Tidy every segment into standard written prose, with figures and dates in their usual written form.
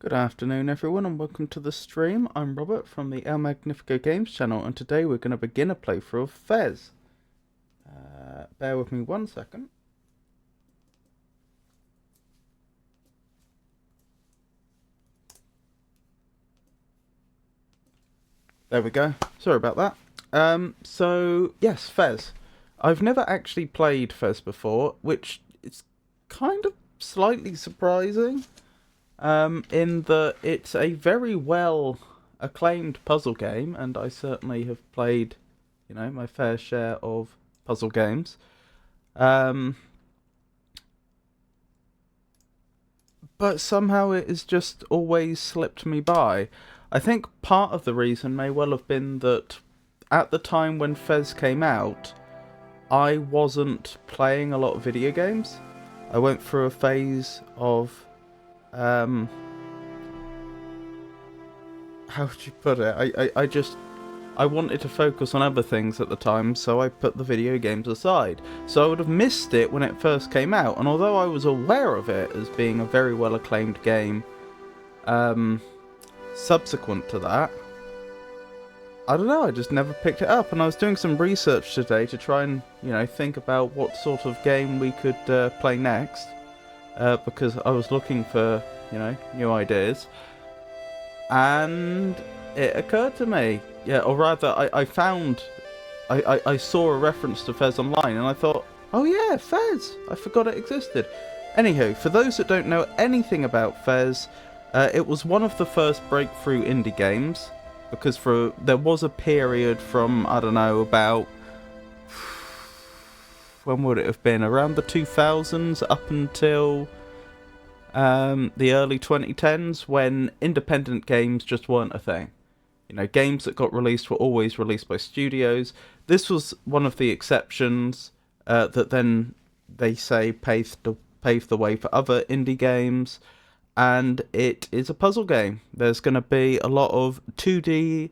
Good afternoon everyone and welcome to the stream. I'm Robert from the El Magnifico Games channel and today we're going to begin a playthrough of Fez. Bear with me 1 second. There we go. Sorry about that. So yes, Fez. I've never actually played Fez before, which is kind of slightly surprising. In that it's a very well acclaimed puzzle game, and I certainly have played, my fair share of puzzle games. But somehow it has just always slipped me by. I think part of the reason may well have been that at the time when Fez came out, I wasn't playing a lot of video games. I went through a phase of how would you put it? I wanted to focus on other things at the time, so I put the video games aside. So I would have missed it when it first came out, and although I was aware of it as being a very well acclaimed game, subsequent to that, I don't know, I just never picked it up. And I was doing some research today to try and, think about what sort of game we could play next, because I was looking for, new ideas. And it occurred to me, or rather, I saw a reference to Fez online, and I thought, oh yeah, Fez! I forgot it existed. Anywho, for those that don't know anything about Fez, it was one of the first breakthrough indie games, because there was a period from, I don't know, about, when would it have been, around the 2000s up until the early 2010s, when independent games just weren't a thing. Games that got released were always released by studios. This was one of the exceptions that then they say paved the way for other indie games, and it is a puzzle game. There's going to be a lot of 2D,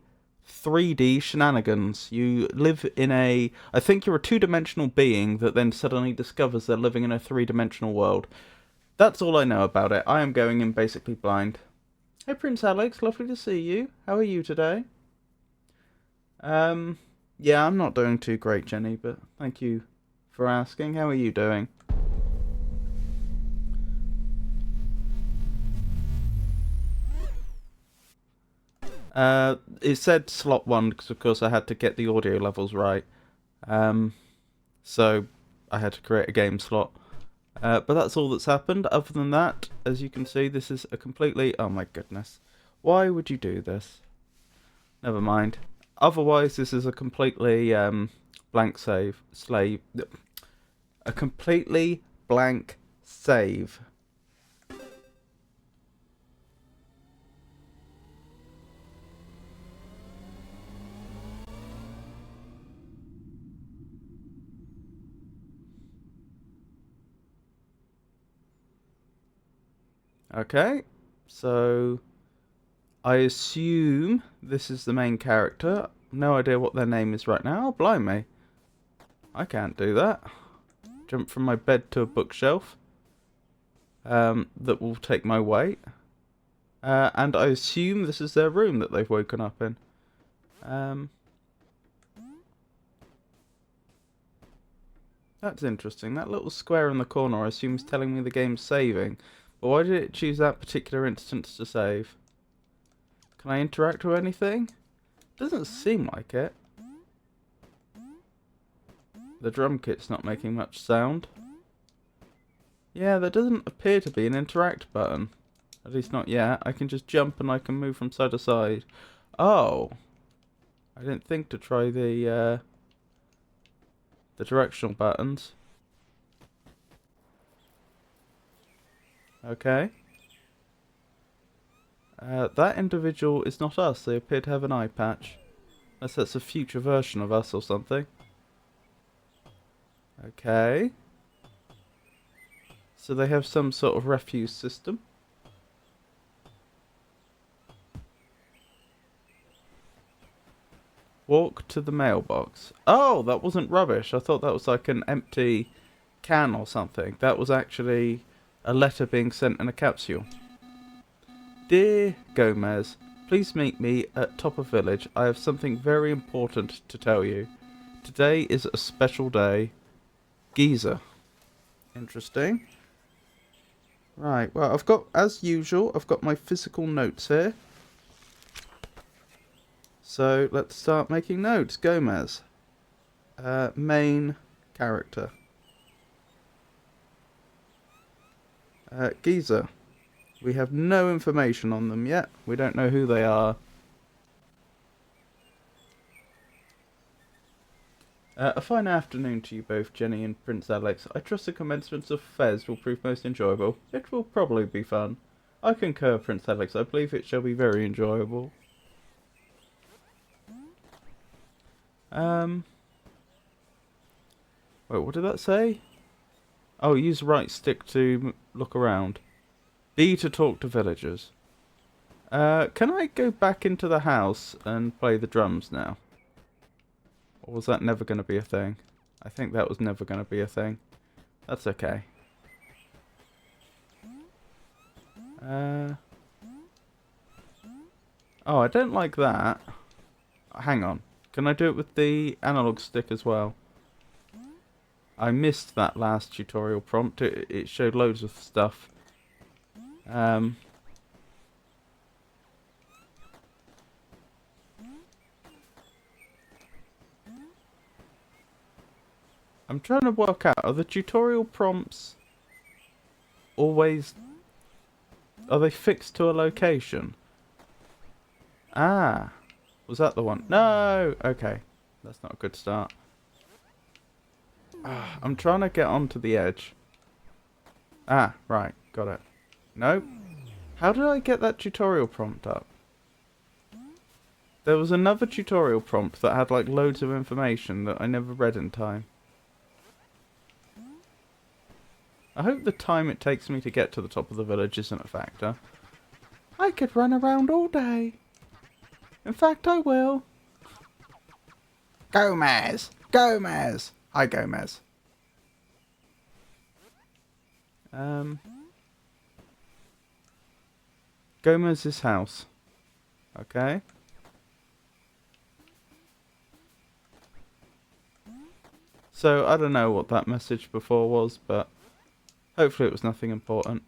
3D shenanigans. You live in I think you're a two-dimensional being that then suddenly discovers they're living in a three-dimensional world. That's all I know about it. I am going in basically blind. Hey Prince Alex, lovely to see you. How are you today? Yeah, I'm not doing too great, Jenny, but thank you for asking. How are you doing? It said slot 1 because of course I had to get the audio levels right. So I had to create a game slot. But that's all that's happened. Other than that, as you can see, this is a completely... Oh my goodness. Why would you do this? Never mind. Otherwise, this is a completely blank save. A completely blank save. Okay, so I assume this is the main character. No idea what their name is right now. Oh, blimey. I can't do that. Jump from my bed to a bookshelf. That will take my weight. And I assume this is their room that they've woken up in. That's interesting. That little square in the corner I assume is telling me the game's saving. But why did it choose that particular instance to save? Can I interact with anything? Doesn't seem like it. The drum kit's not making much sound. Yeah, there doesn't appear to be an interact button. At least not yet. I can just jump and I can move from side to side. Oh. I didn't think to try the directional buttons. Okay. That individual is not us. They appear to have an eye patch. Unless that's a future version of us or something. Okay. So they have some sort of refuse system. Walk to the mailbox. Oh, that wasn't rubbish. I thought that was like an empty can or something. That was actually a letter being sent in a capsule. Dear Gomez, please meet me at top of village. I have something very important to tell you. Today is a special day. Geezer. Interesting. Right, well, I've got, as usual, I've got my physical notes here. So, let's start making notes. Gomez. Main character. Geezer. We have no information on them yet. We don't know who they are. A fine afternoon to you both, Jenny and Prince Alex. I trust the commencement of Fez will prove most enjoyable. It will probably be fun. I concur, Prince Alex. I believe it shall be very enjoyable. Wait, what did that say? Oh, use right stick to look around. B to talk to villagers. Can I go back into the house and play the drums now? Or was that never going to be a thing? I think that was never going to be a thing. That's okay. Oh, I don't like that. Hang on. Can I do it with the analog stick as well? I missed that last tutorial prompt. It showed loads of stuff. I'm trying to work out, are the tutorial prompts always... Are they fixed to a location? Ah, was that the one? No! Okay, that's not a good start. I'm trying to get onto the edge. Ah, right, got it. No? How did I get that tutorial prompt up? There was another tutorial prompt that had like loads of information that I never read in time. I hope the time it takes me to get to the top of the village isn't a factor. I could run around all day. In fact, I will. Gomez! Gomez! Hi, Gomez. Gomez's house. Okay. So, I don't know what that message before was, but hopefully it was nothing important.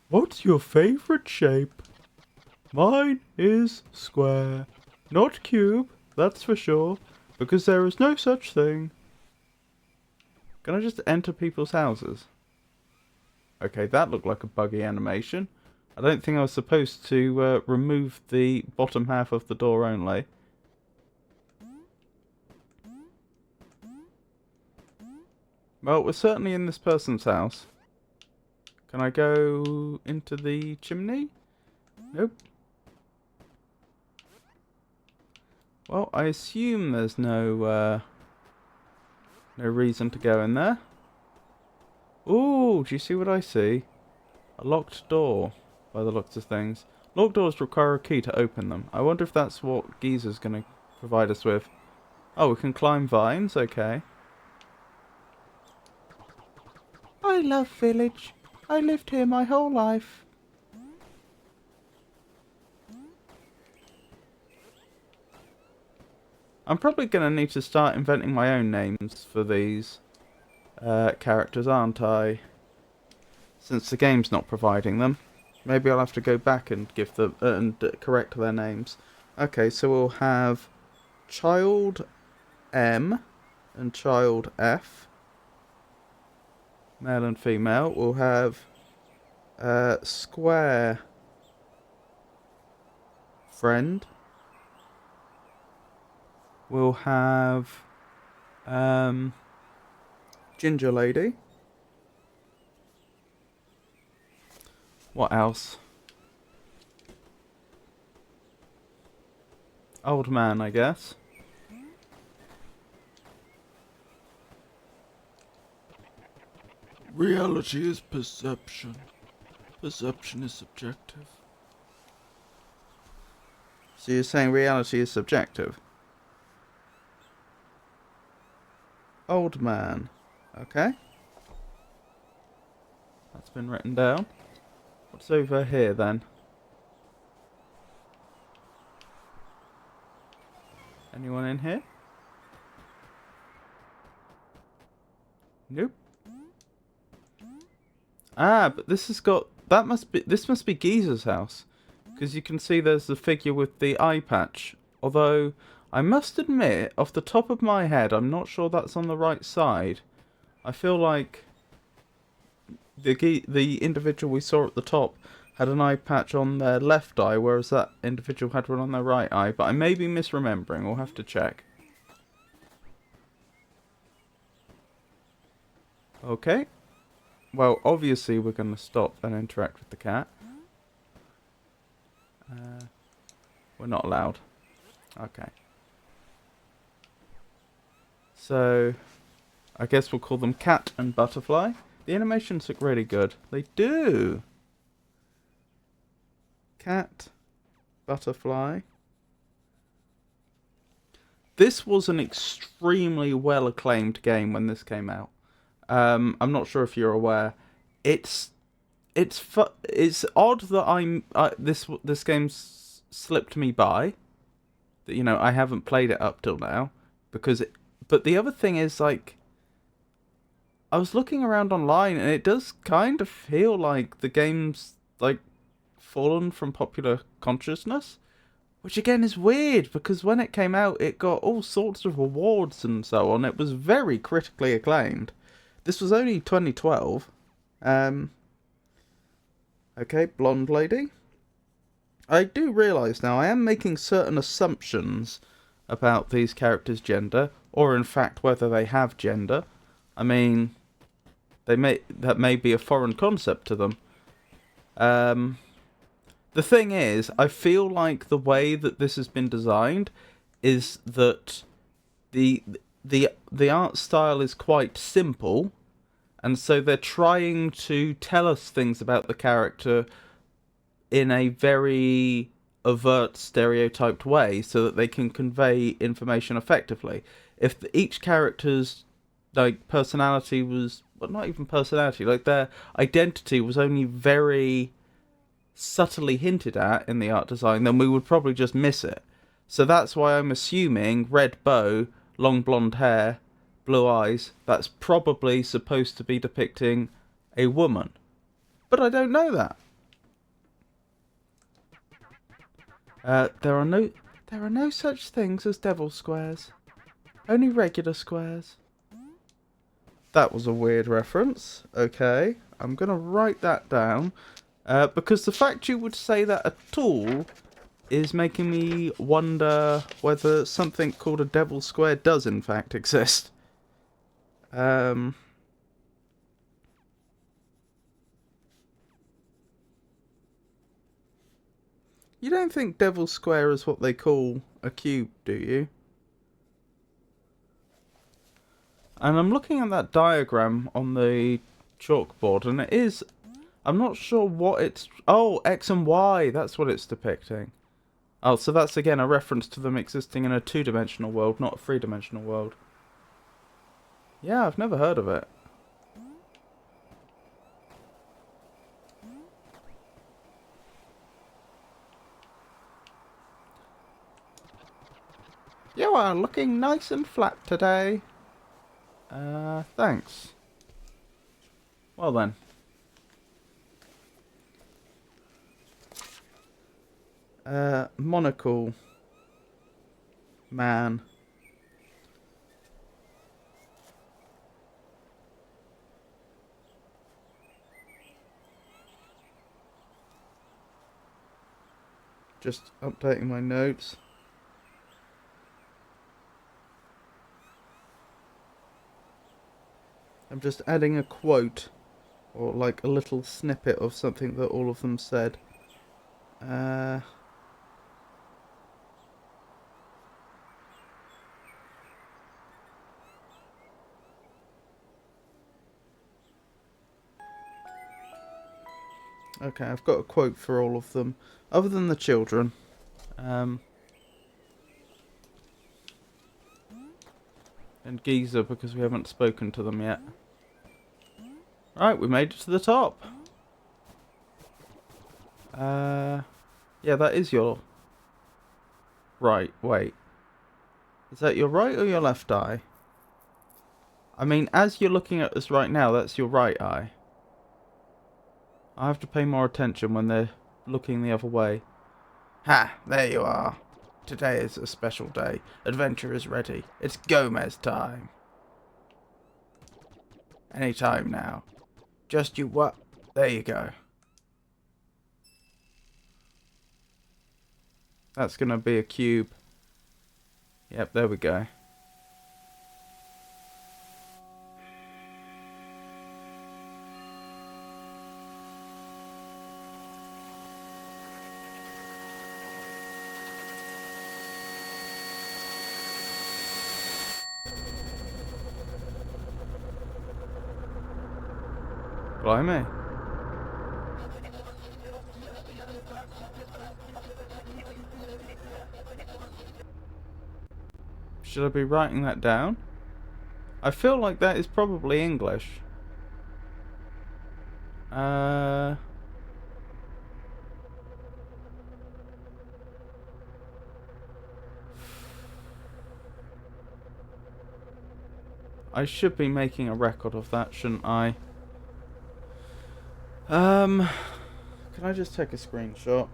What's your favourite shape? Mine is square. Not cube, that's for sure, because there is no such thing. Can I just enter people's houses? Okay, that looked like a buggy animation. I don't think I was supposed to remove the bottom half of the door only. Well, we're certainly in this person's house. Can I go into the chimney? Nope. Well, I assume there's no reason to go in there. Ooh, do you see what I see? A locked door, by the looks of things. Locked doors require a key to open them. I wonder if that's what Geezer's going to provide us with. Oh, we can climb vines, okay. I love village. I lived here my whole life. I'm probably going to need to start inventing my own names for these characters, aren't I? Since the game's not providing them. Maybe I'll have to go back and give them and correct their names. Okay, so we'll have Child M and Child F. Male and female. We'll have Square Friend. We'll have Ginger Lady. What else? Old man, I guess. Reality is perception. Perception is subjective. So you're saying reality is subjective? Old man. Okay. That's been written down. What's over here then? Anyone in here? Nope. Ah, but this has got... This must be Geezer's house. Because you can see there's the figure with the eye patch. Although, I must admit, off the top of my head, I'm not sure that's on the right side. I feel like the individual we saw at the top had an eye patch on their left eye, whereas that individual had one on their right eye. But I may be misremembering. We'll have to check. Okay. Well, obviously we're going to stop and interact with the cat. We're not allowed. Okay. So, I guess we'll call them Cat and Butterfly. The animations look really good. They do! Cat, Butterfly. This was an extremely well acclaimed game when this came out. I'm not sure if you're aware. It's odd that this game's slipped me by. That, you know, I haven't played it up till now but the other thing is, like, I was looking around online and it does kind of feel like the game's like fallen from popular consciousness, which again is weird because when it came out it got all sorts of awards and so on. It was very critically acclaimed. This was only 2012. Okay, blonde lady. I do realise now I am making certain assumptions about these characters' gender, or in fact whether they have gender. I mean, that may be a foreign concept to them. The thing is, I feel like the way that this has been designed is that the art style is quite simple, and so they're trying to tell us things about the character in a very overt, stereotyped way so that they can convey information effectively. If each character's like personality was, well, not even personality, like their identity was only very subtly hinted at in the art design, then we would probably just miss it. So that's why I'm assuming red bow, long blonde hair, blue eyes, that's probably supposed to be depicting a woman. But I don't know that. There are no such things as devil squares. Only regular squares. That was a weird reference. Okay, I'm gonna write that down. Because the fact you would say that at all is making me wonder whether something called a devil square does in fact exist. You don't think devil square is what they call a cube, do you? And I'm looking at that diagram on the chalkboard, and it is... I'm not sure what it's... Oh, X and Y, that's what it's depicting. Oh, so that's again a reference to them existing in a two-dimensional world, not a three-dimensional world. Yeah, I've never heard of it. You are looking nice and flat today. Thanks. Well then. Monocle man. Just updating my notes. I'm just adding a quote, or like a little snippet of something that all of them said. Okay, I've got a quote for all of them, other than the children. And Geezer, because we haven't spoken to them yet. Right, we made it to the top. Yeah, that is your... Right, wait. Is that your right or your left eye? I mean, as you're looking at us right now, that's your right eye. I have to pay more attention when they're looking the other way. Ha! There you are. Today is a special day. Adventure is ready. It's Gomez time. Any time now. Just you what? There you go. That's gonna be a cube. Yep, there we go. Blimey. Should I be writing that down? I feel like that is probably English. I should be making a record of that, shouldn't I? Can I just take a screenshot?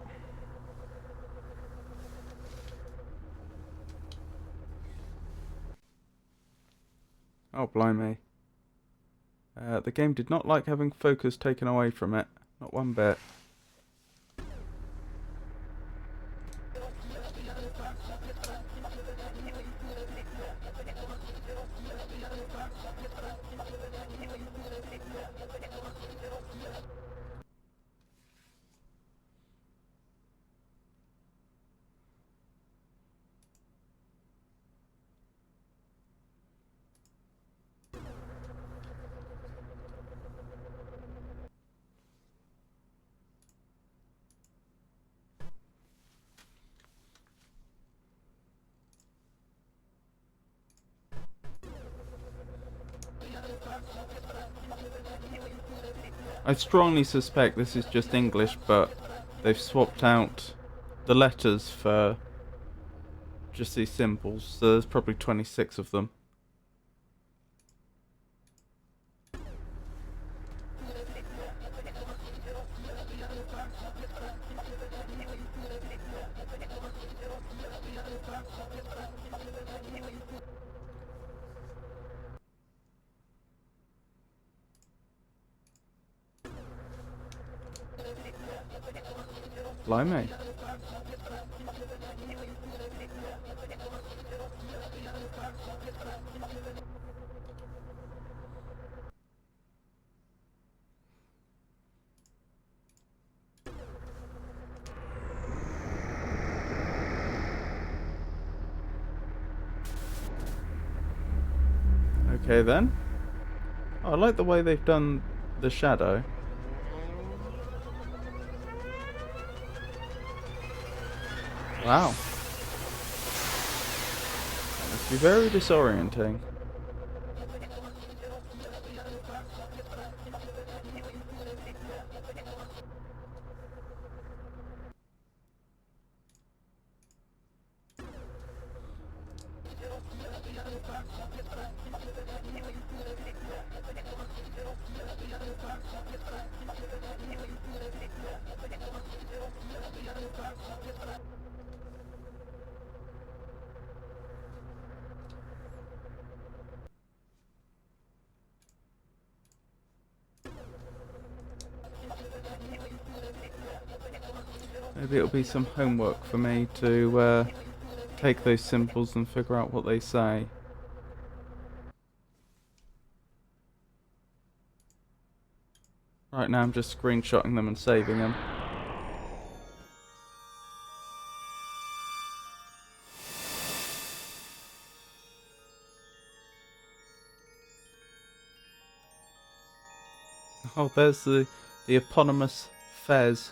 Oh, blimey. The game did not like having focus taken away from it. Not one bit. I strongly suspect this is just English, but they've swapped out the letters for just these symbols, so there's probably 26 of them. Blimey. Okay then. Oh, I like the way they've done the shadow. Wow. That must be very disorienting. Maybe it'll be some homework for me to take those symbols and figure out what they say. Right now I'm just screenshotting them and saving them. Oh, there's the eponymous Fez.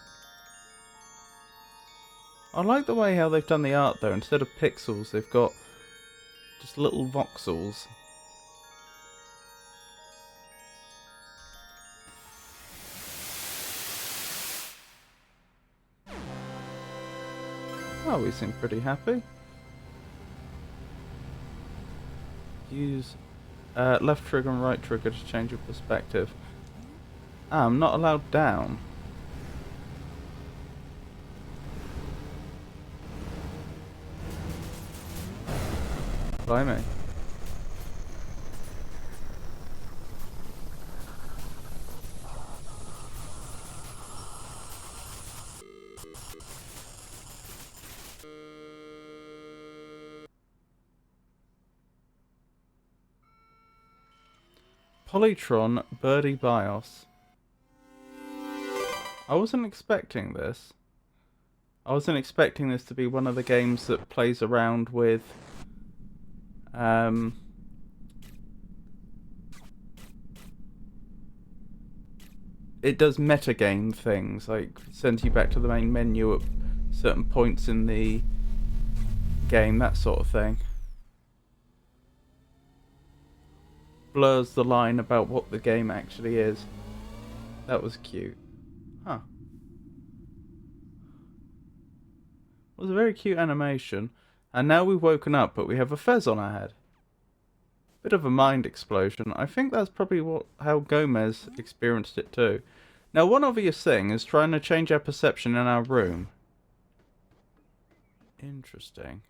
I like the way how they've done the art though. Instead of pixels, they've got just little voxels. Oh, we seem pretty happy. Use left trigger and right trigger to change your perspective. Ah, I'm not allowed down. Blimey. Polytron Birdie BIOS. I wasn't expecting this. I wasn't expecting this to be one of the games that plays around with it does metagame things, like sends you back to the main menu at certain points in the game, that sort of thing. Blurs the line about what the game actually is. That was cute. Huh. It was a very cute animation. And now we've woken up, but we have a fez on our head. Bit of a mind explosion. I think that's probably how Gomez experienced it too. Now, one obvious thing is trying to change our perception in our room. Interesting.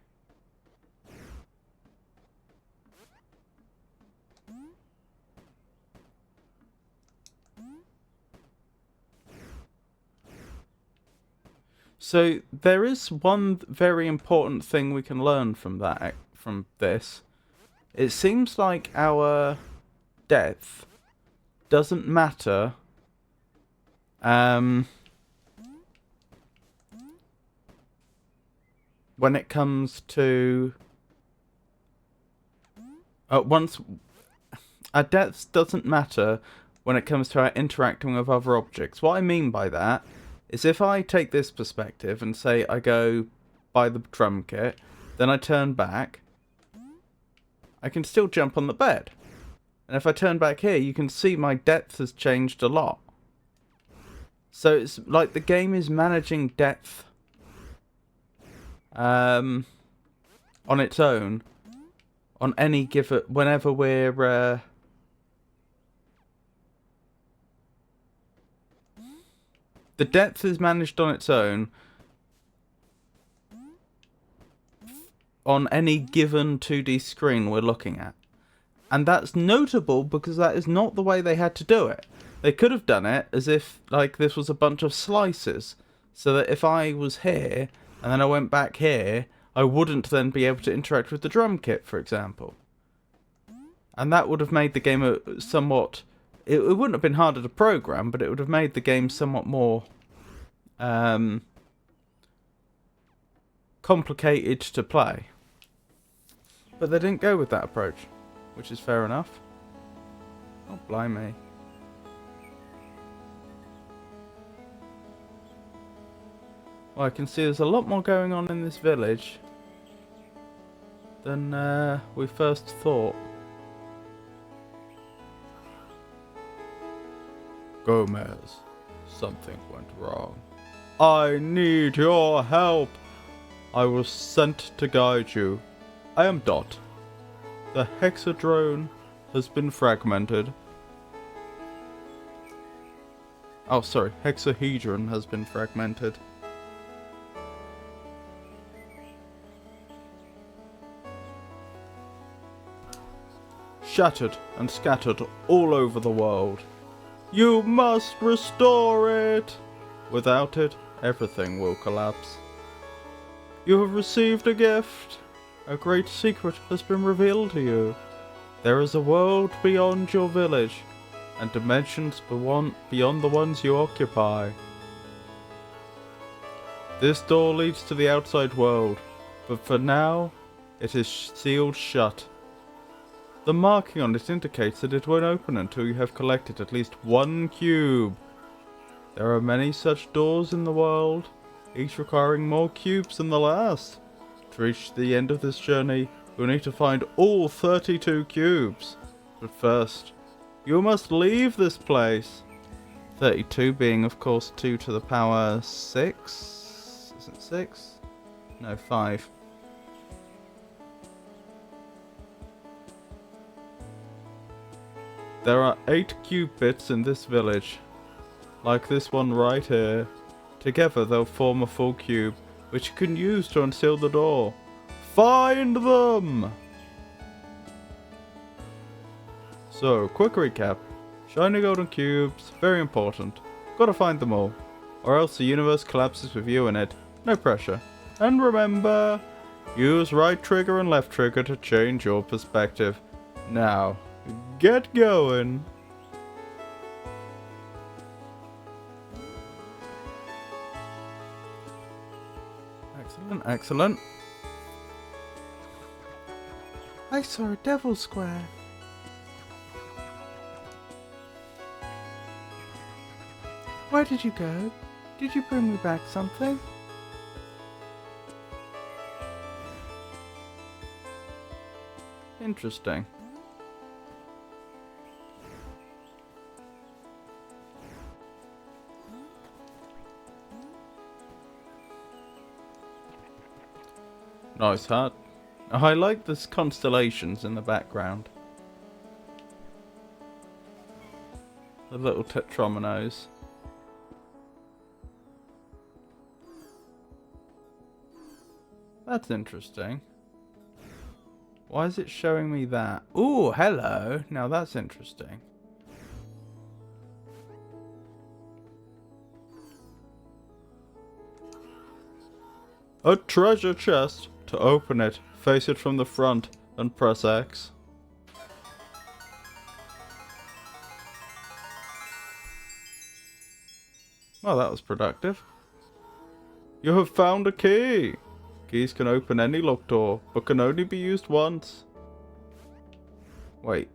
So there is one very important thing we can learn from this. It seems like our depth doesn't matter when it comes to our depth doesn't matter when it comes to our interacting with other objects. What I mean by that is if I take this perspective and say I go by the drum kit, then I turn back, I can still jump on the bed. And if I turn back here, you can see my depth has changed a lot. So it's like the game is managing depth on its own on any given whenever we're the depth is managed on its own on any given 2D screen we're looking at. And that's notable because that is not the way they had to do it. They could have done it as if like this was a bunch of slices, so that if I was here and then I went back here, I wouldn't then be able to interact with the drum kit, for example. And that would have made the game somewhat... It wouldn't have been harder to program, but it would have made the game somewhat more complicated to play. But they didn't go with that approach, which is fair enough. Oh, blimey. Well, I can see there's a lot more going on in this village than we first thought. Gomez, something went wrong. I need your help. I was sent to guide you. I am Dot. The hexadrone has been fragmented. Oh, sorry, hexahedron has been fragmented. Shattered and scattered all over the world. You must restore it! Without it, everything will collapse. You have received a gift. A great secret has been revealed to you. There is a world beyond your village, and dimensions beyond the ones you occupy. This door leads to the outside world, but for now, it is sealed shut. The marking on it indicates that it won't open until you have collected at least 1 cube. There are many such doors in the world, each requiring more cubes than the last. To reach the end of this journey, you'll need to find all 32 cubes. But first, you must leave this place. 32 being, of course, 2 to the power 6? Is it 6? No, 5. There are 8 cube bits in this village, like this one right here. Together they'll form a full cube, which you can use to unseal the door. Find them! So, quick recap. Shiny golden cubes, very important. Gotta find them all, or else the universe collapses with you in it. No pressure. And remember, use right trigger and left trigger to change your perspective. Now, get going! Excellent, excellent. I saw a devil square. Where did you go? Did you bring me back something? Interesting. Nice hut. I like the constellations in the background. The little tetrominos. That's interesting. Why is it showing me that? Ooh, hello. Now that's interesting. A treasure chest. To open it, face it from the front and press X. Well, that was productive. You have found a key. Keys can open any locked door, but can only be used once. Wait,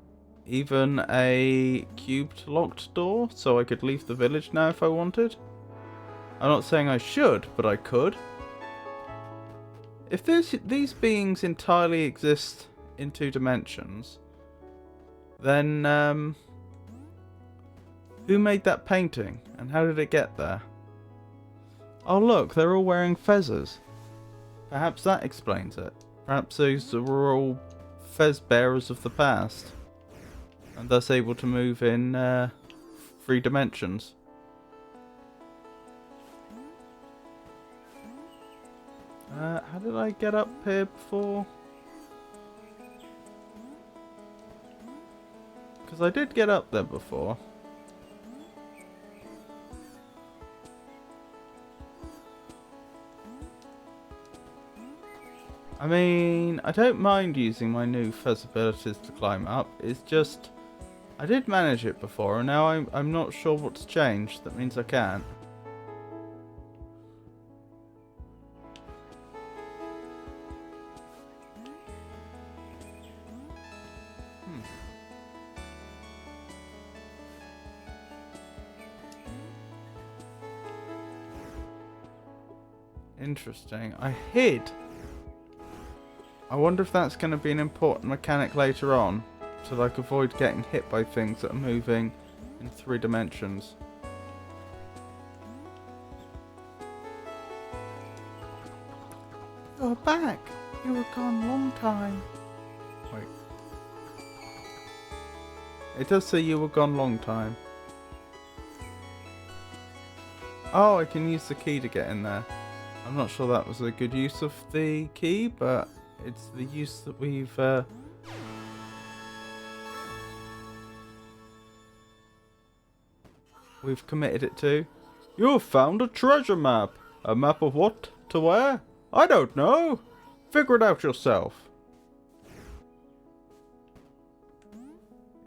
even a cubed locked door? So I could leave the village now if I wanted? I'm not saying I should, but I could. If these beings entirely exist in 2 dimensions, then who made that painting and how did it get there? Oh look, they're all wearing feathers. Perhaps that explains it. Perhaps those were all fez bearers of the past, and thus able to move in 3 dimensions. How did I get up here before? Because I did get up there before. I mean, I don't mind using my new fez abilities to climb up. It's just, I did manage it before, and now I'm not sure what's changed. That means I can't. Interesting. I hid. I wonder if that's going to be an important mechanic later on, so that I can avoid getting hit by things that are moving in 3 dimensions. You're back. You were gone a long time. Wait. It does say you were gone a long time. Oh, I can use the key to get in there. I'm not sure that was a good use of the key, but it's the use that we've committed it to. You've found a treasure map. A map of what? To where? I don't know. Figure it out yourself.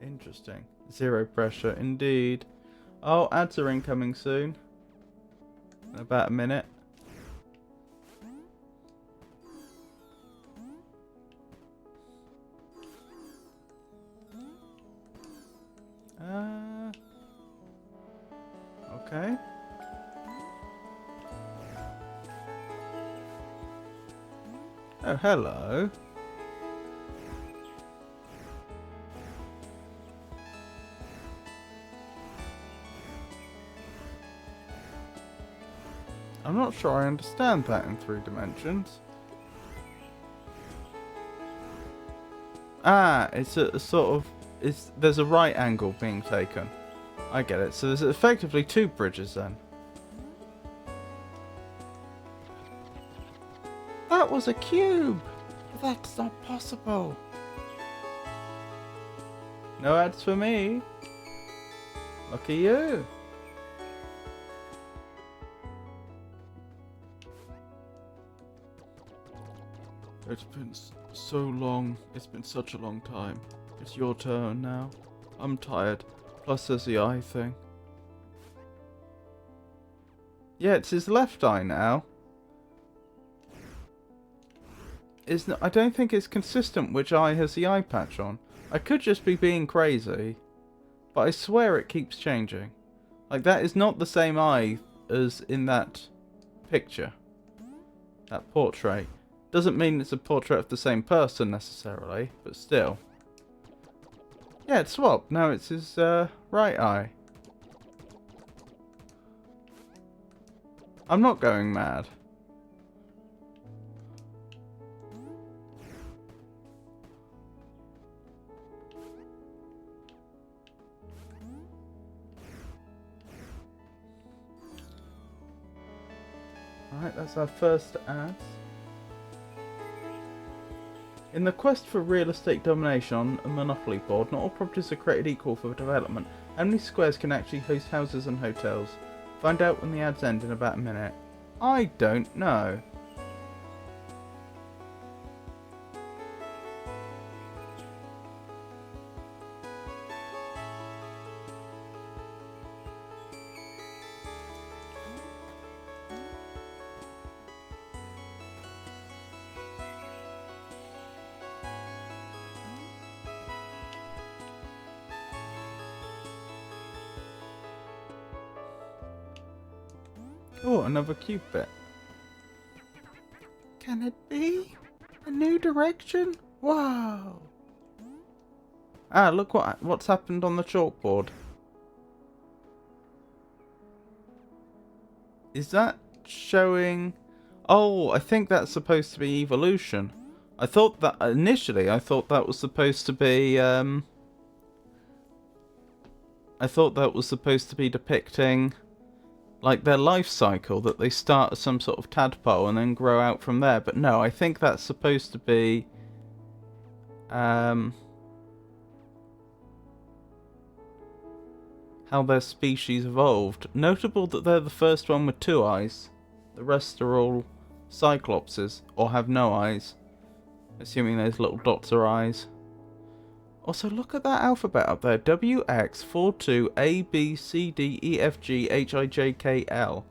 Interesting. 0 pressure, indeed. Oh, ads are incoming soon. In about a minute. Okay. Oh, hello. I'm not sure I understand that in 3 dimensions. Ah, it's a sort of there's a right angle being taken. I get it. So there's effectively 2 bridges then. That was a cube! That's not possible. No ads for me. Lucky you. It's been so long. It's been such a long time. It's your turn now. I'm tired. Plus there's the eye thing. Yeah, it's his left eye now. I don't think it's consistent which eye has the eye patch on. I could just be being crazy, but I swear it keeps changing. Like, that is not the same eye as in that picture. That portrait. Doesn't mean it's a portrait of the same person necessarily, but still. Yeah, it's swapped. Now it's his right eye. I'm not going mad. Alright, that's our first ad. In the quest for real estate domination on a monopoly board, not all properties are created equal for development. How many squares can actually host houses and hotels? Find out when the ads end in about a minute. I don't know. Oh, another cube bit. Can it be? A new direction? Wow. Ah, look what's happened on the chalkboard. Is that showing... Oh, I think that's supposed to be evolution. I thought that initially that was supposed to be depicting like their life cycle, that they start as some sort of tadpole and then grow out from there. But no, I think that's supposed to be how their species evolved. Notable that they're the first one with 2 eyes. The rest are all cyclopses, or have no eyes. Assuming those little dots are eyes. Also, look at that alphabet up there. W, X, 4, 2, A, B, C, D, E, F, G, H, I, J, K, L.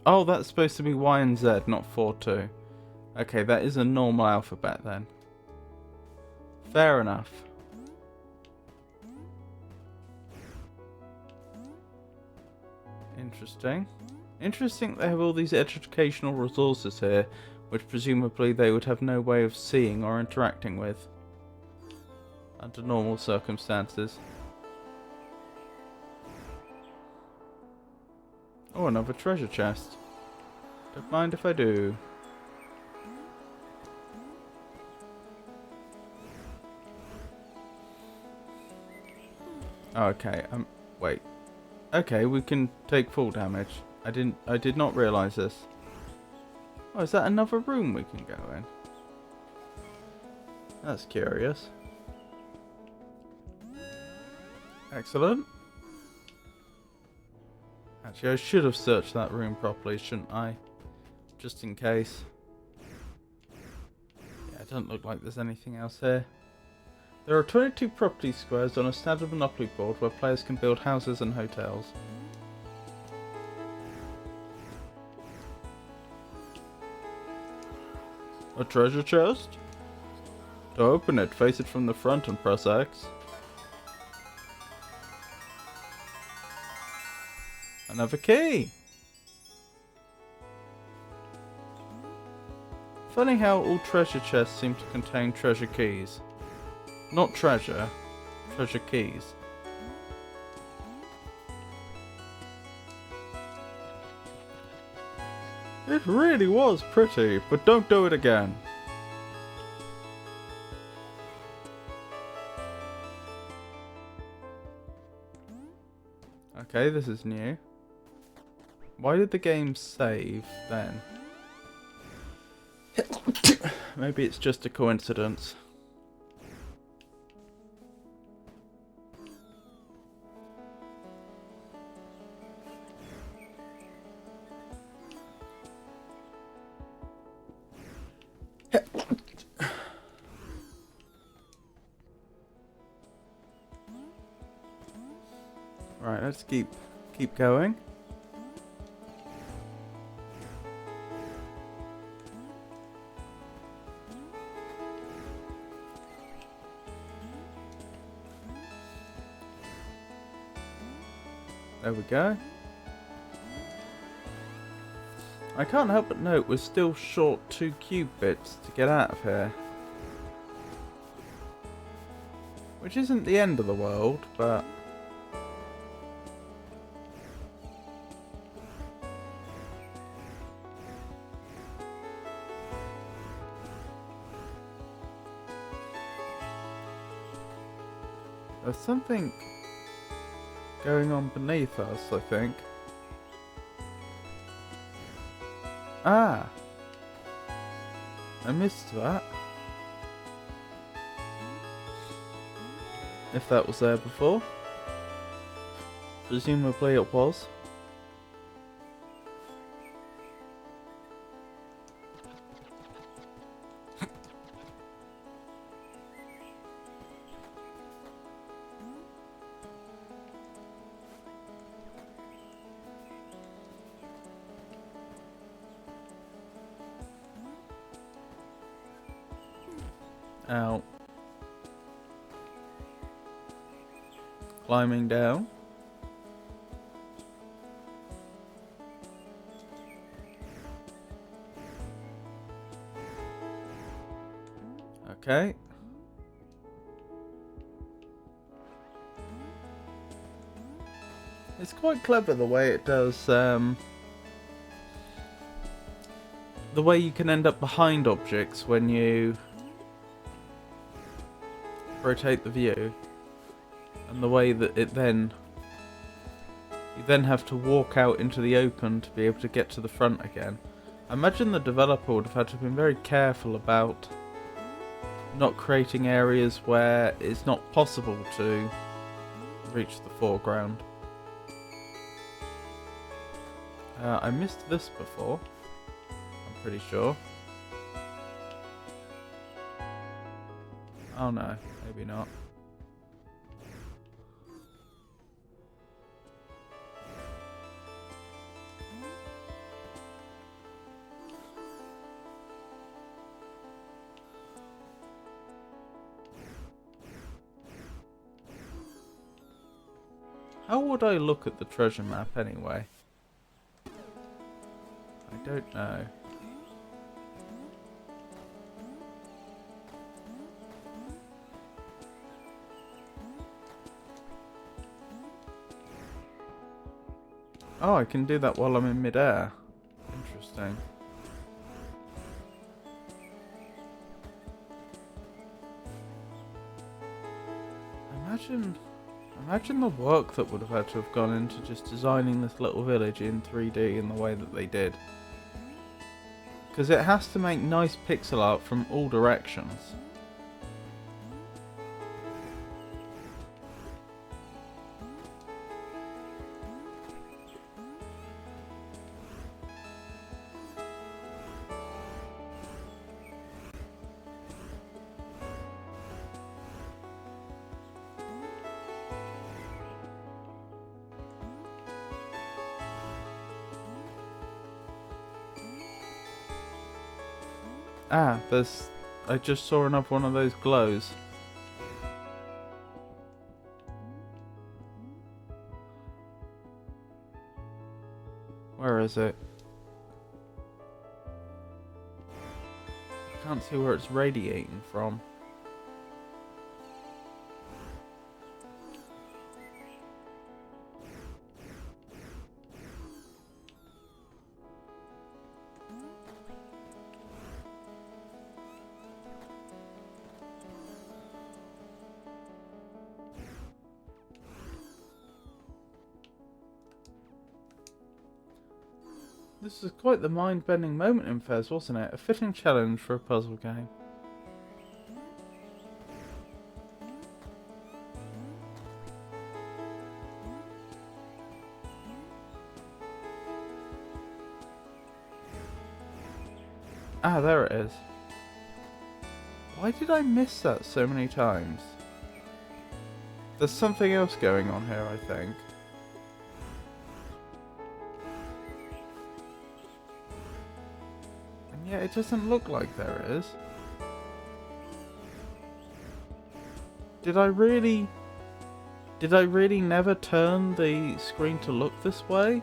Oh, that's supposed to be Y and Z, not 4, 2. Okay, that is a normal alphabet then. Fair enough. Interesting. Interesting they have all these educational resources here, which presumably they would have no way of seeing or interacting with under normal circumstances. Oh, another treasure chest. Don't mind if I do. Okay, wait. Okay, we can take full damage. I did not realise this. Oh, is that another room we can go in? That's curious. Excellent. Actually, I should have searched that room properly, shouldn't I? Just in case. Yeah, it doesn't look like there's anything else here. There are 22 property squares on a standard Monopoly board where players can build houses and hotels. A treasure chest? To open it, face it from the front and press X. Another key! Funny how all treasure chests seem to contain treasure keys. Not treasure, treasure keys. It really was pretty, but don't do it again. Okay, this is new. Why did the game save then? Maybe it's just a coincidence. Right, let's keep going. There we go. I can't help but note we're still short 2 cube bits to get out of here. Which isn't the end of the world, but... there's something going on beneath us, I think. Ah! I missed that. If that was there before. Presumably it was. Out. Climbing down. Okay. It's quite clever the way it does, the way you can end up behind objects when you rotate the view, and the way that it then you then have to walk out into the open to be able to get to the front again. I imagine the developer would have had to have been very careful about not creating areas where it's not possible to reach the foreground. I missed this before, I'm pretty sure. Oh no, maybe not. How would I look at the treasure map anyway? I don't know. Oh, I can do that while I'm in midair. Interesting. Imagine the work that would have had to have gone into just designing this little village in 3D in the way that they did. Because it has to make nice pixel art from all directions. Ah, I just saw another one of those glows. Where is it? I can't see where it's radiating from. This is quite the mind-bending moment in Fez, wasn't it? A fitting challenge for a puzzle game. Ah, there it is. Why did I miss that so many times? There's something else going on here, I think. And yet it doesn't look like there is. Did I really never turn the screen to look this way?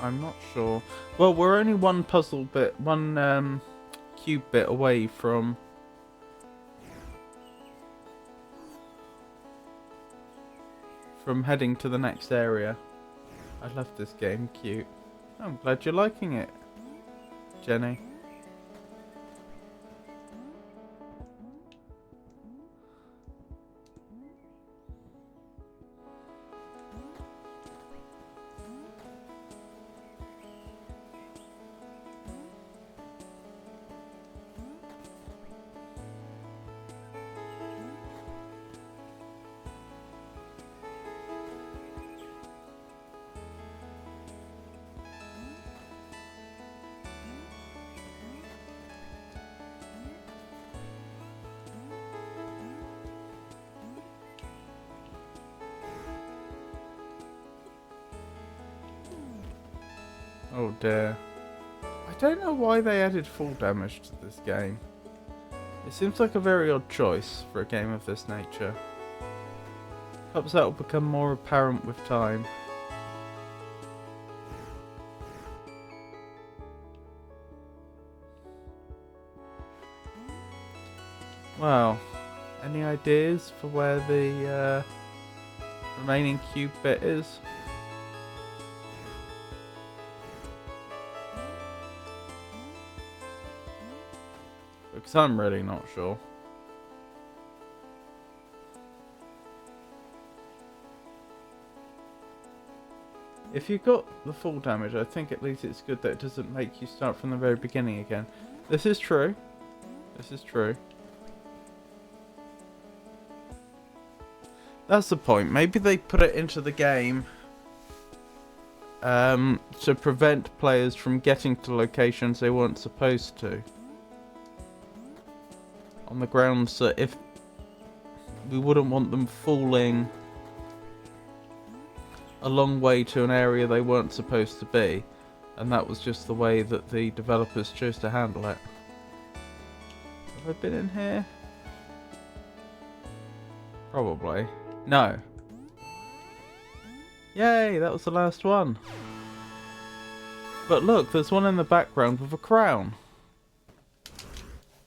I'm not sure. Well, we're only one puzzle bit, one cube bit away from heading to the next area. I love this game, cute. I'm glad you're liking it, Jenny. Oh dear. I don't know why they added full damage to this game. It seems like a very odd choice for a game of this nature. Perhaps that will become more apparent with time. Well, any ideas for where the remaining cube bit is? Because I'm really not sure. If you got the full damage, I think at least it's good that it doesn't make you start from the very beginning again. This is true. This is true. That's the point. Maybe they put it into the game to prevent players from getting to locations they weren't supposed to. On the grounds that if we wouldn't want them falling a long way to an area they weren't supposed to be, and that was just the way that the developers chose to handle it. Have I been in here? Probably. No. Yay, that was the last one. But look, there's one in the background with a crown.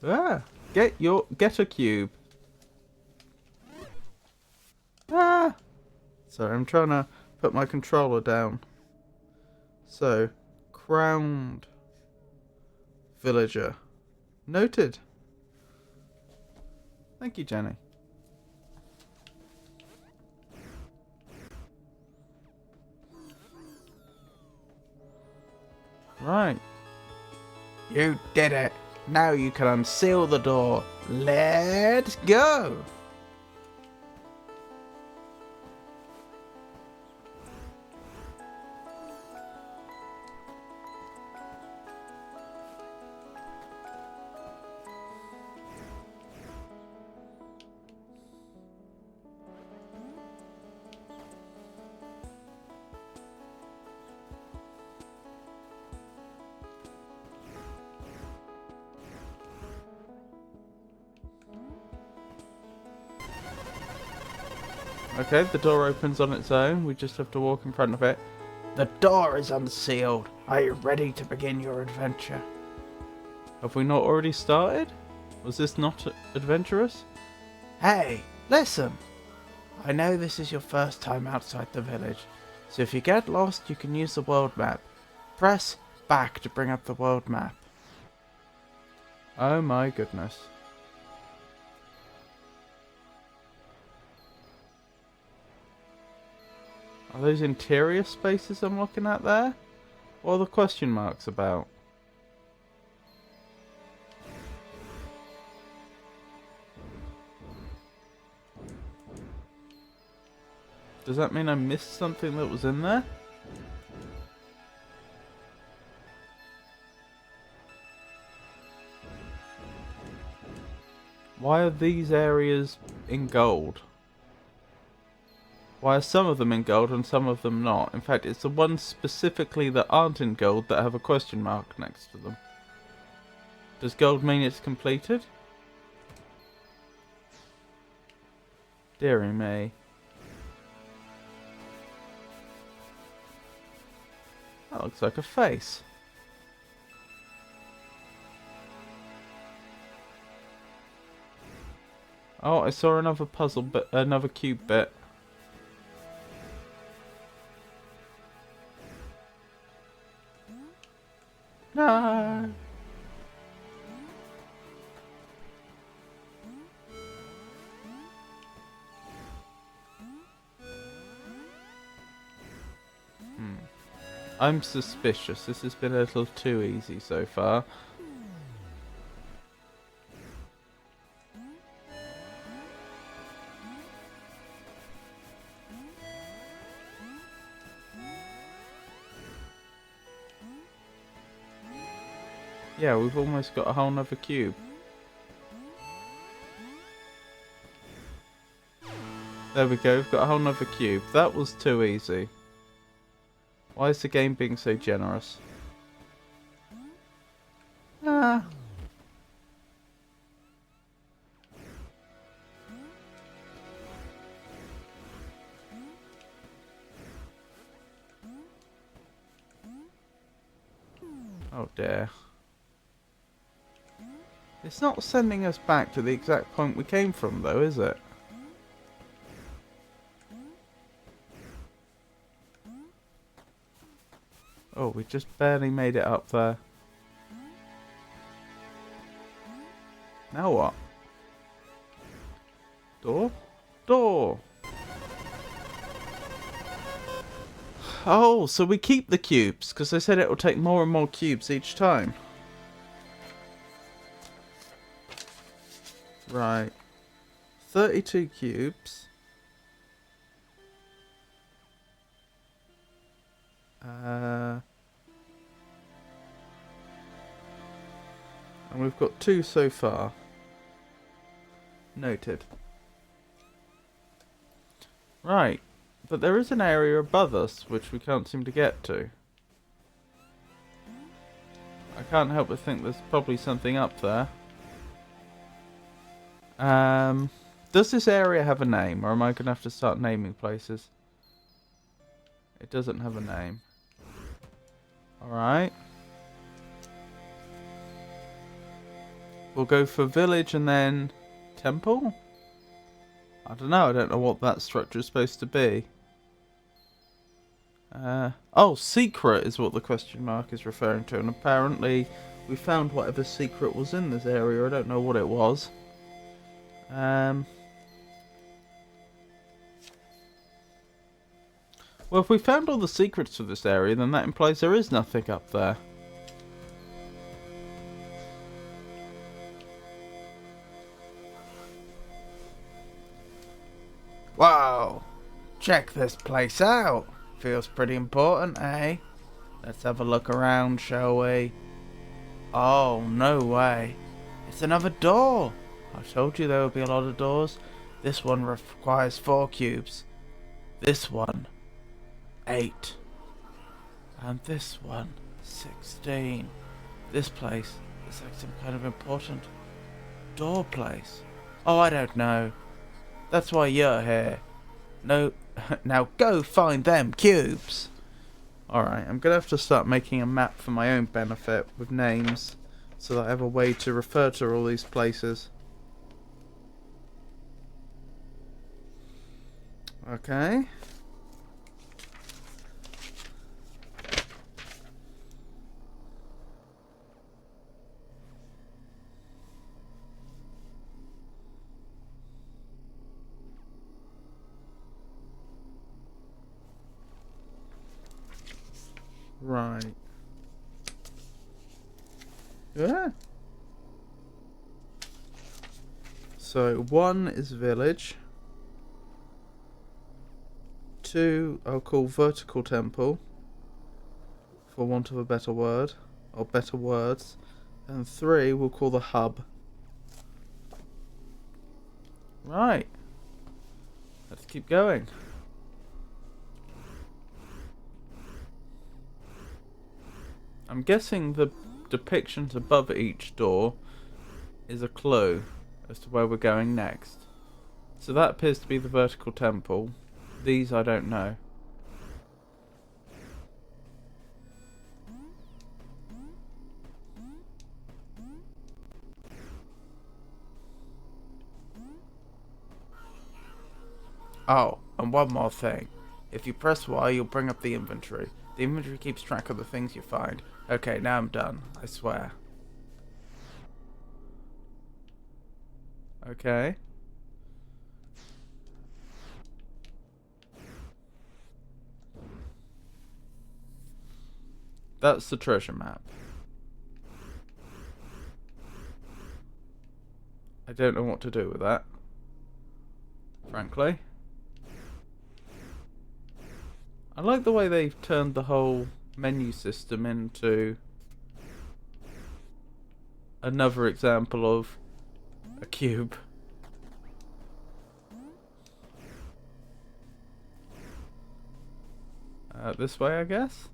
Ah! Get a cube. Ah! Sorry, I'm trying to put my controller down. So, crowned villager. Noted. Thank you, Jenny. Right. You did it. Now you can unseal the door. Let's go! Okay, the door opens on its own. We just have to walk in front of it. The door is unsealed. Are you ready to begin your adventure? Have we not already started? Was this not adventurous? Hey, listen. I know this is your first time outside the village, so if you get lost, you can use the world map. Press back to bring up the world map. Oh my goodness. Are those interior spaces I'm looking at there? What are the question marks about? Does that mean I missed something that was in there? Why are these areas in gold? Why are some of them in gold and some of them not? In fact, it's the ones specifically that aren't in gold that have a question mark next to them. Does gold mean it's completed? Dearie me. That looks like a face. Oh, I saw another puzzle bit, another cube bit. No. I'm suspicious. This has been a little too easy so far. Yeah, we've almost got a whole nother cube. There we go, we've got a whole nother cube. That was too easy. Why is the game being so generous? Ah. Oh dear. It's not sending us back to the exact point we came from though, is it? Oh, we just barely made it up there. Now what? Door? Door! Oh, so we keep the cubes, because they said it will take more and more cubes each time. Right. 32 cubes. And we've got 2 so far. Noted. Right. But there is an area above us which we can't seem to get to. I can't help but think there's probably something up there. Does this area have a name, or am I going to have to start naming places? It doesn't have a name. Alright. We'll go for village and then temple? I don't know what that structure is supposed to be. Oh, secret is what the question mark is referring to, and apparently we found whatever secret was in this area. I don't know what it was. Well, if we found all the secrets to this area, then that implies there is nothing up there. Wow! Check this place out. Feels pretty important, eh? Let's have a look around, shall we? Oh, no way. It's another door. I told you there would be a lot of doors. This one requires 4 cubes. This one, 8. And this one, 16. This place is like some kind of important door place. Oh, I don't know. That's why you're here. No, now go find them cubes. Alright, I'm going to have to start making a map for my own benefit with names, so that I have a way to refer to all these places. Okay. Right. Yeah. So 1 is village. 2 I'll call vertical temple, for want of a better word, or better words. And 3 we'll call the hub. Right. Let's keep going. I'm guessing the depictions above each door is a clue as to where we're going next. So that appears to be the vertical temple. These I don't know. Oh, and one more thing. If you press Y, you'll bring up the inventory. The inventory keeps track of the things you find. Okay, now I'm done. I swear. Okay. That's the treasure map. I don't know what to do with that, frankly. I like the way they've turned the whole menu system into another example of a cube. This way, I guess?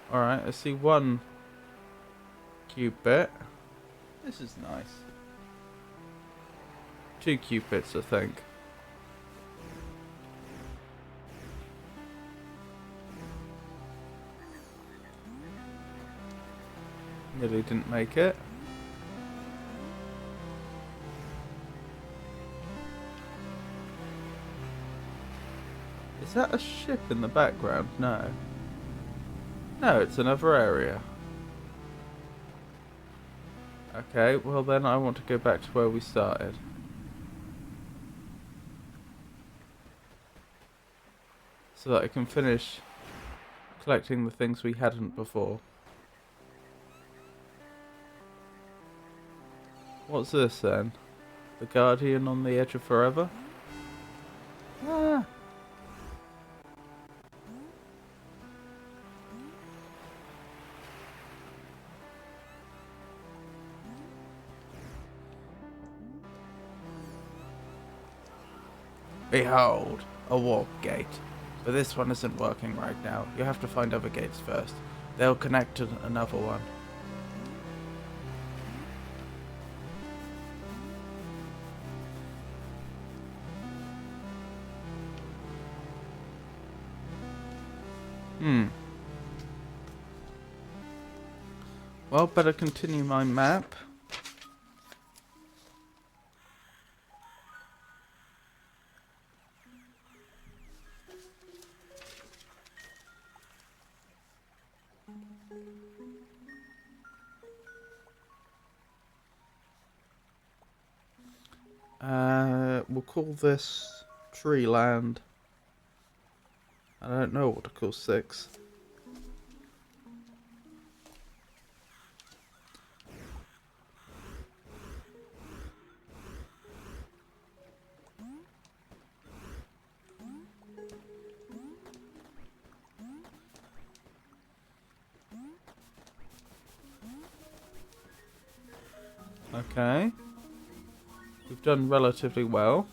Alright, I see one cube bit. This is nice. 2 cube bits, I think. Nearly didn't make it. Is that a ship in the background? No. No, it's another area. Okay, well then I want to go back to where we started. So that I can finish collecting the things we hadn't before. What's this then? The Guardian on the Edge of Forever? Ah! Behold, a warp gate. But this one isn't working right now. You have to find other gates first. They'll connect to another one. Well, better continue my map. We'll call this Tree Land. I don't know what to call 6. Okay. We've done relatively well.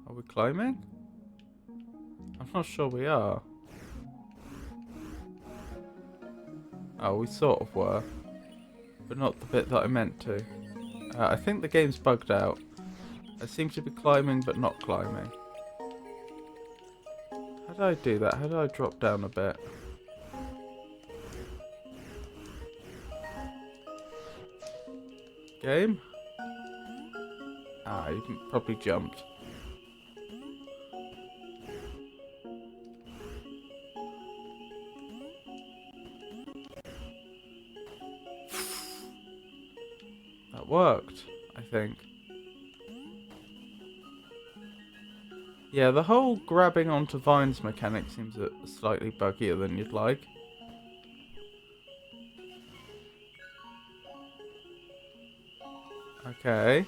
Are we climbing? I'm not sure we are. Oh, we sort of were. But not the bit that I meant to. I think the game's bugged out. I seem to be climbing, but not climbing. How did I do that? How did I drop down a bit? Game? Ah, you probably jumped. That worked, I think. Yeah, the whole grabbing onto vines mechanic seems slightly buggier than you'd like. Okay.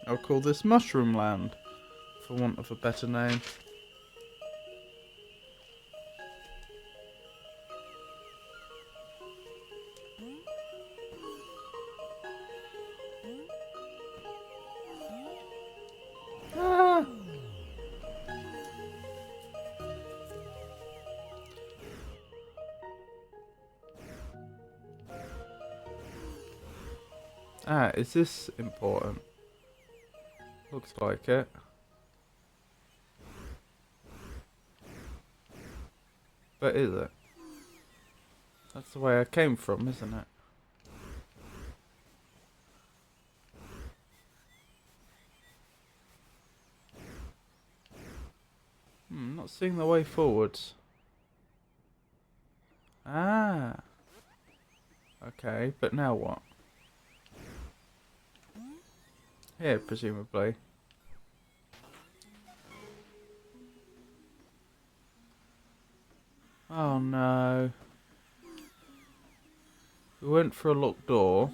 I'll call this Mushroom Land, for want of a better name. Ah! Ah, is this important? Looks like it. But is it? That's the way I came from, isn't it? Not seeing the way forwards. Ah. Okay, but now what? Here, presumably. Oh no. We went for a locked door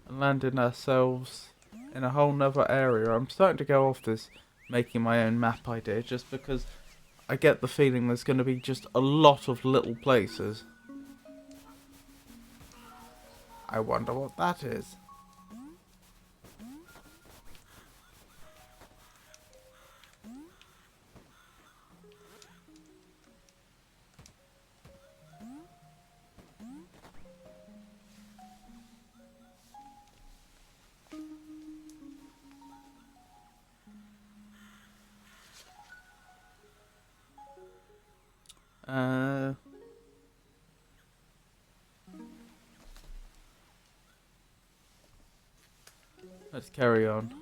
and landed ourselves in a whole nother area. I'm starting to go off this making my own map idea just because I get the feeling there's going to be just a lot of little places. I wonder what that is. Let's carry on.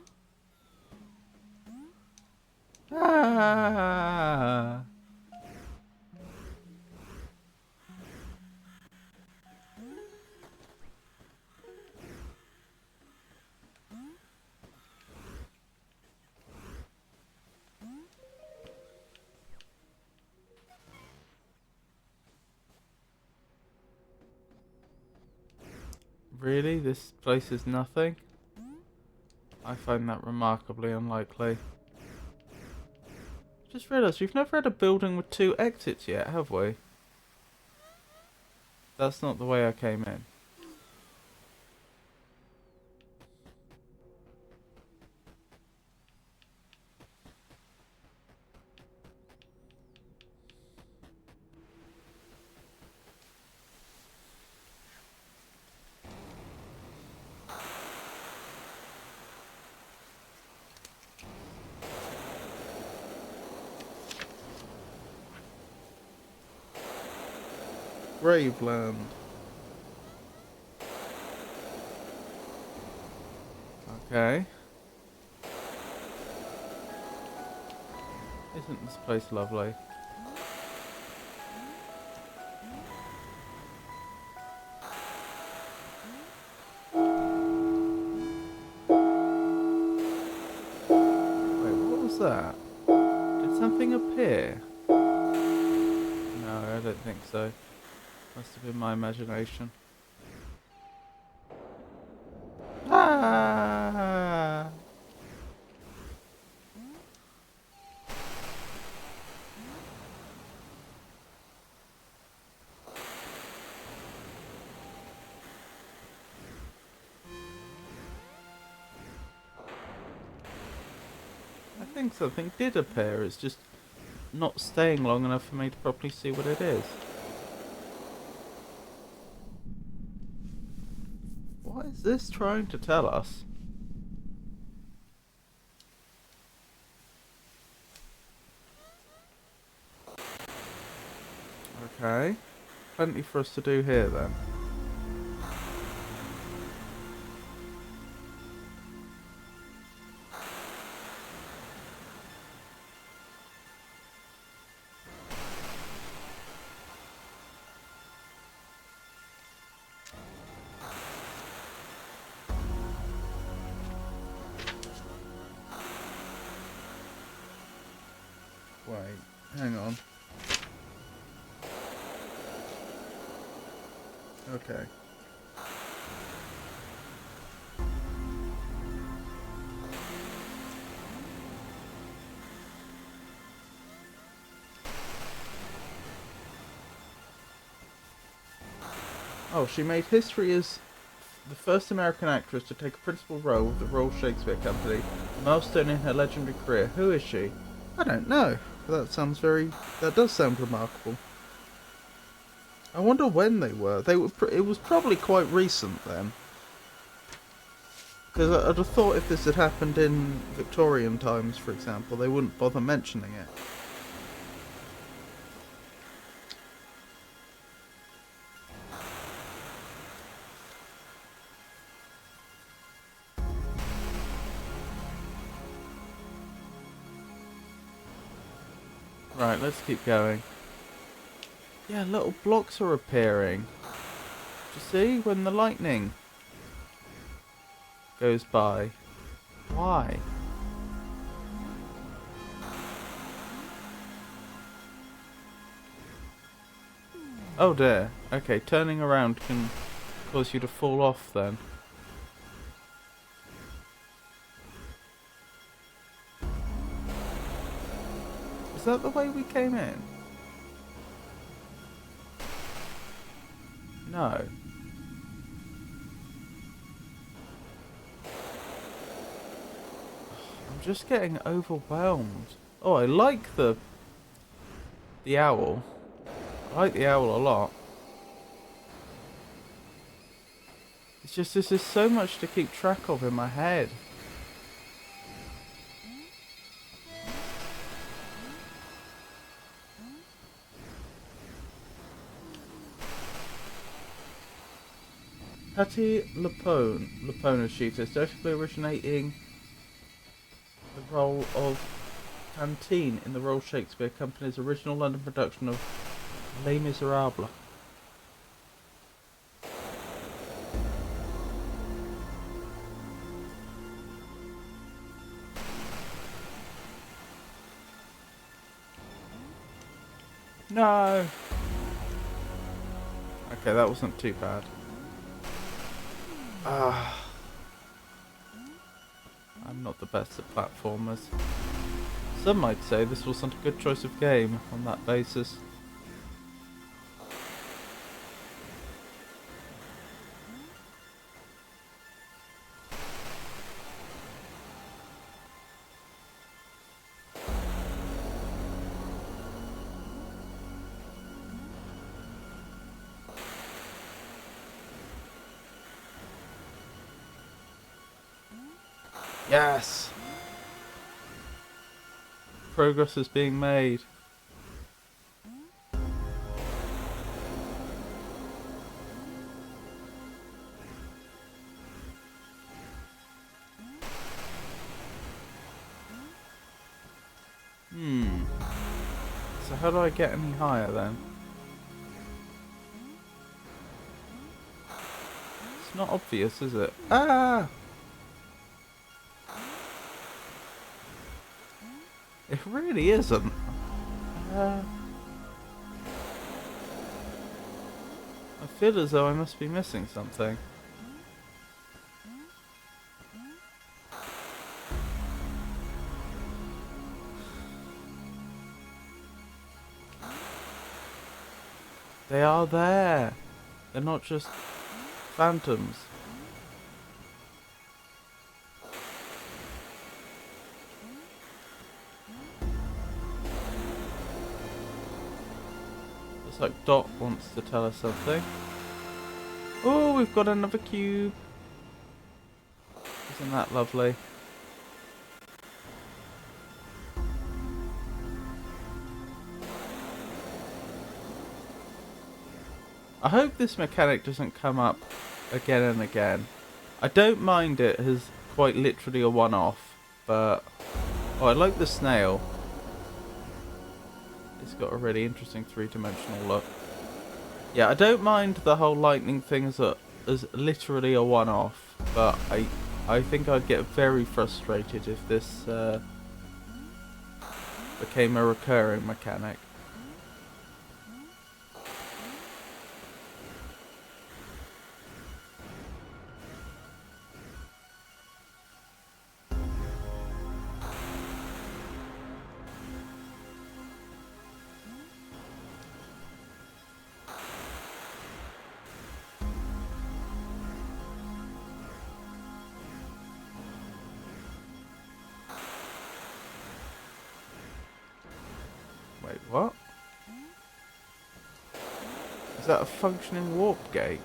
Ah! Really? This place is nothing? I find that remarkably unlikely. Just realised we've never had a building with 2 exits yet, have we? That's not the way I came in. Graveland. Okay. Isn't this place lovely? Wait, what was that? Did something appear? No, I don't think so. Must have been my imagination. Ah! think something did appear. It's just not staying long enough for me to properly see what it is. What is this trying to tell us? Okay. Plenty for us to do here then. Wait, hang on. Okay. Oh, she made history as the first American actress to take a principal role with the Royal Shakespeare Company, a milestone in her legendary career. Who is she? I don't know. That does sound remarkable. I wonder when they were. It was probably quite recent then. Because I'd have thought if this had happened in Victorian times, for example, they wouldn't bother mentioning it. Right, let's keep going. Yeah, little blocks are appearing. Do you see? When the lightning goes by. Why? Oh dear. Okay, turning around can cause you to fall off then. Is that the way we came in? No. I'm just getting overwhelmed. Oh, I like the owl. I like the owl a lot. It's just this is so much to keep track of in my head. Patti LuPone she is notably originating the role of Fantine in the Royal Shakespeare Company's original London production of Les Miserables. No! Okay, that wasn't too bad. I'm not the best at platformers. Some might say this wasn't a good choice of game on that basis. Yes! Progress is being made. So how do I get any higher then? It's not obvious, is it? Ah! It really isn't. I feel as though I must be missing something. They are there. They're not just phantoms. Looks like Dot wants to tell us something. Oh, we've got another cube. Isn't that lovely? I hope this mechanic doesn't come up again and again. I don't mind it as quite literally a one-off, but... Oh, I like the snail. It's got a really interesting three-dimensional look. Yeah, I don't mind the whole lightning thing as literally a one-off, but I think I'd get very frustrated if this became a recurring mechanic. Wait, what? Is that a functioning warp gate?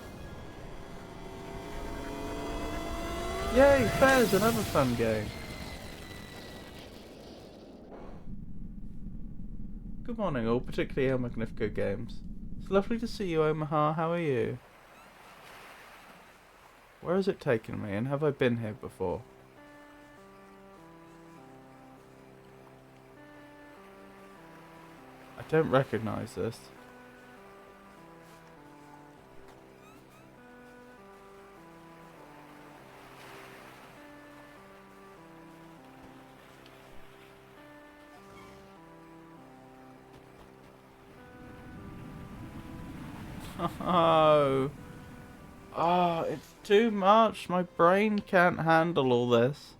Yay, Fairs, another fun game. Good morning all, particularly El Magnifico Games. It's lovely to see you, Omaha. How are you? Where has it taken me, and have I been here before? I don't recognise this. Oh. Oh, it's too much. My brain can't handle all this.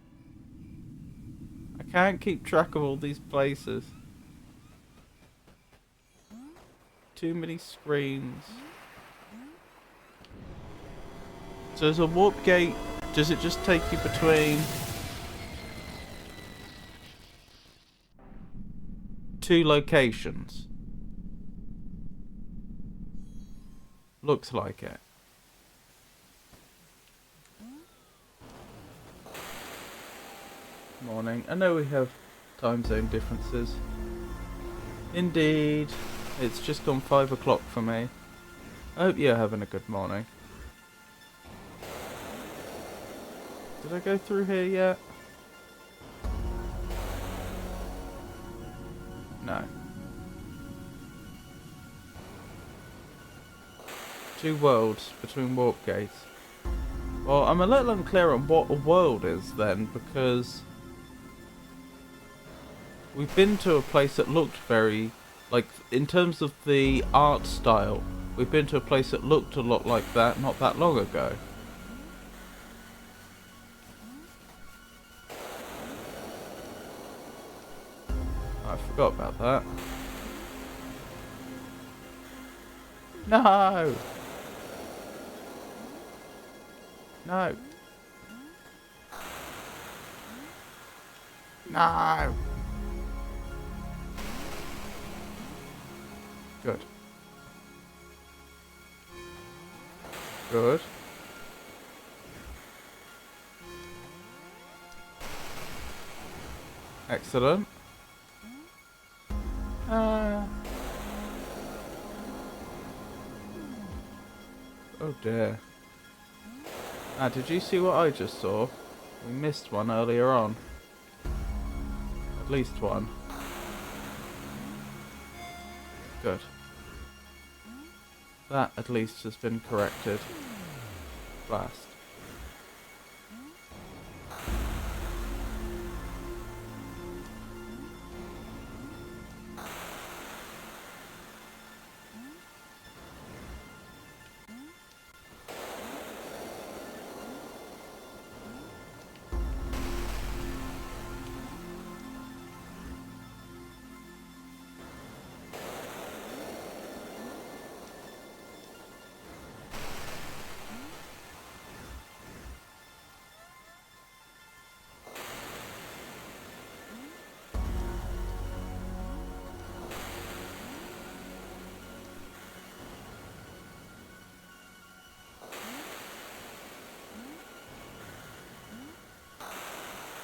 I can't keep track of all these places. Too many screens. So there's a warp gate. Does it just take you between two locations? Looks like it. Morning. I know we have time zone differences. Indeed. It's just gone 5 o'clock for me. I hope you're having a good morning. Did I go through here yet? No. 2 worlds between warp gates. Well, I'm a little unclear on what a world is then, because we've been to a place that looked very, like, in terms of the art style, we've been to a place that looked a lot like that not that long ago. I forgot about that. No! No! No! Good. Good. Excellent. Oh dear. Ah, did you see what I just saw? We missed one earlier on. At least one. Good. That at least has been corrected. Last.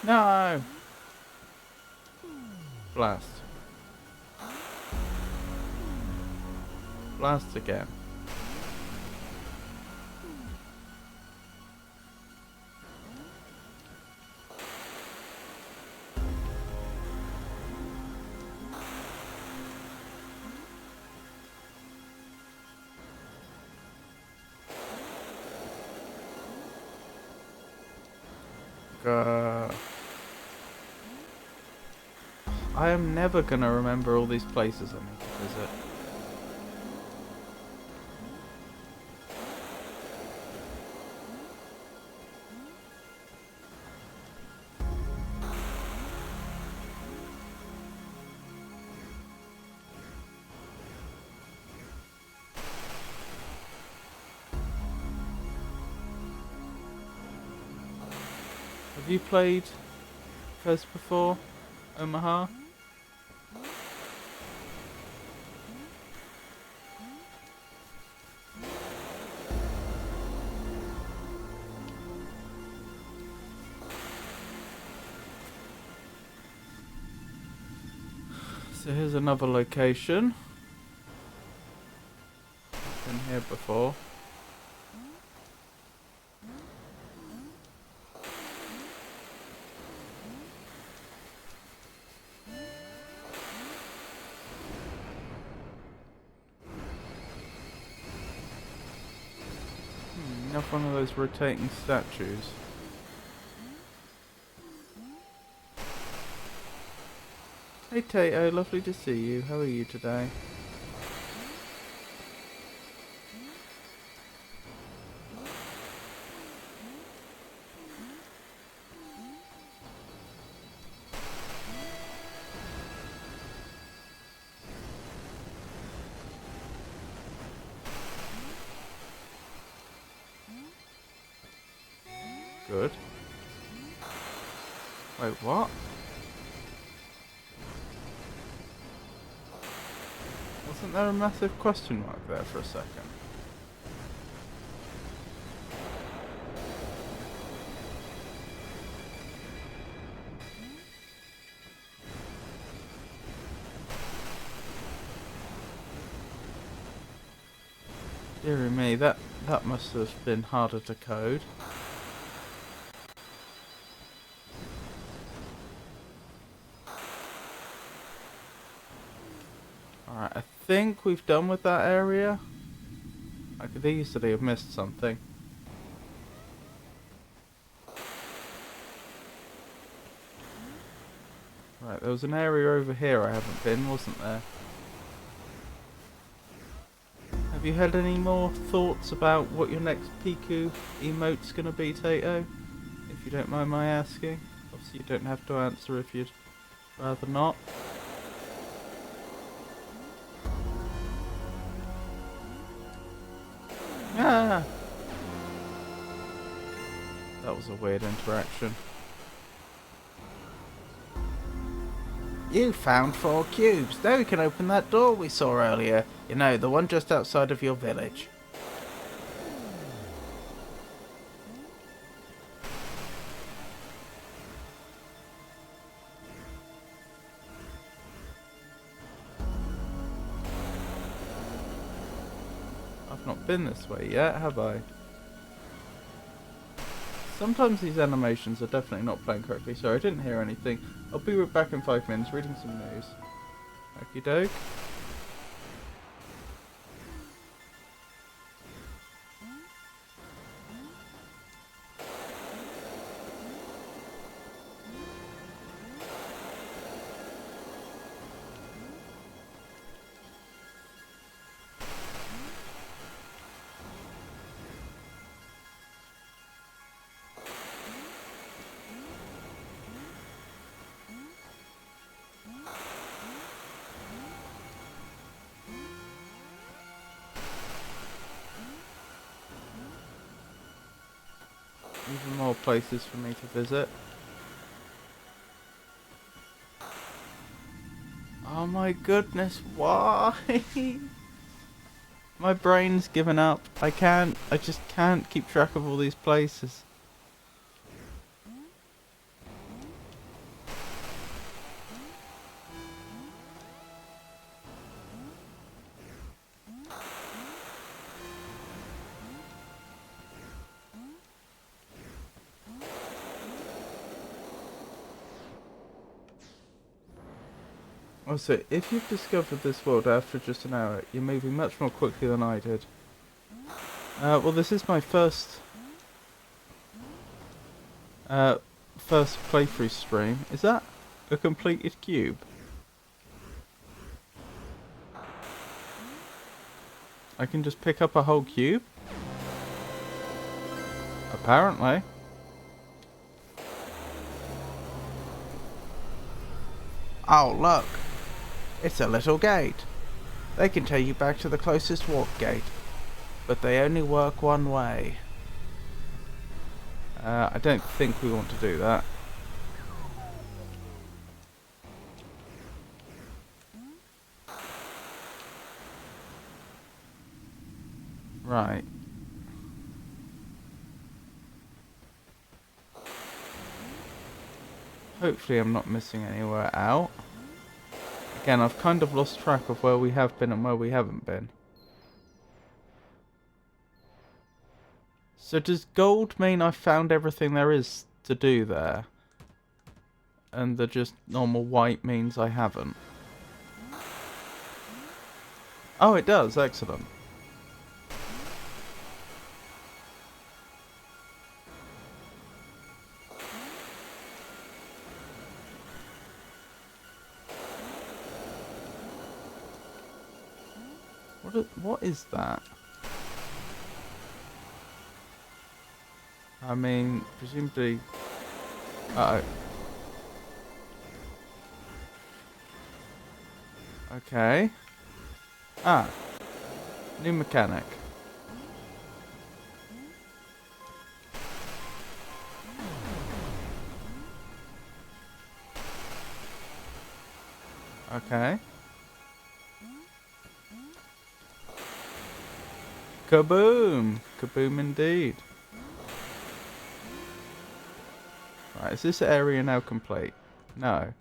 No! Blast. Blast again. I am never gonna remember all these places I need to visit. Have you played Fez before, Omaha? So here's another location. Been here before. Another one of those rotating statues. Hey Tato, lovely to see you. How are you today? Good. Wait, what? Wasn't there a massive question mark there for a second? Dear me, that must have been harder to code. Alright, I think we've done with that area. I could easily have missed something. Right, there was an area over here I haven't been, wasn't there? Have you had any more thoughts about what your next Piku emote's gonna be, Tato? If you don't mind my asking. Obviously you don't have to answer if you'd rather not. Ah! That was a weird interaction. You found 4 cubes. Now we can open that door we saw earlier. You know, the one just outside of your village. I've not been this way yet, have I? Sometimes these animations are definitely not playing correctly. Sorry, I didn't hear anything. I'll be back in 5 minutes reading some news. Okie doke. Even more places for me to visit. Oh my goodness, why? My brain's given up. I just can't keep track of all these places. Also, if you've discovered this world after just an hour, you're moving much more quickly than I did. Well, this is my first playthrough stream. Is that a completed cube? I can just pick up a whole cube? Apparently. Oh, look. It's a little gate. They can take you back to the closest warp gate, but they only work one way. I don't think we want to do that. Right. Hopefully I'm not missing anywhere out. Again, I've kind of lost track of where we have been and where we haven't been. So does gold mean I found everything there is to do there? And the just normal white means I haven't? Oh, it does. Excellent. What is that? I mean, presumably... Uh-oh. Okay. Ah. New mechanic. Okay. Kaboom! Kaboom indeed. Right, is this area now complete? No.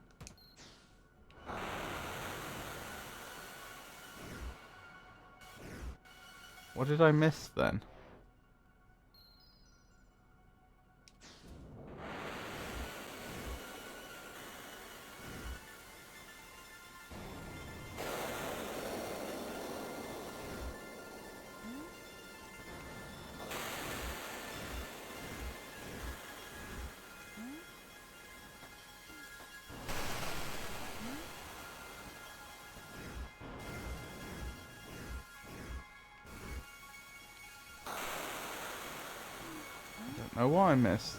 What did I miss then? I don't know what I missed.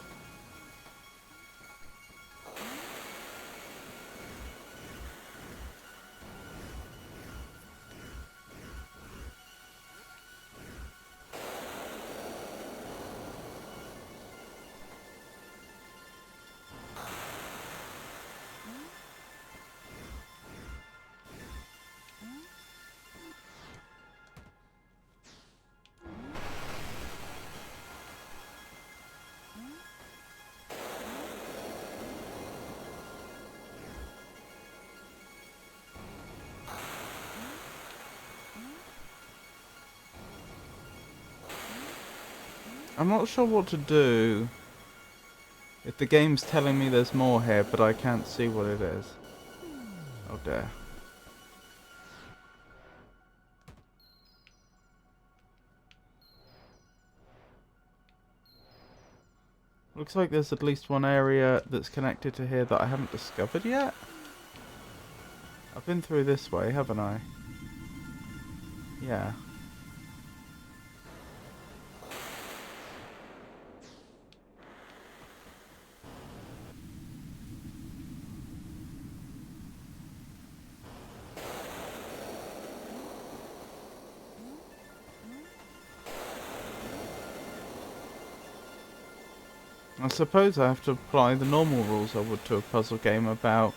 I'm not sure what to do if the game's telling me there's more here, but I can't see what it is. Oh dear. Looks like there's at least one area that's connected to here that I haven't discovered yet. I've been through this way, haven't I? Yeah. I suppose I have to apply the normal rules I would to a puzzle game about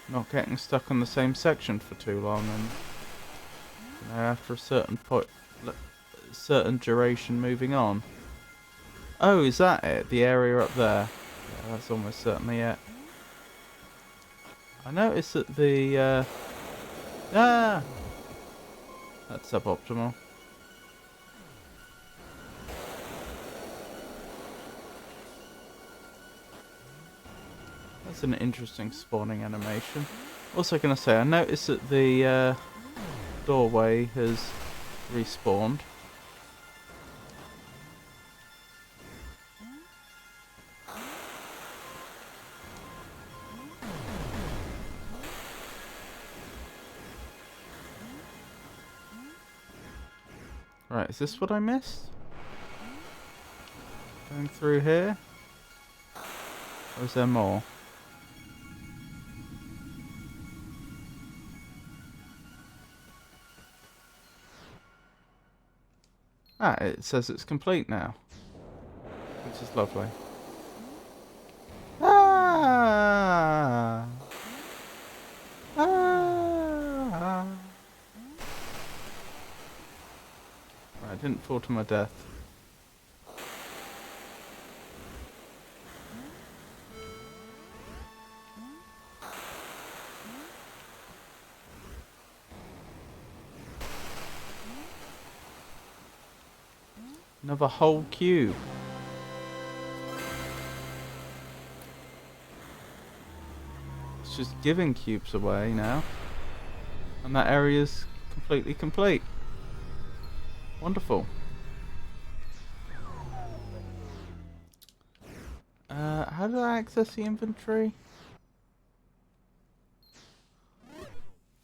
not getting stuck on the same section for too long, and you know, after a certain point, certain duration, moving on. Oh, is that it? The area up there? Yeah, that's almost certainly it. I noticed that the that's suboptimal. That's an interesting spawning animation. Also gonna say, I noticed that the doorway has respawned. Right, is this what I missed? Going through here? Or is there more? Ah, it says it's complete now. Which is lovely. Ah! Ah! Right, I didn't fall to my death. Another whole cube. It's just giving cubes away now. And that area's completely complete. Wonderful. How do I access the inventory?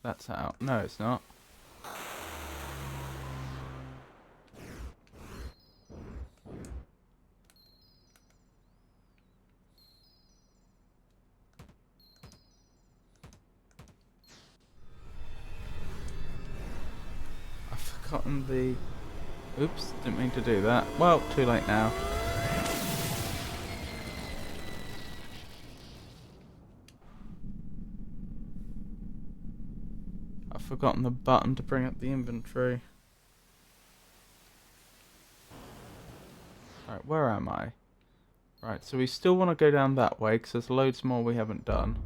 That's out. No, it's not. I've forgotten the... Oops, didn't mean to do that. Well, too late now. I've forgotten the button to bring up the inventory. Right, where am I? Right, so we still want to go down that way because there's loads more we haven't done.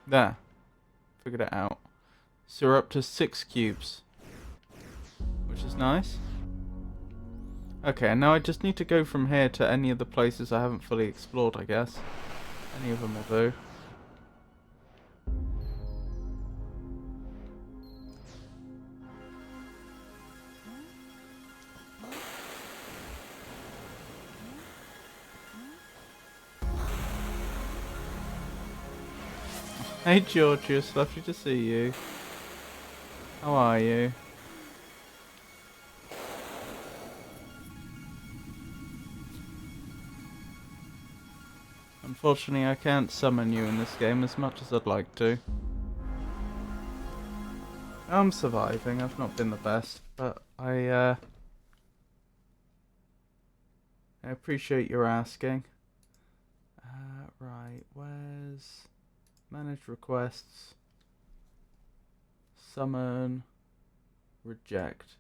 There. Figured it out. So we're up to 6 cubes. Which is nice. Okay, and now I just need to go from here to any of the places I haven't fully explored, I guess. Any of them will do. Hey Georgius, lovely to see you. How are you? Unfortunately, I can't summon you in this game as much as I'd like to. I'm surviving, I've not been the best, but I appreciate your asking. Right, where's... Manage requests, summon, reject.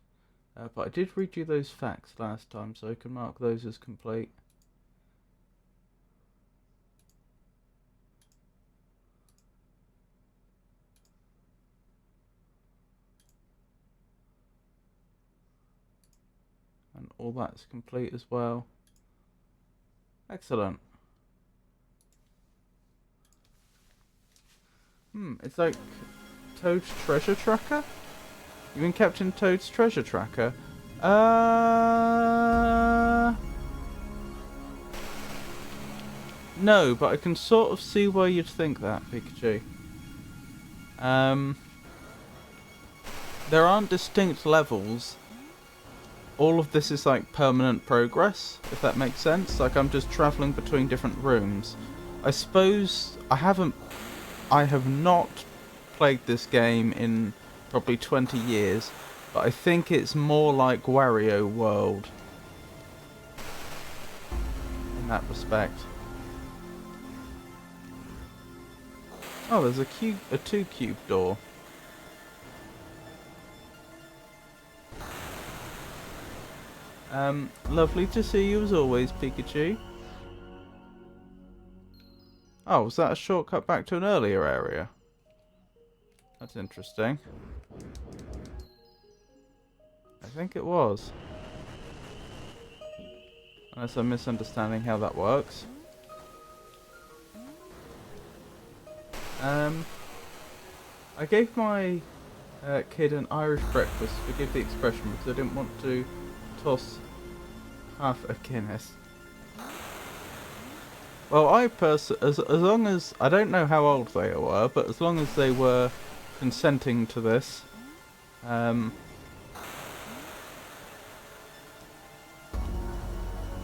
But I did read you those facts last time, so I can mark those as complete. And all that's complete as well. Excellent. It's like Toad's treasure tracker? You mean Captain Toad's treasure tracker? No, but I can sort of see why you'd think that, Pikachu. There aren't distinct levels. All of this is like permanent progress, if that makes sense. Like I'm just travelling between different rooms. I suppose I have not played this game in probably 20 years, but I think it's more like Wario World. that respect. Oh, there's a 2 cube door. Lovely to see you as always, Pikachu. Oh, was that a shortcut back to an earlier area? That's interesting. I think it was. Unless I'm misunderstanding how that works. I gave my kid an Irish breakfast, forgive the expression, because I didn't want to toss half a Guinness. Well, as long as, I don't know how old they were, but as long as they were consenting to this,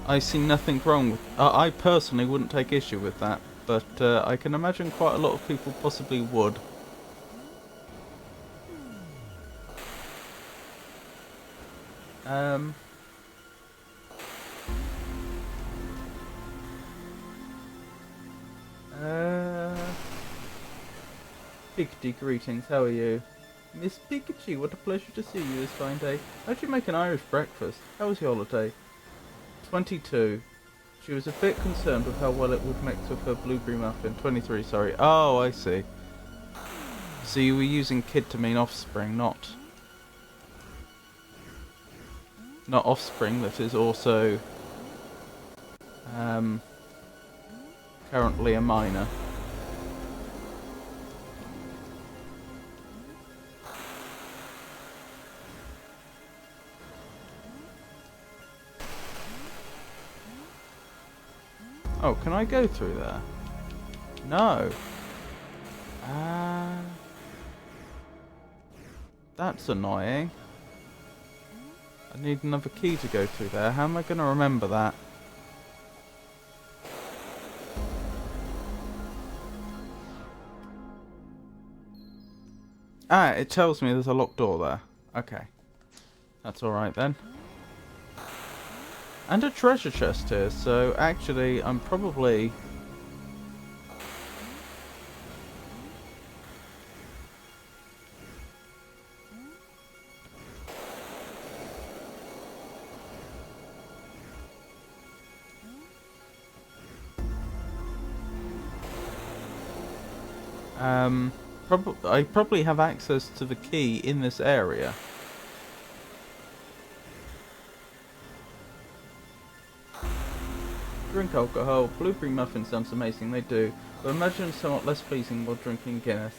I see nothing wrong with, I personally wouldn't take issue with that, but I can imagine quite a lot of people possibly would. Pikachu, greetings, how are you? Miss Pikachu, what a pleasure to see you this fine day. How'd you make an Irish breakfast? How was your holiday? 22. She was a bit concerned with how well it would mix with her blueberry muffin. 23, sorry. Oh, I see. So you were using kid to mean offspring, not offspring that is also currently a minor. Oh, can I go through there? No. That's annoying. I need another key to go through there. How am I going to remember that? Ah, it tells me there's a locked door there. Okay. That's alright then. And a treasure chest here, so actually I'm probably... I probably have access to the key in this area. Drink alcohol. Blueberry muffin sounds amazing, they do. But imagine somewhat less pleasing while drinking Guinness.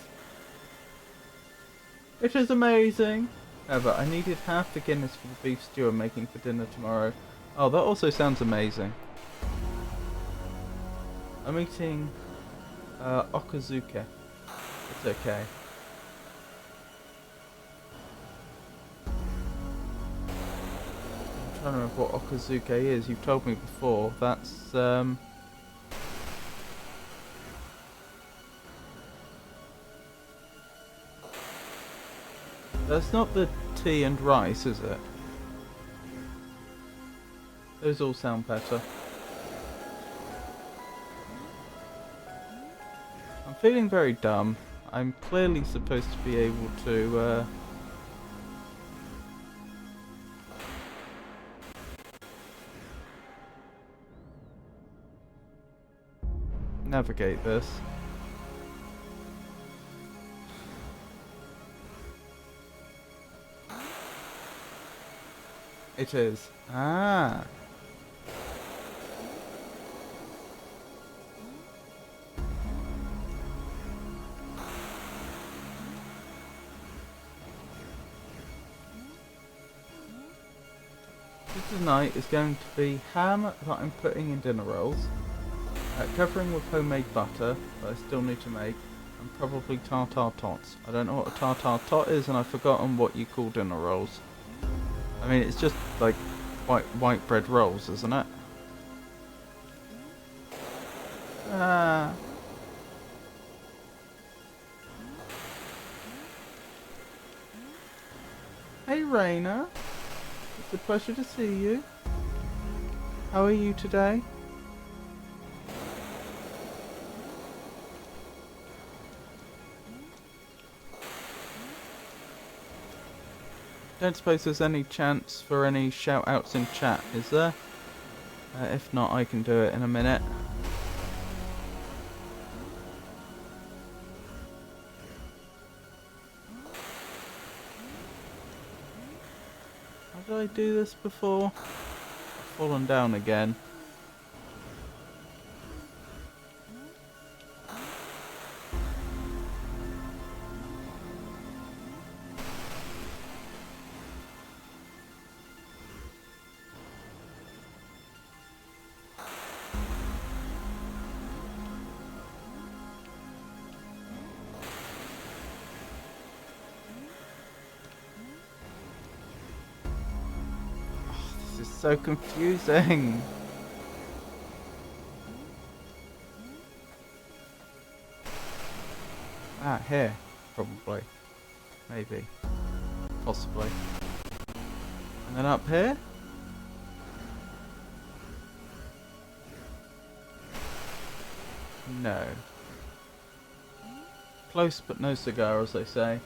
It is amazing! However, I needed half the Guinness for the beef stew I'm making for dinner tomorrow. Oh, that also sounds amazing. I'm eating Okazuke. It's okay. I'm trying to remember what Okazuke is. You've told me before. That's that's not the tea and rice, is it? Those all sound better. I'm feeling very dumb. I'm clearly supposed to be able to navigate this. It is. Ah. Tonight is going to be ham that I'm putting in dinner rolls, covering with homemade butter that I still need to make, and probably tartar tots. I don't know what a tartar tot is, and I've forgotten what you call dinner rolls. I mean, it's just like white bread rolls, isn't it? Ah. Hey, Raina. It's a pleasure to see you. How are you today? Don't suppose there's any chance for any shout outs in chat, is there? If not, I can do it in a minute. How did I do this before? I've fallen down again. This is so confusing. Ah, here. Probably. Maybe. Possibly. And then up here? No. Close but no cigar, as they say.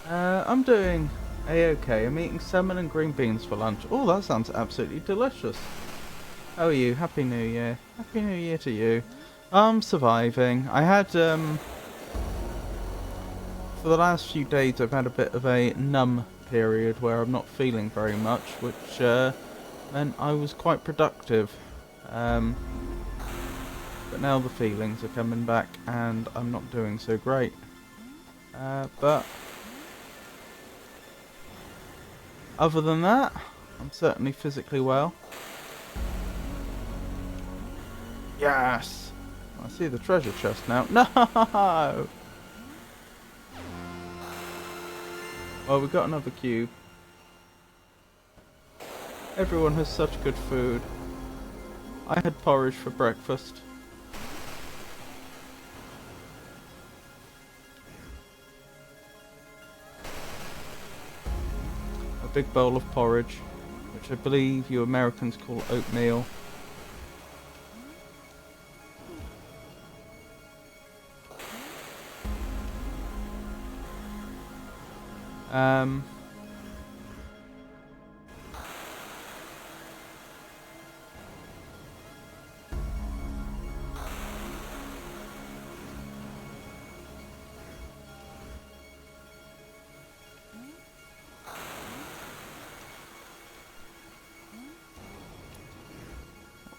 I'm doing A-okay. I'm eating salmon and green beans for lunch. Oh, that sounds absolutely delicious. How are you? Happy New Year. Happy New Year to you. I'm surviving. I had, for the last few days, I've had a bit of a numb period where I'm not feeling very much, which meant I was quite productive. But now the feelings are coming back and I'm not doing so great. But other than that, I'm certainly physically well. Yes! I see the treasure chest now. No! Well, we got another cube. Everyone has such good food. I had porridge for breakfast. A big bowl of porridge, which I believe you Americans call oatmeal.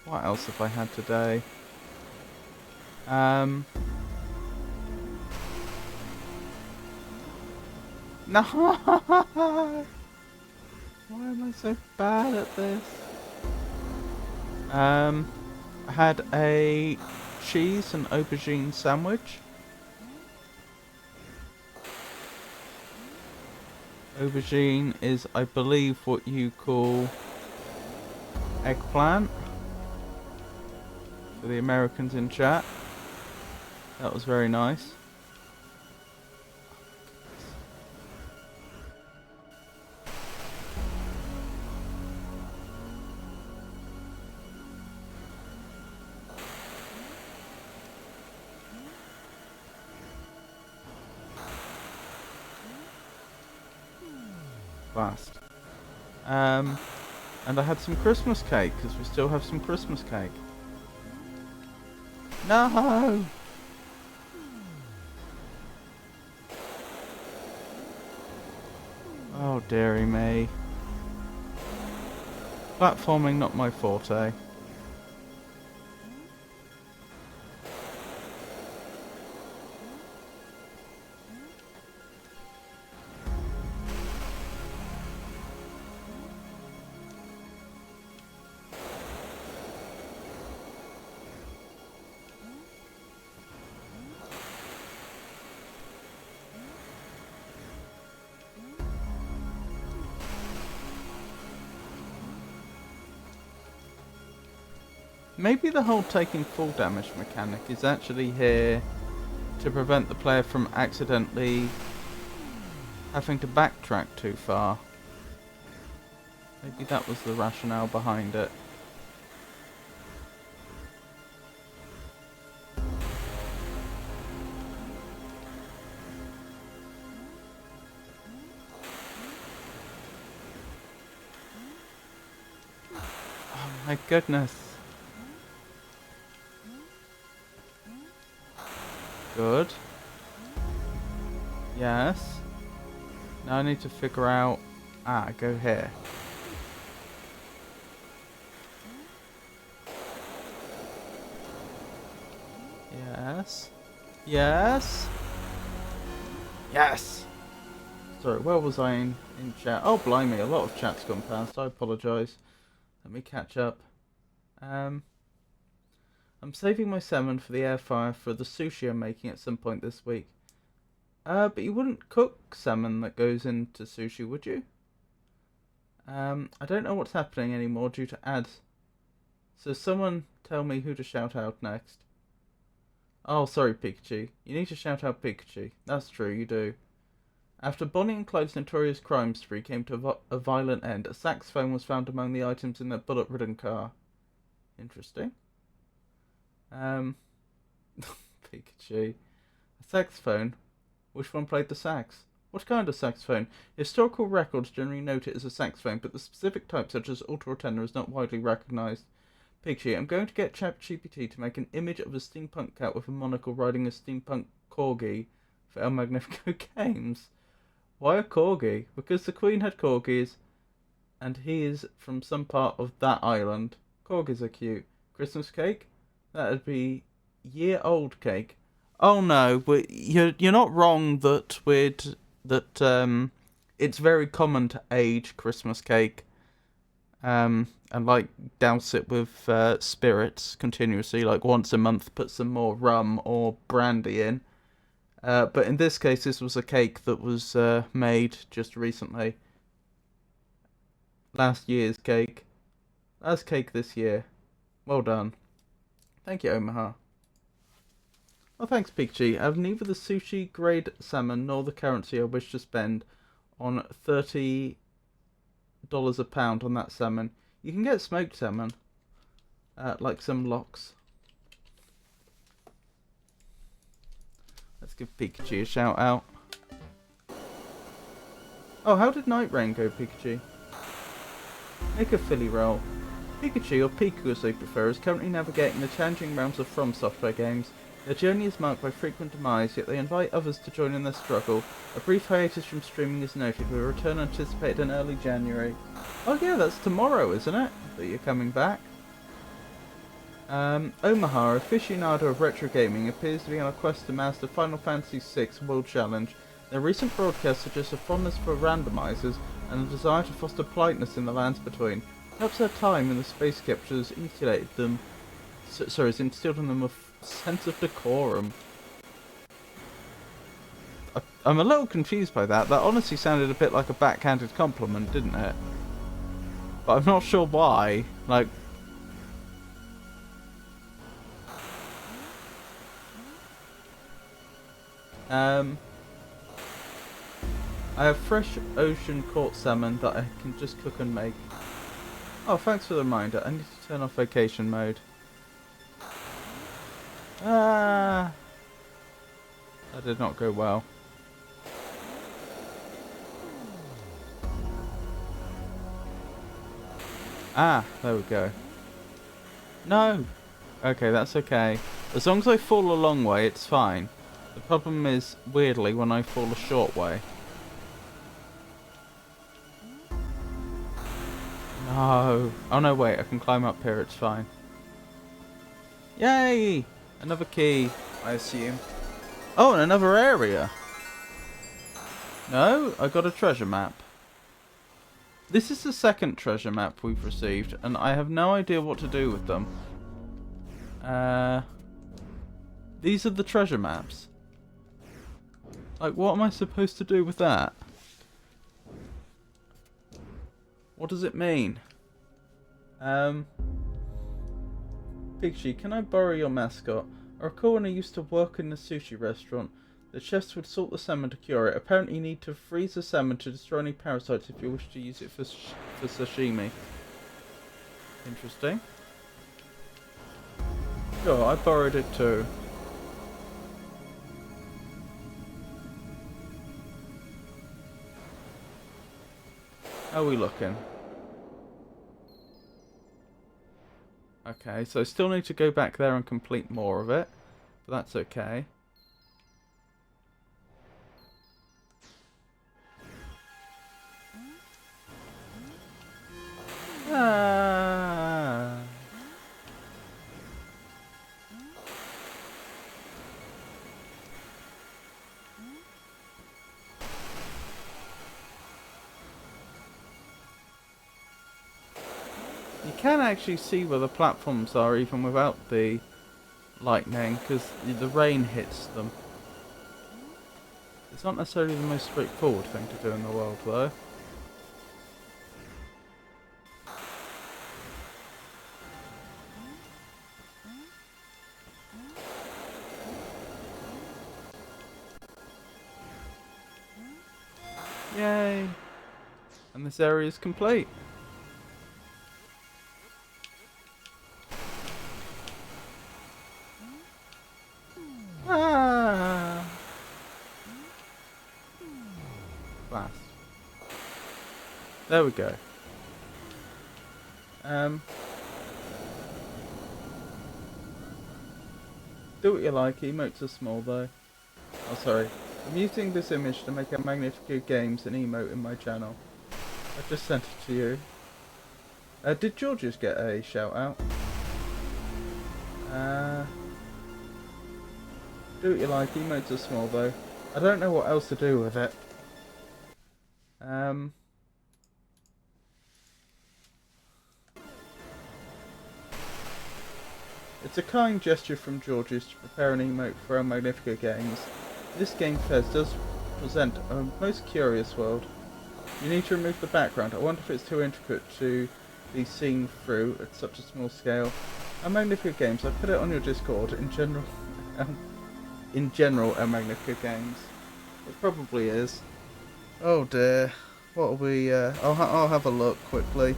What else have I had today? No! Why am I so bad at this? I had a cheese and aubergine sandwich. Aubergine is, I believe, what you call eggplant. For the Americans in chat. That was very nice. Fast. And I had some Christmas cake, because we still have some Christmas cake. No! Oh, dearie me. Platforming, not my forte. Maybe the whole taking full damage mechanic is actually here to prevent the player from accidentally having to backtrack too far. Maybe that was the rationale behind it. My goodness. Good. Yes. Now I need to figure out... Ah, go here. Yes. Yes. Yes! Sorry, where was I in chat? Oh, blimey, a lot of chat's gone past. I apologise. Let me catch up. I'm saving my salmon for the air fryer for the sushi I'm making at some point this week. But you wouldn't cook salmon that goes into sushi, would you? I don't know what's happening anymore due to ads. So someone tell me who to shout out next. Oh, sorry, Pikachu. You need to shout out Pikachu. That's true, you do. After Bonnie and Clyde's notorious crime spree came to a violent end, a saxophone was found among the items in their bullet-ridden car. Interesting. Pikachu. A saxophone? Which one played the sax? What kind of saxophone? Historical records generally note it as a saxophone, but the specific type, such as alto or tenor, is not widely recognised. Pikachu, I'm going to get ChatGPT to make an image of a steampunk cat with a monocle riding a steampunk corgi for El Magnifico Games. Why a corgi? Because the Queen had corgis, and he is from some part of that island. Corgis are cute. Christmas cake? That'd be year-old cake. Oh no, you're not wrong that it's very common to age Christmas cake, and like douse it with spirits continuously, like once a month. Put some more rum or brandy in. But in this case, this was a cake that was made just recently. Last year's cake. Last cake this year. Well done. Thank you, Omaha. Oh, thanks, Pikachu. I have neither the sushi grade salmon nor the currency I wish to spend on $30 a pound on that salmon. You can get smoked salmon, like some locks. Let's give Pikachu a shout out. Oh, how did Night Rain go, Pikachu? Make a Philly roll. Pikachu, or Piku as they prefer, is currently navigating the challenging realms of From Software games. Their journey is marked by frequent demise, yet they invite others to join in their struggle. A brief hiatus from streaming is noted, with a return anticipated in early January. Oh yeah, that's tomorrow, isn't it? That you're coming back. Omaha, aficionado of retro gaming, appears to be on a quest to master Final Fantasy VI World Challenge. Their recent broadcast suggests a fondness for randomizers and a desire to foster politeness in the lands between. Perhaps their time in the space captures insulated them. Has instilled in them a sense of decorum. I'm a little confused by that. That honestly sounded a bit like a backhanded compliment, didn't it? But I'm not sure why. Like, I have fresh ocean caught salmon that I can just cook and make. Oh, thanks for the reminder. I need to turn off vacation mode. Ah, that did not go well. Ah, there we go. No! Okay, that's okay. As long as I fall a long way, it's fine. The problem is, weirdly, when I fall a short way. No. Oh no, wait, I can climb up here, it's fine. Yay! Another key, I assume. Oh, and another area. No, I got a treasure map. This is the second treasure map we've received, and I have no idea what to do with them. These are the treasure maps. Like, what am I supposed to do with that? What does it mean? Pikachu, can I borrow your mascot? I recall when I used to work in a sushi restaurant, the chefs would salt the salmon to cure it. Apparently you need to freeze the salmon to destroy any parasites if you wish to use it for sashimi. Interesting. Sure, I borrowed it too. How are we looking? Okay, so I still need to go back there and complete more of it. But that's okay. Ah. You can actually see where the platforms are even without the lightning, because the rain hits them. It's not necessarily the most straightforward thing to do in the world, though. Yay! And this area is complete. Ah! Blast. There we go. Do what you like, emotes are small though. Oh, sorry. I'm using this image to make a Magnifico Games an emote in my channel. I just sent it to you. Did Georges get a shout out? Do what you like, emotes are small though. I don't know what else to do with it. It's a kind gesture from Georges to prepare an emote for our Magnifico Games. This Game Fest does present a most curious world. You need to remove the background. I wonder if it's too intricate to be seen through at such a small scale. Our Magnifico Games, I put it on your Discord. In general, our Magnifico Games. It probably is. Oh dear. What are we? I'll have a look quickly.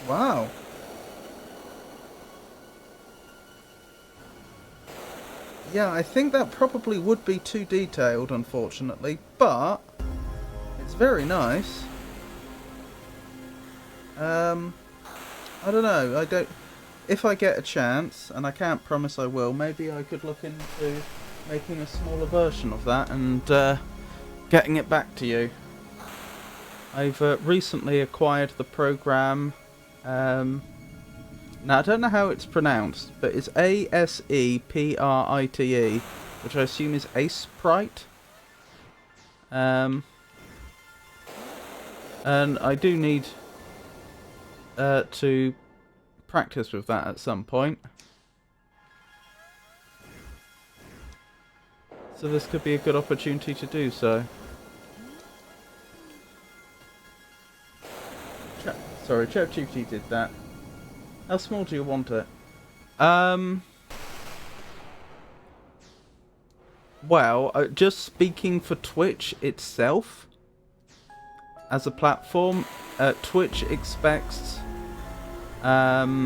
Wow. Yeah, I think that probably would be too detailed, unfortunately, but it's very nice. I don't know. If I get a chance, and I can't promise I will, maybe I could look into making a smaller version of that and getting it back to you. I've recently acquired the program. Now, I don't know how it's pronounced, but it's ASEPRITE, which I assume is Aseprite. And I do need to practice with that at some point. So this could be a good opportunity to do so. Sorry, ChatGPT did that. How small do you want it? Well, just speaking for Twitch itself, as a platform, Twitch expects emojis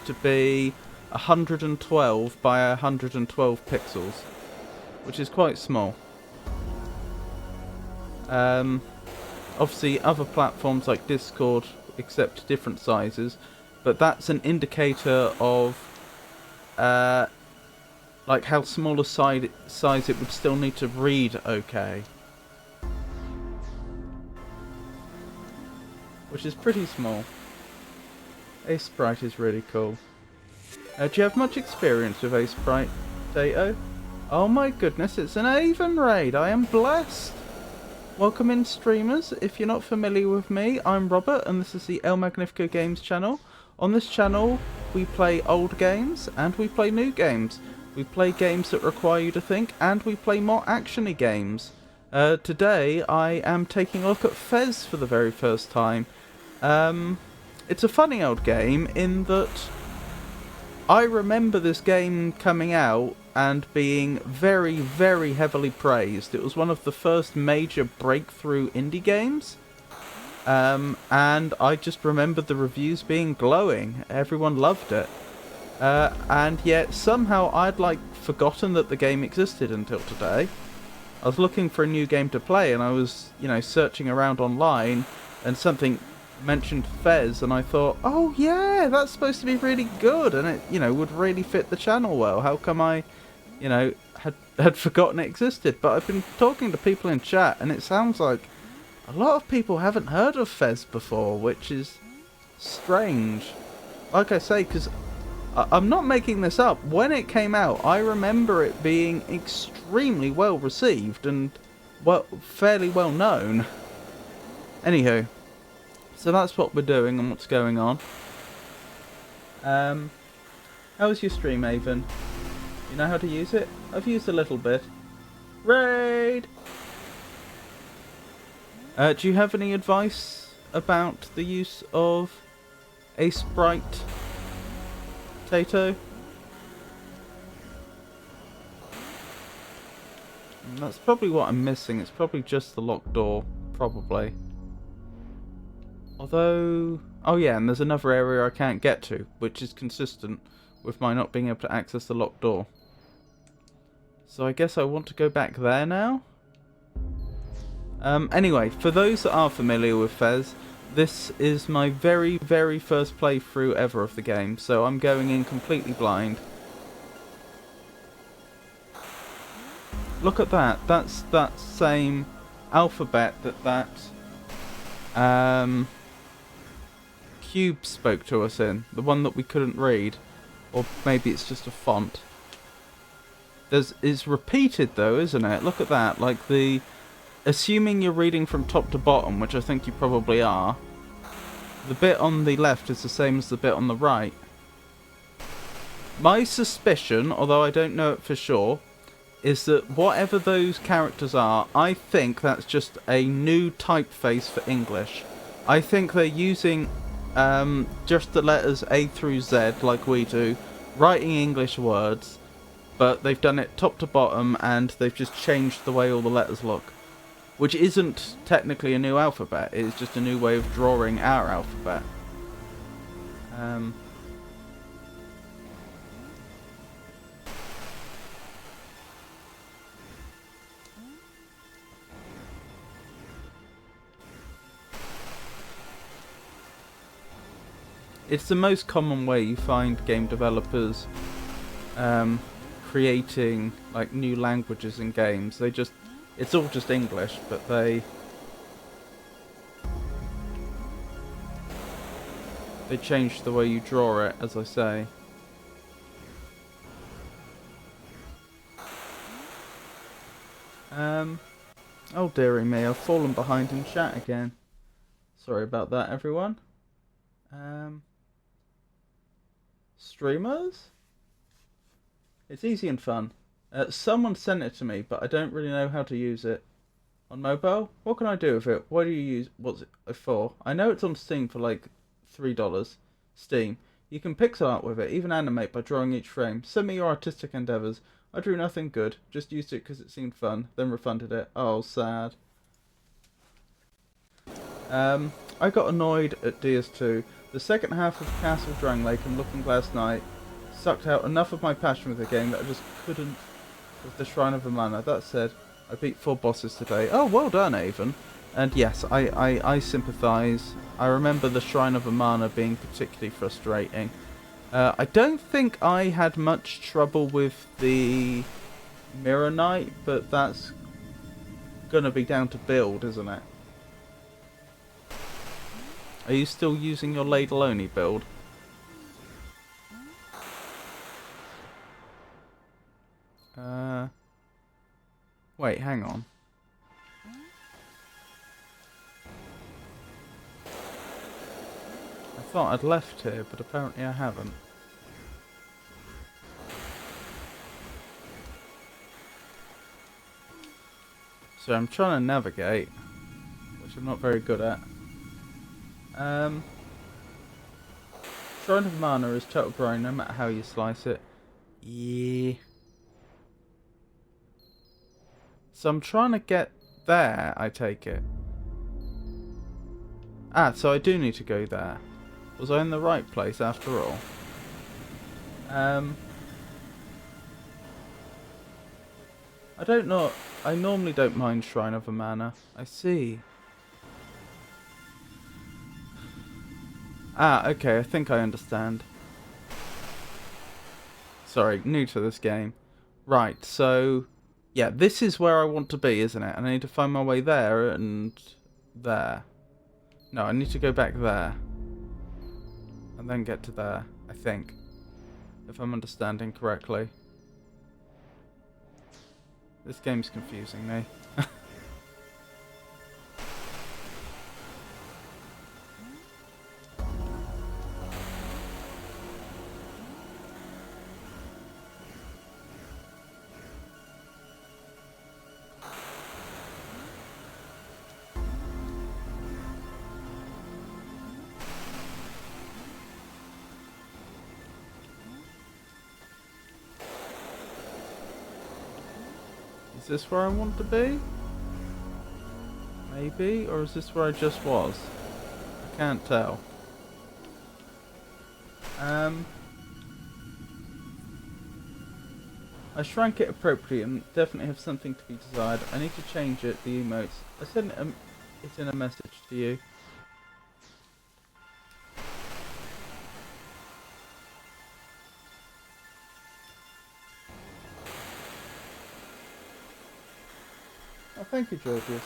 to be 112 by 112 pixels, which is quite small. Obviously, other platforms like Discord accept different sizes, but that's an indicator of like how small a size it would still need to read okay, which is pretty small. Aseprite is really cool. Do you have much experience with Aseprite, Dato? Oh my goodness, it's an Aven raid. I am blessed. Welcome in, streamers. If you're not familiar with me, I'm Robert, and this is the El Magnifico Games channel. On this channel, we play old games, and we play new games. We play games that require you to think, and we play more actiony games. Today, I am taking a look at Fez for the very first time. It's a funny old game in that I remember this game coming out and being very, very heavily praised. It was one of the first major breakthrough indie games. And I just remember the reviews being glowing. Everyone loved it. And yet, somehow, I'd forgotten that the game existed until today. I was looking for a new game to play, and I was, searching around online, and something mentioned Fez, and I thought, oh yeah, that's supposed to be really good, and it, would really fit the channel well. How come I, had forgotten it existed? But I've been talking to people in chat, and it sounds like a lot of people haven't heard of Fez before, which is strange. Like I say, because I'm not making this up. When it came out, I remember it being extremely well received and fairly well known. Anywho, so that's what we're doing and what's going on. How was your stream, Avon? You know how to use it? I've used a little bit. Raid! Do you have any advice about the use of a sprite potato? That's probably what I'm missing. It's probably just the locked door. Probably. Although... oh yeah, and there's another area I can't get to, which is consistent with my not being able to access the locked door. So I guess I want to go back there now? Anyway, for those that are familiar with Fez, this is my very, very first playthrough ever of the game, so I'm going in completely blind. Look at that. That's that same alphabet that Cube spoke to us in. The one that we couldn't read. Or maybe it's just a font. It's repeated though, isn't it? Look at that. Like the... assuming you're reading from top to bottom, which I think you probably are, the bit on the left is the same as the bit on the right. My suspicion, although I don't know it for sure, is that whatever those characters are, I think that's just a new typeface for English. I think they're using just the letters A through Z, like we do, writing English words, but they've done it top to bottom, and they've just changed the way all the letters look. Which isn't technically a new alphabet, it's just a new way of drawing our alphabet. It's the most common way you find game developers creating like new languages in games. It's all just English, but they changed the way you draw it, as I say. Oh dearie me, I've fallen behind in chat again. Sorry about that, everyone. Streamers? It's easy and fun. Someone sent it to me, but I don't really know how to use it. On mobile? What can I do with it? What do you use? What's it for? I know it's on Steam for like $3. Steam. You can pixel art with it, even animate by drawing each frame. Send me your artistic endeavours. I drew nothing good. Just used it because it seemed fun. Then refunded it. Oh, sad. I got annoyed at DS2. The second half of Castle Drangleic and Looking Glass Night sucked out enough of my passion with the game that I just couldn't with the Shrine of Amana. That said, I beat 4 bosses today. Oh, well done, Avon. And yes, I sympathise. I remember the Shrine of Amana being particularly frustrating. I don't think I had much trouble with the Mirror Knight, but that's gonna be down to build, isn't it? Are you still using your ladle only build? Wait, hang on. I thought I'd left here, but apparently I haven't. So I'm trying to navigate, which I'm not very good at. Shrine of Mana is total grind no matter how you slice it. Yeah. So I'm trying to get there, I take it. Ah, so I do need to go there. Was I in the right place after all? I don't know. I normally don't mind Shrine of a Mana. I see. Ah, okay, I think I understand. Sorry, new to this game. Right, so... Yeah, this is where I want to be, isn't it? And I need to find my way there and... there. No, I need to go back there. And then get to there, I think. If I'm understanding correctly. This game's confusing me. Is this where I want to be? Maybe? Or is this where I just was? I can't tell. I shrank it appropriately and definitely have something to be desired. I need to change it, the emotes. I sent it in a message to you. Oh, thank you, Georgius.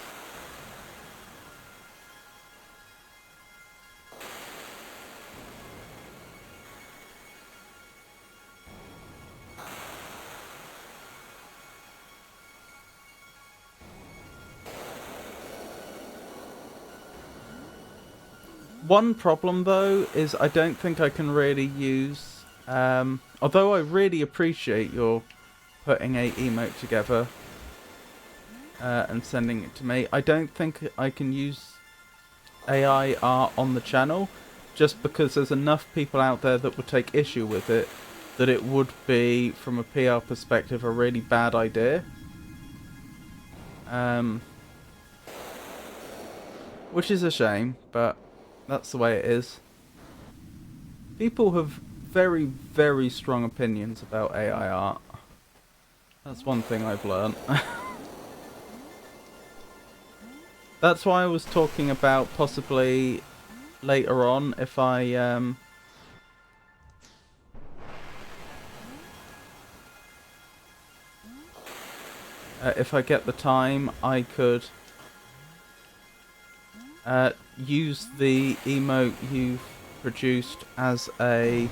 One problem, though, is I don't think I can really use... although I really appreciate your putting a emote together and sending it to me, I don't think I can use AI art on the channel, just because there's enough people out there that would take issue with it, that it would be, from a PR perspective, a really bad idea. Which is a shame, but... that's the way it is. People have very, very strong opinions about AI art. That's one thing I've learned. That's why I was talking about possibly later on if I if I get the time, I could use the emote you've produced as a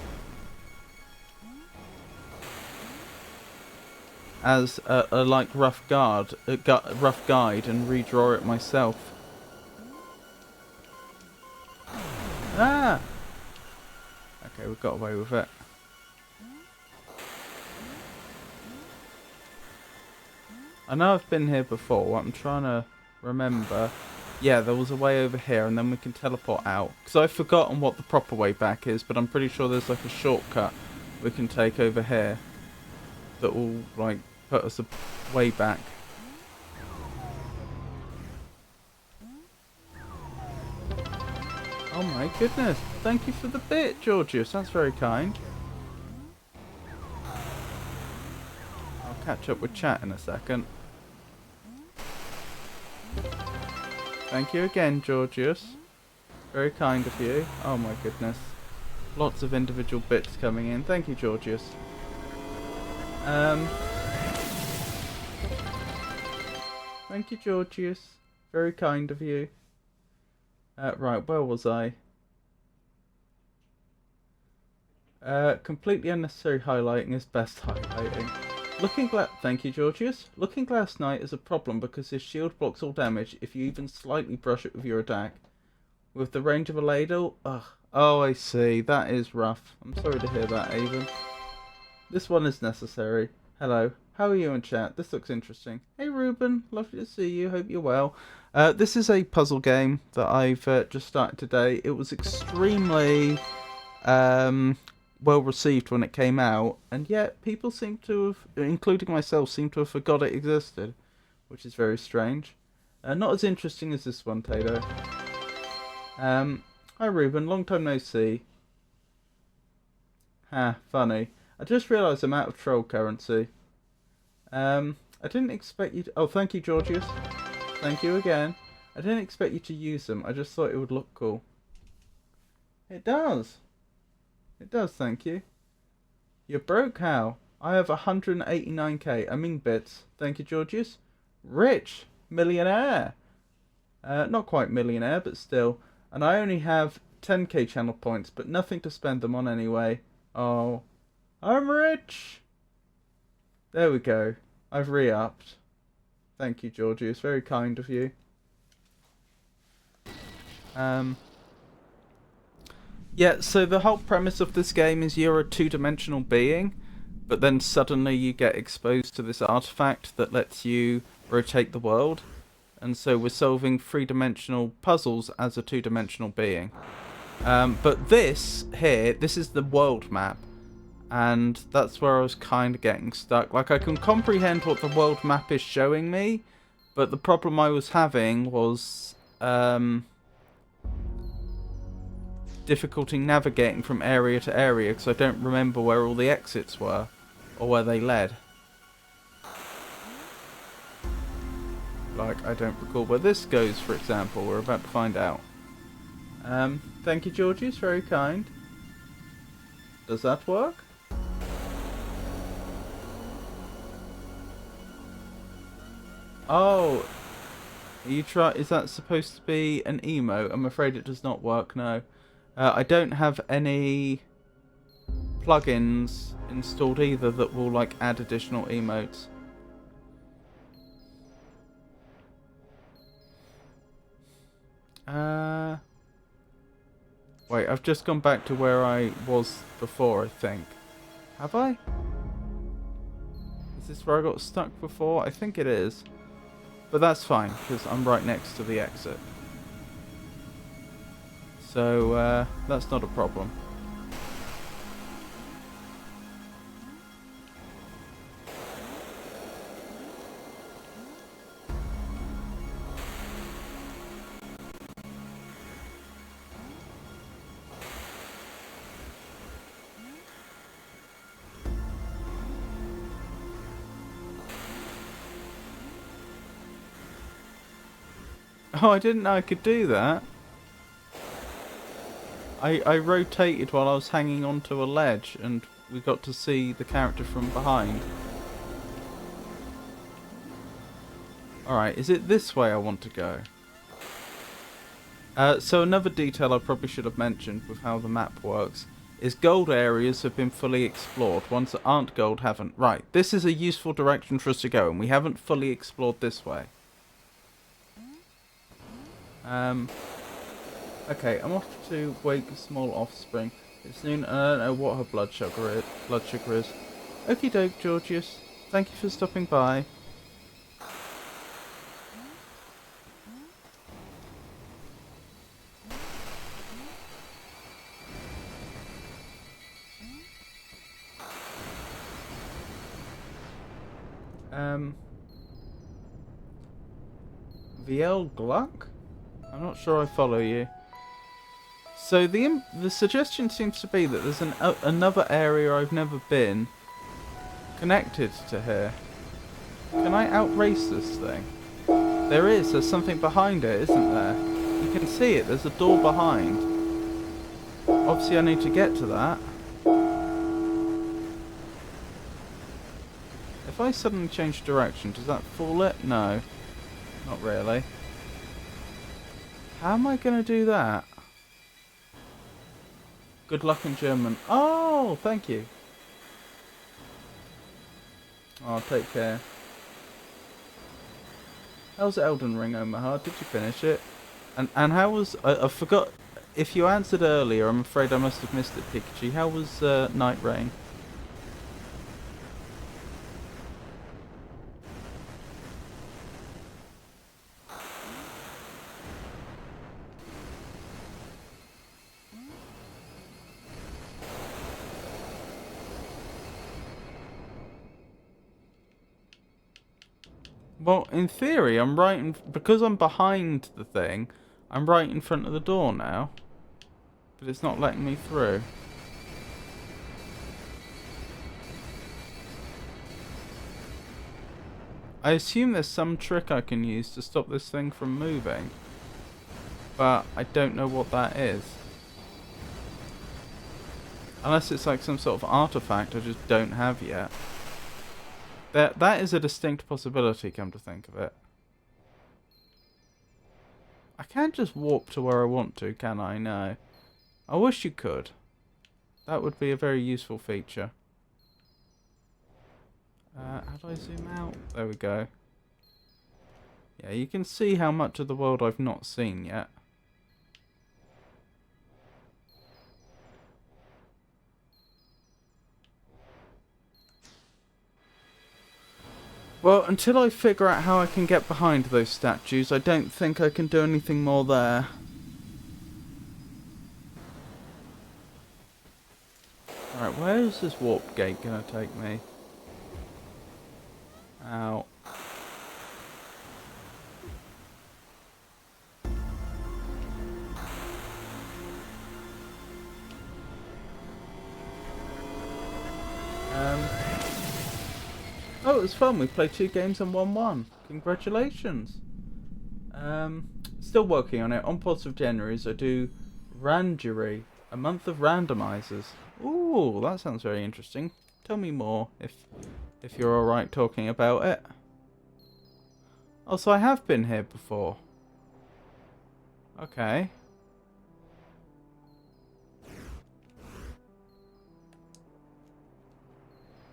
like rough guide and redraw it myself. Ah! Okay, we got away with it. I know I've been here before. I'm trying to remember. Yeah, there was a way over here, and then we can teleport out. Because I've forgotten what the proper way back is, but I'm pretty sure there's like a shortcut we can take over here that will like put us a way back. Oh my goodness! Thank you for the bit, Georgius. That's very kind. I'll catch up with chat in a second. Thank you again, Georgius. Very kind of you. Oh my goodness. Lots of individual bits coming in. Thank you, Georgius. Thank you, Georgius. Very kind of you. Right, where was I? Completely unnecessary highlighting is best highlighting. Thank you, Georgius. Looking Glass Knight is a problem because his shield blocks all damage if you even slightly brush it with your attack. With the range of a ladle, ugh. Oh, I see. That is rough. I'm sorry to hear that, Avon. This one is necessary. Hello. How are you in chat? This looks interesting. Hey, Ruben. Lovely to see you. Hope you're well. This is a puzzle game that I've just started today. It was extremely well received when it came out, and yet people seem to have, including myself, seem to have forgot it existed, which is very strange. Not as interesting as this one, Tato. Hi Ruben, long time no see. Ha, funny. I just realised I'm out of troll currency. I I didn't expect you to... Oh, thank you, Georgius. Thank you again. I didn't expect you to use them. I just thought it would look cool. It does. It does, thank you. You're broke, how? I have 189k. I mean bits. Thank you, Georgius. Rich. Millionaire. Not quite millionaire, but still. And I only have 10k channel points, but nothing to spend them on anyway. Oh. I'm rich. There we go. I've re-upped. Thank you, Georgius. Very kind of you. Yeah, so the whole premise of this game is you're a two-dimensional being, but then suddenly you get exposed to this artifact that lets you rotate the world. And so we're solving three-dimensional puzzles as a two-dimensional being. But this here, this is the world map. And that's where I was kind of getting stuck. Like, I can comprehend what the world map is showing me, but the problem I was having was difficulty navigating from area to area because I don't remember where all the exits were or where they led. Like, I don't recall where this goes, for example. We're about to find out. Thank you, Georgius. Very kind. Does that work? Oh, is that supposed to be an emote? I'm afraid it does not work, no. I don't have any plugins installed either that will, like, add additional emotes. Wait, I've just gone back to where I was before, I think. Have I? Is this where I got stuck before? I think it is. But that's fine, because I'm right next to the exit. So, that's not a problem. Oh, I didn't know I could do that. I rotated while I was hanging onto a ledge and we got to see the character from behind. Alright, is it this way I want to go? So another detail I probably should have mentioned with how the map works is gold areas have been fully explored. Ones that aren't gold haven't. Right, this is a useful direction for us to go and we haven't fully explored this way. Okay, I'm off to wake a small offspring. It's noon and I don't know what her blood sugar is. Okie doke, Georgius. Thank you for stopping by. VL Gluck? I'm not sure I follow you. So the suggestion seems to be that there's another area I've never been connected to here. Can I outrace this thing? There is. There's something behind it, isn't there? You can see it. There's a door behind. Obviously I need to get to that. If I suddenly change direction, does that fool it? No. Not really. How am I going to do that? Good luck in German. Oh, thank you. Oh, take care. How's Elden Ring, Omaha? Did you finish it? And how was... I forgot... If you answered earlier, I'm afraid I must have missed it, Pikachu. How was Night Rain? Well, in theory, I'm right in... Because I'm behind the thing, I'm right in front of the door now. But it's not letting me through. I assume there's some trick I can use to stop this thing from moving, but I don't know what that is. Unless it's like some sort of artifact I just don't have yet. That is a distinct possibility, come to think of it. I can't just warp to where I want to, can I? No. I wish you could. That would be a very useful feature. How do I zoom out? There we go. Yeah, you can see how much of the world I've not seen yet. Well, until I figure out how I can get behind those statues, I don't think I can do anything more there. Alright, where is this warp gate going to take me? Ow. Oh, it was fun. We played 2 games and won. Congratulations. Still working on it. On Positive Januaries, I do Randury, a month of randomizers. Ooh, that sounds very interesting. Tell me more, if you're alright talking about it. Oh, so I have been here before. Okay.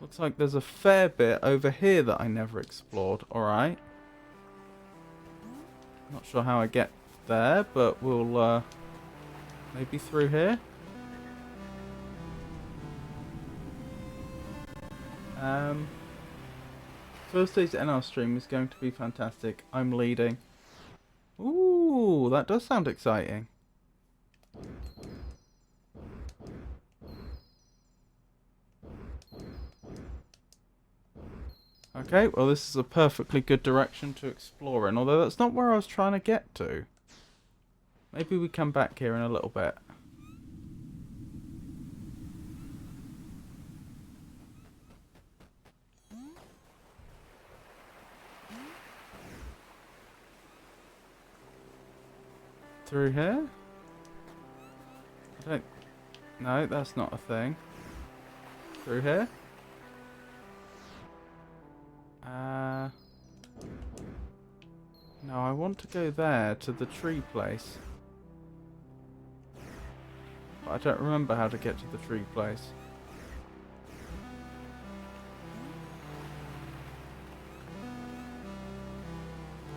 Looks like there's a fair bit over here that I never explored. Alright. Not sure how I get there, but we'll maybe through here. Thursday's NR stream is going to be fantastic. I'm leading. Ooh, that does sound exciting. Okay, well this is a perfectly good direction to explore in, although that's not where I was trying to get to. Maybe we come back here in a little bit. Through here? I don't... No, that's not a thing. Through here? No, I want to go there, to the tree place. But I don't remember how to get to the tree place.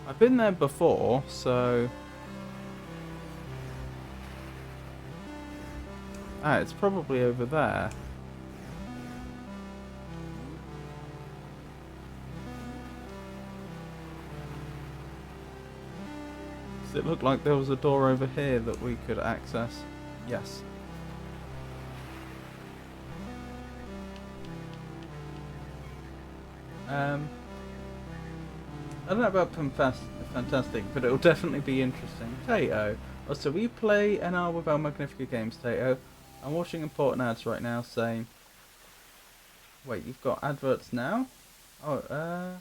I've been there before, so... Ah, it's probably over there. It looked like there was a door over here that we could access. Yes. I don't know about fantastic, but it'll definitely be interesting. Tato. Oh, so we play NR with our Magnifica games, Tato. I'm watching important ads right now saying... Wait, you've got adverts now? Oh,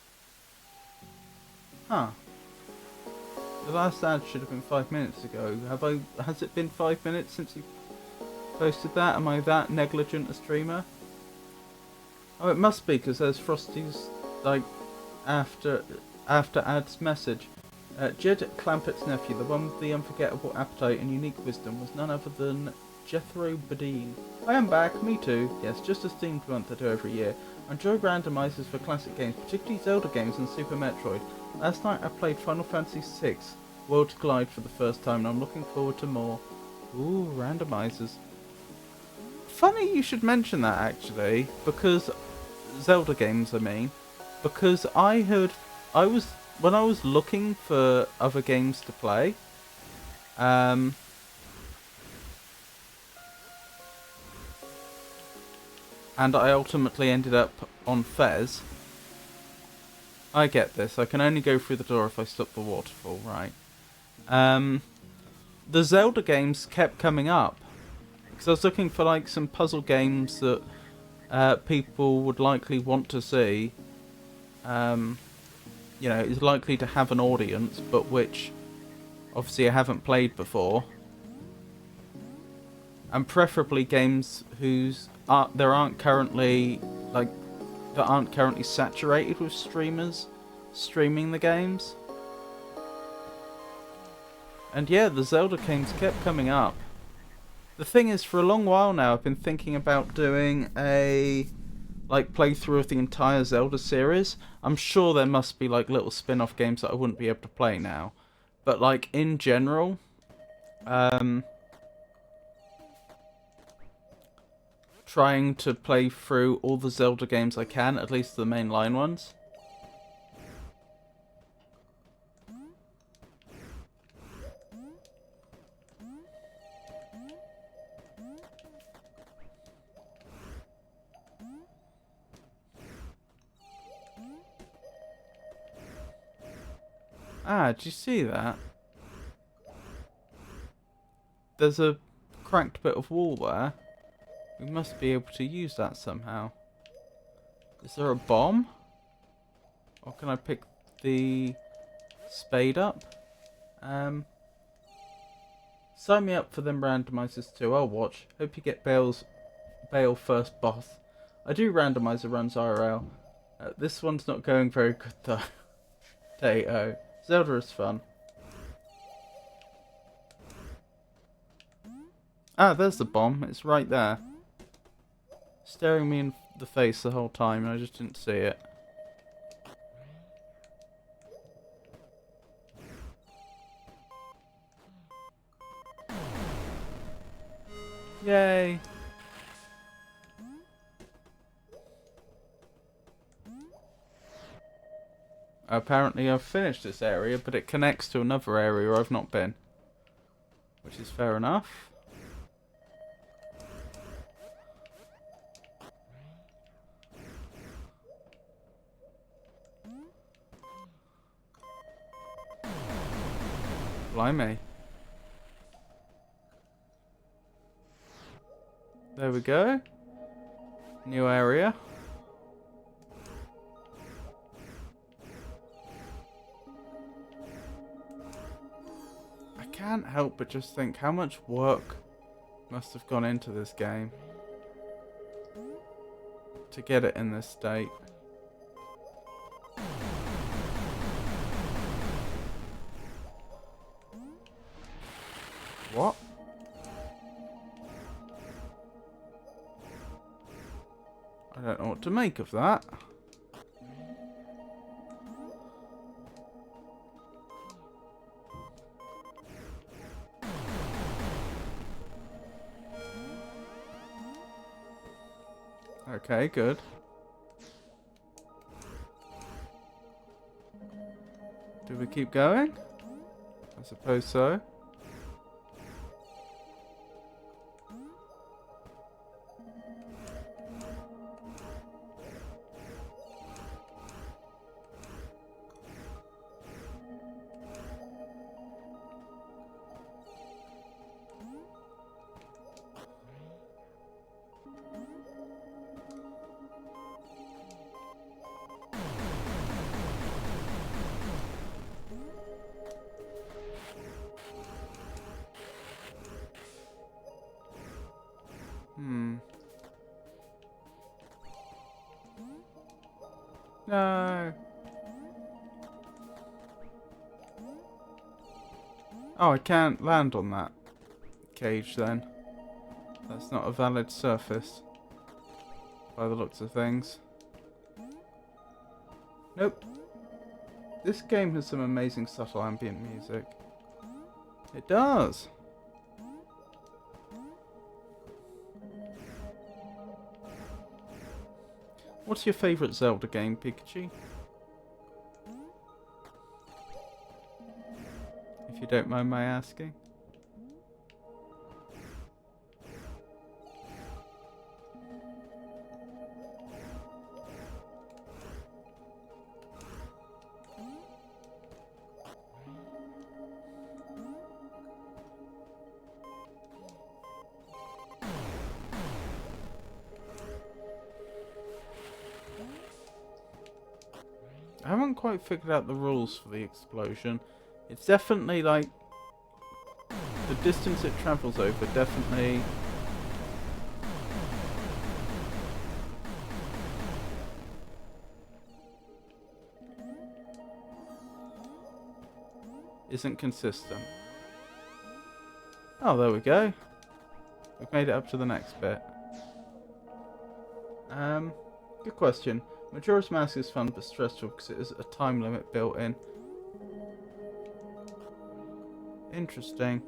Huh. The last ad should have been 5 minutes ago. Has it been 5 minutes since you posted that? Am I that negligent a streamer? Oh, it must be, because there's Frosty's, like, after ads message. Jed Clampett's nephew, the one with the unforgettable appetite and unique wisdom, was none other than Jethro Bodine. I am back, me too. Yes, just a themed month I do every year. I enjoy randomizers for classic games, particularly Zelda games and Super Metroid. Last night I played Final Fantasy VI World Collide for the first time, and I'm looking forward to more. Ooh, randomizers. Funny you should mention that, actually, because... Zelda games, I mean. Because when I was looking for other games to play, and I ultimately ended up on Fez. I get this. I can only go through the door if I stop the waterfall, right? The Zelda games kept coming up. Because I was looking for like some puzzle games that people would likely want to see. you know, is likely to have an audience, but which obviously I haven't played before. And preferably games that aren't currently saturated with streamers streaming the games. And yeah, the Zelda games kept coming up. The thing is, for a long while now, I've been thinking about doing a playthrough of the entire Zelda series. I'm sure there must be like little spin-off games that I wouldn't be able to play now, but like in general, trying to play through all the Zelda games I can, at least the mainline ones. Ah, did you see that? There's a cracked bit of wall there. We must be able to use that somehow. Is there a bomb? Or can I pick the spade up? Sign me up for them randomizers too. I'll watch. Hope you get Bale first boss. I do randomizer runs IRL. This one's not going very good though. Potato. Zelda is fun. Ah, there's the bomb. It's right there. Staring me in the face the whole time and I just didn't see it. Yay! Apparently I've finished this area, but it connects to another area I've not been. Which is fair enough. Blimey. There we go. New area. I can't help but just think how much work must have gone into this game to get it in this state. What? I don't know what to make of that. Okay, good. Do we keep going? I suppose so. No. Oh, I can't land on that cage then. That's not a valid surface. By the looks of things. Nope. This game has some amazing subtle ambient music. It does. What's your favourite Zelda game, Pikachu? If you don't mind my asking. I haven't quite figured out the rules for the explosion. It's definitely like the distance it travels over definitely isn't consistent. Oh, there we go. We've made it up to the next bit. Good question. Majora's Mask is fun but stressful because it has a time limit built in. Interesting.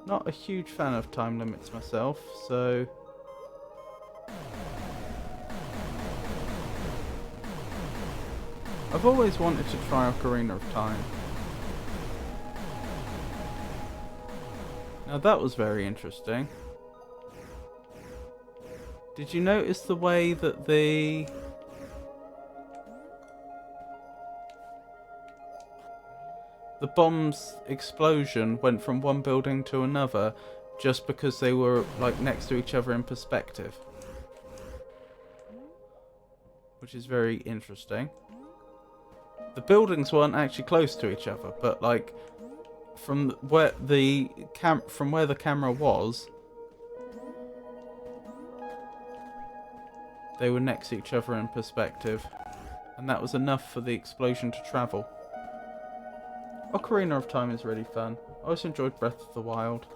Not a huge fan of time limits myself, so... I've always wanted to try Ocarina of Time. Now that was very interesting. Did you notice the way that the bomb's explosion went from one building to another just because they were like next to each other in perspective? Which is very interesting. The buildings weren't actually close to each other, but like from where the camera was, they were next to each other in perspective, and that was enough for the explosion to travel. Ocarina of Time is really fun. I also enjoyed Breath of the Wild.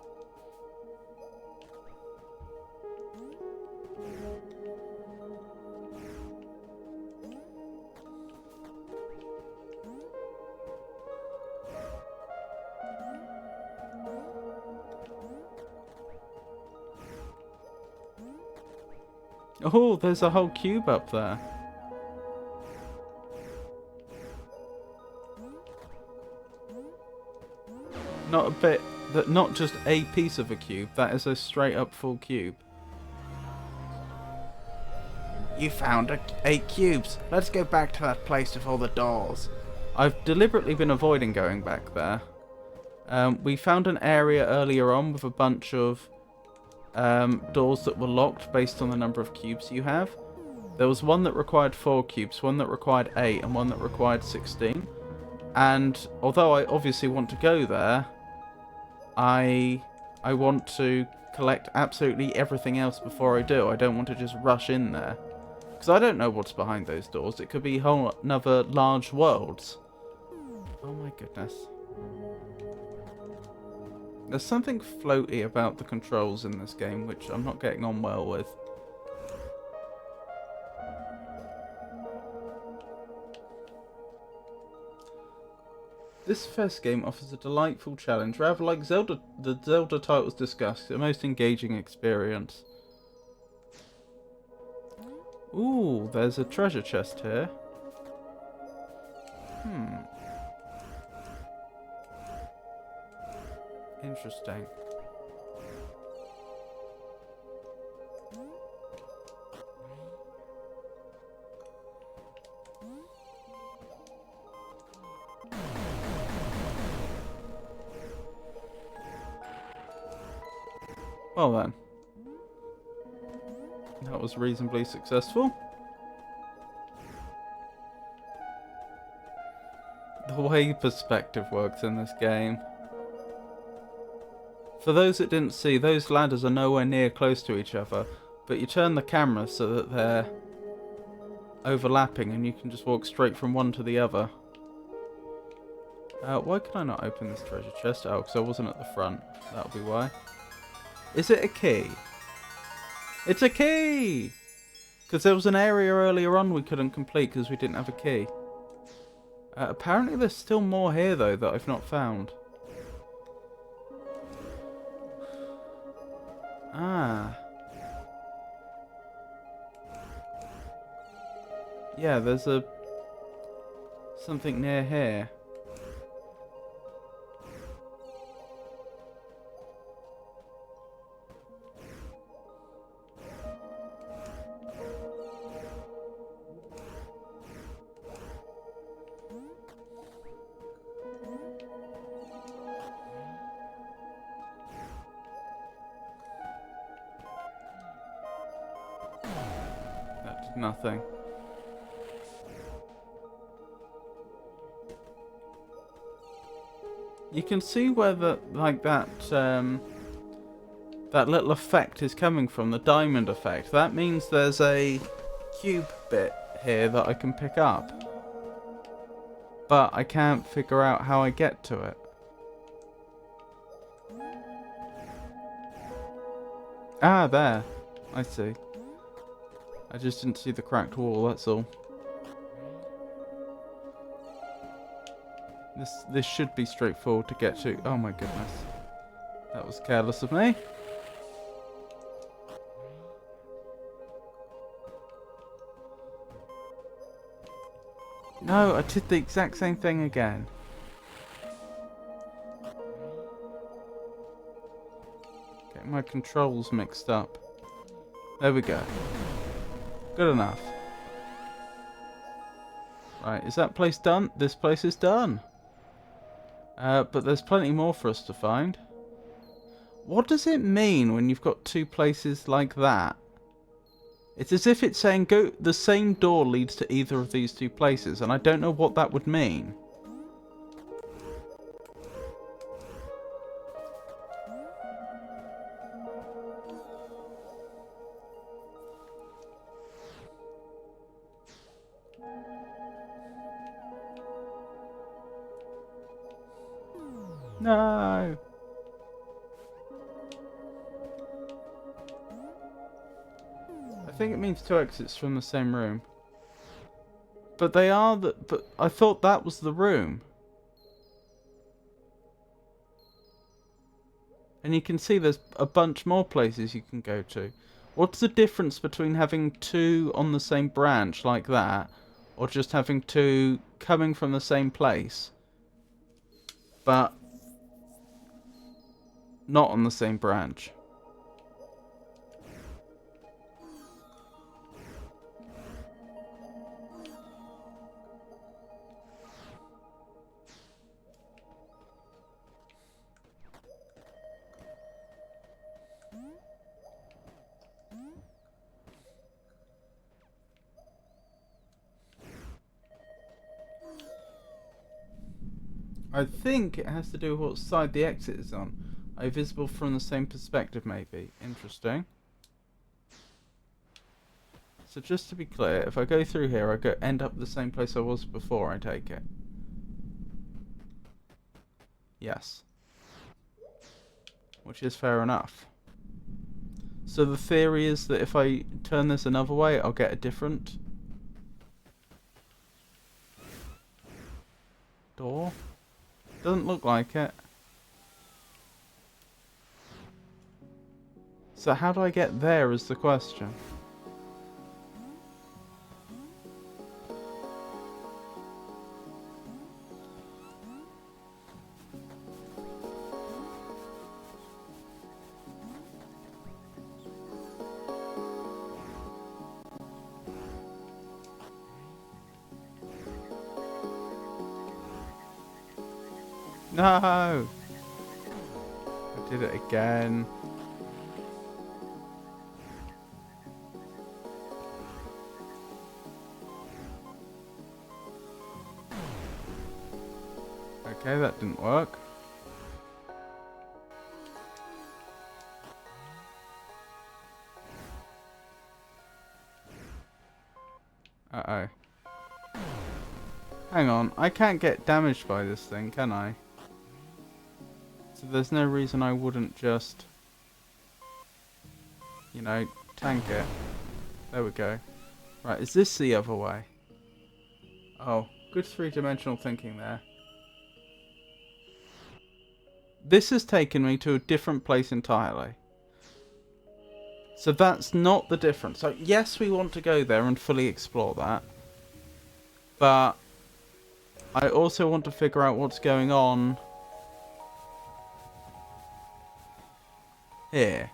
Oh, there's a whole cube up there. Not just a piece of a cube, that is a straight up full cube. You found 8 cubes. Let's go back to that place with all the doors. I've deliberately been avoiding going back there. We found an area earlier on with a bunch of doors that were locked based on the number of cubes you have. There was one that required 4 cubes, one that required 8, and one that required 16. And although I obviously want to go there, I want to collect absolutely everything else before I do. I don't want to just rush in there, because I don't know what's behind those doors. It could be whole another large worlds. Oh my goodness. There's something floaty about the controls in this game which I'm not getting on well with. This first game offers a delightful challenge, rather like the Zelda titles discussed, a most engaging experience. Ooh, there's a treasure chest here. Interesting. Well then. That was reasonably successful. The way perspective works in this game. For those that didn't see, those ladders are nowhere near close to each other, but you turn the camera so that they're overlapping and you can just walk straight from one to the other. Why can I not open this treasure chest? Oh, because I wasn't at the front. That'll be why. Is it a key? It's a key! Because there was an area earlier on we couldn't complete because we didn't have a key. Apparently there's still more here though that I've not found. Ah. Yeah, there's something near here. That did nothing. You can see where that little effect is coming from, the diamond effect. That means there's a cube bit here that I can pick up. But I can't figure out how I get to it. Ah, there. I see. I just didn't see the cracked wall, that's all. This should be straightforward to get to. Oh my goodness. That was careless of me. No, I did the exact same thing again. Getting my controls mixed up. There we go. Good enough. Right, is that place done? This place is done. But there's plenty more for us to find. What does it mean when you've got two places like that? It's as if it's saying go. The same door leads to either of these two places, and I don't know what that would mean. No. I think it means two exits from the same room. But they are the. But I thought that was the room. And you can see there's a bunch more places you can go to. What's the difference between having two on the same branch like that, or just having two coming from the same place, but not on the same branch? I think it has to do with what side the exit is on. Are you visible from the same perspective, maybe? Interesting. So just to be clear, if I go through here, I end up the same place I was before, I take it. Yes. Which is fair enough. So the theory is that if I turn this another way, I'll get a different door? Doesn't look like it. So how do I get there is the question. No! I did it again. Okay, that didn't work. Uh-oh. Hang on, I can't get damaged by this thing, can I? So there's no reason I wouldn't just, you know, tank it. There we go. Right, is this the other way? Oh, good three-dimensional thinking there. This has taken me to a different place entirely. So that's not the difference. So yes, we want to go there and fully explore that. But I also want to figure out what's going on here.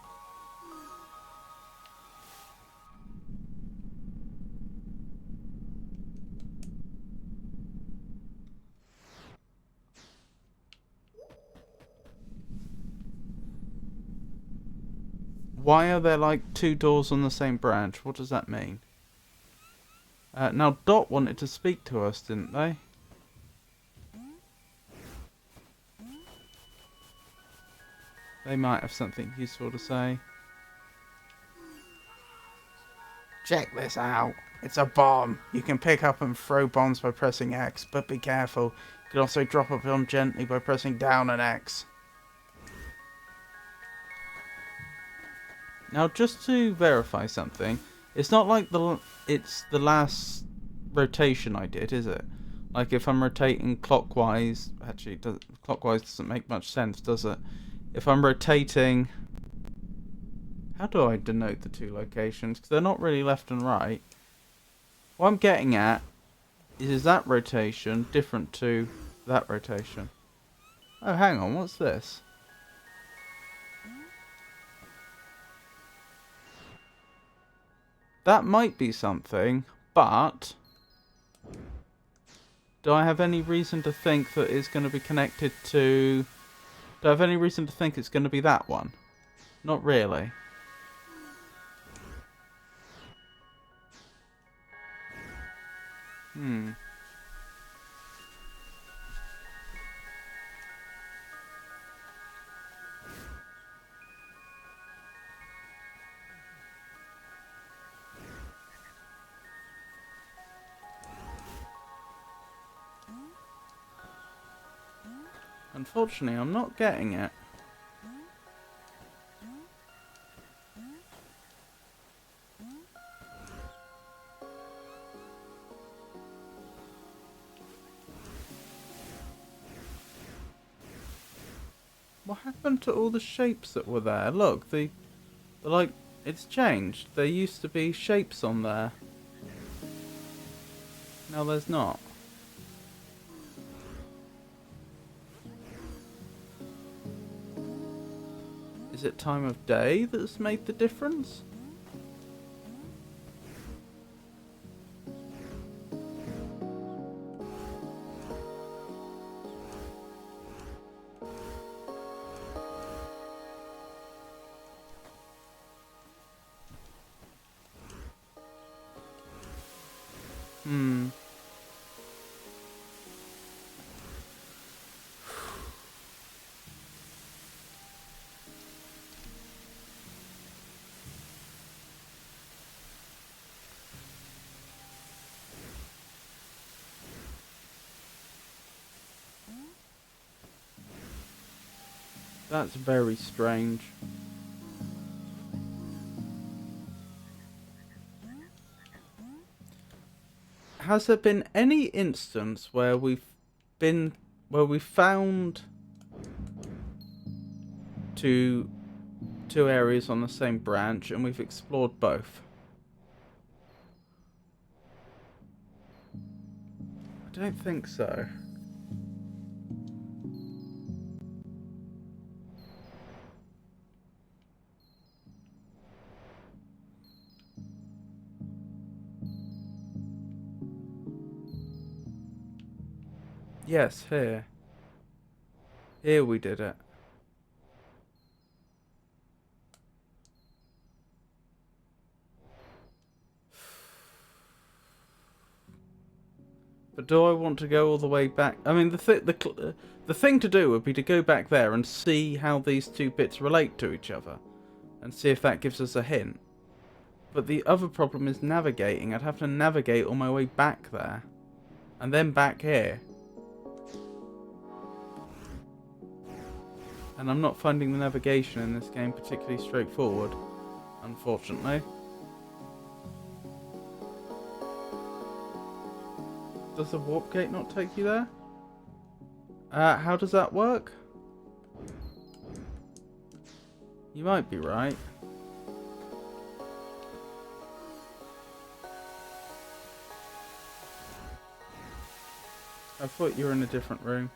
Why are there like two doors on the same branch? What does that mean? Now Dot wanted to speak to us, didn't they? They might have something useful to say. Check this out. It's a bomb. You can pick up and throw bombs by pressing X, but be careful. You can also drop a bomb gently by pressing down and X. Now, just to verify something, it's not like it's the last rotation I did, is it? Like if I'm rotating clockwise, actually, clockwise doesn't make much sense, does it? If I'm rotating, how do I denote the two locations? Because they're not really left and right. What I'm getting at is that rotation different to that rotation? Oh, hang on, what's this? That might be something, but do I have any reason to think that it's going to be connected to... Do I have any reason to think it's going to be that one? Not really. Unfortunately, I'm not getting it. What happened to all the shapes that were there? Look, like, it's changed. There used to be shapes on there. Now there's not. Is it time of day that's made the difference? That's very strange. Has there been any instance where we've found two areas on the same branch and we've explored both? I don't think so. Yes, here. Here we did it. But do I want to go all the way back? I mean, the thing to do would be to go back there and see how these two bits relate to each other. And see if that gives us a hint. But the other problem is navigating. I'd have to navigate all my way back there. And then back here. And I'm not finding the navigation in this game particularly straightforward, unfortunately. Does the warp gate not take you there? How does that work? You might be right. I thought you were in a different room.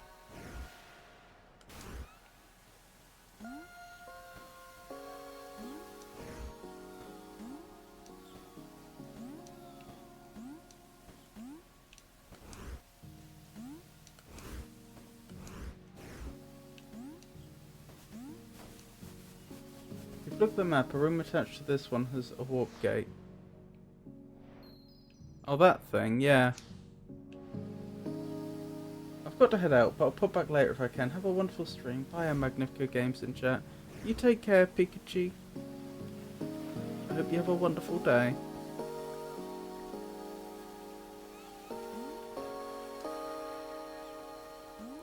Look at the map, a room attached to this one has a warp gate. Oh, that thing, yeah. I've got to head out, but I'll pop back later if I can. Have a wonderful stream. Bye, Magnifico Games in chat. You take care, Pikachu. I hope you have a wonderful day.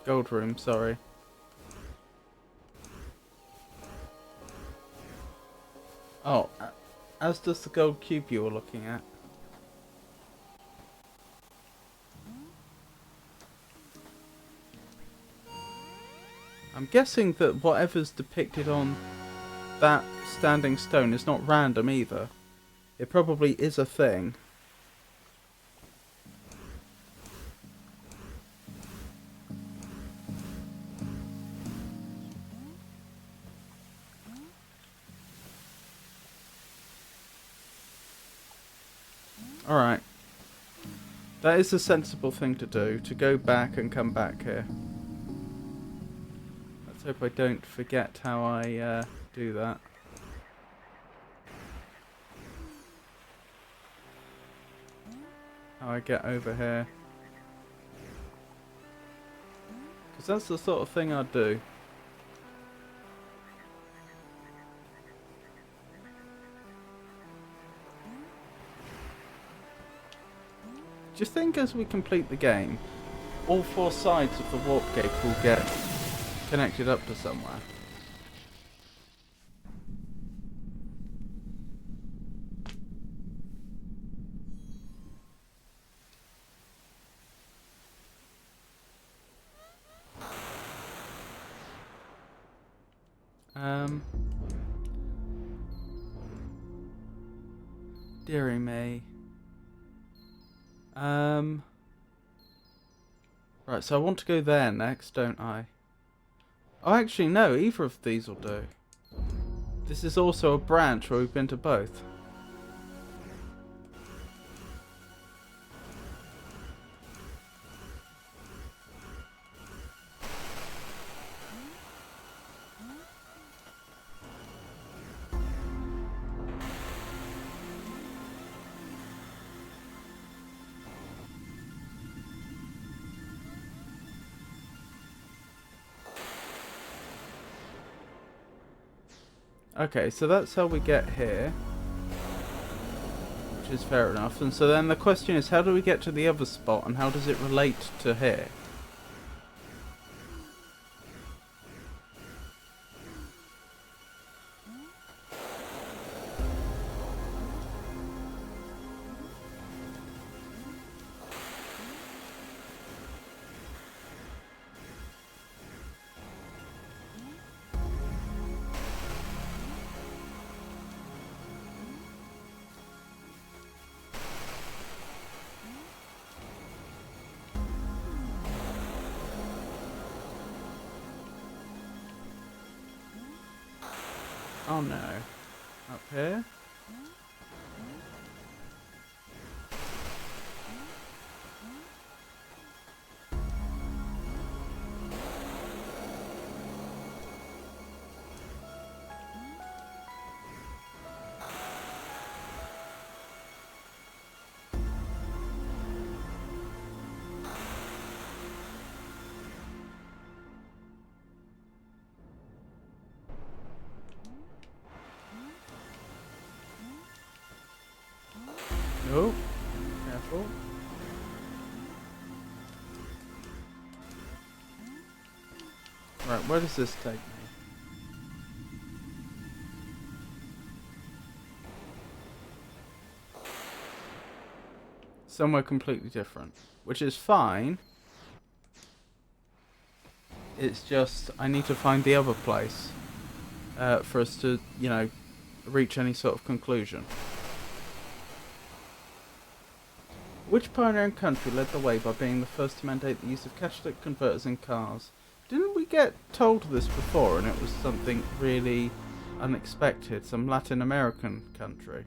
Gold room, sorry. Oh, as does the gold cube you were looking at. I'm guessing that whatever's depicted on that standing stone is not random either. It probably is a thing. Alright. That is a sensible thing to do, to go back and come back here. Let's hope I don't forget how I do that. How I get over here. Because that's the sort of thing I'd do. Do you think as we complete the game, all four sides of the warp gate will get connected up to somewhere? Dearie me. Right, so I want to go there next, don't I? Oh, actually, no, either of these will do. This is also a branch where we've been to both. Okay, so that's how we get here. Which is fair enough. And so then the question is, how do we get to the other spot and how does it relate to here? Oh no. Up here? Oh, careful. Right, where does this take me? Somewhere completely different. Which is fine. It's just, I need to find the other place. For us to, you know, reach any sort of conclusion. Which pioneering country led the way by being the first to mandate the use of catalytic converters in cars? Didn't we get told this before and it was something really unexpected? Some Latin American country?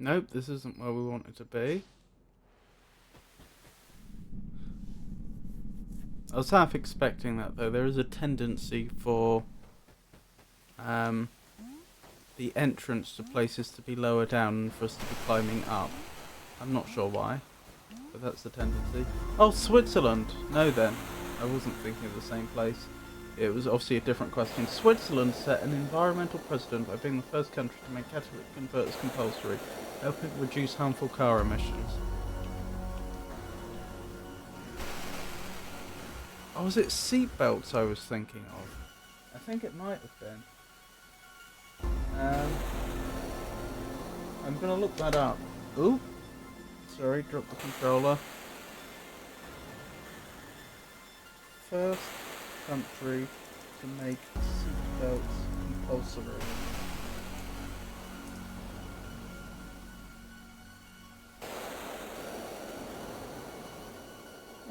Nope, this isn't where we want it to be. I was half expecting that, though. There is a tendency for the entrance to places to be lower down and for us to be climbing up. I'm not sure why, but that's the tendency. Oh, Switzerland! No then, I wasn't thinking of the same place. It was obviously a different question. Switzerland set an environmental precedent by being the first country to make catalytic converters compulsory, helping reduce harmful car emissions. Oh, was it seatbelts I was thinking of? I think it might have been. I'm gonna look that up. Ooh! Sorry, dropped the controller. First country to make seatbelts compulsory.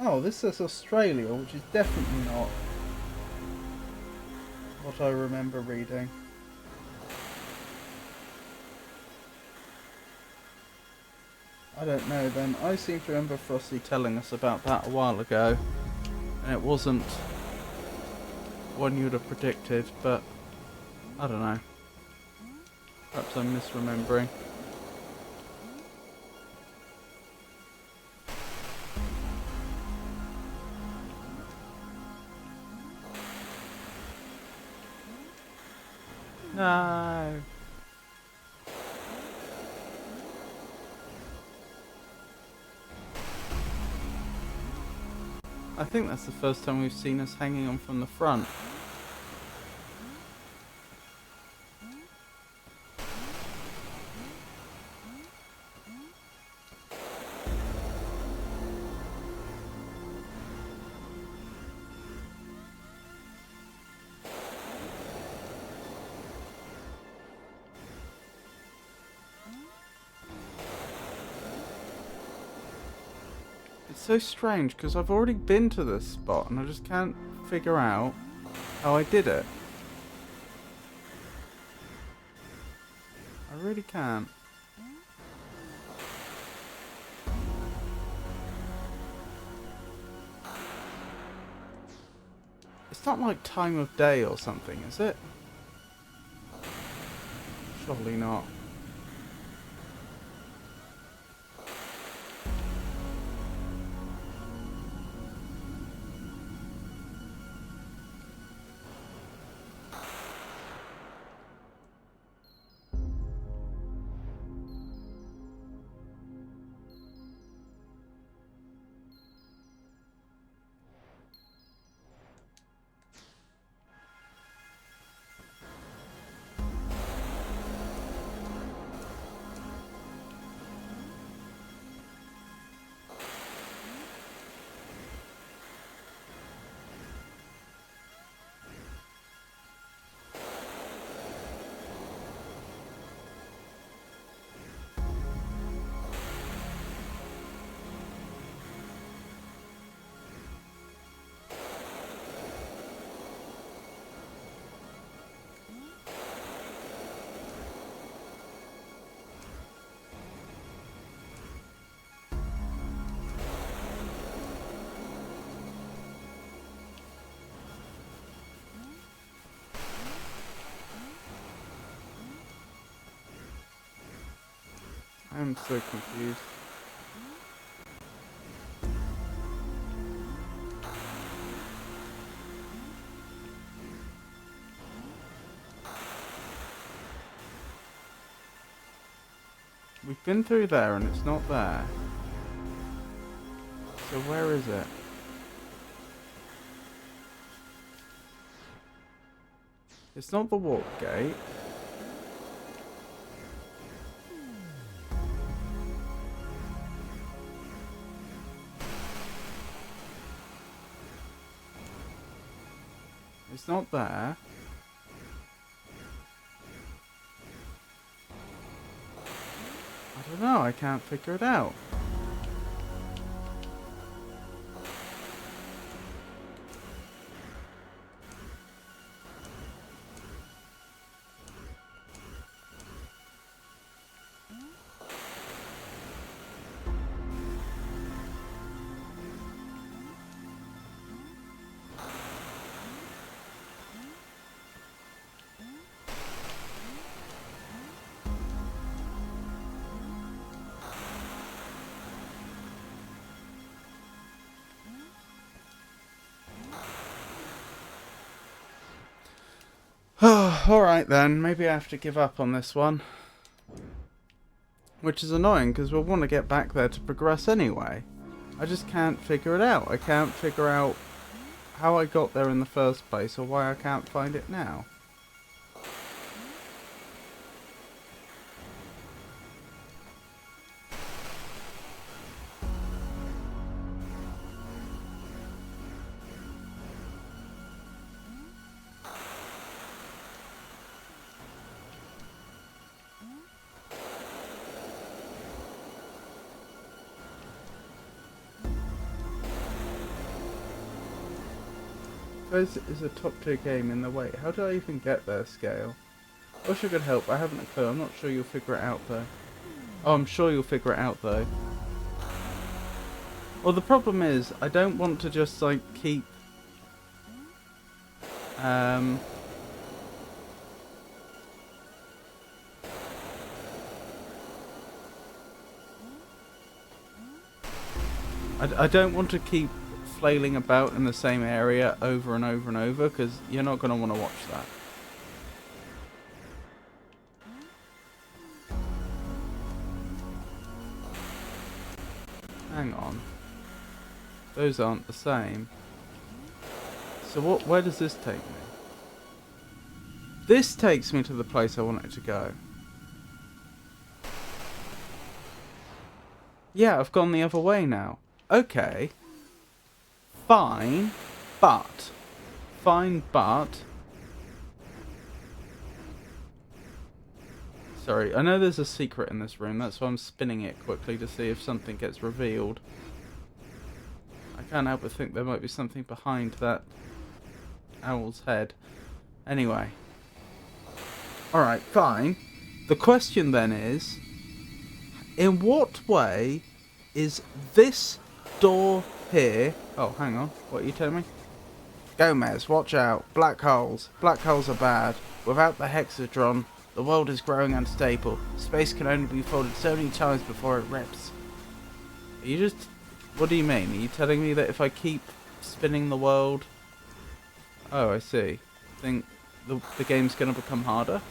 Oh, this says Australia, which is definitely not what I remember reading. I don't know then. I seem to remember Frosty telling us about that a while ago, and it wasn't one you'd have predicted, but I don't know. Perhaps I'm misremembering. No. I think that's the first time we've seen us hanging on from the front. It's so strange because I've already been to this spot and I just can't figure out how I did it. I really can't. It's not like time of day or something, is it? Surely not. I'm so confused. We've been through there and it's not there. So where is it? It's not the warp gate. It's not there. I don't know, I can't figure it out. Alright then, maybe I have to give up on this one. Which is annoying, because we'll want to get back there to progress anyway. I just can't figure it out. I can't figure out how I got there in the first place, or why I can't find it now. This is a top tier game in the way. How do I even get there, Scale? Wish I could help. I haven't a clue. I'm not sure you'll figure it out though. Oh, I'm sure you'll figure it out though. Well, the problem is, I don't want to just like keep I don't want to keep flailing about in the same area over and over and over, because you're not going to want to watch that. Hang on. Those aren't the same. So where does this take me? This takes me to the place I want it to go. Yeah, I've gone the other way now. Okay. Fine, but... Sorry, I know there's a secret in this room, that's why I'm spinning it quickly to see if something gets revealed. I can't help but think there might be something behind that owl's head. Anyway. Alright, fine. The question then is, in what way is this door here... Oh, hang on. What are you telling me? Gomez, watch out. Black holes. Black holes are bad. Without the hexadron, the world is growing unstable. Space can only be folded so many times before it rips. Are you just... What do you mean? Are you telling me that if I keep spinning the world... Oh, I see. Think the game's going to become harder?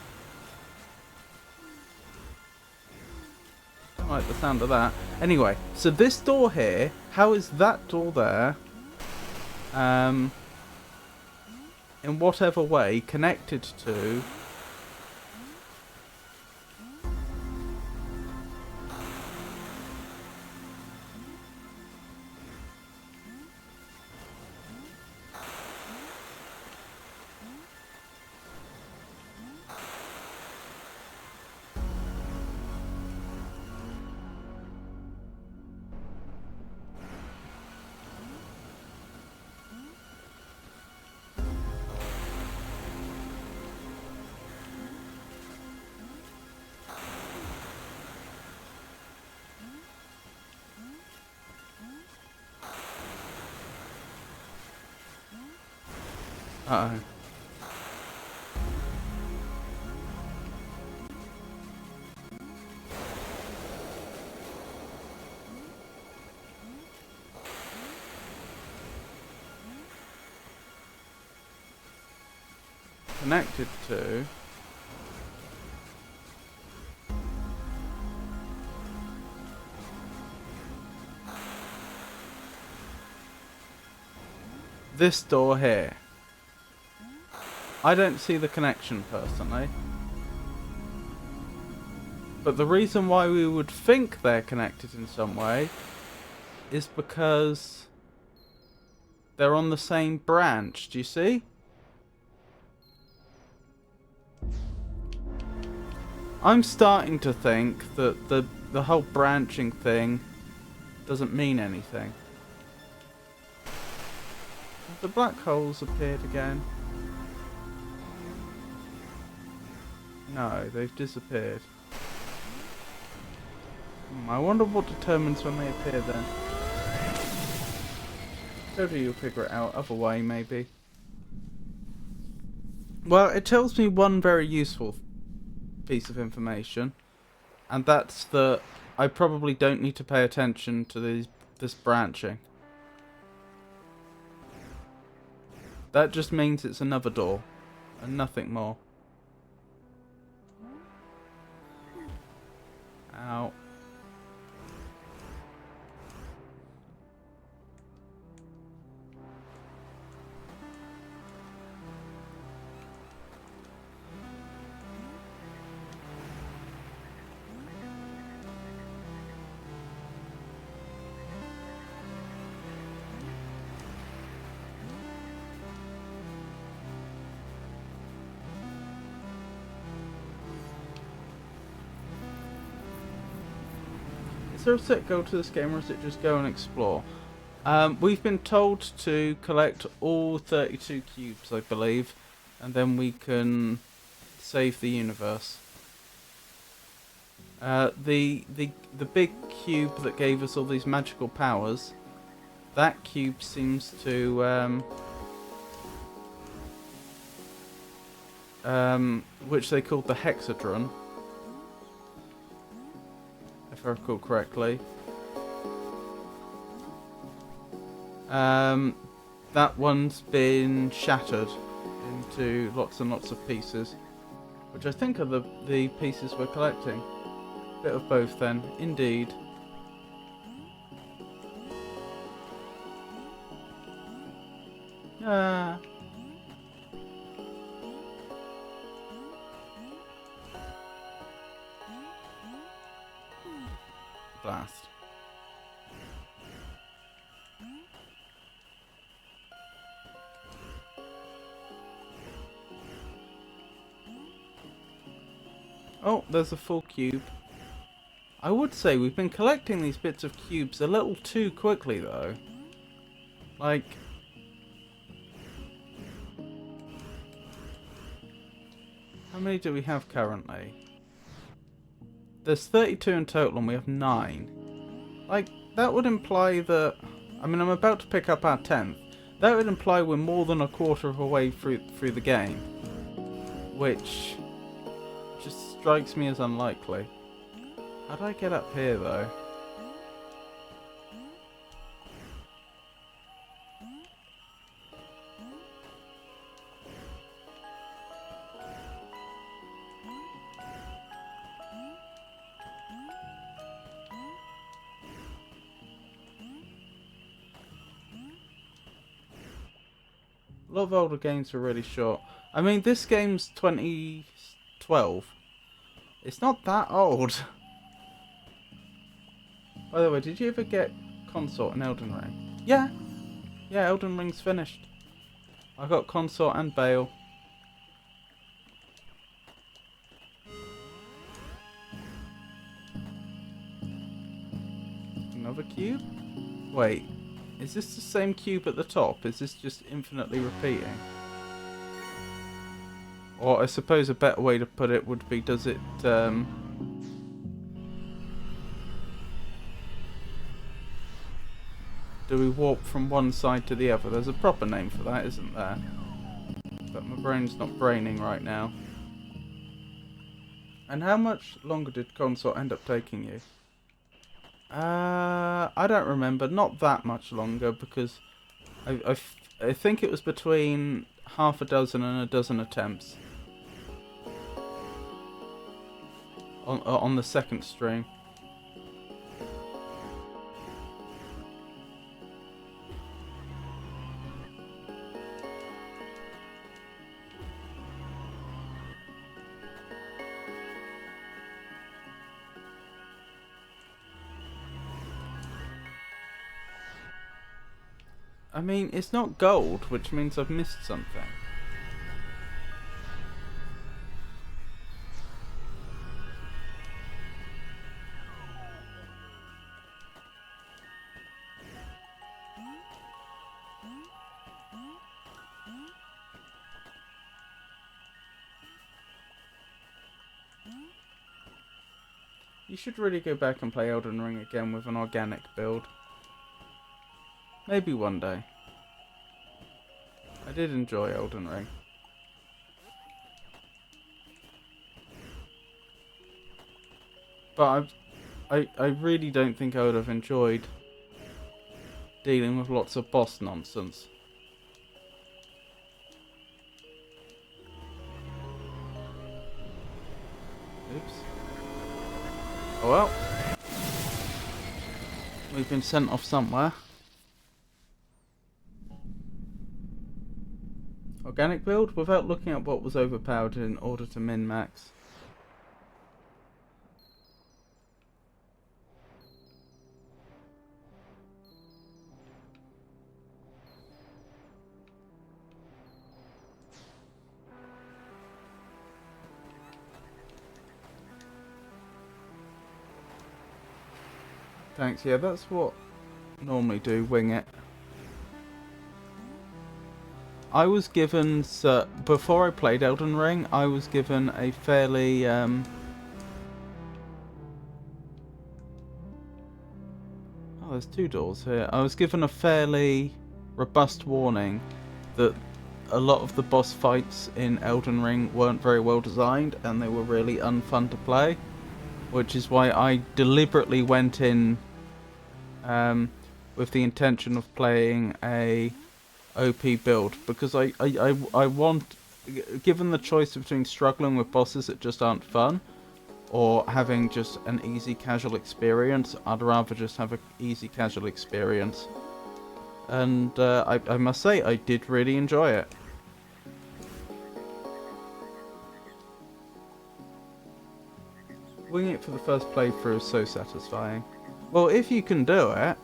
Don't like the sound of that. Anyway, so this door here, how is that door there, in whatever way, connected to... Uh-oh. Connected to... this door here. I don't see the connection personally. But the reason why we would think they're connected in some way is because they're on the same branch. Do you see? I'm starting to think that the whole branching thing doesn't mean anything. Have the black holes appeared again? No, they've disappeared. I wonder what determines when they appear then. Maybe you'll figure it out. Other way, maybe. Well, it tells me one very useful piece of information, and that's that I probably don't need to pay attention to this branching. That just means it's another door. And nothing more. Ow. Is there a set goal to this game, or is it just go and explore? We've been told to collect all 32 cubes, I believe, and then we can save the universe. The big cube that gave us all these magical powers, that cube seems to which they called the Hexadron, if I recall correctly. That one's been shattered into lots and lots of pieces, which I think are the pieces we're collecting. Bit of both then, indeed. Ah. Blast. Oh, there's a full cube. I would say we've been collecting these bits of cubes a little too quickly, though. Like... how many do we have currently? There's 32 in total and we have 9. Like, that would imply that... I mean, I'm about to pick up our 10th. That would imply we're more than a quarter of a way through the game. Which... just strikes me as unlikely. How do I get up here, though? A lot of older games were really short. I mean, this game's 2012. It's not that old. By the way, did you ever get Consort and Elden Ring? Yeah. Yeah, Elden Ring's finished. I got Consort and Bale. Another cube? Wait. Is this the same cube at the top? Is this just infinitely repeating? Or I suppose a better way to put it would be, does it... do we warp from one side to the other? There's a proper name for that, isn't there? But my brain's not braining right now. And how much longer did Consort end up taking you? I don't remember. Not that much longer, because I think it was between half a dozen and a dozen attempts on the second stream. I mean, it's not gold, which means I've missed something. You should really go back and play Elden Ring again with an organic build. Maybe one day. I did enjoy Elden Ring. But I really don't think I would have enjoyed dealing with lots of boss nonsense. Oops. Oh well. We've been sent off somewhere. Organic build without looking at what was overpowered in order to min-max. Thanks, yeah, that's what I normally do, wing it. I was given, before I played Elden Ring, I was given a fairly, oh, there's 2 doors here. I was given a fairly robust warning that a lot of the boss fights in Elden Ring weren't very well designed and they were really unfun to play, which is why I deliberately went in with the intention of playing a OP build, because I want, given the choice between struggling with bosses that just aren't fun or having just an easy casual experience, I'd rather just have an easy casual experience. And I must say, I did really enjoy it. Winging it for the first playthrough is so satisfying. Well, if you can do it.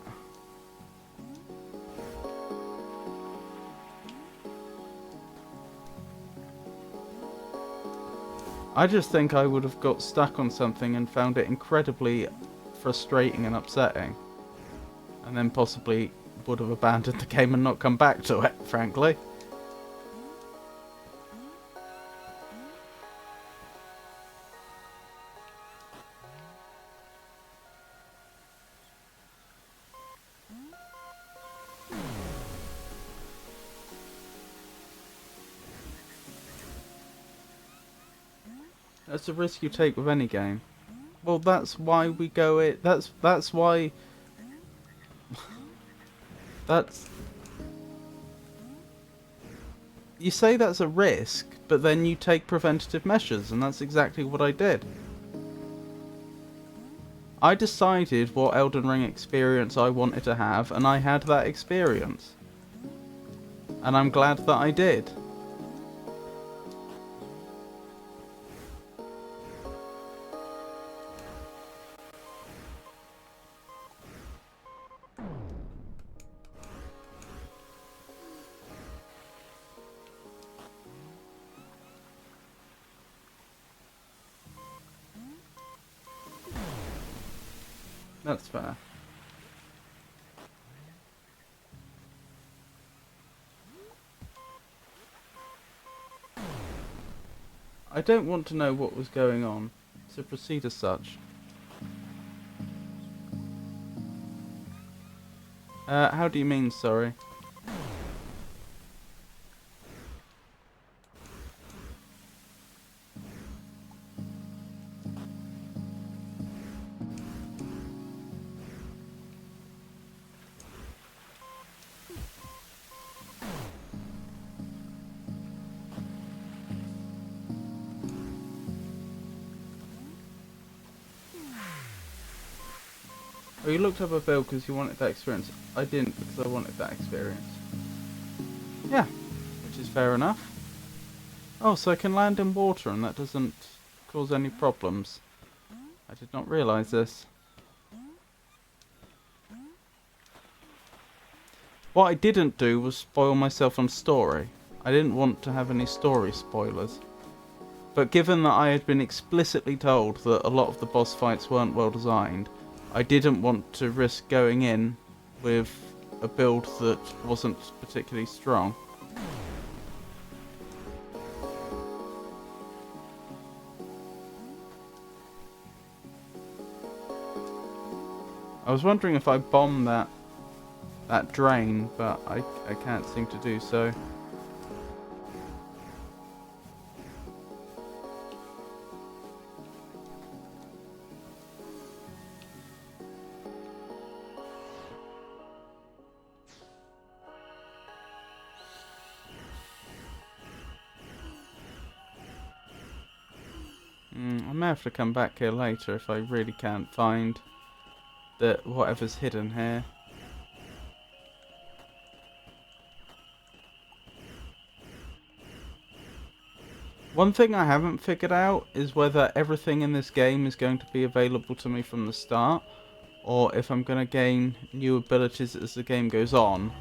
I just think I would have got stuck on something and found it incredibly frustrating and upsetting. And then possibly would have abandoned the game and not come back to it, frankly. That's a risk you take with any game. Well, that's why we go it. That's why. That's. You say that's a risk, but then you take preventative measures, and that's exactly what I did. I decided what Elden Ring experience I wanted to have, and I had that experience. And I'm glad that I did. That's fair. I don't want to know what was going on, so proceed as such. How do you mean, sorry? Oh, you looked up a build because you wanted that experience. I didn't, because I wanted that experience. Yeah, which is fair enough. Oh, so I can land in water and that doesn't cause any problems. I did not realise this. What I didn't do was spoil myself on story. I didn't want to have any story spoilers. But given that I had been explicitly told that a lot of the boss fights weren't well designed, I didn't want to risk going in with a build that wasn't particularly strong. I was wondering if I bomb that drain, but I can't seem to do so. I may have to come back here later if I really can't find whatever's hidden here. One thing I haven't figured out is whether everything in this game is going to be available to me from the start, or if I'm going to gain new abilities as the game goes on,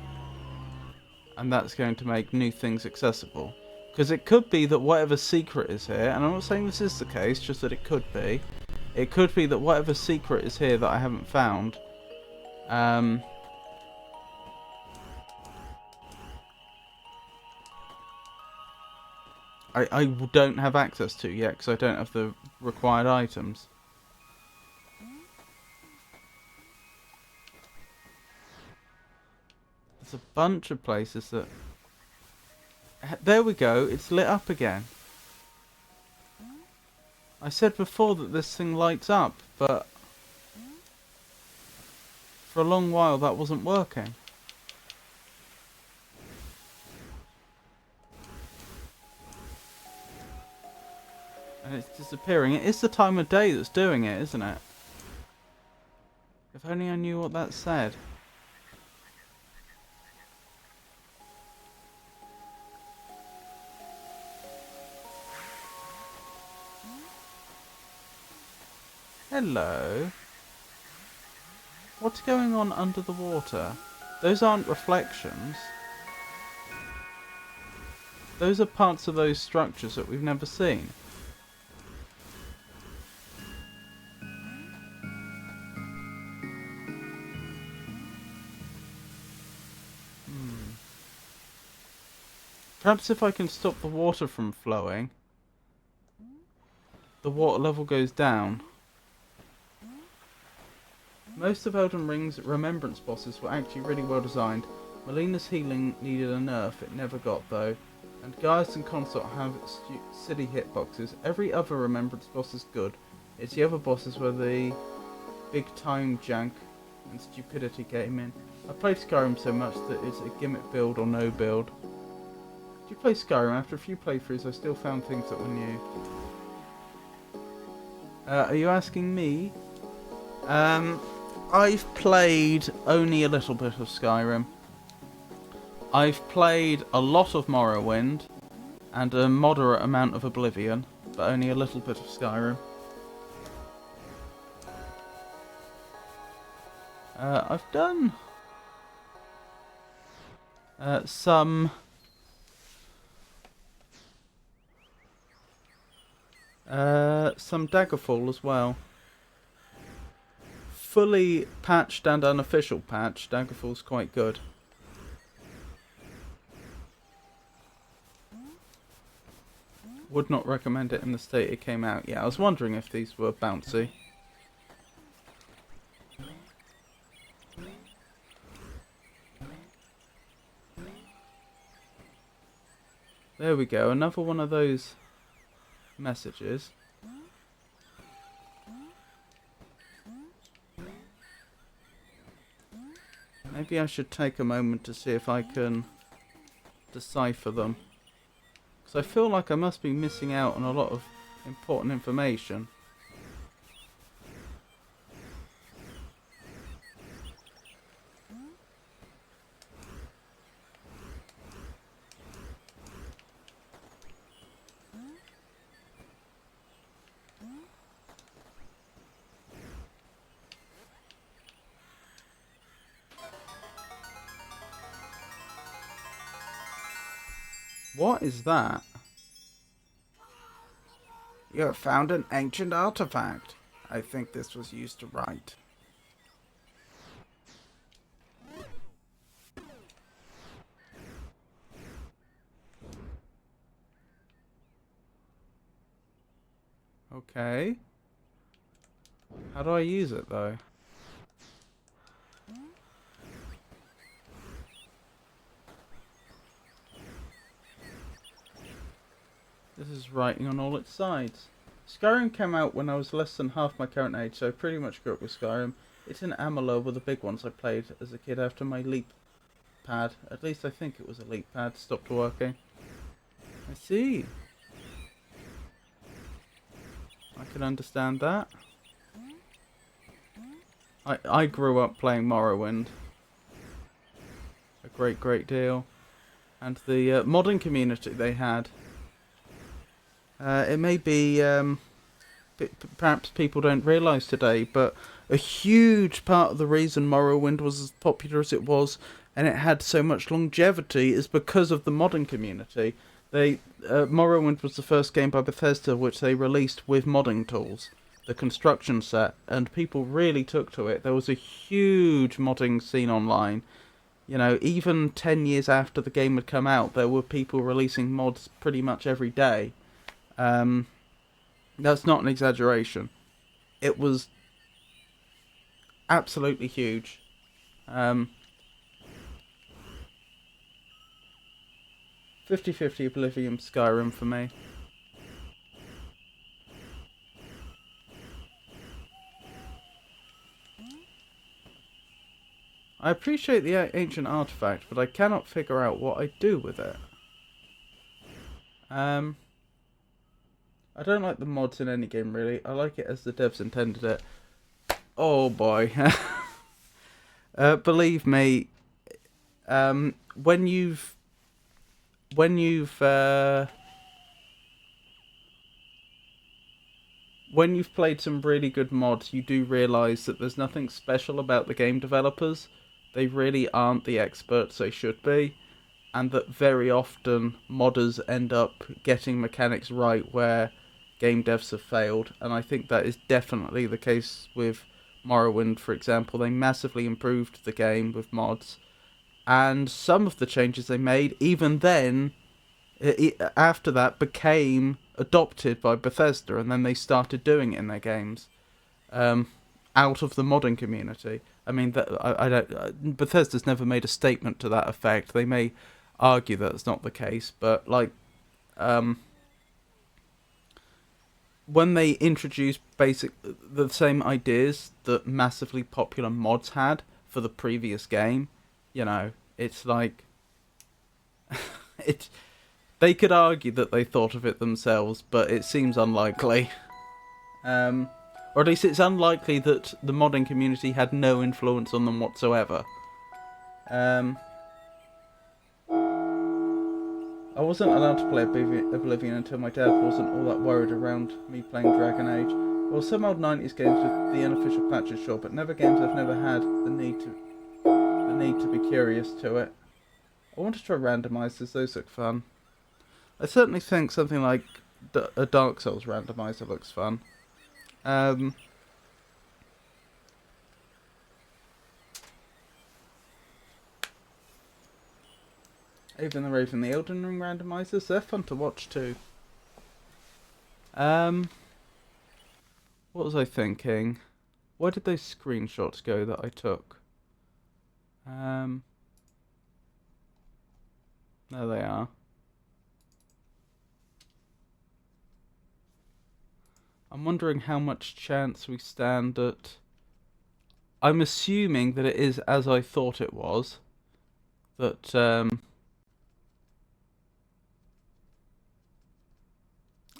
and that's going to make new things accessible. Because it could be that whatever secret is here, and I'm not saying this is the case, just that it could be that whatever secret is here that I haven't found, I don't have access to yet because I don't have the required items. There's a bunch of places that... There we go, it's lit up again. I said before that this thing lights up, but for a long while that wasn't working. And it's disappearing. It is the time of day that's doing it, isn't it? If only I knew what that said. Hello. What's going on under the water? Those aren't reflections. Those are parts of those structures that we've never seen. Perhaps if I can stop the water from flowing, the water level goes down. Most of Elden Ring's Remembrance bosses were actually really well designed. Melina's healing needed a nerf, it never got though. And Gaius and Consort have silly hitboxes. Every other Remembrance boss is good. It's the other bosses where the big time jank and stupidity came in. I played Skyrim so much that it's a gimmick build or no build. Did you play Skyrim? After a few playthroughs I still found things that were new. Are you asking me? I've played only a little bit of Skyrim. I've played a lot of Morrowind and a moderate amount of Oblivion, but only a little bit of Skyrim. I've done some Daggerfall as well. Fully patched and unofficial patch, Daggerfall's quite good. Would not recommend it in the state it came out. Yeah, I was wondering if these were bouncy. There we go, another one of those messages. Maybe I should take a moment to see if I can decipher them. Because I feel like I must be missing out on a lot of important information. What is that? You have found an ancient artifact. I think this was used to write. Okay. How do I use it though? This is writing on all its sides. Skyrim came out when I was less than half my current age, so I pretty much grew up with Skyrim. It's an Amalur with the big ones I played as a kid after my leap pad. At least I think it was a leap pad. Stopped working. I see. can understand that. I grew up playing Morrowind a great deal, and the modding community they had. It may be perhaps people don't realise today, but a huge part of the reason Morrowind was as popular as it was, and it had so much longevity, is because of the modding community. Morrowind was the first game by Bethesda which they released with modding tools, the construction set, and people really took to it. There was a huge modding scene online. You know, even 10 years after the game had come out, there were people releasing mods pretty much every day. That's not an exaggeration. It was absolutely huge. 50-50 Oblivion Skyrim for me. I appreciate the ancient artifact, but I cannot figure out what I do with it. I don't like the mods in any game, really. I like it as the devs intended it. Oh boy. Believe me, when you've played some really good mods, you do realise that there's nothing special about the game developers. They really aren't the experts they should be, and that very often modders end up getting mechanics right where game devs have failed, and I think that is definitely the case with Morrowind, for example. They massively improved the game with mods, and some of the changes they made, even then, after that, became adopted by Bethesda, and then they started doing it in their games, out of the modding community. I mean, Bethesda's never made a statement to that effect. They may argue that it's not the case, but when they introduced the same ideas that massively popular mods had for the previous game, you know, it's like they could argue that they thought of it themselves, but it seems unlikely. Or at least it's unlikely that the modding community had no influence on them whatsoever. I wasn't allowed to play Oblivion until my dad wasn't all that worried around me playing Dragon Age. Well, some old 90s games with the unofficial patches, sure, but never games I've never had the need to be curious to it. I want to try randomizers, those look fun. I certainly think something like a Dark Souls randomizer looks fun. Even the Raven, the Elden Ring randomizers, they're fun to watch too. What was I thinking? Where did those screenshots go that I took? There they are. I'm wondering how much chance we stand at... I'm assuming that it is as I thought it was. That,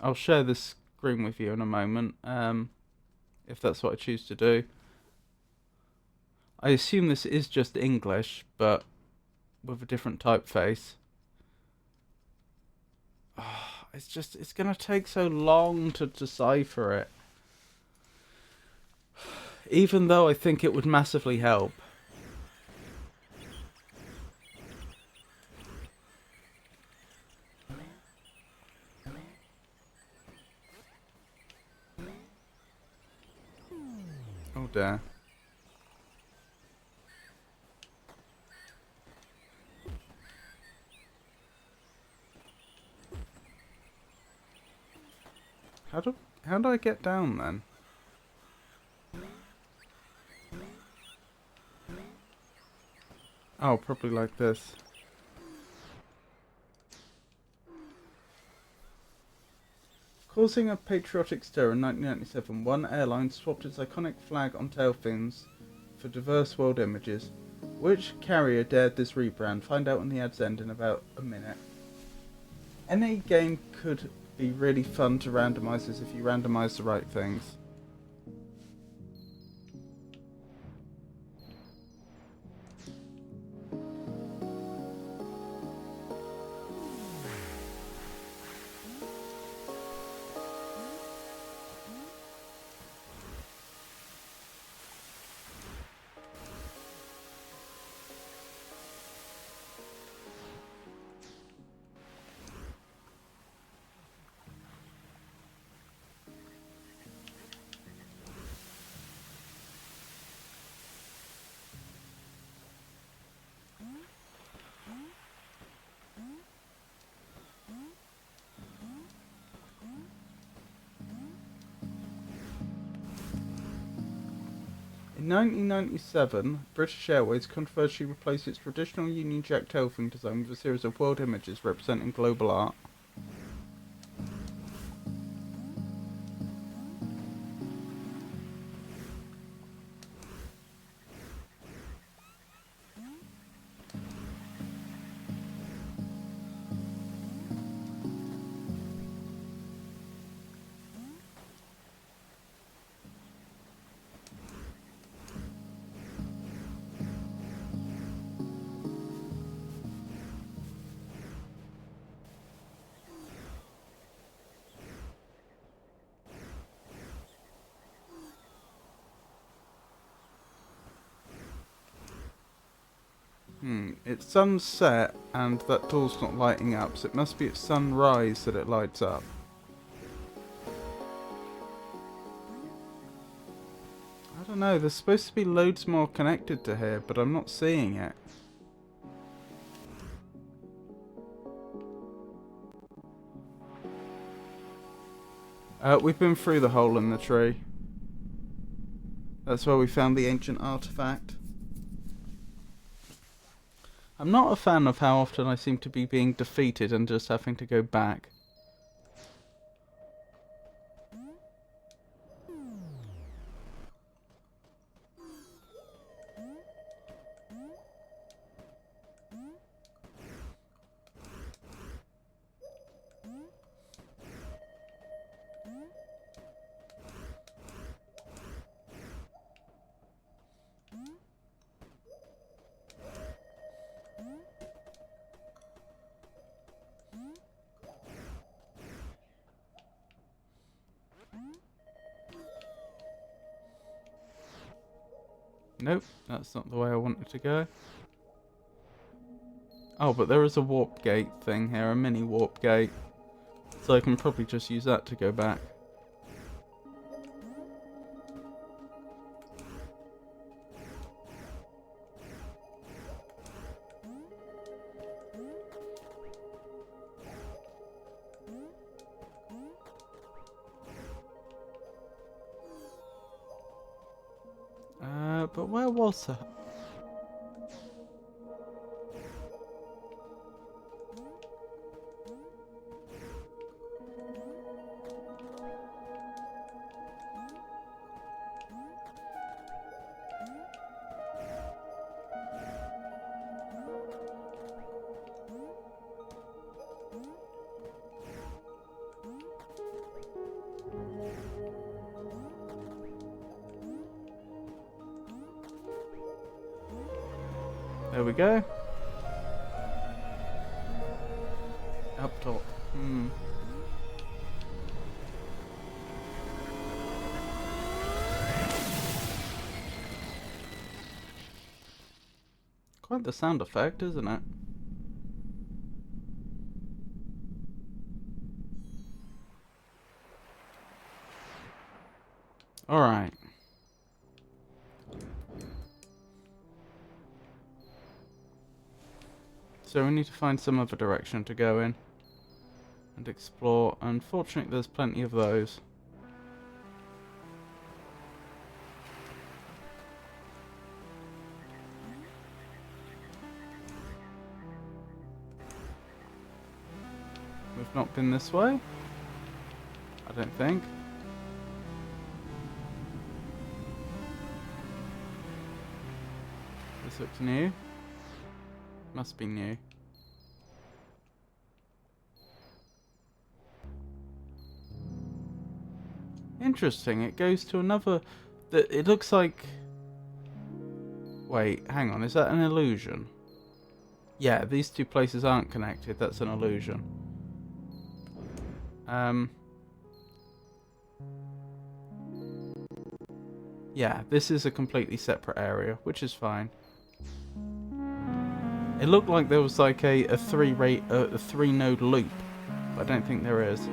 I'll share this screen with you in a moment, if that's what I choose to do. I assume this is just English, but with a different typeface. It's gonna take so long to decipher it. Even though I think it would massively help. Oh dear. How do I get down then? Oh, probably like this. Causing a patriotic stir in 1997, one airline swapped its iconic flag on tail fins for diverse world images. Which carrier dared this rebrand? Find out when the ads end in about a minute. Any game could be really fun to randomize is if you randomize the right things. In 1997, British Airways controversially replaced its traditional Union Jack tailfin design with a series of world images representing global art. It's sunset and that door's not lighting up, so it must be at sunrise that it lights up. I don't know, there's supposed to be loads more connected to here, but I'm not seeing it. We've been through the hole in the tree. That's where we found the ancient artifact. I'm not a fan of how often I seem to be being defeated and just having to go back. Nope, that's not the way I wanted to go. Oh, but there is a warp gate thing here, a mini warp gate. So I can probably just use that to go back. But where was that? There we go. Up top. Quite the sound effect, isn't it? Alright. So we need to find some other direction to go in and explore. Unfortunately, there's plenty of those. We've not been this way, I don't think. This looks new. Must be new. Interesting. It goes to another... It looks like... Wait, hang on. Is that an illusion? Yeah, these two places aren't connected. That's an illusion. Yeah, this is a completely separate area, which is fine. It looked like there was like a three-node loop, but I don't think there is.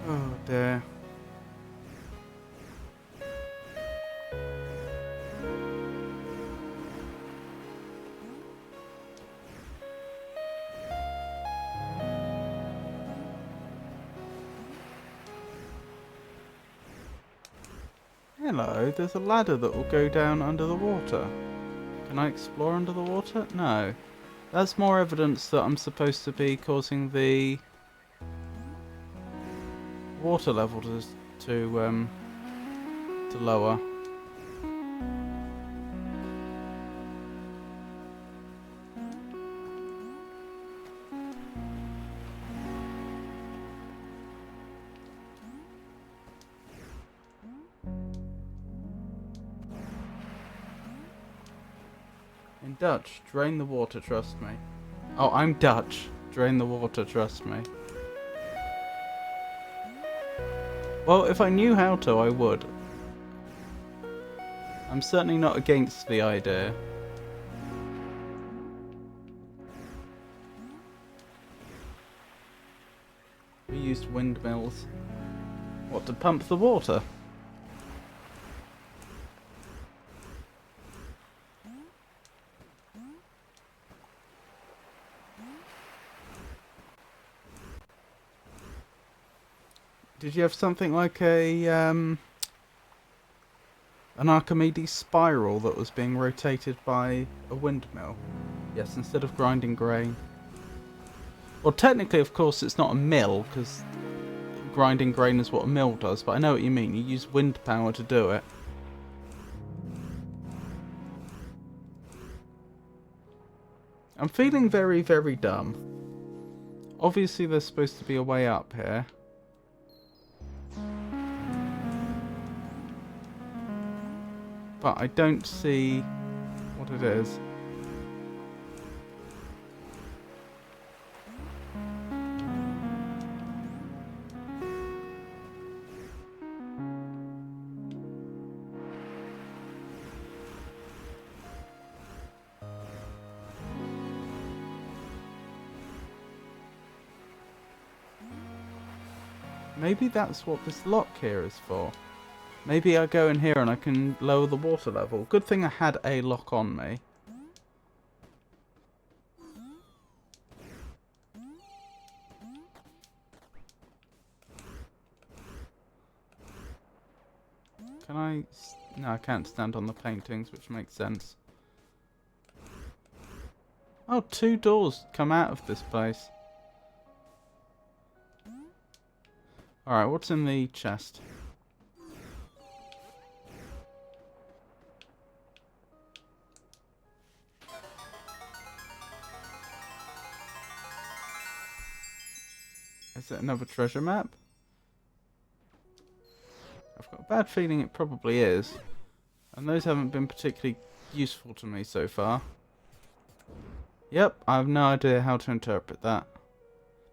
Oh dear. Hello, there's a ladder that will go down under the water. Can I explore under the water? No. That's more evidence that I'm supposed to be causing the water level to lower. In Dutch, drain the water, trust me. Oh, I'm Dutch. Drain the water, trust me. Well, if I knew how to, I would. I'm certainly not against the idea. We used windmills. What, to pump the water? Did you have something like an Archimedes spiral that was being rotated by a windmill? Yes, instead of grinding grain. Well, technically, of course, it's not a mill, because grinding grain is what a mill does, but I know what you mean. You use wind power to do it. I'm feeling very, very dumb. Obviously, there's supposed to be a way up here. But I don't see what it is. Maybe that's what this lock here is for. Maybe I go in here and I can lower the water level. Good thing I had a lock on me. Can I... No, I can't stand on the paintings, which makes sense. Oh, 2 doors come out of this place. Alright, what's in the chest? Is it another treasure map? I've got a bad feeling it probably is. And those haven't been particularly useful to me so far. Yep, I have no idea how to interpret that.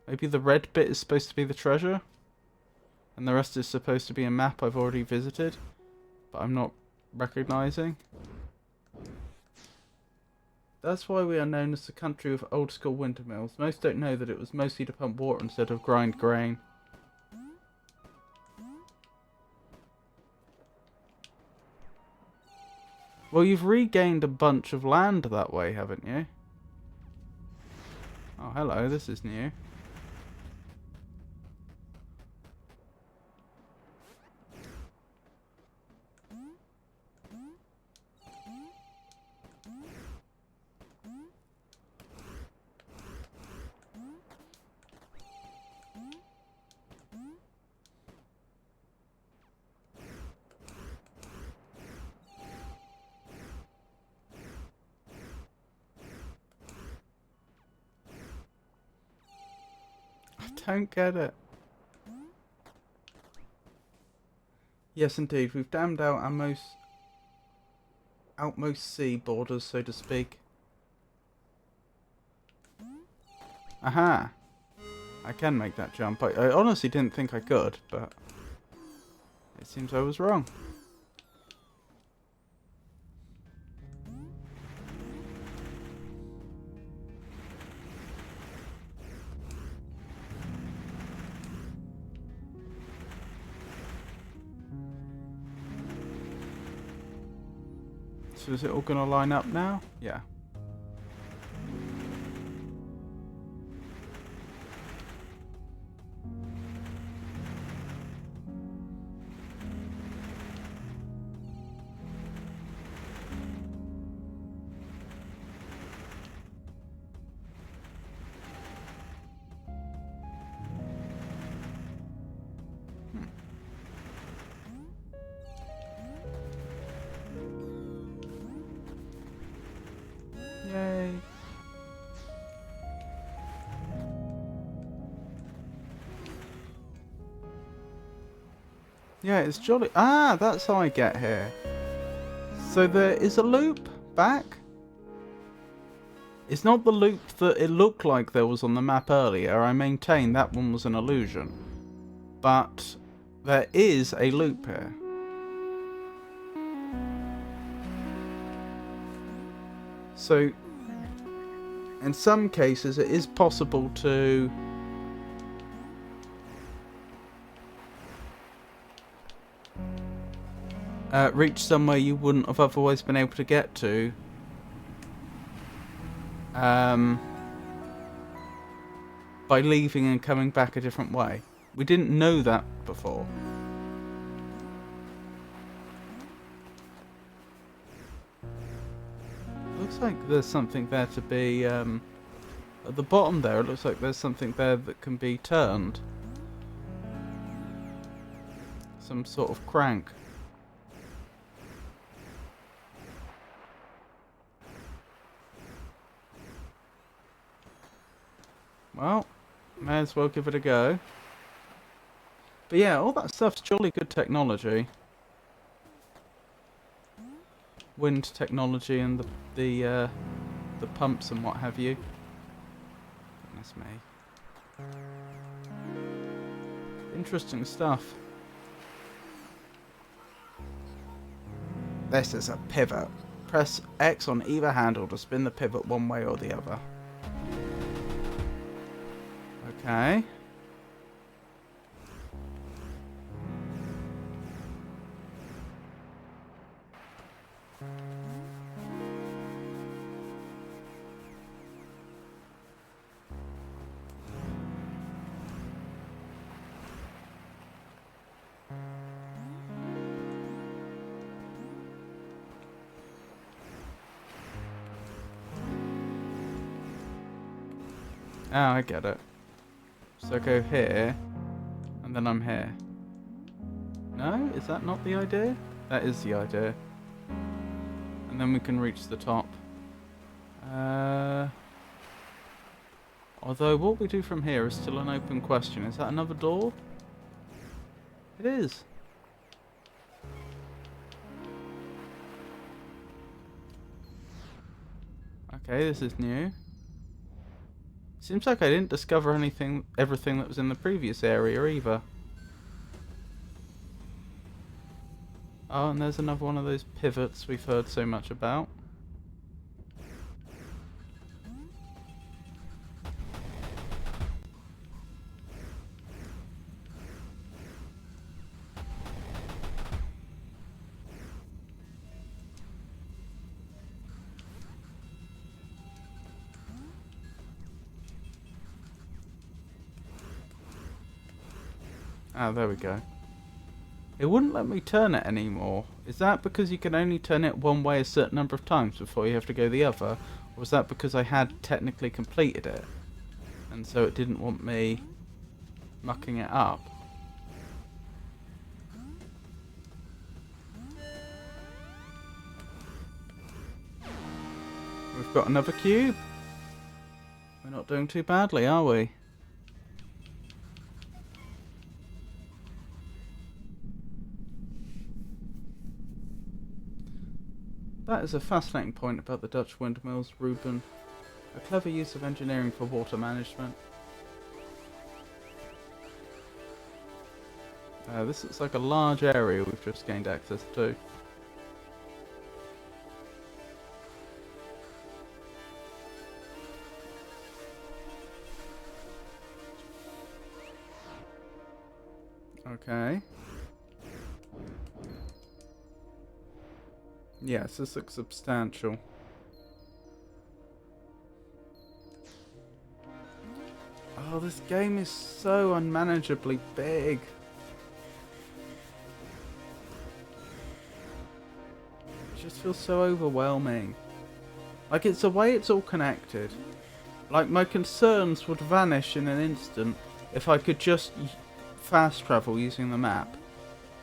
Maybe the red bit is supposed to be the treasure? And the rest is supposed to be a map I've already visited, but I'm not recognizing. That's why we are known as the country of old school windmills. Most don't know that it was mostly to pump water instead of grind grain. Well, you've regained a bunch of land that way, haven't you? Oh, hello, this is new. I don't get it. Yes, indeed, we've dammed out our outmost sea borders, so to speak. Aha! I can make that jump. I honestly didn't think I could, but it seems I was wrong. So is it all going to line up now? Yeah. Yay. Yeah, it's jolly. Ah, that's how I get here. So there is a loop back. It's not the loop that it looked like there was on the map earlier. I maintain that one was an illusion. But there is a loop here. So, in some cases, it is possible to reach somewhere you wouldn't have otherwise been able to get to. By leaving and coming back a different way. We didn't know that before. Looks like there's something there to be, at the bottom there, it looks like there's something there that can be turned. Some sort of crank. Well, may as well give it a go. But yeah, all that stuff's jolly good technology. Wind technology and the pumps and what have you. Goodness me. Interesting stuff. This is a pivot. Press X on either handle to spin the pivot one way or the other. Okay. Oh, I get it. So go here, and then I'm here. No? Is that not the idea? That is the idea. And then we can reach the top. Although what we do from here is still an open question. Is that another door? It is. Okay, this is new. Seems like I didn't discover everything that was in the previous area either. Oh, and there's another one of those pivots we've heard so much about. Ah, there we go. It wouldn't let me turn it anymore. Is that because you can only turn it one way a certain number of times before you have to go the other? Or was that because I had technically completed it? And so it didn't want me mucking it up? We've got another cube. We're not doing too badly, are we? That is a fascinating point about the Dutch windmills, Ruben. A clever use of engineering for water management. This looks like a large area we've just gained access to. Okay. Yes, this looks substantial. Oh, this game is so unmanageably big. It just feels so overwhelming. Like, it's the way it's all connected. Like, my concerns would vanish in an instant if I could just fast travel using the map.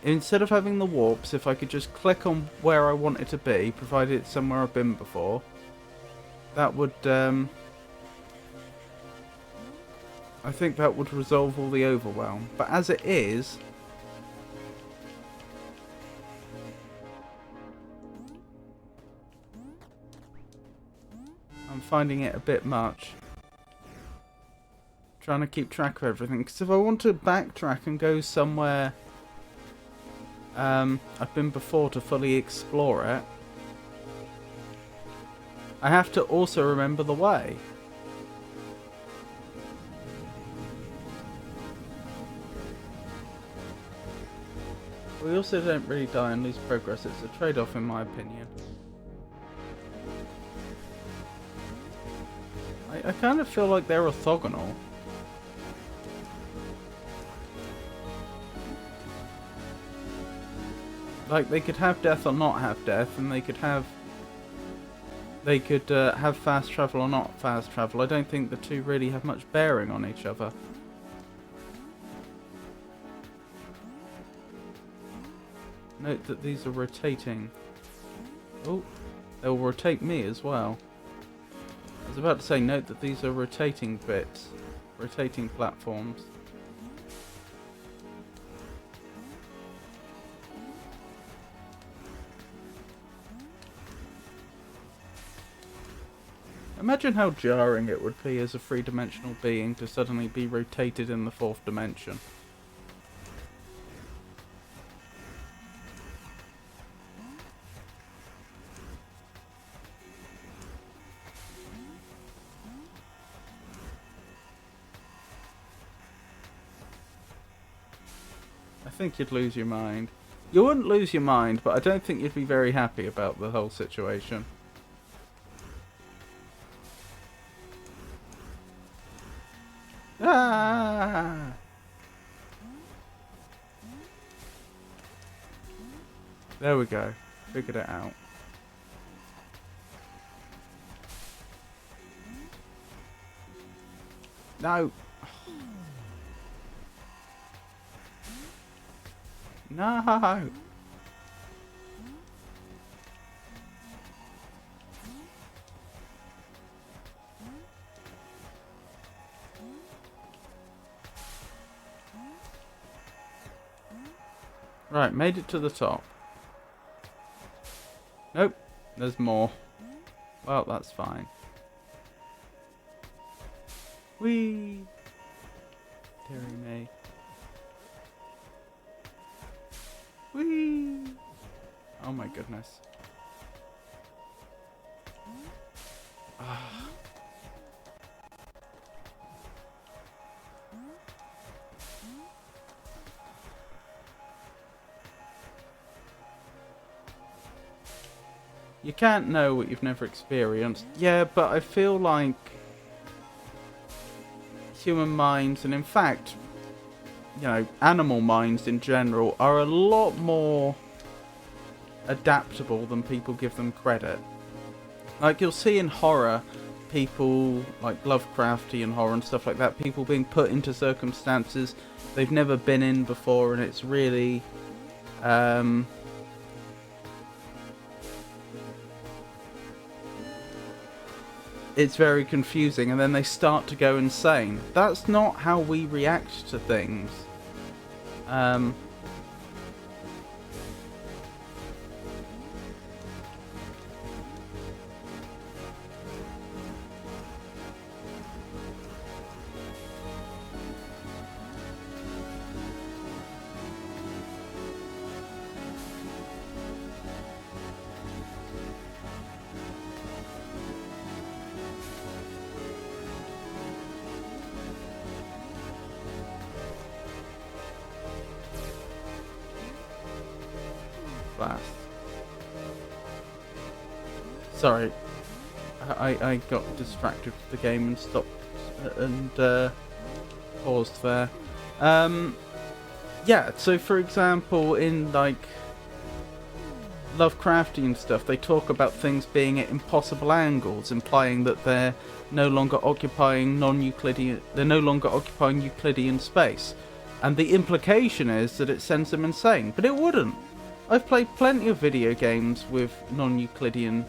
Instead of having the warps, if I could just click on where I want it to be, provided it's somewhere I've been before, that would, I think that would resolve all the overwhelm. But as it is, I'm finding it a bit much. Trying to keep track of everything. Because if I want to backtrack and go somewhere I've been before to fully explore it, I have to also remember the way. We also don't really die and lose progress. It's a trade-off in my opinion. I kind of feel like they're orthogonal. Like, they could have death or not have death, and they could have fast travel or not fast travel. I don't think the two really have much bearing on each other. Note that these are rotating. Oh, they'll rotate me as well. I was about to say, note that these are rotating bits, rotating platforms. Imagine how jarring it would be as a three-dimensional being to suddenly be rotated in the fourth dimension. I think you'd lose your mind. You wouldn't lose your mind, but I don't think you'd be very happy about the whole situation. Ah! There we go. Figured it out. No! No! Right, made it to the top. Nope, there's more. Well, that's fine. Whee! Dearie me. Whee! Oh my goodness. Ah. You can't know what you've never experienced. Yeah, but I feel like human minds, and in fact, animal minds in general are a lot more adaptable than people give them credit. Like, you'll see in horror, people, like Lovecraftian horror and stuff like that, people being put into circumstances they've never been in before, and it's really, it's very confusing, and then they start to go insane. That's not how we react to things. Sorry, I got distracted with the game and stopped and paused there. Yeah, so for example, in like Lovecraftian stuff, they talk about things being at impossible angles, implying that they're no longer occupying Euclidean space, and the implication is that it sends them insane, but it wouldn't. I've played plenty of video games with non-Euclidean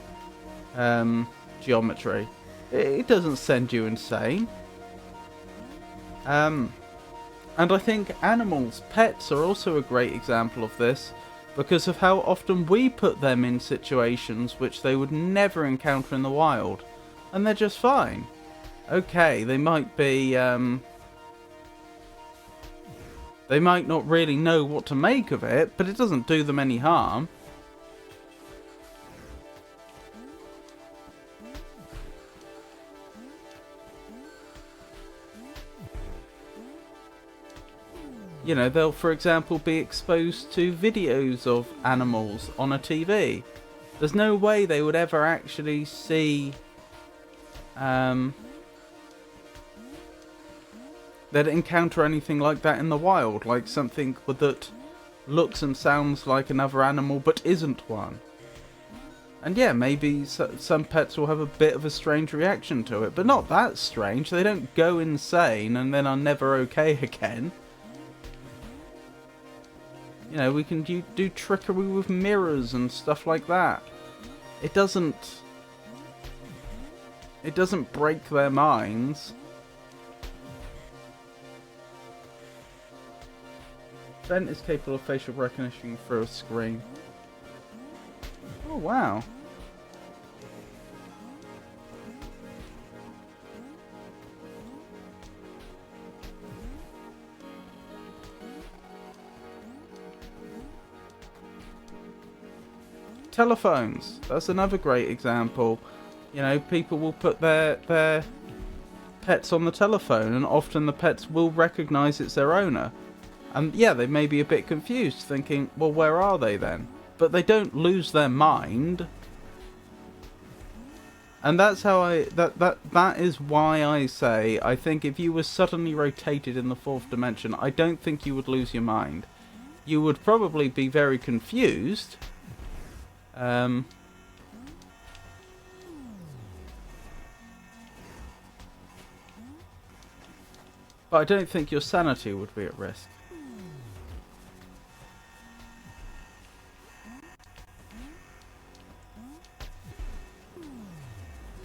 geometry. It doesn't send you insane. And I think animals, pets, are also a great example of this, because of how often we put them in situations which they would never encounter in the wild, and they're just fine. Okay, they might be, they might not really know what to make of it, but it doesn't do them any harm. You know, they'll, for example, be exposed to videos of animals on a TV. There's no way they would ever actually see they'd encounter anything like that in the wild, like something that looks and sounds like another animal but isn't one. And yeah, maybe some pets will have a bit of a strange reaction to it, but not that strange. They don't go insane and then are never okay again. You know, we can do trickery with mirrors and stuff like that. It doesn't break their minds. Vent is capable of facial recognition through a screen. Oh, wow. Telephones. That's another great example. You know, people will put their pets on the telephone, and often the pets will recognise it's their owner. And yeah, they may be a bit confused, thinking, well, where are they then? But they don't lose their mind. And that's how that is why I say, I think if you were suddenly rotated in the fourth dimension, I don't think you would lose your mind. You would probably be very confused. But I don't think your sanity would be at risk.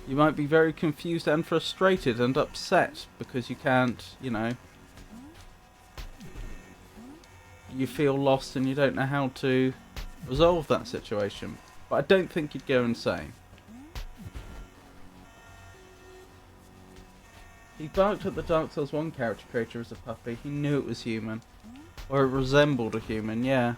You might be very confused and frustrated and upset because you can't, you know, you feel lost and you don't know how to resolve that situation. But I don't think you'd go insane. He barked at the Dark Souls 1 character creator as a puppy. He knew it was human. Or it resembled a human, yeah.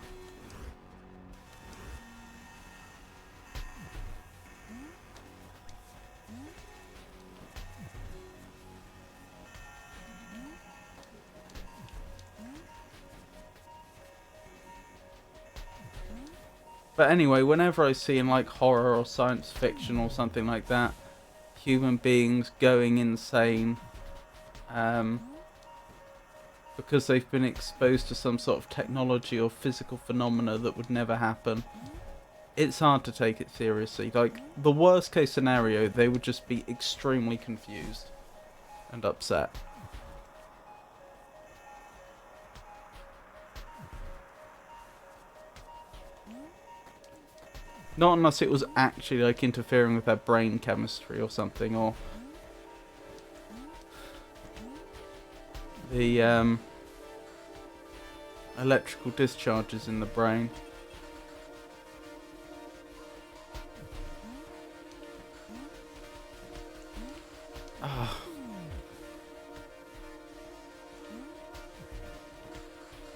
But anyway, whenever I see in like horror or science fiction or something like that, human beings going insane, because they've been exposed to some sort of technology or physical phenomena that would never happen. It's hard to take it seriously. Like, the worst case scenario, they would just be extremely confused and upset. Not unless it was actually, like, interfering with their brain chemistry or something, or the electrical discharges in the brain. Oh.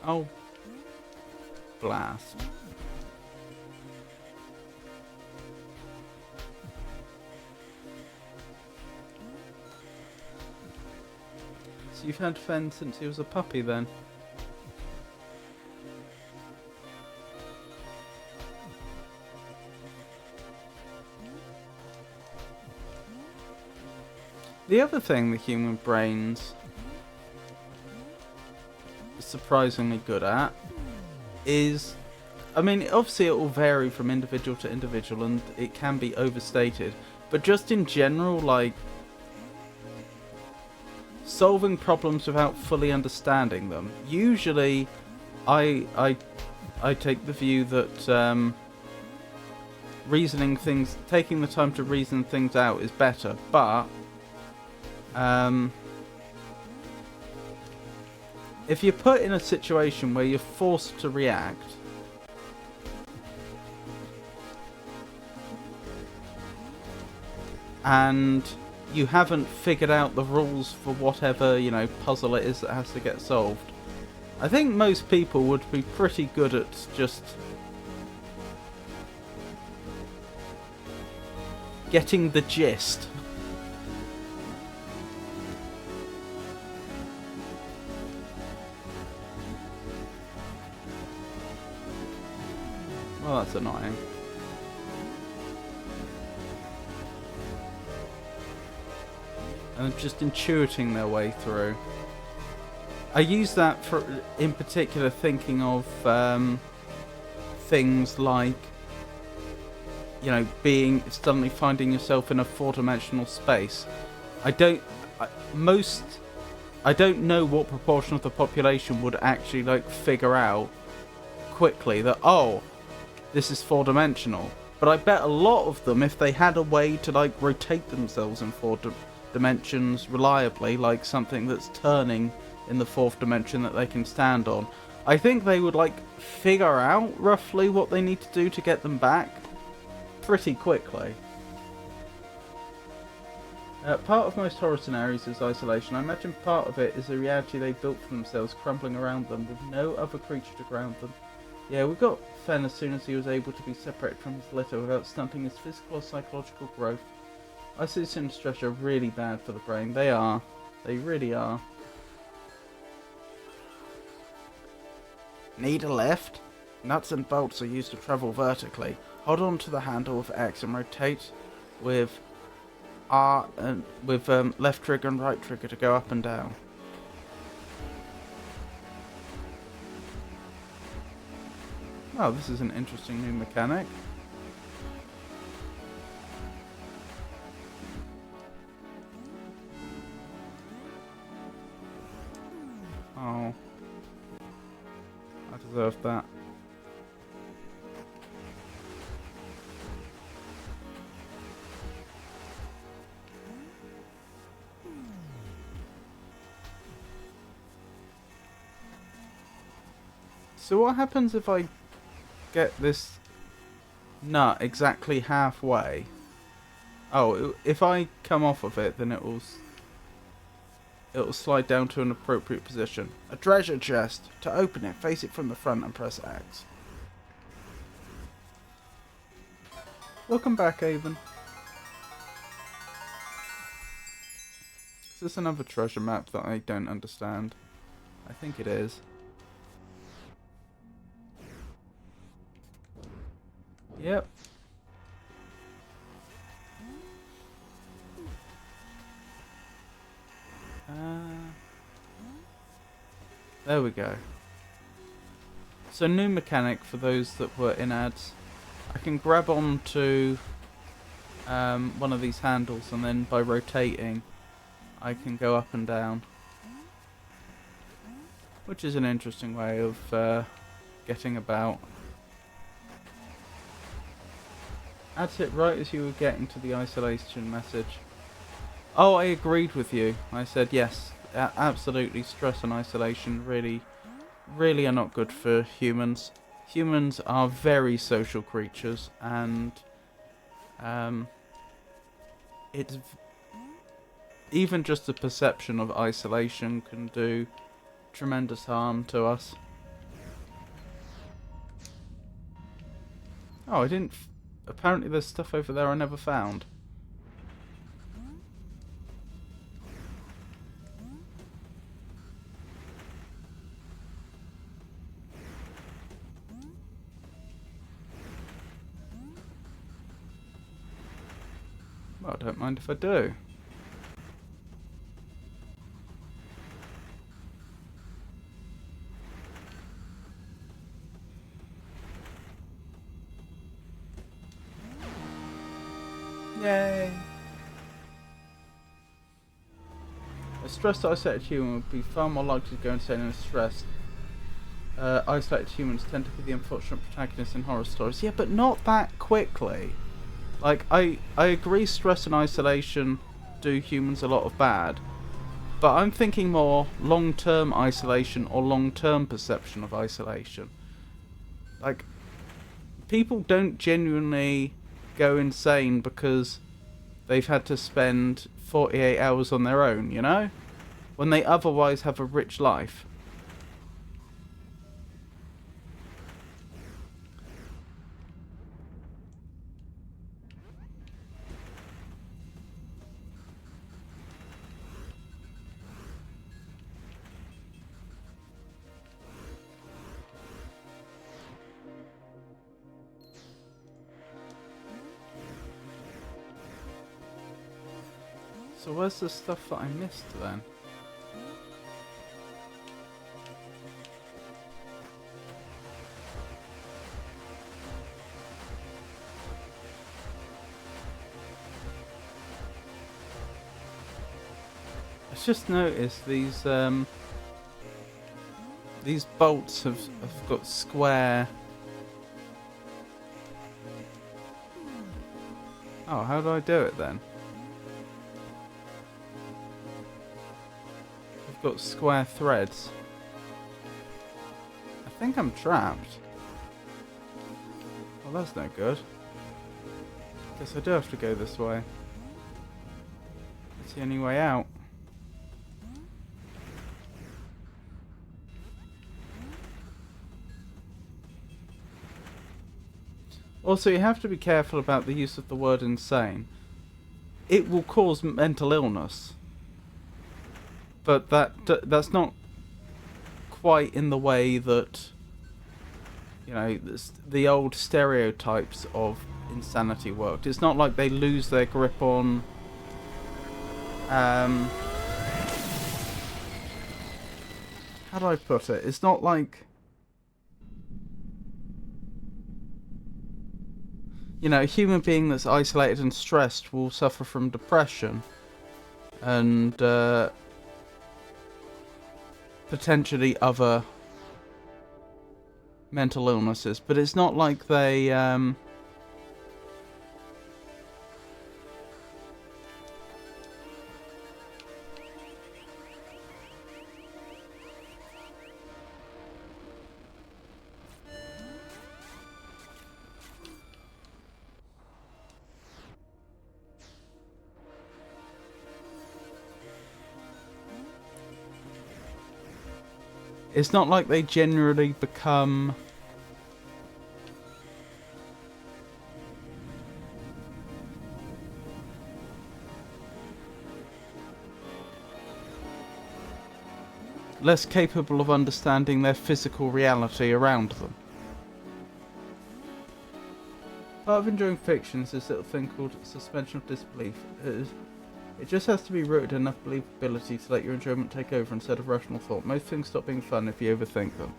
Oh. Blast. So you've had Fen since he was a puppy then? The other thing the human brain's surprisingly good at is, I mean, obviously it will vary from individual to individual and it can be overstated, but just in general, like, solving problems without fully understanding them. Usually, I take the view that taking the time to reason things out is better, but if you're put in a situation where you're forced to react, and you haven't figured out the rules for whatever, you know, puzzle it is that has to get solved, I think most people would be pretty good at just getting the gist. Well, that's annoying. And just intuiting their way through. I use that for, in particular, thinking of things like, you know, suddenly finding yourself in a four-dimensional space. I don't know what proportion of the population would actually, like, figure out quickly that, oh, this is four-dimensional. But I bet a lot of them, if they had a way to, like, rotate themselves in four dimensions reliably, like something that's turning in the fourth dimension that they can stand on, I think they would, like, figure out roughly what they need to do to get them back pretty quickly. Part of most horror scenarios is isolation. I imagine part of it is the reality they built for themselves crumbling around them with no other creature to ground them. Yeah, we got Fen as soon as he was able to be separated from his litter without stunting his physical or psychological growth. Isolation and stress are really bad for the brain. They are. They really are. Need a lift? Nuts and bolts are used to travel vertically. Hold on to the handle with X and rotate with R and with left trigger and right trigger to go up and down. Oh, this is an interesting new mechanic. Oh, I deserve that. So what happens if I get this nut exactly halfway? Oh, if I come off of it, then it'll slide down to an appropriate position. A treasure chest. To open it, face it from the front and press X. Welcome back, Avon. Is this another treasure map that I don't understand? I think it is. Yep. There we go. So new mechanic for those that were in ads. I can grab onto one of these handles, and then by rotating I can go up and down, which is an interesting way of getting about. That's it, right as you were getting to the isolation message. Oh, I agreed with you. I said yes, absolutely, stress and isolation really are not good for humans. Humans are very social creatures, and it's even just the perception of isolation can do tremendous harm to us. Oh, I didn't... Apparently there's stuff over there I never found. Well, I don't mind if I do. Yay! A stressed isolated human would be far more likely to go insane than a stressed. Isolated humans tend to be the unfortunate protagonists in horror stories. Yeah, but not that quickly. Like, I agree stress and isolation do humans a lot of bad, but I'm thinking more long-term isolation or long-term perception of isolation. Like, people don't genuinely go insane because they've had to spend 48 hours on their own, you know? When they otherwise have a rich life. So where's the stuff that I missed then? I just noticed these bolts have got square. Oh, how do I do it then? I've got square threads. I think I'm trapped. Well, that's no good. Guess I do have to go this way. It's the only way out. Also, you have to be careful about the use of the word insane. It will cause mental illness. But that's not quite in the way that, you know, the old stereotypes of insanity worked. It's not like they lose their grip on how do I put it? It's not like, you know, a human being that's isolated and stressed will suffer from depression and potentially other mental illnesses, but it's not like they it's not like they generally become less capable of understanding their physical reality around them. Part of enjoying fiction is this little thing called suspension of disbelief. It just has to be rooted in enough believability to let your enjoyment take over instead of rational thought. Most things stop being fun if you overthink them.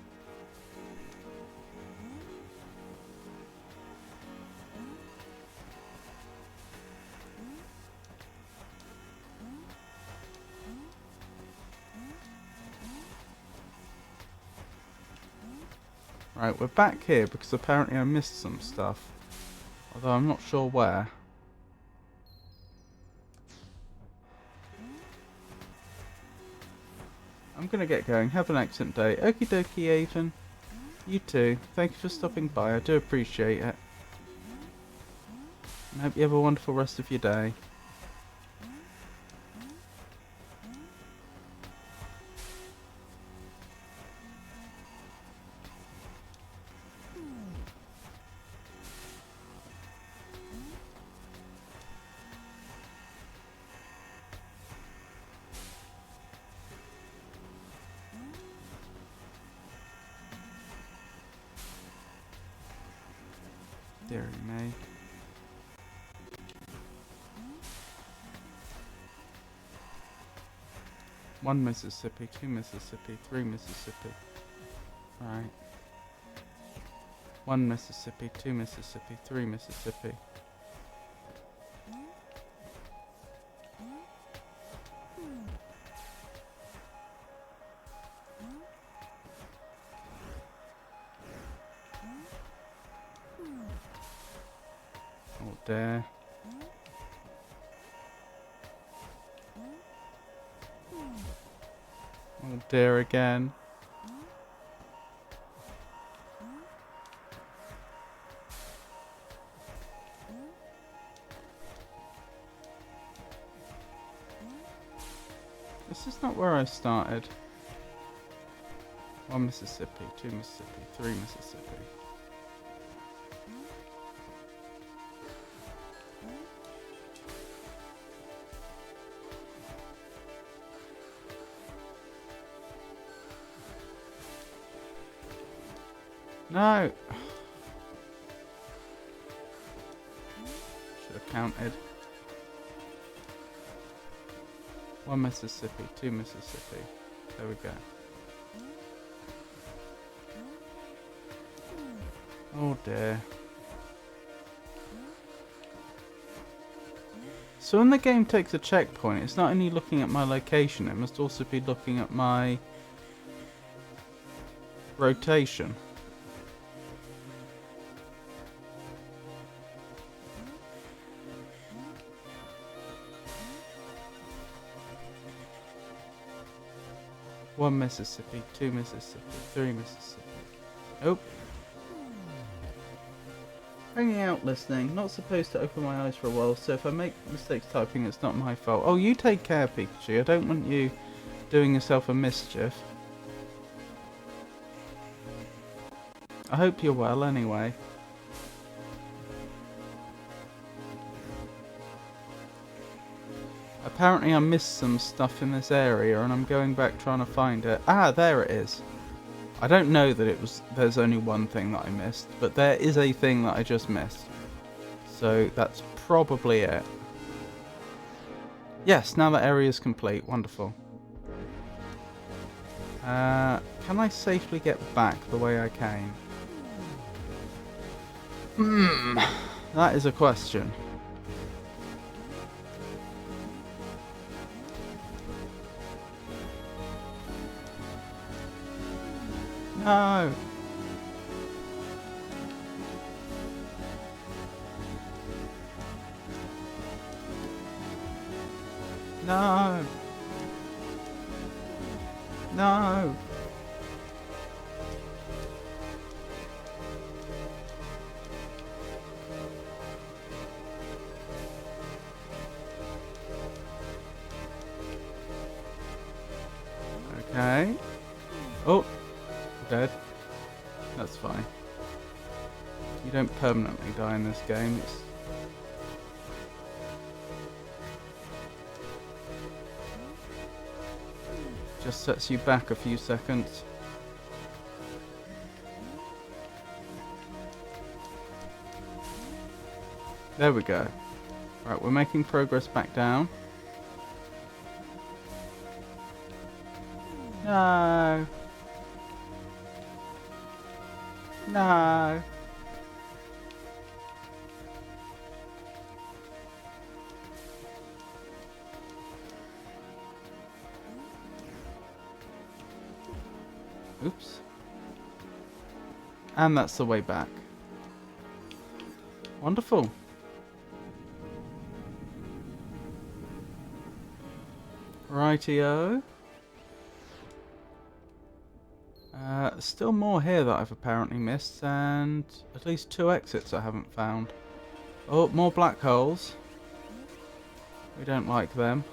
Right, we're back here because apparently I missed some stuff. Although I'm not sure where. I'm gonna get going. Have an excellent day. Okie dokie, Aiden. You too. Thank you for stopping by. I do appreciate it. And I hope you have a wonderful rest of your day. Dear me. One Mississippi, 2 Mississippi, 3 Mississippi. Right. 1 Mississippi, 2 Mississippi, 3 Mississippi. Oh dear. Oh dear again. This is not where I started. 1 Mississippi, 2 Mississippi, 3 Mississippi. No! Should have counted. 1 Mississippi, 2 Mississippi. There we go. Oh dear. So when the game takes a checkpoint, it's not only looking at my location, it must also be looking at my rotation. One Mississippi, 2 Mississippi, 3 Mississippi. Oh. Hanging out listening. Not supposed to open my eyes for a while, so if I make mistakes typing, it's not my fault. Oh, you take care, Pikachu. I don't want you doing yourself a mischief. I hope you're well anyway. Apparently I missed some stuff in this area and I'm going back trying to find it. Ah, there it is. I don't know that there's only one thing that I missed, but there is a thing that I just missed. So that's probably it. Yes, now that area is complete. Wonderful. Can I safely get back the way I came? That is a question. No! No! No! Okay. Oh! Dead. That's fine. You don't permanently die in this game. It's just sets you back a few seconds. There we go. Right, we're making progress back down. No. No. Oops. And that's the way back. Wonderful. Rightio. Still more here that I've apparently missed, and at least 2 exits I haven't found. Oh, more black holes. We don't like them.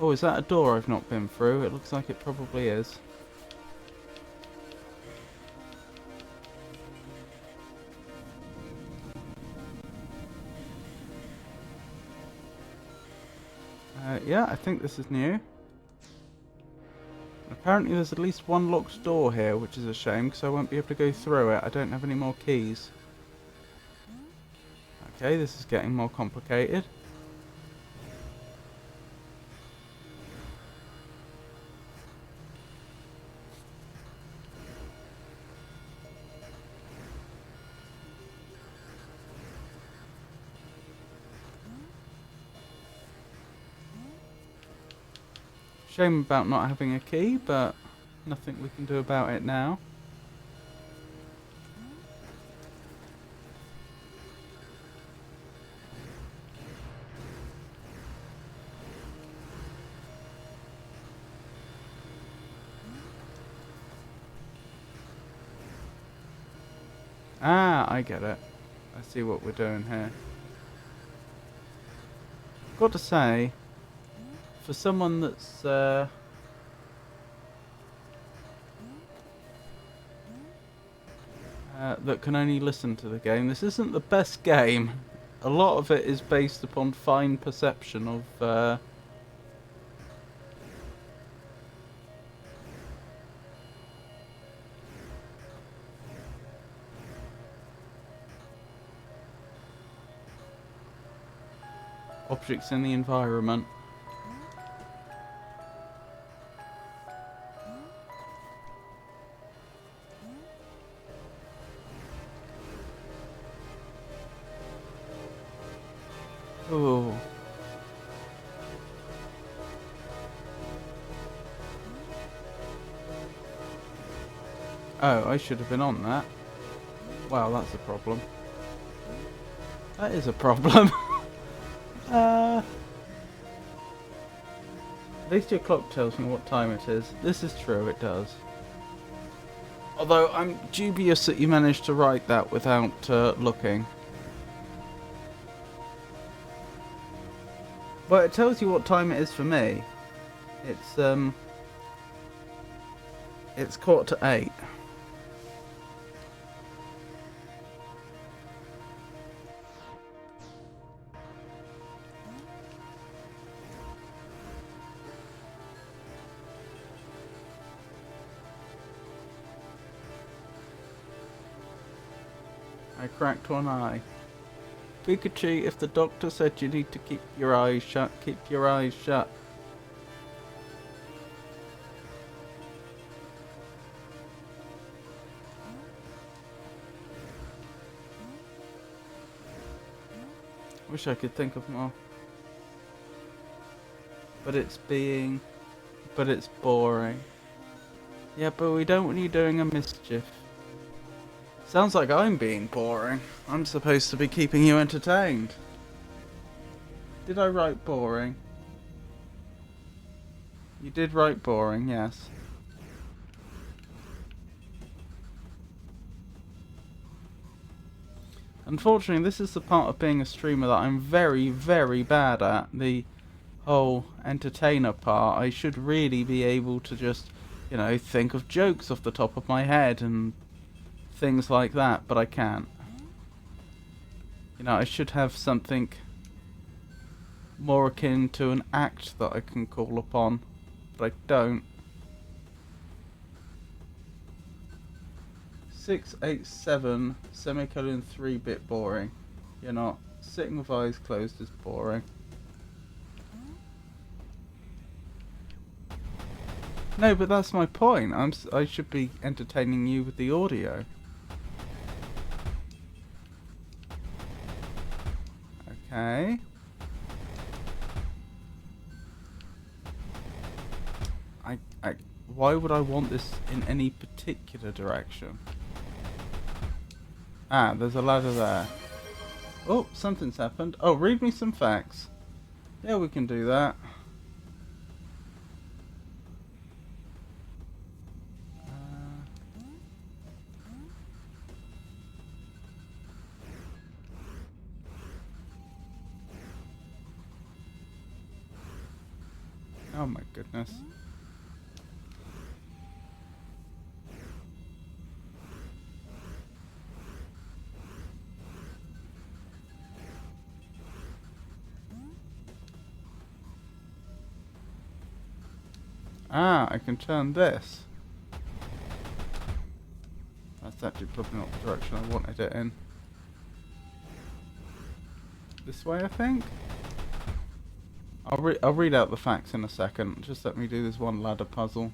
Oh, is that a door I've not been through? It looks like it probably is. Yeah, I think this is new. Apparently there's at least 1 locked door here, which is a shame, because I won't be able to go through it. I don't have any more keys. Okay, this is getting more complicated. Shame about not having a key, but nothing we can do about it now. Ah, I get it. I see what we're doing here. Got to say, for someone that's that can only listen to the game, this isn't the best game. A lot of it is based upon fine perception of objects in the environment. Ooh. Oh, I should have been on that. Wow, that's a problem. That is a problem. At least your clock tells me what time it is. This is true, it does. Although I'm dubious that you managed to write that without looking. Well, it tells you what time it is for me. It's 7:45. I cracked one eye. Pikachu, if the doctor said you need to keep your eyes shut, keep your eyes shut. Wish I could think of more. But it's boring. Yeah, but we don't want you doing a mischief. Sounds like I'm being boring. I'm supposed to be keeping you entertained. Did I write boring? You did write boring, yes. Unfortunately, this is the part of being a streamer that I'm very, very bad at. The whole entertainer part. I should really be able to just, you know, think of jokes off the top of my head and things like that, but I can't. You know, I should have something more akin to an act that I can call upon, but I don't. 687 semicolon 3-bit boring. You're not. Sitting with eyes closed is boring. No, but that's my point. I should be entertaining you with the audio. Okay. Why would I want this in any particular direction? Ah, there's a ladder there. Oh, something's happened. Oh, read me some facts. Yeah, we can do that. Oh my goodness. Ah, I can turn this. That's actually probably not the direction I wanted it in. This way, I think? I'll read out the facts in a second. Just let me do this one ladder puzzle.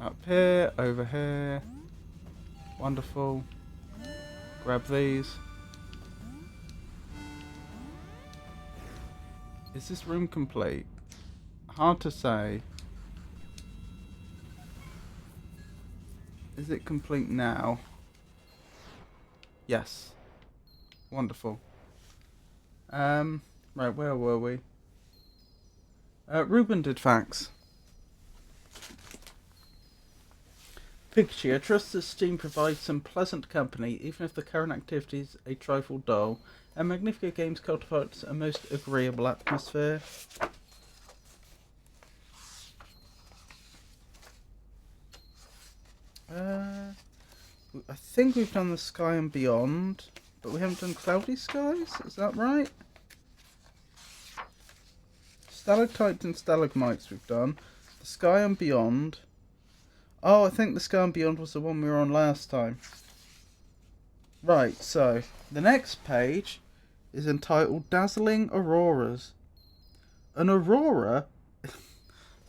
Up here, over here. Wonderful. Grab these. Is this room complete? Hard to say. Is it complete now? Yes. Wonderful. Right, where were we? Ruben did facts. Pikachu, I trust that Steam provides some pleasant company, even if the current activity is a trifle dull, and Magnifico Games cultivates a most agreeable atmosphere. I think we've done the Sky and Beyond, but we haven't done Cloudy Skies, is that right? Stalactites and Stalagmites we've done. The Sky and Beyond. Oh, I think the Sky and Beyond was the one we were on last time. Right, so the next page is entitled Dazzling Auroras. An aurora?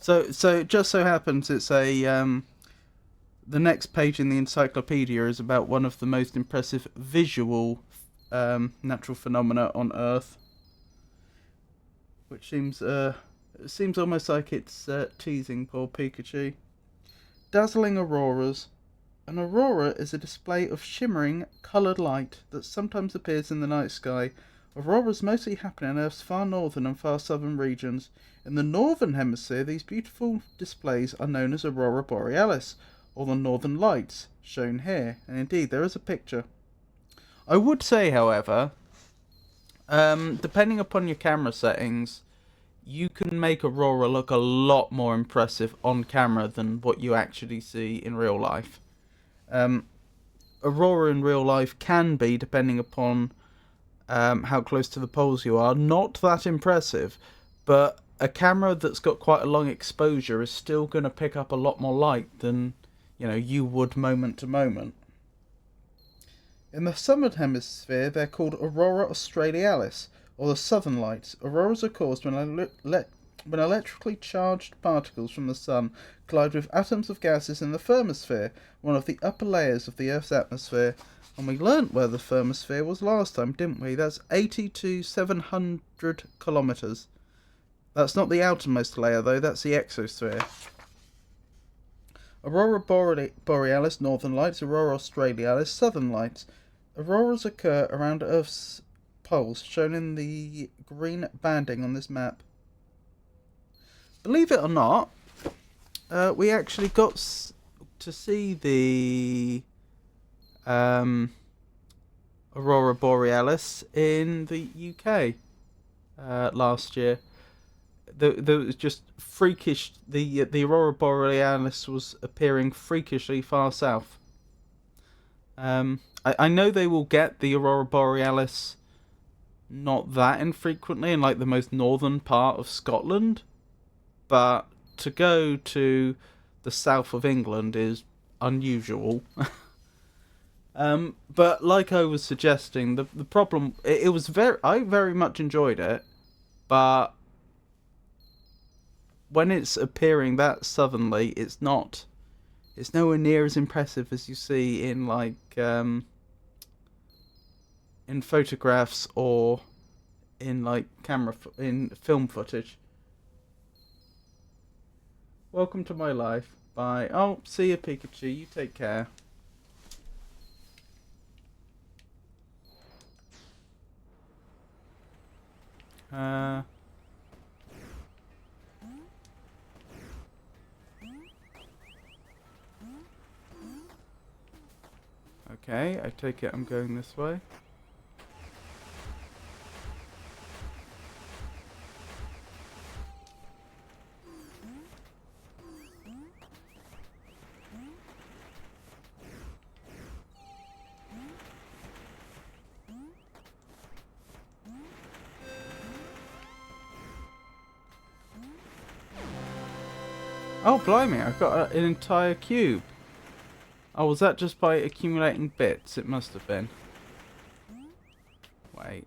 so it just so happens it's a the next page in the encyclopedia is about one of the most impressive visual natural phenomena on Earth, which seems almost like it's teasing poor Pikachu. Dazzling auroras. An aurora is a display of shimmering, coloured light that sometimes appears in the night sky. Auroras mostly happen in Earth's far northern and far southern regions. In the northern hemisphere, these beautiful displays are known as aurora borealis, or the northern lights, shown here. And indeed, there is a picture. I would say, however, depending upon your camera settings, you can make aurora look a lot more impressive on camera than what you actually see in real life. Aurora in real life can be, depending upon how close to the poles you are, not that impressive, but a camera that's got quite a long exposure is still going to pick up a lot more light than you would moment to moment. In the southern hemisphere, they're called aurora australis, or the southern lights. Auroras are caused when electrically charged particles from the sun collide with atoms of gases in the thermosphere, one of the upper layers of the Earth's atmosphere. And we learnt where the thermosphere was last time, didn't we? That's 80 to 700 kilometres. That's not the outermost layer, though. That's the exosphere. Aurora borealis, northern lights. Aurora australis, southern lights. Auroras occur around Earth's poles, shown in the green banding on this map. Believe it or not, we actually got to see the Aurora Borealis in the UK last year. There was just freakish. The Aurora Borealis was appearing freakishly far south. I know they will get the Aurora Borealis not that infrequently in like the most northern part of Scotland, but to go to the south of England is unusual. But like I was suggesting, the problem it was I very much enjoyed it, but when it's appearing that suddenly, it's nowhere near as impressive as you see in in photographs or in in film footage. Welcome to my life. Bye. Oh, see you, Pikachu. You take care. Okay, I take it I'm going this way. Oh, blimey, I've got an entire cube. Oh, was that just by accumulating bits? It must have been. Wait.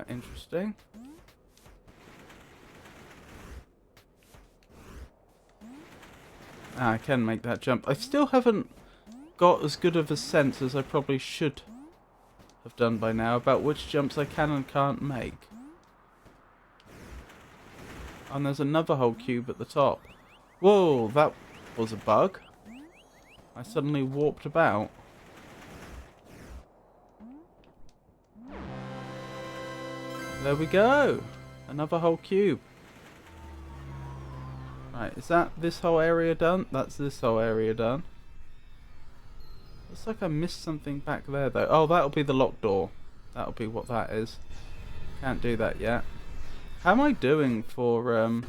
Interesting. I can make that jump. I still haven't got as good of a sense as I probably should have done by now about which jumps I can and can't make. And there's another whole cube at the top. Whoa, that was a bug. I suddenly warped about. There we go. Another whole cube. Right, is that this whole area done? That's this whole area done. Looks like I missed something back there though. Oh, that'll be the locked door. That'll be what that is. Can't do that yet. How am I doing for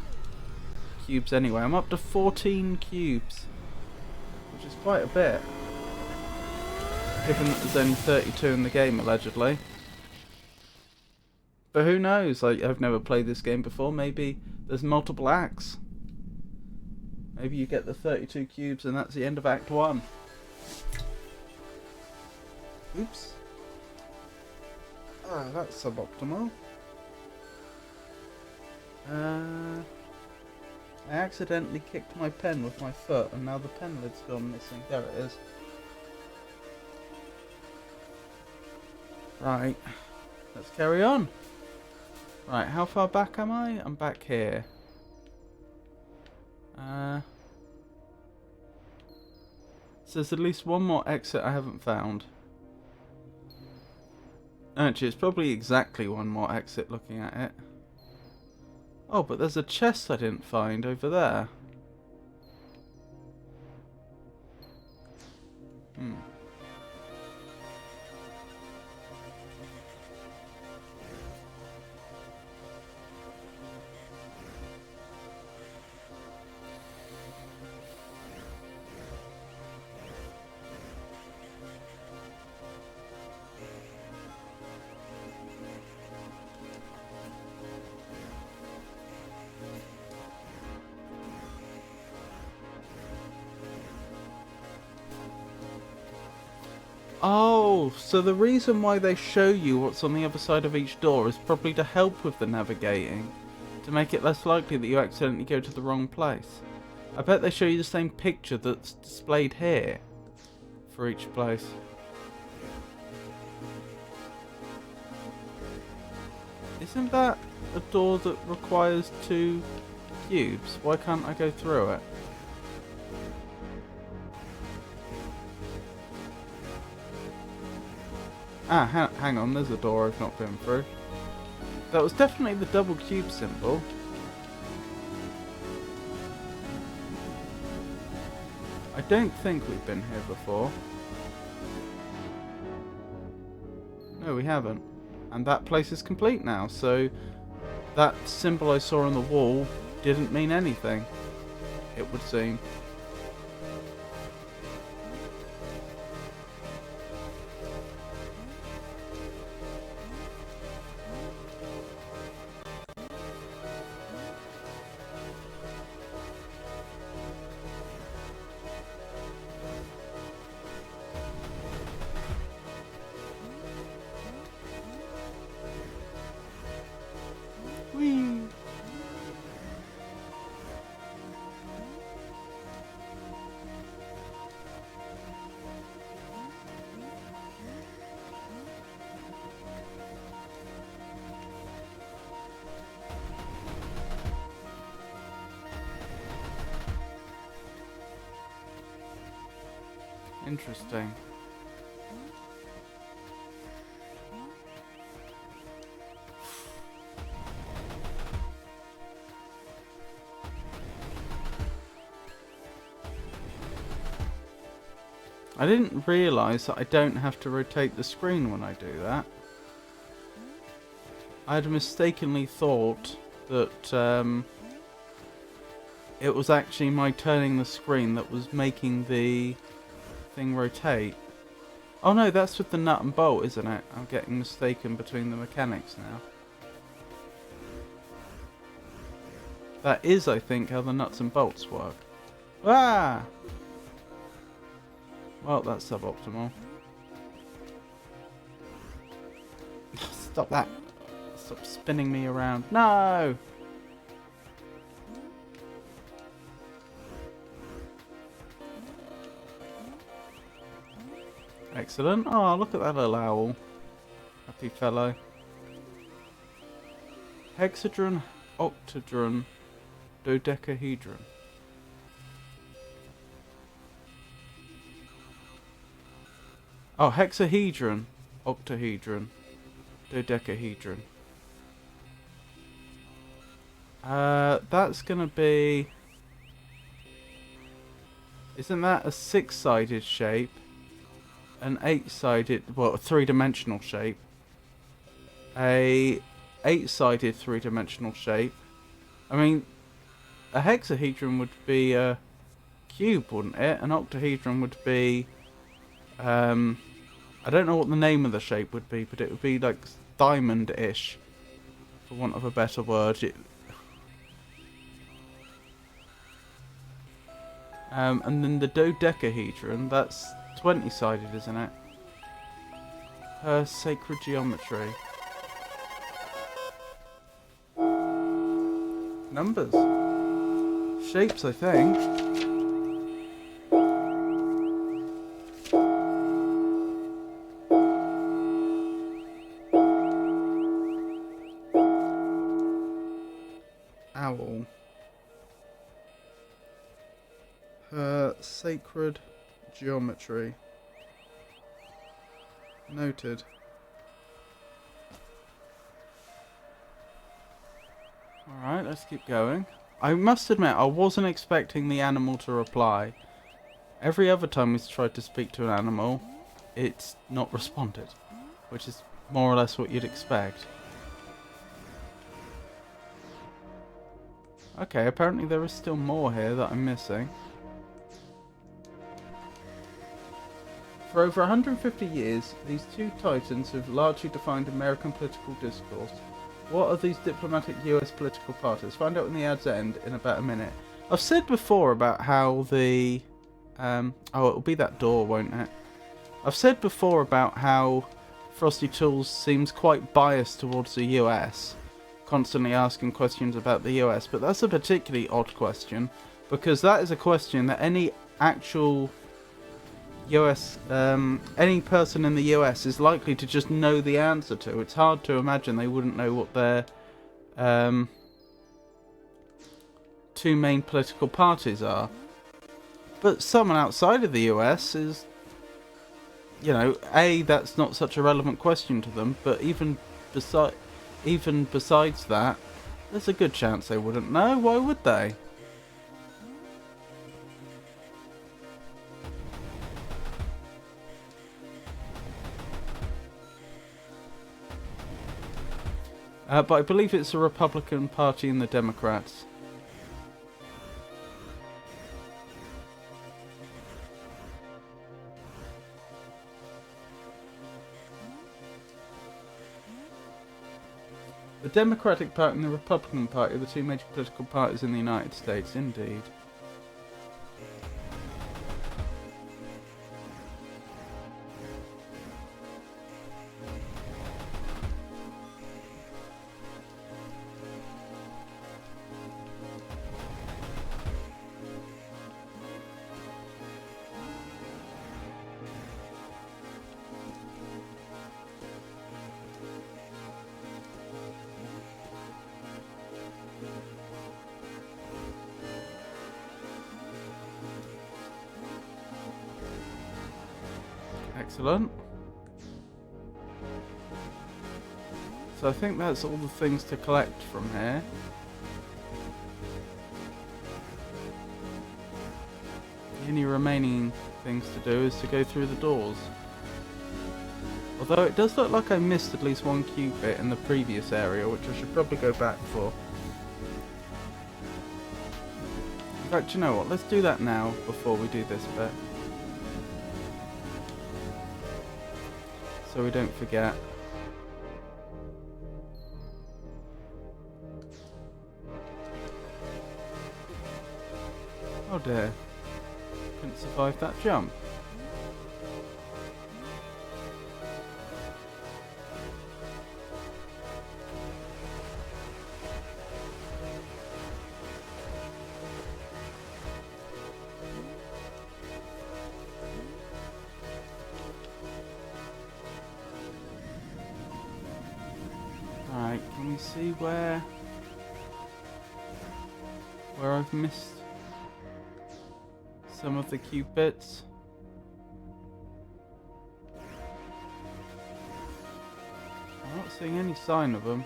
cubes anyway? I'm up to 14 cubes, which is quite a bit, given that there's only 32 in the game allegedly. But who knows? I've never played this game before. Maybe there's multiple acts. Maybe you get the 32 cubes and that's the end of Act 1. Oops. Ah, that's suboptimal. I accidentally kicked my pen with my foot and now the pen lid's gone missing. There it is. Right. Let's carry on. Right, how far back am I? I'm back here. So there's at least one more exit I haven't found. Actually, it's probably exactly one more exit looking at it. Oh, but there's a chest I didn't find over there. Oh, so the reason why they show you what's on the other side of each door is probably to help with the navigating, to make it less likely that you accidentally go to the wrong place. I bet they show you the same picture that's displayed here for each place. Isn't that a door that requires 2 cubes? Why can't I go through it? Ah, hang on, there's a door I've not been through. That was definitely the double cube symbol. I don't think we've been here before. No, we haven't. And that place is complete now, so that symbol I saw on the wall didn't mean anything, it would seem. Interesting. I didn't realise that I don't have to rotate the screen when I do that. I had mistakenly thought that it was actually my turning the screen that was making the thing rotate. Oh no, that's with the nut and bolt, isn't it? I'm getting mistaken between the mechanics now. That is, I think, how the nuts and bolts work. Ah! Well, that's suboptimal. Stop that. Stop spinning me around. No! Excellent. Oh, look at that little owl. Happy fellow. Hexadron, octadron, dodecahedron. Oh, hexahedron, octahedron, dodecahedron. That's gonna be... Isn't that a 6-sided shape? An 8-sided, well, a 3-dimensional shape. A 8-sided 3-dimensional shape. I mean, a hexahedron would be a cube, wouldn't it? An octahedron would be... I don't know what the name of the shape would be, but it would be like diamond-ish, for want of a better word. And then the dodecahedron, that's 20-sided, isn't it? Her sacred geometry. Numbers. Shapes, I think. Owl. Her sacred geometry. Noted. Alright, let's keep going. I must admit, I wasn't expecting the animal to reply. Every other time we've tried to speak to an animal, it's not responded. Which is more or less what you'd expect. Okay, apparently there is still more here that I'm missing. For over 150 years, these two titans have largely defined American political discourse. What are these diplomatic US political parties? Find out when the ads end in about a minute. I've said before about how the... oh, it'll be that door, won't it? I've said before about how Frosty Tools seems quite biased towards the US, constantly asking questions about the US, but that's a particularly odd question, because that is a question that any actual US, any person in the US is likely to just know the answer to. It's hard to imagine they wouldn't know what their two main political parties are. But someone outside of the US is, you know, A, that's not such a relevant question to them, but even besides that, there's a good chance they wouldn't know. Why would they? But I believe it's the Republican Party and the Democrats. The Democratic Party and the Republican Party are the two major political parties in the United States, indeed. Excellent. So I think that's all the things to collect from here. The only remaining things to do is to go through the doors. Although it does look like I missed at least one Cupid in the previous area, which I should probably go back for. In fact, you know what? Let's do that now before we do this bit. So we don't forget. Oh dear. Couldn't survive that jump. Alright, can we see where I've missed some of the Cupids? I'm not seeing any sign of them.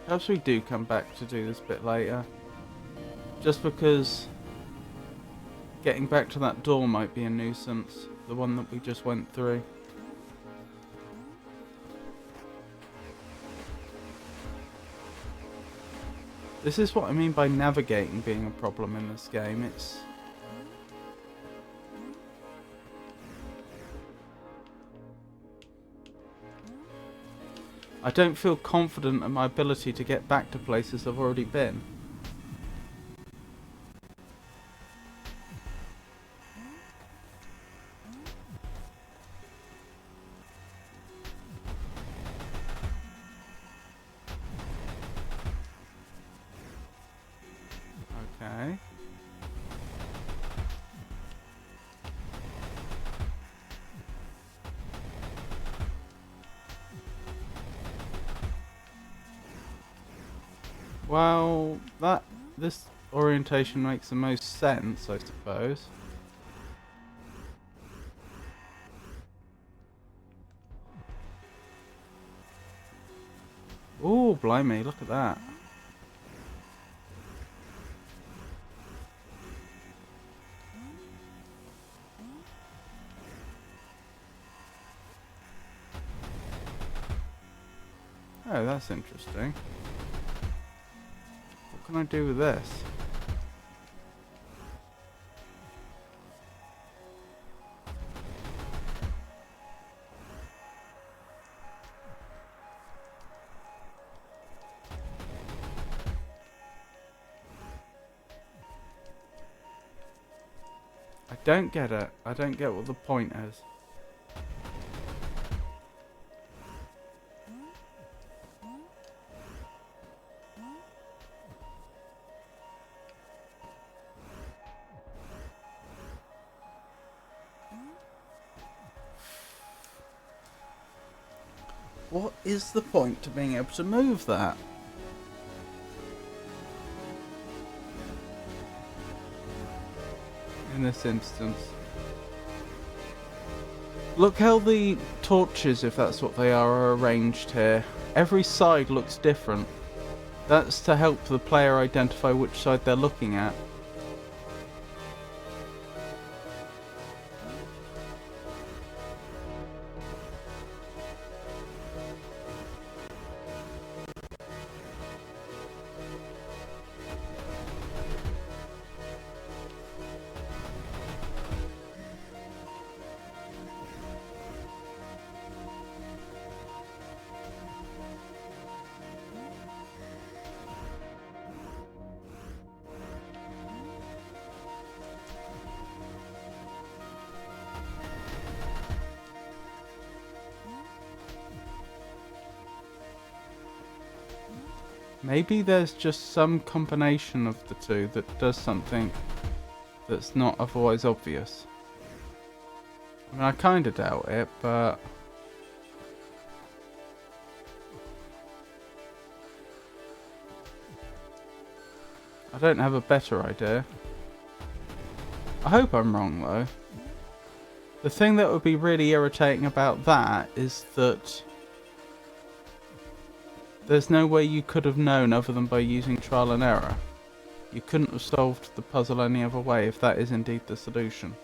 Perhaps we do come back to do this bit later. Just because getting back to that door might be a nuisance. The one that we just went through. This is what I mean by navigating being a problem in this game. It's... I don't feel confident in my ability to get back to places I've already been. Okay. Well, this orientation makes the most sense, I suppose. Oh, blimey, look at that. Oh, that's interesting. What can I do with this? I don't get it. I don't get what the point is. What is the point to being able to move that? In this instance. Look how the torches, if that's what they are arranged here. Every side looks different. That's to help the player identify which side they're looking at. Maybe there's just some combination of the two that does something that's not otherwise obvious. I mean, I kind of doubt it, but... I don't have a better idea. I hope I'm wrong, though. The thing that would be really irritating about that is that there's no way you could have known other than by using trial and error. You couldn't have solved the puzzle any other way if that is indeed the solution.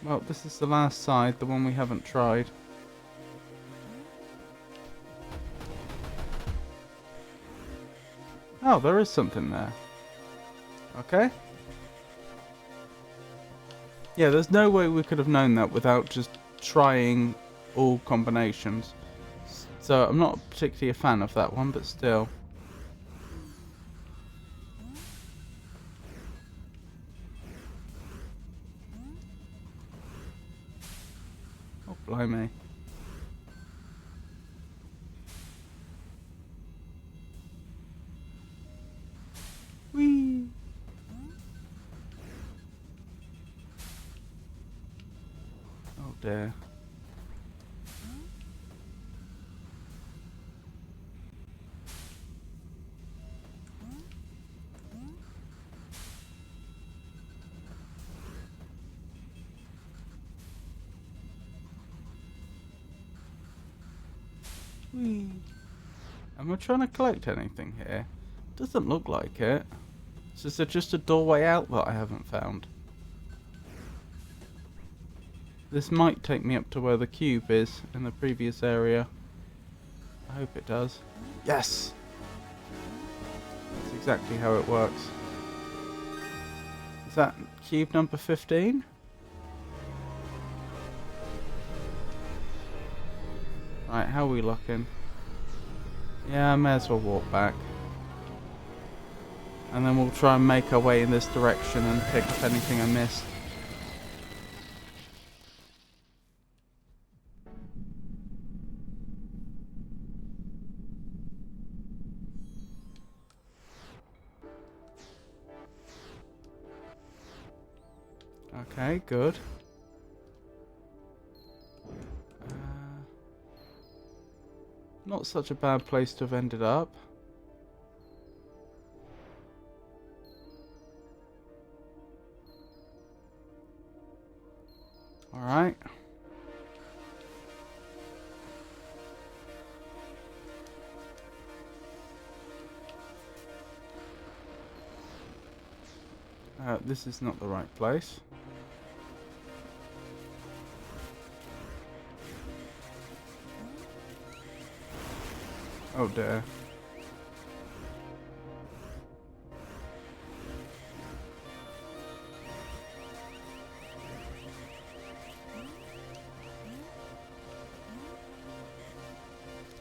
Well, this is the last side, the one we haven't tried. Oh, there is something there. Okay. Yeah, there's no way we could have known that without just trying all combinations. So I'm not particularly a fan of that one, but still. Oh, blimey. Whee! Oh dear. Whee! Am I trying to collect anything here? Doesn't look like it. Is there just a doorway out that I haven't found? This might take me up to where the cube is in the previous area. I hope it does. Yes! That's exactly how it works. Is that cube number 15? Right, how are we looking? Yeah, I may as well walk back. And then we'll try and make our way in this direction and pick up anything I missed. Okay, good. Not such a bad place to have ended up. Alright. This is not the right place. Oh dear.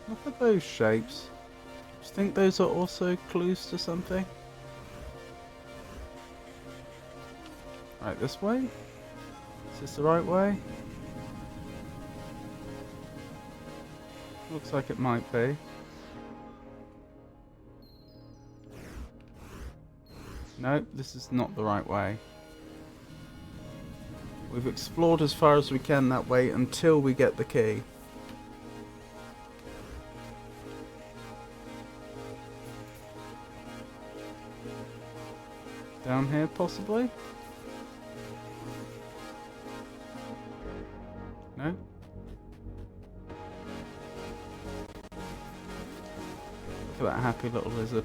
Look at those shapes. Do you think those are also clues to something? Right, this way? Is this the right way? Looks like it might be. No, this is not the right way. We've explored as far as we can that way until we get the key. Down here, possibly? No? Look at that happy little lizard.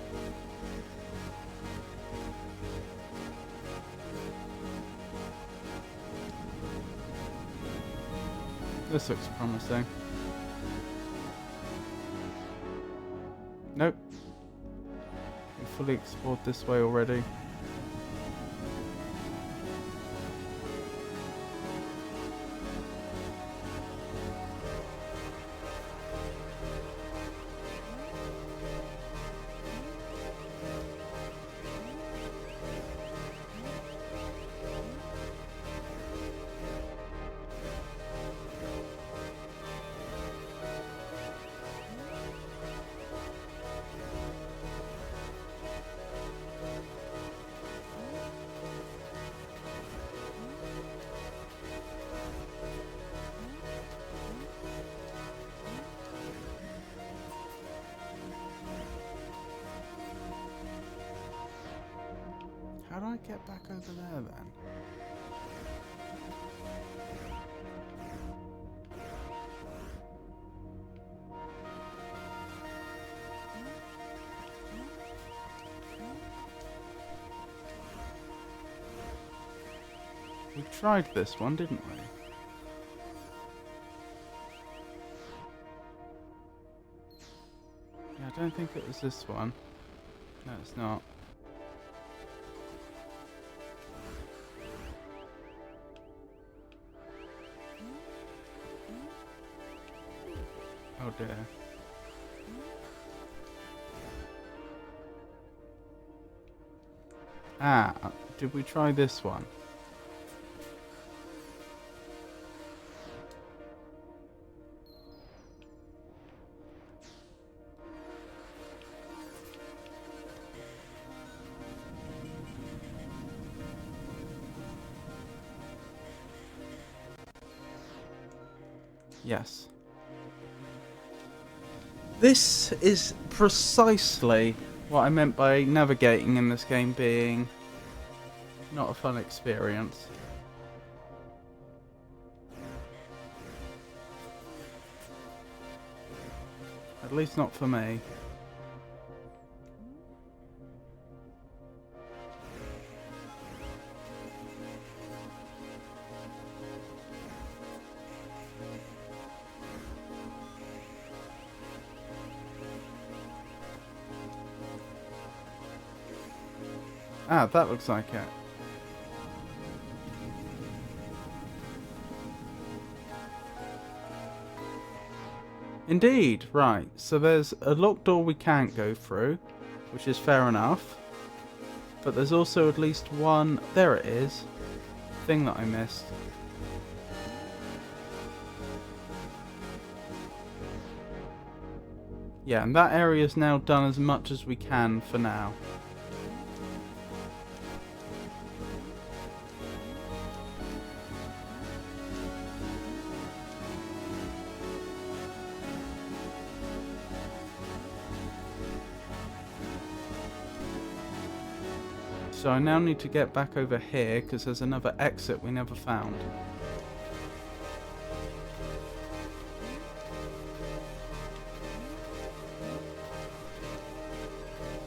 This looks promising. Nope. We fully explored this way already. How do I get back over there then? We tried this one, didn't we? Yeah, I don't think it was this one. No, it's not. Oh dear. Ah, did we try this one? Yes. This is precisely what I meant by navigating in this game being not a fun experience. At least not for me. Ah, that looks like it. Indeed, right. So there's a locked door we can't go through, which is fair enough. But there's also at least one, there it is, thing that I missed. Yeah, and that area is now done as much as we can for now. So I now need to get back over here because there's another exit we never found.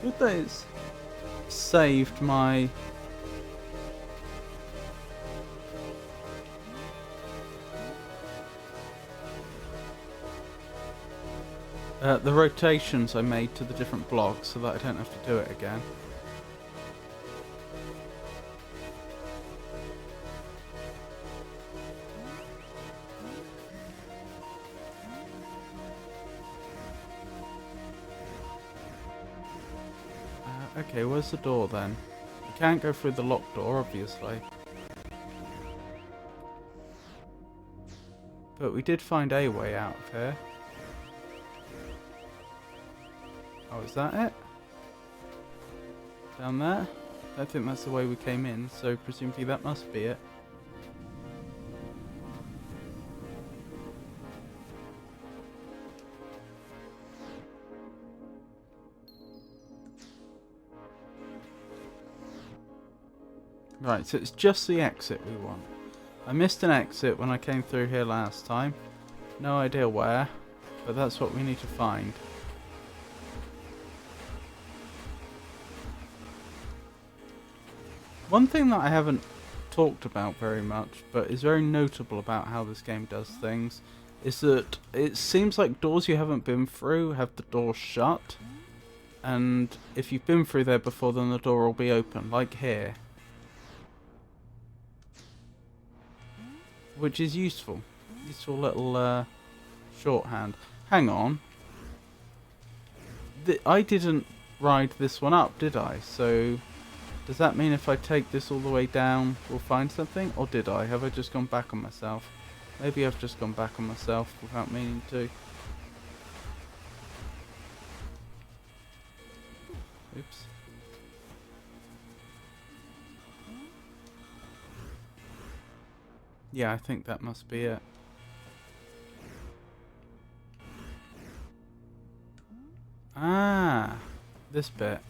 Good that it's saved my... the rotations I made to the different blocks so that I don't have to do it again. Okay, where's the door then? We can't go through the locked door, obviously. But we did find a way out of here. Oh, is that it? Down there? I don't think that's the way we came in, so presumably that must be it. Right, so it's just the exit we want. I missed an exit when I came through here last time. No idea where, but that's what we need to find. One thing that I haven't talked about very much, but is very notable about how this game does things, is that it seems like doors you haven't been through have the door shut. And if you've been through there before, then the door will be open, like here. Which is useful. Useful little shorthand. Hang on. I didn't ride this one up, did I? So does that mean if I take this all the way down, we'll find something? Or did I? Have I just gone back on myself? Maybe I've just gone back on myself without meaning to. Oops. Yeah, I think that must be it. Ah, this bit.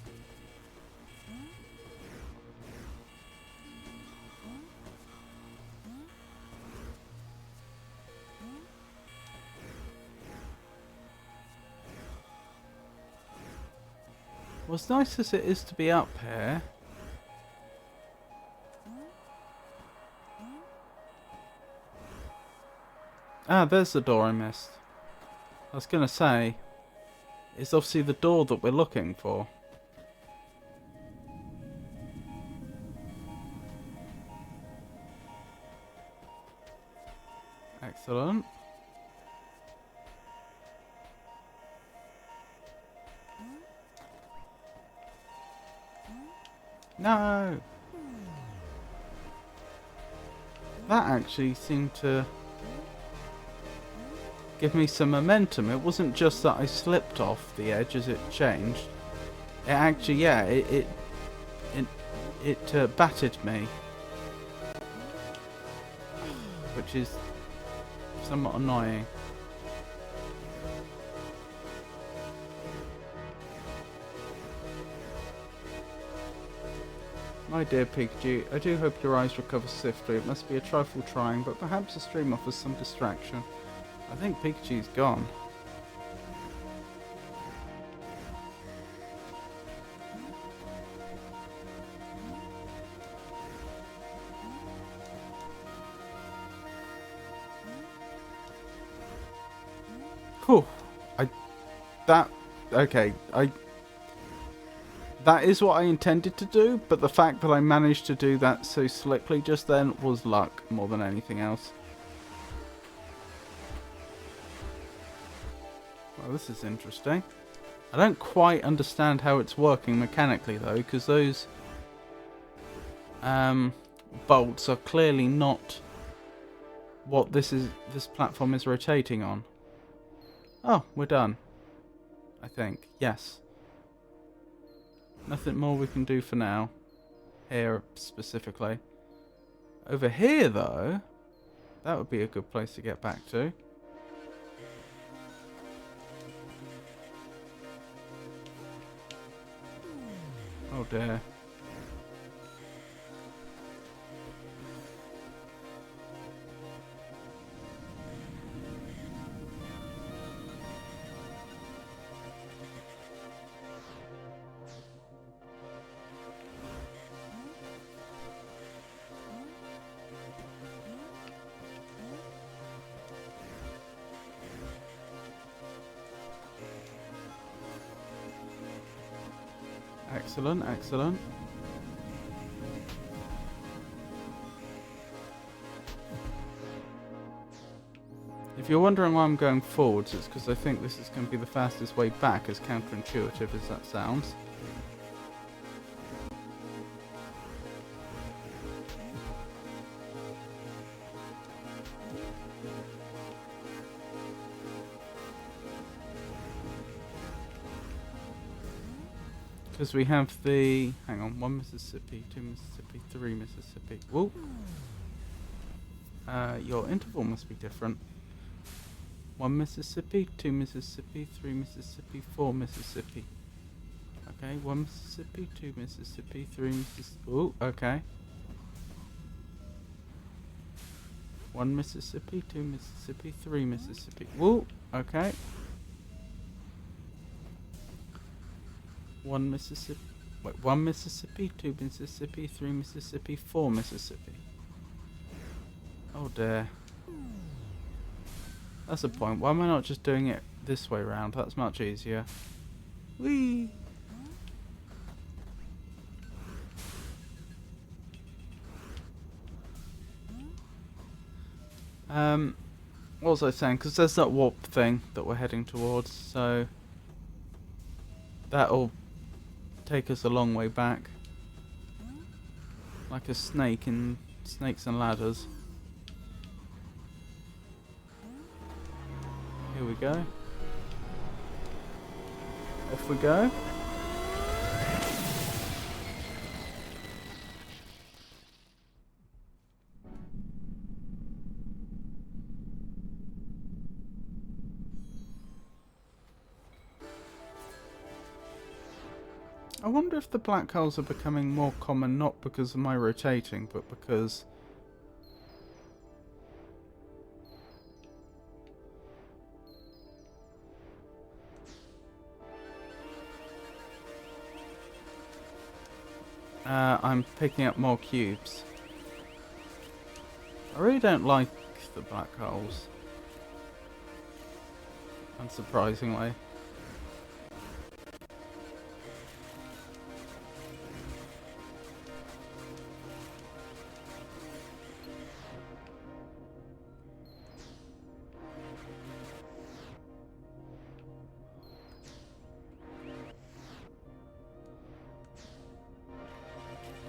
Well, as nice as it is to be up here, there's the door I missed. I was gonna say, it's obviously the door that we're looking for. Excellent. No! That actually seemed to give me some momentum. It wasn't just that I slipped off the edge as it changed. It actually, yeah, it battered me. Which is somewhat annoying. My dear Pikachu, I do hope your eyes recover swiftly. It must be a trifle trying, but perhaps the stream offers some distraction. I think Pikachu's gone. Whew. That is what I intended to do, but the fact that I managed to do that so slickly just then was luck more than anything else. Well, this is interesting. I don't quite understand how it's working mechanically though, because those bolts are clearly not what this platform is rotating on. Oh, we're done. I think. Yes. Nothing more we can do for now. Here, specifically. Over here, though, that would be a good place to get back to. Oh dear. Excellent, excellent. If you're wondering why I'm going forwards, it's because I think this is going to be the fastest way back, as counterintuitive as that sounds. Because we have the... Hang on, 1 Mississippi, 2 Mississippi, 3 Mississippi. Whoa. Your interval must be different. 1 Mississippi, 2 Mississippi, 3 Mississippi, 4 Mississippi. Okay, 1 Mississippi, 2 Mississippi, 3 Mississippi. Ooh, okay. 1 Mississippi, 2 Mississippi, 3 Mississippi. Whoa, okay. 1 Mississippi. Wait, 1 Mississippi, 2 Mississippi, 3 Mississippi, 4 Mississippi. Oh dear. That's the point. Why am I not just doing it this way round? That's much easier. Whee! What was I saying? Because there's that warp thing that we're heading towards, so that'll take us a long way back. Like a snake in Snakes and Ladders. Here we go. Off we go. I wonder if the black holes are becoming more common not because of my rotating, but because I'm picking up more cubes. I really don't like the black holes. Unsurprisingly.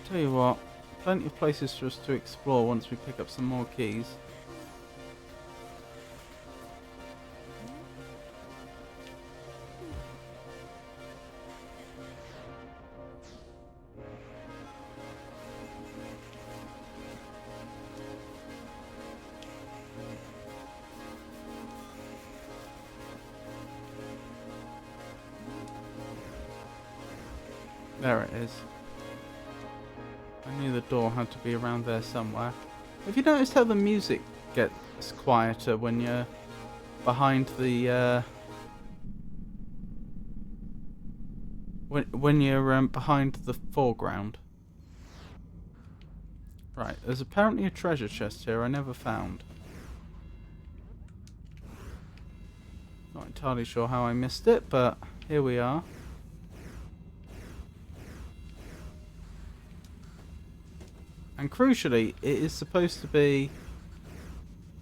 Tell you what, plenty of places for us to explore once we pick up some more keys. There it is. I knew the door had to be around there somewhere. Have you noticed how the music gets quieter when you're behind the when you're behind the foreground? Right, there's apparently a treasure chest here I never found. Not entirely sure how I missed it, but here we are. And crucially, it is supposed to be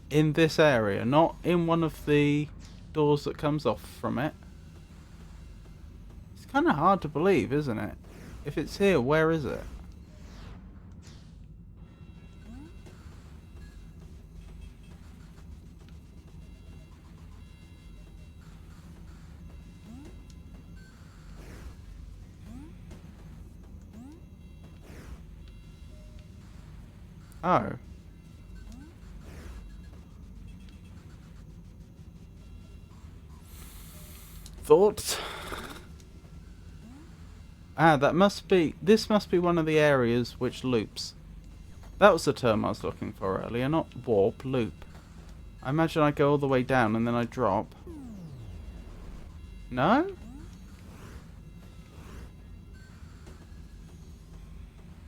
in this area, not in one of the doors that comes off from it. It's kind of hard to believe, isn't it? If it's here, where is it? Oh. Thoughts? Ah, this must be one of the areas which loops. That was the term I was looking for earlier, not warp, loop. I imagine I go all the way down and then I drop. No?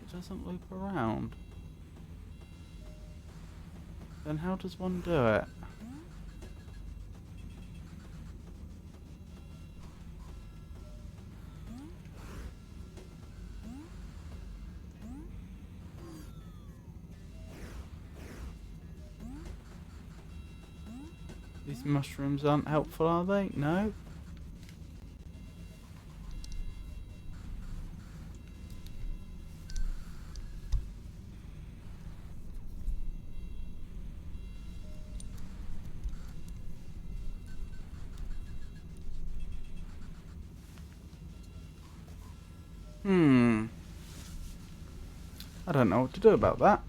It doesn't loop around. Then how does one do it? These mushrooms aren't helpful, are they? No? I don't know what to do about that.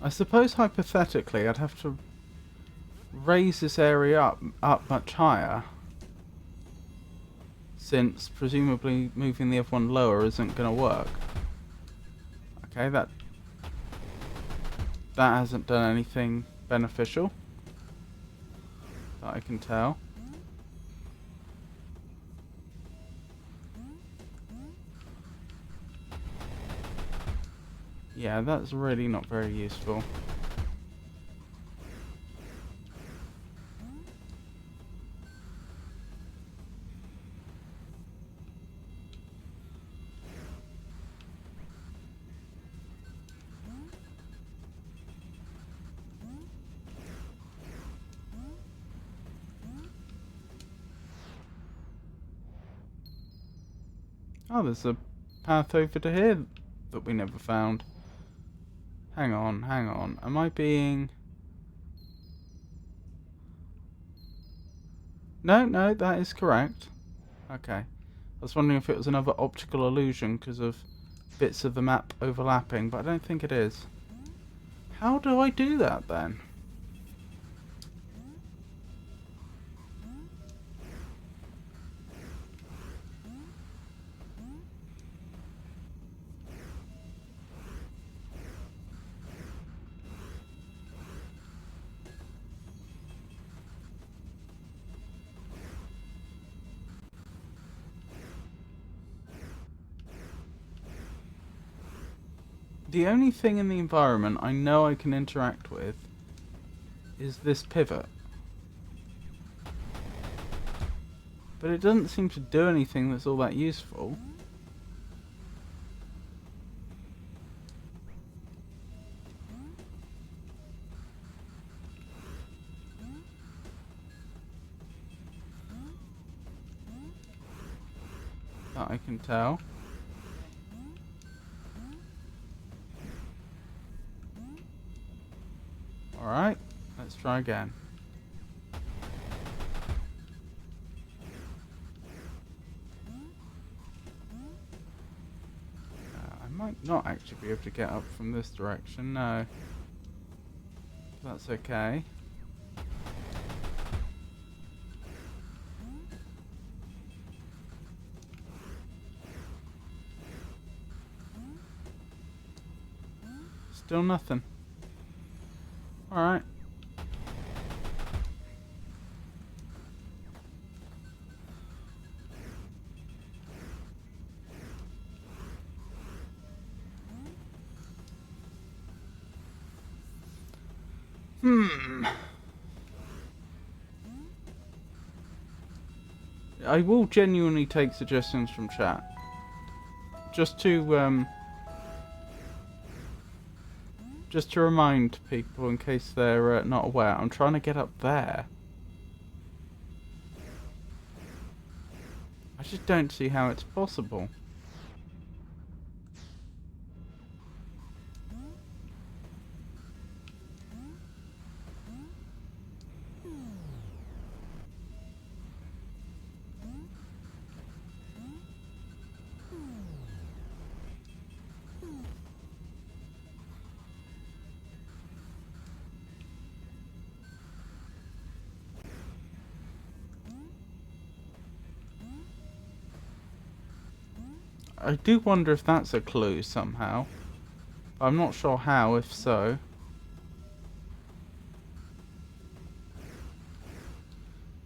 I suppose hypothetically I'd have to raise this area up much higher, since presumably moving the other one lower isn't going to work. Okay, that hasn't done anything beneficial that I can tell. Yeah, that's really not very useful. Oh, there's a path over to here that we never found. Hang on, hang on. Am I being... No, that is correct. Okay. I was wondering if it was another optical illusion because of bits of the map overlapping, but I don't think it is. How do I do that then? the only thing in the environment I know I can interact with is this pivot. But it doesn't seem to do anything that's all that useful. That I can tell. Alright, let's try again. I might not actually be able to get up from this direction, no. That's okay. Still nothing. Alright. I will genuinely take suggestions from chat. Just to remind people in case they're not aware, I'm trying to get up there. I just don't see how it's possible. I do wonder if that's a clue somehow. I'm not sure how, if so.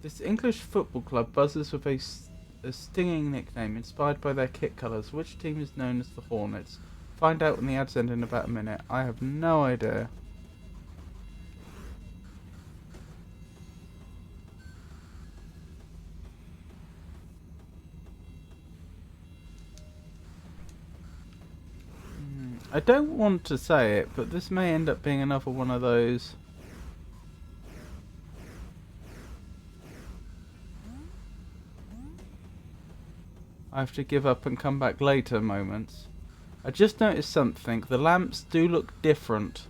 This English football club buzzes with a stinging nickname inspired by their kit colours. Which team is known as the Hornets? Find out when the ads end in about a minute. I have no idea. I don't want to say it, but this may end up being another one of those I have to give up and come back later moments. I just noticed something. The lamps do look different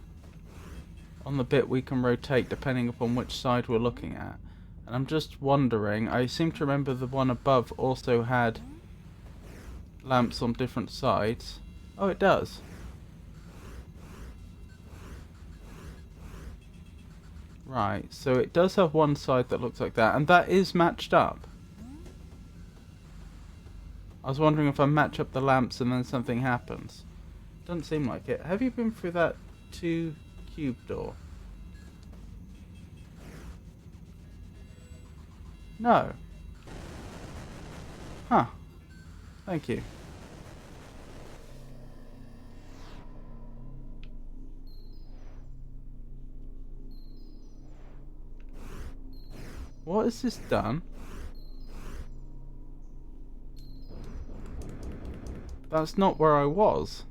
on the bit we can rotate depending upon which side we're looking at. And I'm just wondering, I seem to remember the one above also had lamps on different sides. Oh, it does. Right, so it does have one side that looks like that, and that is matched up. I was wondering if I match up the lamps and then something happens. Doesn't seem like it. Have you been through that 2 cube door? No. Huh. Thank you. What has this done? That's not where I was.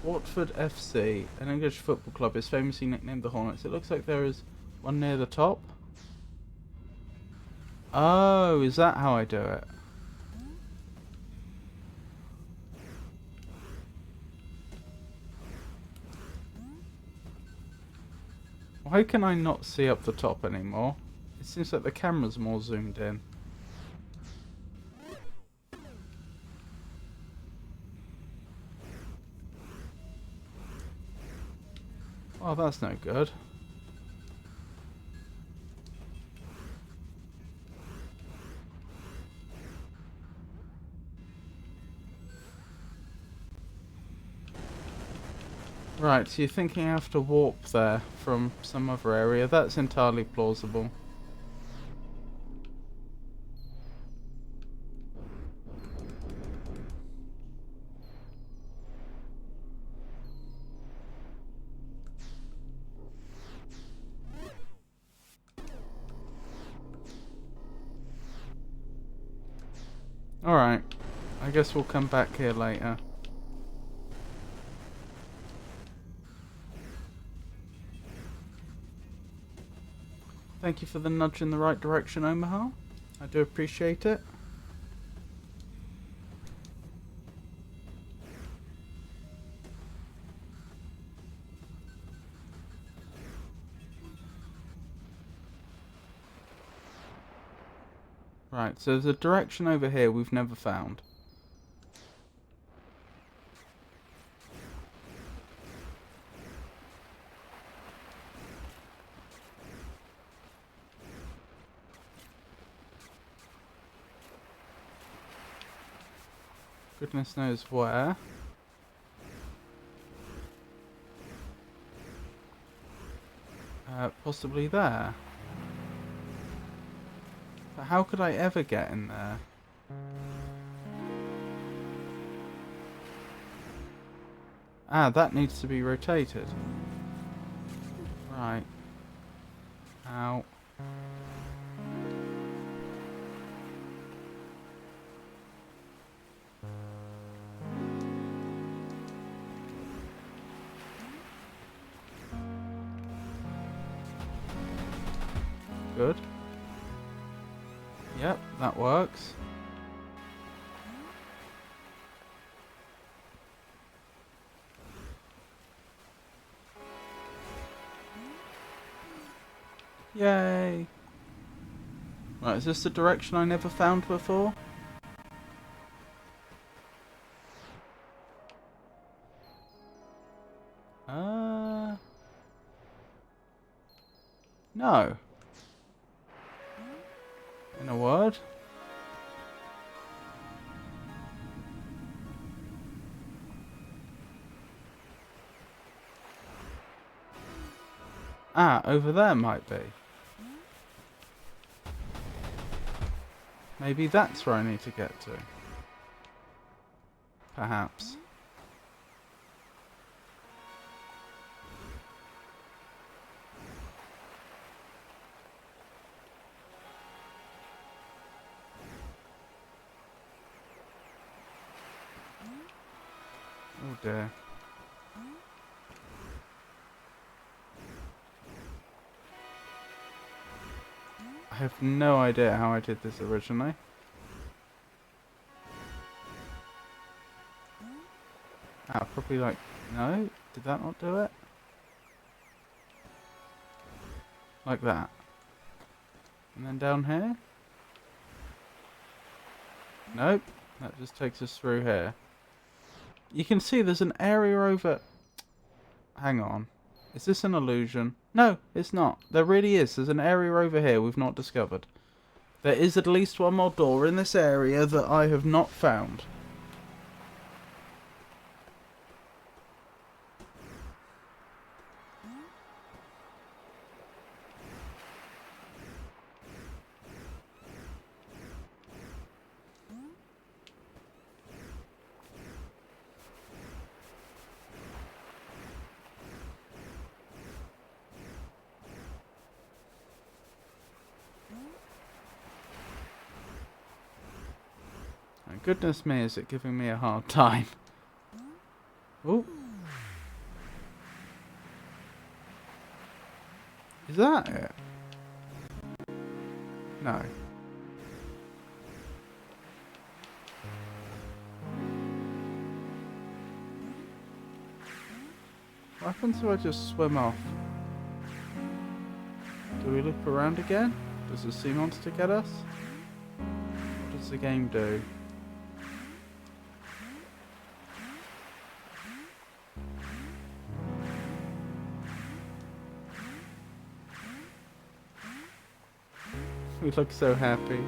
Watford FC, an English football club, is famously nicknamed the Hornets. It looks like there is one near the top. Oh, is that how I do it? Why can I not see up the top anymore? It seems like the camera's more zoomed in. Oh, that's no good. Right, so you're thinking I have to warp there from some other area. That's entirely plausible. Alright. I guess we'll come back here later. Thank you for the nudge in the right direction, Omaha. I do appreciate it. Right, so there's a direction over here we've never found. Goodness knows where. Possibly there. But how could I ever get in there? Ah, that needs to be rotated. Right. Ow. Good. Yep, that works. Yay! Right, is this the direction I never found before? No. In a word. Ah, over there might be. Maybe that's where I need to get to. Perhaps. Oh dear. I have no idea how I did this originally. Ah, probably like... No? Did that not do it? Like that. And then down here? Nope. That just takes us through here. You can see there's an area over... Hang on. Is this an illusion? No, it's not. There really is. There's an area over here we've not discovered. There is at least one more door in this area that I have not found. And goodness me, is it giving me a hard time. Oh. Is that it? No. What happens if I just swim off? Do we loop around again? Does the sea monster get us? What does the game do? We look so happy.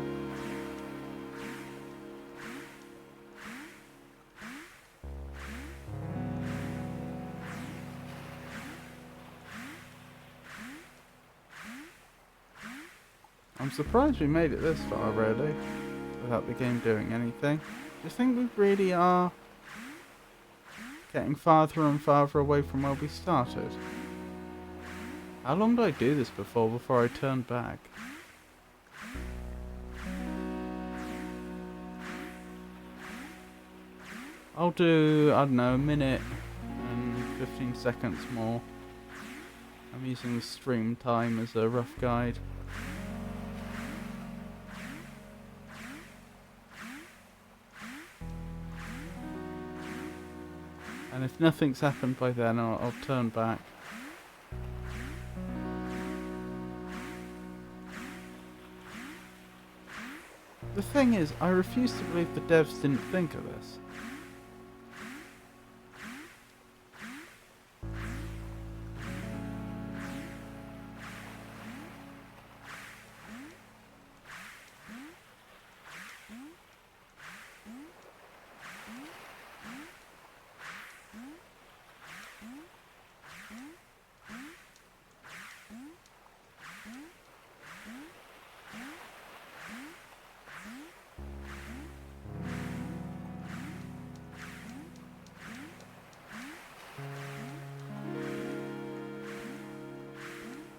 I'm surprised we made it this far, really, without the game doing anything. Do you think we really are getting farther and farther away from where we started? How long did I do this before I turned back? I'll do, I don't know, a minute and 15 seconds more. I'm using the stream time as a rough guide. And if nothing's happened by then, I'll turn back. The thing is, I refuse to believe the devs didn't think of this.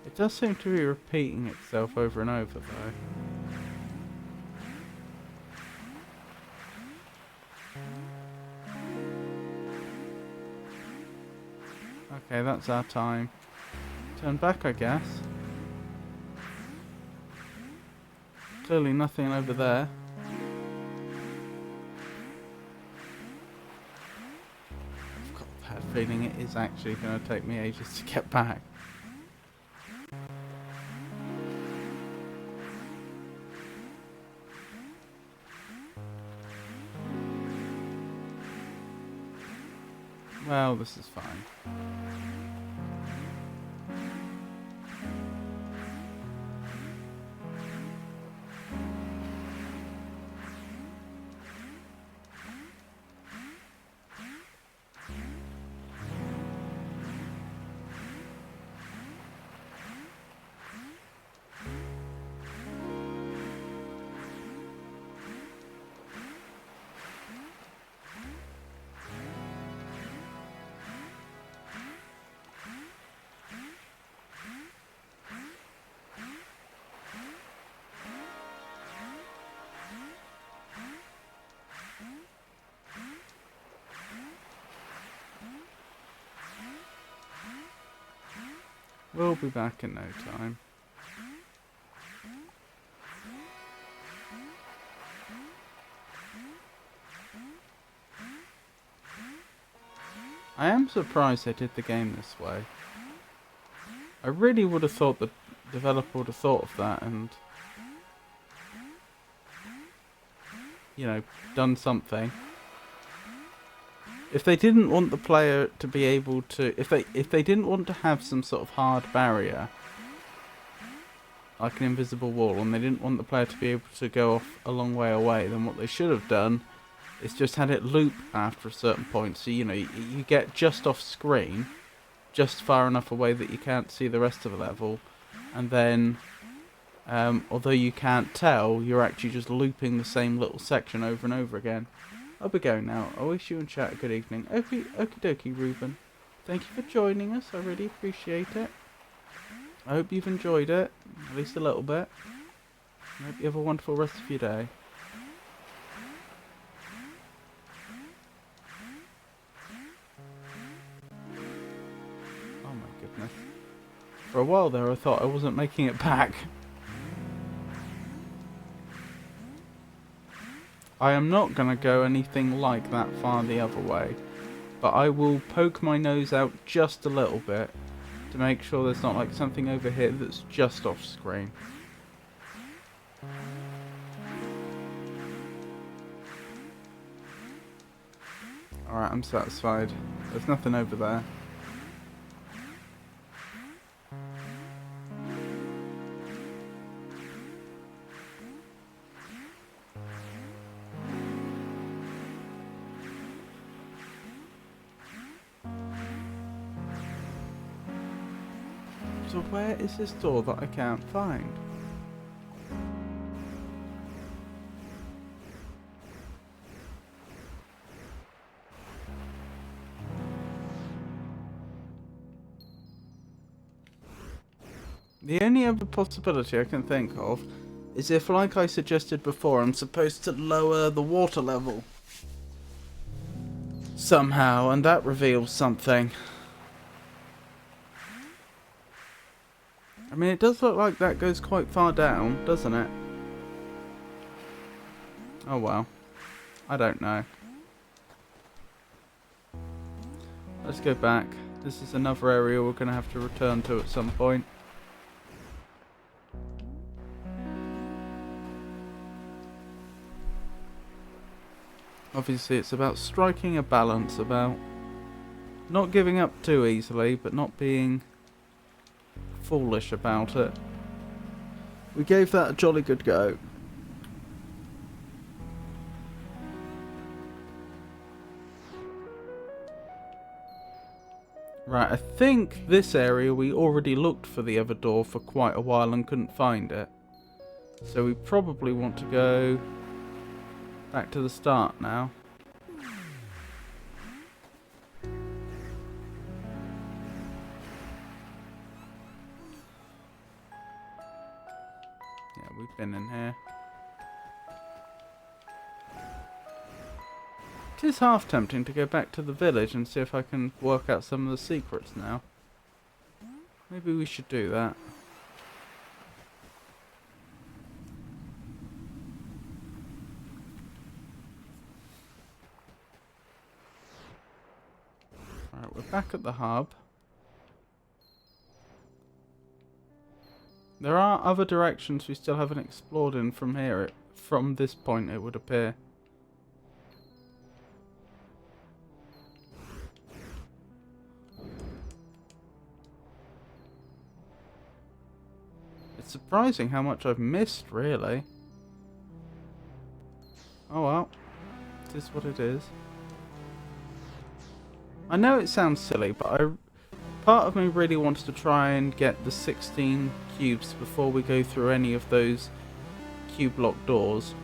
It does seem to be repeating itself over and over, though. Okay, that's our time. Turn back, I guess. Clearly nothing over there. I've got a bad feeling it is actually going to take me ages to get back. Well, this is fine. We'll be back in no time. I am surprised they did the game this way. I really would have thought the developer would have thought of that and, you know, done something. If they didn't want the player to be able to, if they didn't want to have some sort of hard barrier, like an invisible wall, and they didn't want the player to be able to go off a long way away, then what they should have done is just had it loop after a certain point. So, you know, you get just off screen, just far enough away that you can't see the rest of the level, and then, although you can't tell, you're actually just looping the same little section over and over again. I'll be going now. I wish you and chat a good evening. Okie dokie, Ruben. Thank you for joining us. I really appreciate it. I hope you've enjoyed it, at least a little bit. I hope you have a wonderful rest of your day. Oh my goodness. For a while there I thought I wasn't making it back. I am not going to go anything like that far the other way, but I will poke my nose out just a little bit to make sure there's not like something over here that's just off screen. Alright, I'm satisfied. There's nothing over there. So where is this door that I can't find? The only other possibility I can think of is if, like I suggested before, I'm supposed to lower the water level. somehow, and that reveals something. I mean, it does look like that goes quite far down, doesn't it? Oh well. I don't know. Let's go back. This is another area we're going to have to return to at some point. Obviously, it's about striking a balance, about not giving up too easily, but not being foolish about it. We gave that a jolly good go. Right, I think this area we already looked for the other door for quite a while and couldn't find it. So we probably want to go back to the start now. Yeah, we've been in here. It is half tempting to go back to the village and see if I can work out some of the secrets now. Maybe we should do that. Alright, we're back at the hub. There are other directions we still haven't explored in from here. From this point, it would appear. It's surprising how much I've missed, really. Oh well. It is what it is. I know it sounds silly, but part of me really wants to try and get the 16 cubes before we go through any of those cube lock doors.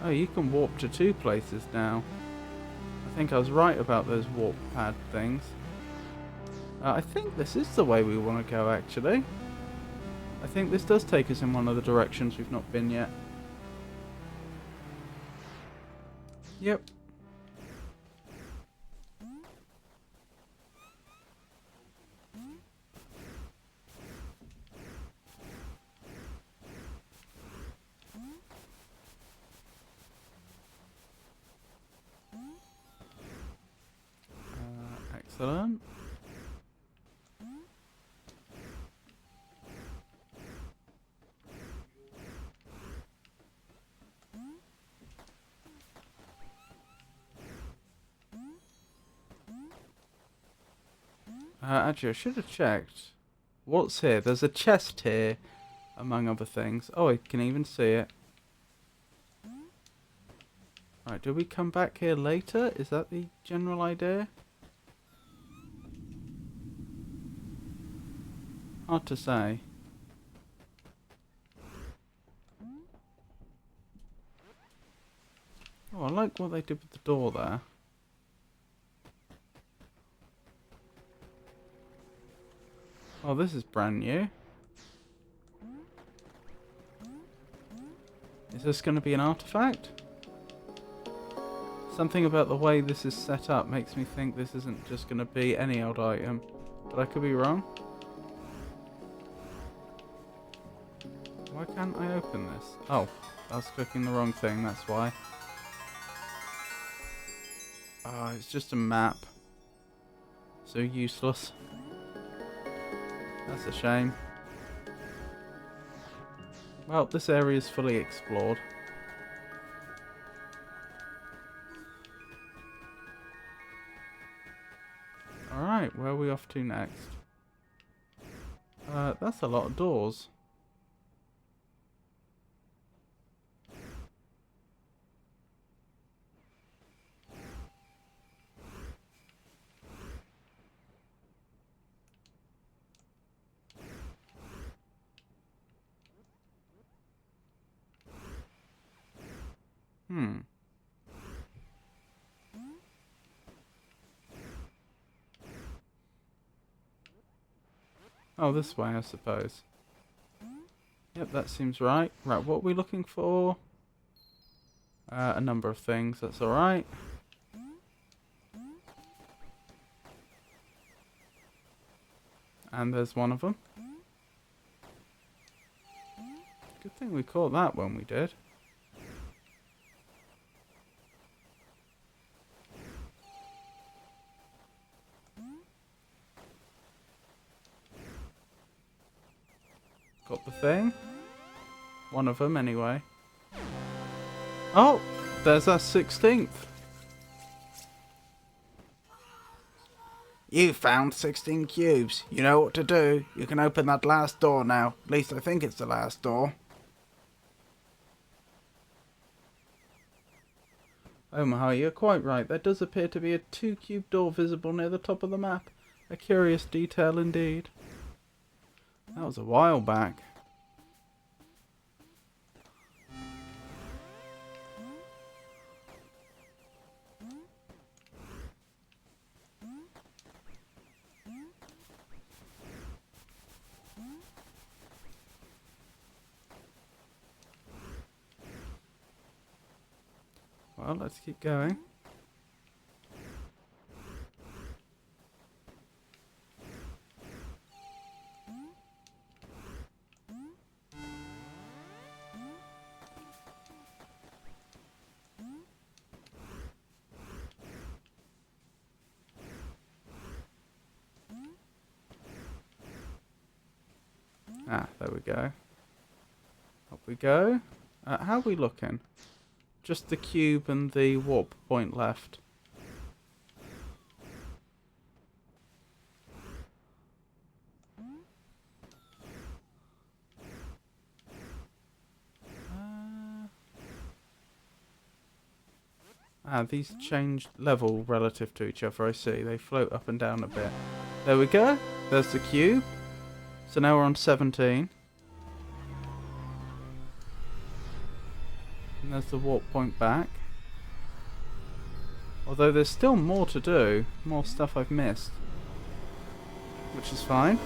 Oh, you can warp to 2 places now. I think I was right about those warp pad things. I think this is the way we want to go, actually. I think this does take us in one of the directions we've not been yet. Yep. Excellent. Actually, I should have checked. What's here? There's a chest here, among other things. Oh, I can even see it. Right, do we come back here later? Is that the general idea? Hard to say. Oh, I like what they did with the door there. Oh, this is brand new. Is this going to be an artifact? Something about the way this is set up makes me think this isn't just going to be any old item. But I could be wrong. Why can't I open this? Oh, I was clicking the wrong thing, that's why. Oh, it's just a map. So useless. That's a shame. Well, this area is fully explored. Alright, where are we off to next? That's a lot of doors. Oh, this way, I suppose. Yep, that seems right. Right, what are we looking for? A number of things, that's alright. And there's one of them. Good thing we caught that when we did. Got the thing. One of them, anyway. Oh! There's our 16th. You found 16 cubes. You know what to do. You can open that last door now. At least I think it's the last door. Omaha, you're quite right. There does appear to be a 2-cube door visible near the top of the map. A curious detail indeed. That was a while back. Well, let's keep going. Ah, there we go. Up we go. How are we looking? Just the cube and the warp point left. These change level relative to each other, I see. They float up and down a bit. There we go. There's the cube. So now we're on 17. And there's the warp point back. Although there's still more to do. More stuff I've missed. Which is fine.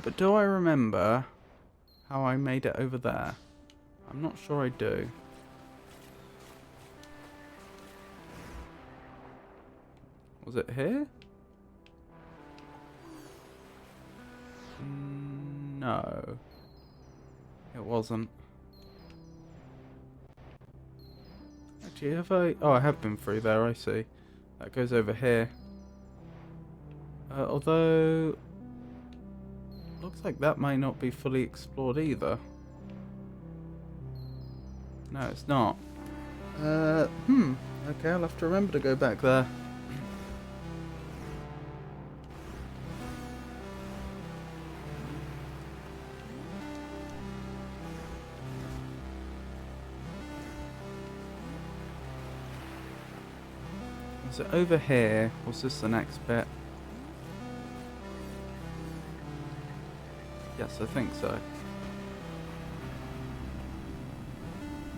But do I remember how I made it over there? I'm not sure I do. Was it here? No. It wasn't. Actually, have I... Oh, I have been through there, I see. That goes over here. Although... Looks like that might not be fully explored either. No, it's not. Okay, I'll have to remember to go back there. Was it over here? Was this the next bit? Yes, I think so.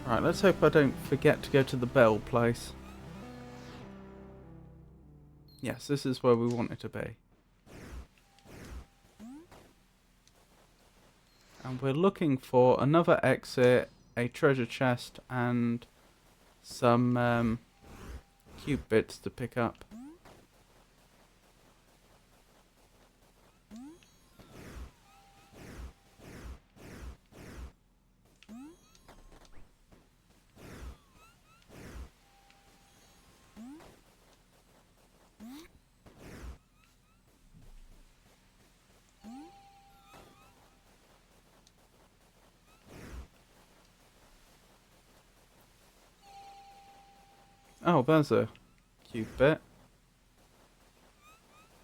Right, let's hope I don't forget to go to the bell place. Yes, this is where we want it to be. And we're looking for another exit, a treasure chest, and some cube bits to pick up. Oh, there's a cube bit.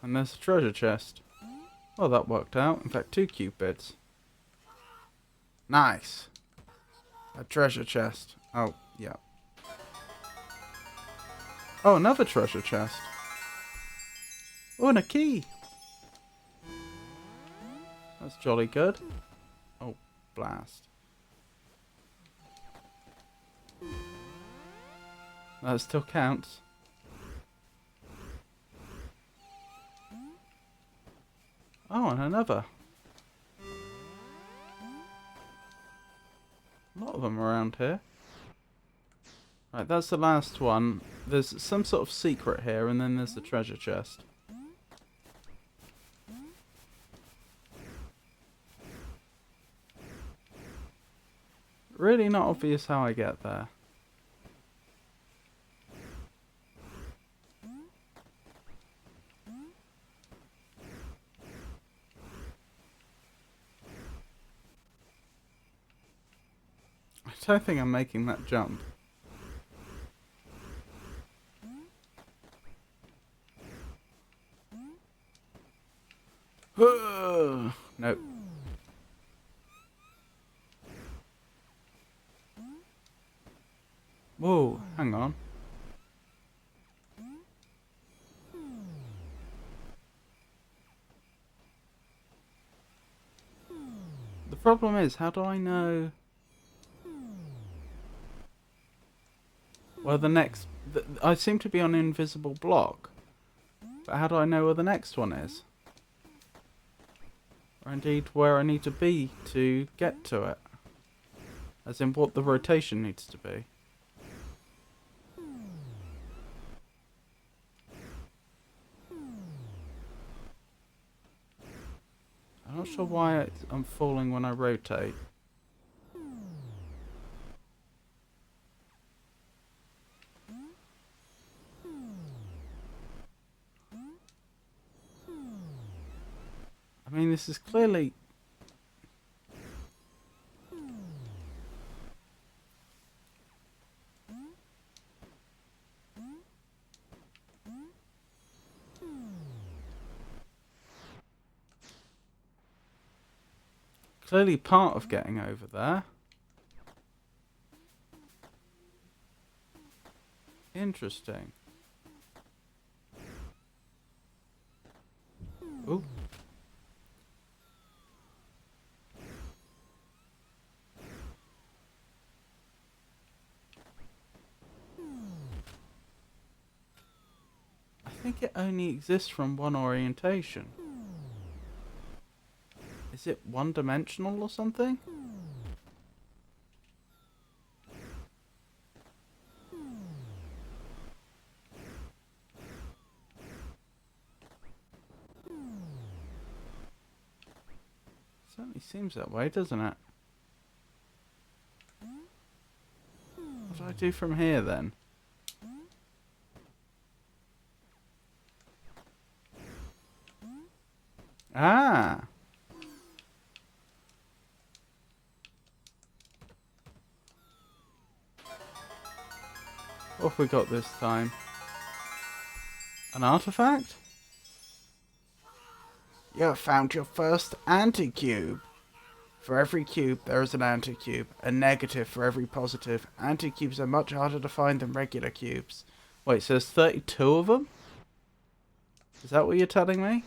And there's a treasure chest. Well, that worked out. In fact, 2 cube bits. Nice. A treasure chest. Oh, yeah. Oh, another treasure chest. Oh, and a key. That's jolly good. Oh, blast. That still counts. Oh, and another. A lot of them around here. Right, that's the last one. There's some sort of secret here, and then there's the treasure chest. Really not obvious how I get there. I don't think I'm making that jump. Nope. Whoa, hang on. The problem is, how do I know where the next... I seem to be on an invisible block. But how do I know where the next one is? Or indeed where I need to be to get to it. As in what the rotation needs to be. I'm not sure why I'm falling when I rotate. I mean, this is clearly... clearly part of getting over there. Interesting. Ooh. I think it only exists from one orientation. Is it one-dimensional or something? Certainly seems that way, doesn't it? What do I do from here then? Ah! What have we got this time? An artifact? You have found your first anti-cube. For every cube, there is an anti-cube. A negative for every positive. Anti-cubes are much harder to find than regular cubes. Wait, so there's 32 of them? Is that what you're telling me?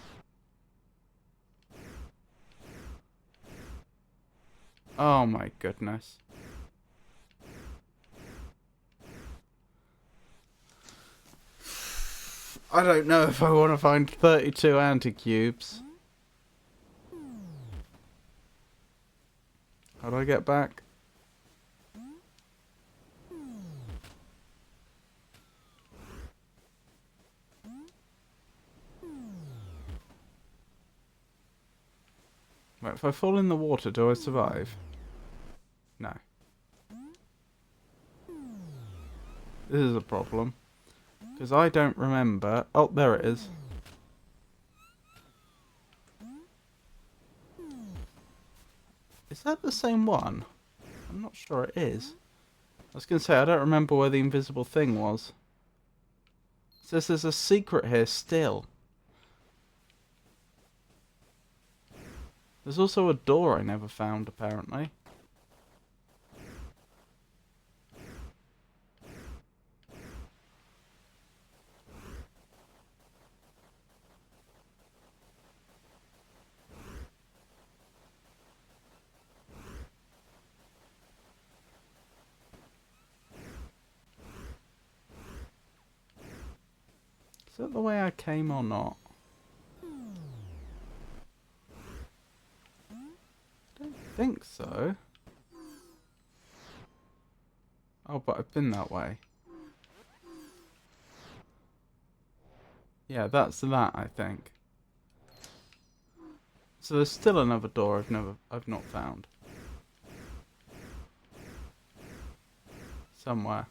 Oh my goodness. I don't know if I want to find 32 anti-cubes. How do I get back? Right, if I fall in the water, do I survive? No. This is a problem. Because I don't remember... Oh, there it is. Is that the same one? I'm not sure it is. I was going to say, I don't remember where the invisible thing was. It says there's a secret here still. There's also a door I never found, apparently. that the way I came or not? Don't think so. Oh, but I've been that way. Yeah, that's that, I think. So there's still another door I've not found. Somewhere.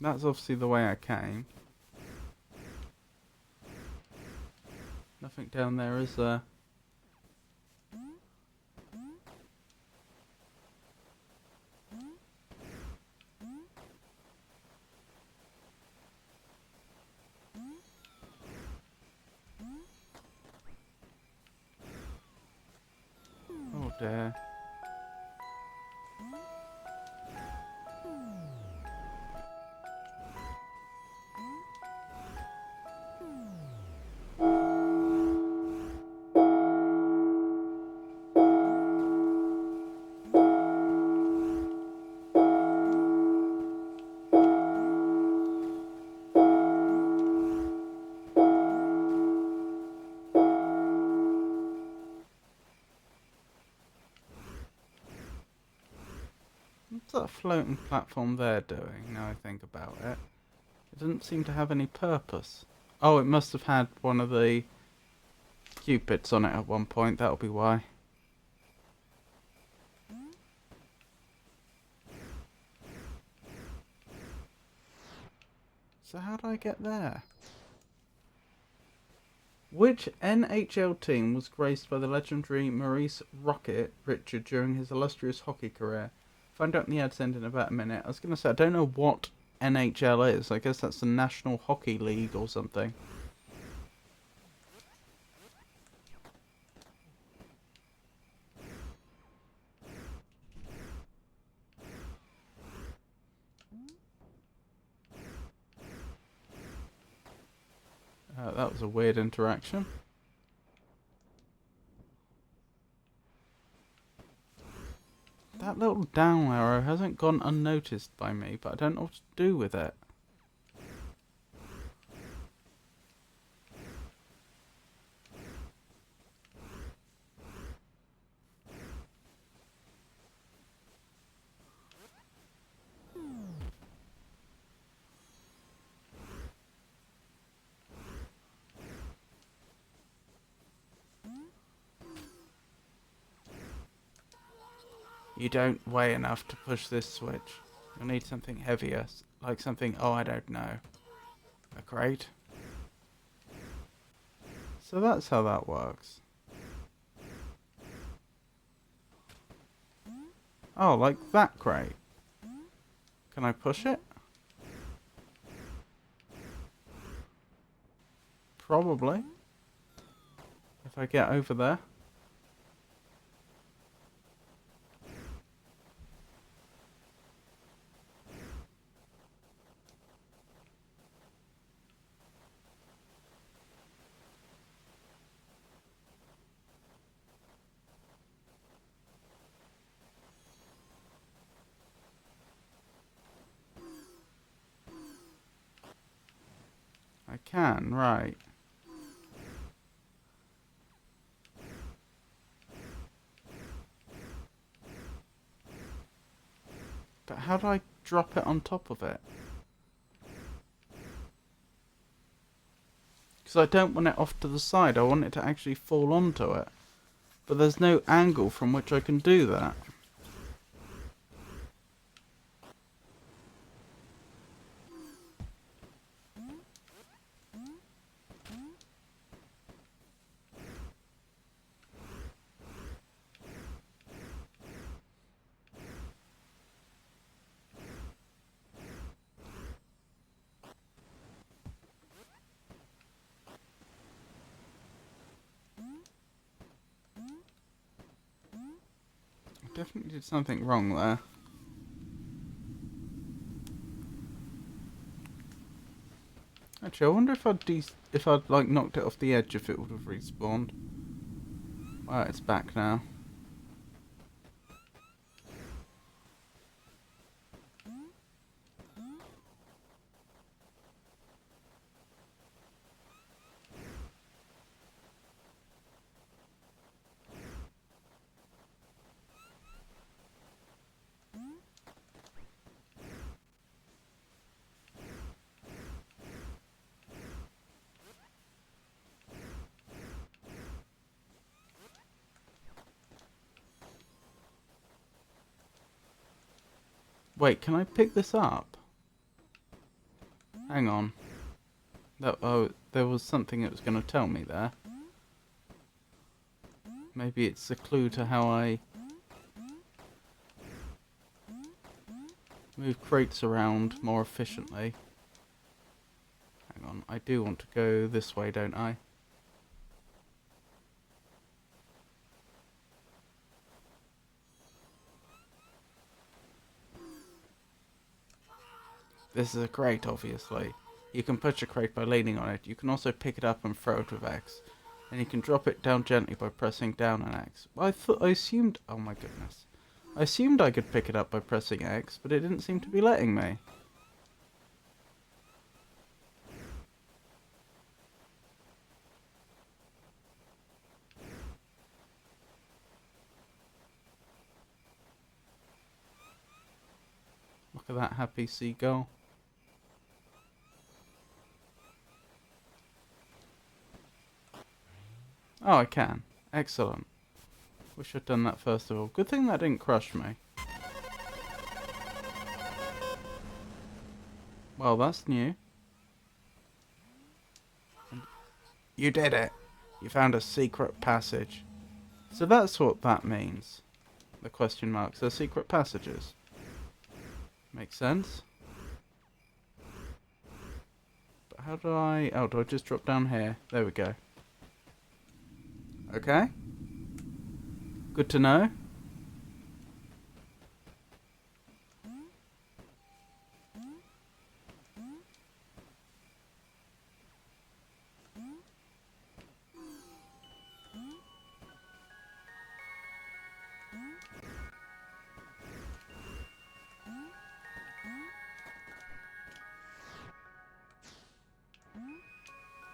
That's obviously the way I came. Nothing down there, is there? Oh dear. What's that floating platform there doing, now I think about it? It doesn't seem to have any purpose. Oh, it must have had one of the cupids on it at one point, that'll be why. So how do I get there? Which NHL team was graced by the legendary Maurice Rocket Richard during his illustrious hockey career? Find out in the ads end in about a minute. I was going to say, I don't know what NHL is. I guess that's the National Hockey League or something. That was a weird interaction. That little down arrow hasn't gone unnoticed by me, but I don't know what to do with it. You don't weigh enough to push this switch. You'll need something heavier, like something, oh, I don't know, a crate. So that's how that works. Oh, like that crate. Can I push it? Probably. If I get over there. I can, right. But how do I drop it on top of it? Because I don't want it off to the side, I want it to actually fall onto it. But there's no angle from which I can do that. I definitely did something wrong there. Actually, I wonder if I'd like knocked it off the edge if it would have respawned. Well, it's back now. Wait, can I pick this up? Hang on. Oh, there was something it was going to tell me there. Maybe it's a clue to how I move crates around more efficiently. Hang on, I do want to go this way, don't I? This is a crate, obviously. You can push a crate by leaning on it. You can also pick it up and throw it with X. And you can drop it down gently by pressing down on X. Well, I assumed... Oh my goodness. I assumed I could pick it up by pressing X, but it didn't seem to be letting me. Look at that happy seagull. Oh, I can. Excellent. Wish I'd done that first of all. Good thing that didn't crush me. Well, that's new. You did it. You found a secret passage. So that's what that means. The question marks. They're secret passages. Makes sense. But how do I... Oh, do I just drop down here? There we go. Okay. Good to know.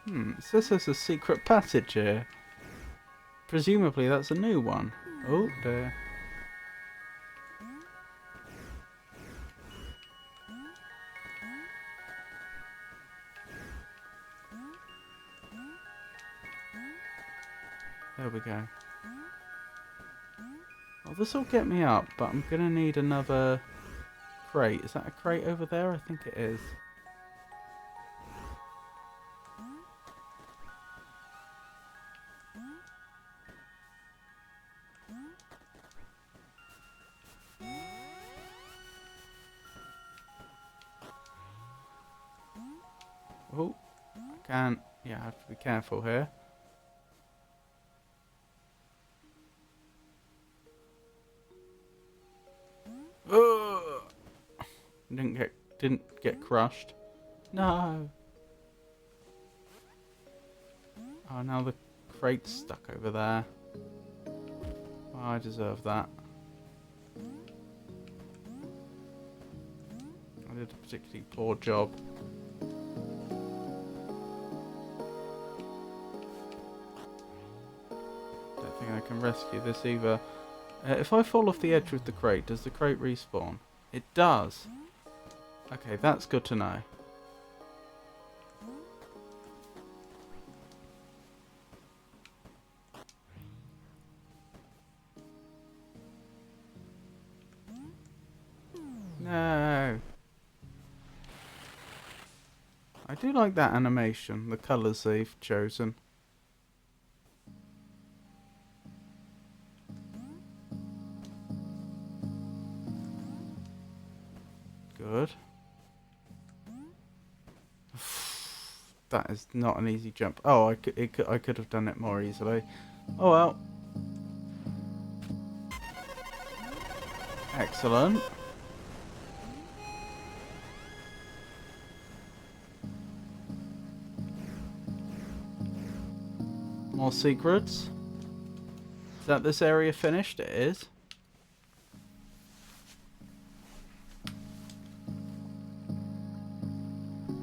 It says there's a secret passage here. Presumably that's a new one. Oh dear. There we go. Well, this will get me up, but I'm gonna need another crate. Is that a crate over there? I think it is. Oh, I can't. Yeah, I have to be careful here. Didn't get crushed. No. Oh, now the crate's stuck over there. Oh, I deserve that. I did a particularly poor job. Don't think I can rescue this either. If I fall off the edge with the crate, does the crate respawn? It does. Okay, that's good to know. No. I do like that animation, the colours they've chosen. Good. That is not an easy jump. Oh, I could have done it more easily. Oh well. Excellent. More secrets. that this area finished? It is.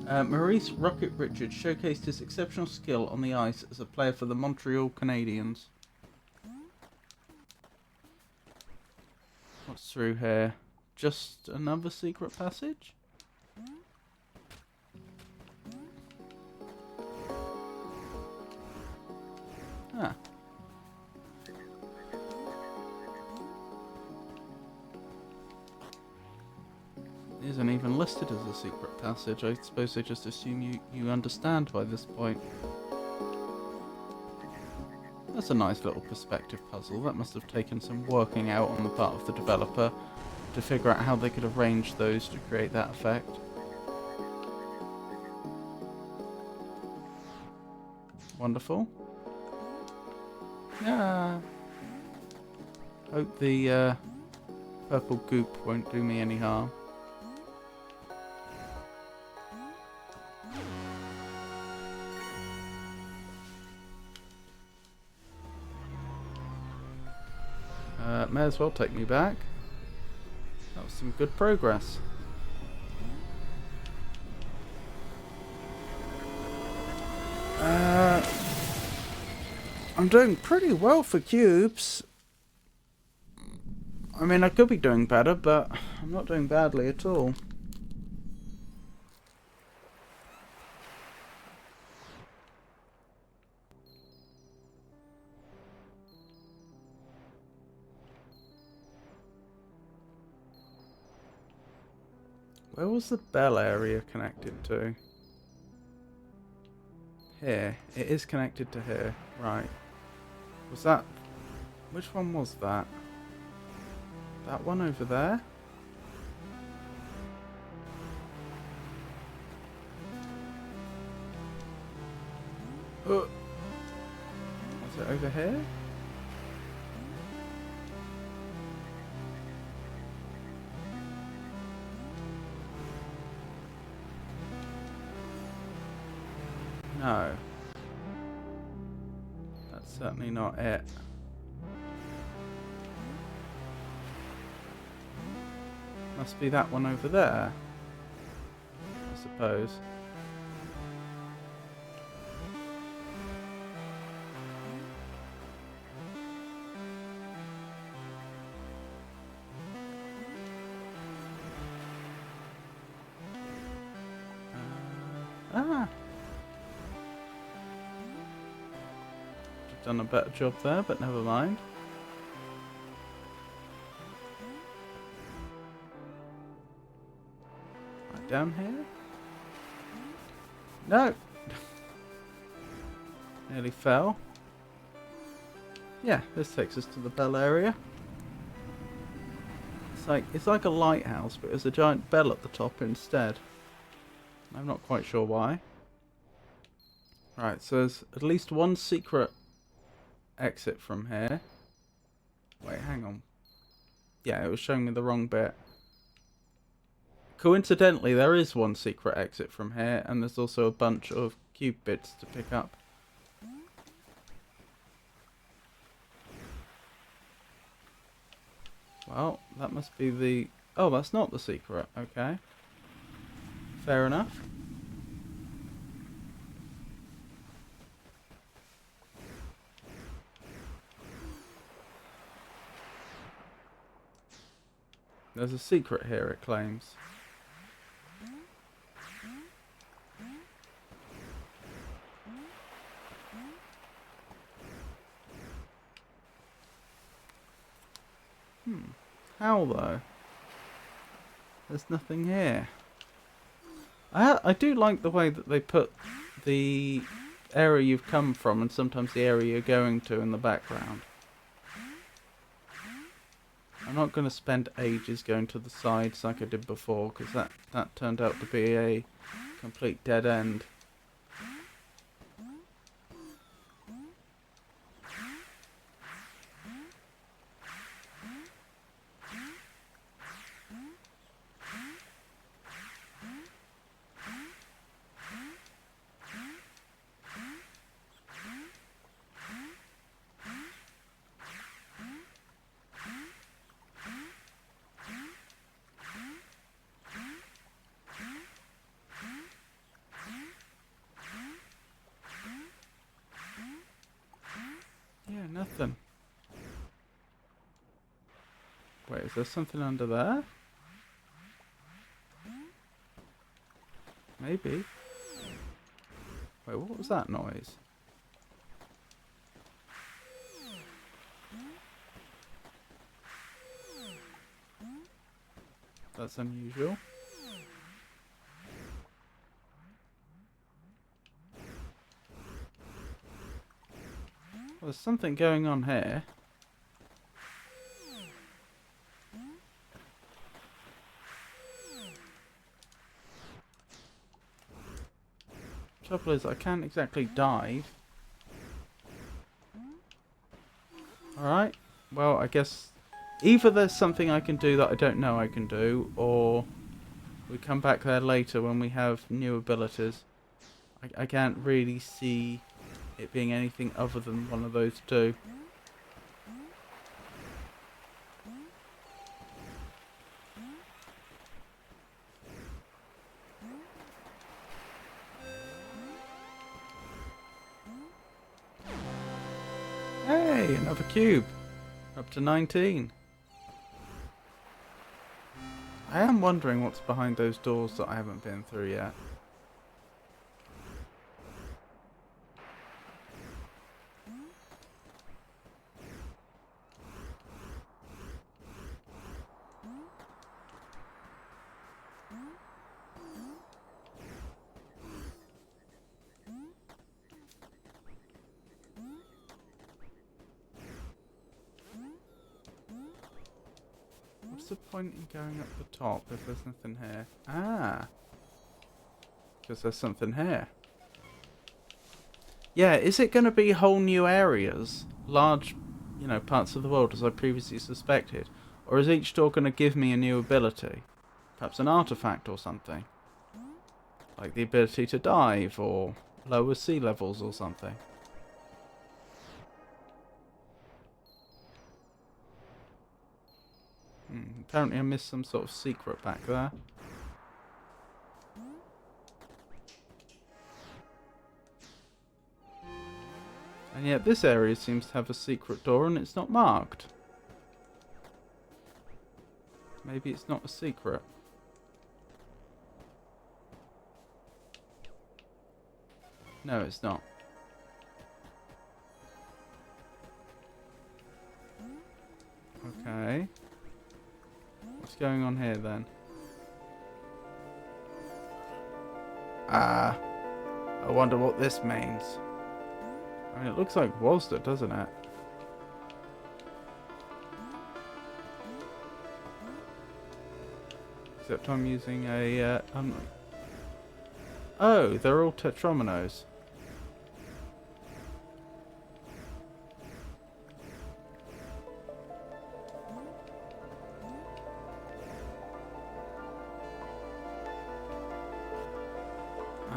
Maurice Rocket Richards showcased his exceptional skill on the ice as a player for the Montreal Canadiens. What's through here? Just another secret passage? Ah. It isn't even listed as a secret passage. I suppose they just assume you understand by this point. That's a nice little perspective puzzle. That must have taken some working out on the part of the developer to figure out how they could arrange those to create that effect. Wonderful. Yeah. Hope the purple goop won't do me any harm. May as well take me back. That was some good progress. I'm doing pretty well for cubes. I mean, I could be doing better, but I'm not doing badly at all. Where was the bell area connected to? Here. It is connected to here. Right. Was that... Which one was that? That one over there? Was it over here? No. That's certainly not it. Must be that one over there, I suppose. Done a better job there, but never mind. Right down here? No! Nearly fell. Yeah, this takes us to the bell area. It's like a lighthouse, but there's a giant bell at the top instead. I'm not quite sure why. Right, so there's at least one secret exit from here. Wait, hang on. Yeah, it was showing me the wrong bit. Coincidentally, there is one secret exit from here, and there's also a bunch of cube bits to pick up. Well, that must be the... Oh, that's not the secret. Okay. Fair enough. There's a secret here, it claims. How though? There's nothing here. I do like the way that they put the area you've come from and sometimes the area you're going to in the background. I'm not going to spend ages going to the sides like I did before, because that turned out to be a complete dead end. Wait, is there something under there? Maybe. Wait, what was that noise? That's unusual. Well, there's something going on here. Trouble is, I can't exactly dive. Alright, well, I guess either there's something I can do that I don't know I can do, or we come back there later when we have new abilities. I can't really see it being anything other than one of those two. Hey, another cube. Up to 19. I am wondering what's behind those doors that I haven't been through yet. What's the point in going up the top if there's nothing here? Ah, because there's something here. Yeah, is it going to be whole new areas? Large, parts of the world as I previously suspected? Or is each door going to give me a new ability? Perhaps an artifact or something? Like the ability to dive or lower sea levels or something? Apparently I missed some sort of secret back there. And yet this area seems to have a secret door and it's not marked. Maybe it's not a secret. No, it's not. Okay. What's going on here then? I wonder what this means. I mean, it looks like Wazda, doesn't it? Except I'm using a... Oh, they're all Tetrominos.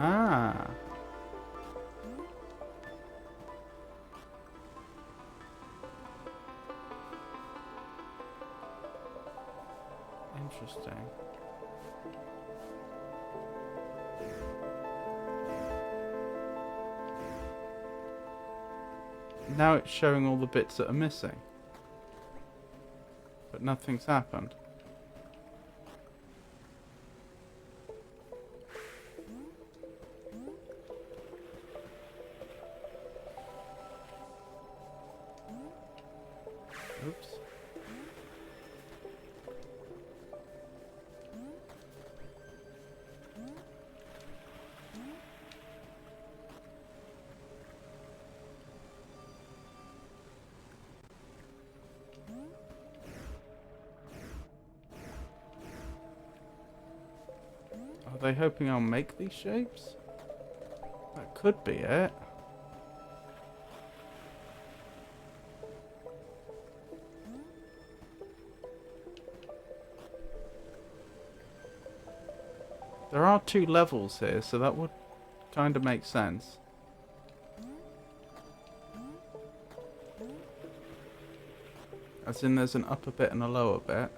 Ah. Interesting. Now it's showing all the bits that are missing. But nothing's happened. Oops. Are they hoping I'll make these shapes? That could be it. There are 2 levels here, so that would kind of make sense. As in there's an upper bit and a lower bit.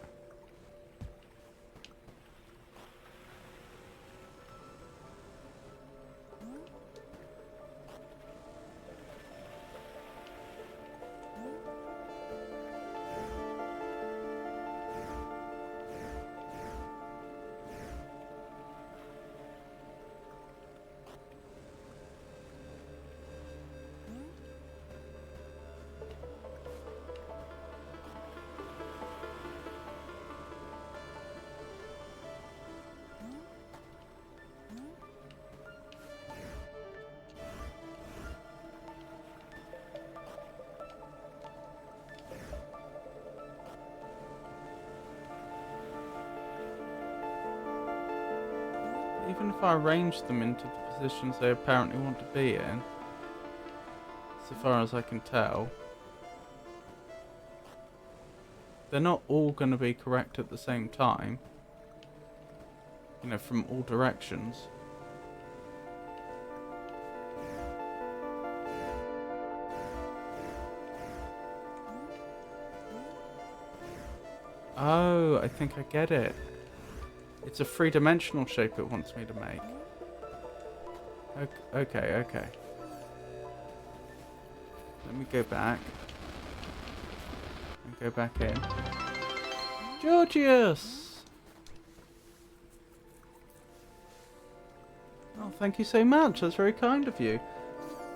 Even if I arrange them into the positions they apparently want to be in, so far as I can tell, they're not all going to be correct at the same time. You know, from all directions. Oh, I think I get it. It's a three-dimensional shape it wants me to make. Okay. Let me go back. And go back in. Georgius! Oh, thank you so much. That's very kind of you.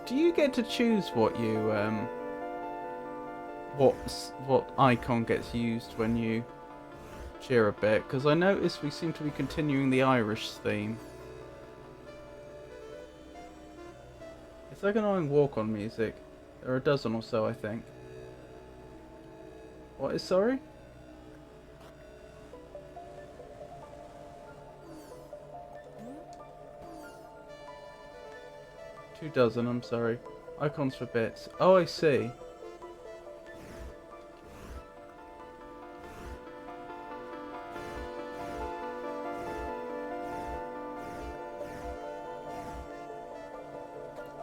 Do you get to choose what you, what icon gets used when you cheer a bit? Because I noticed we seem to be continuing the Irish theme. It's like annoying walk-on music. There are a dozen or so, I think. What is sorry? Two dozen, I'm sorry. Icons for bits. Oh, I see.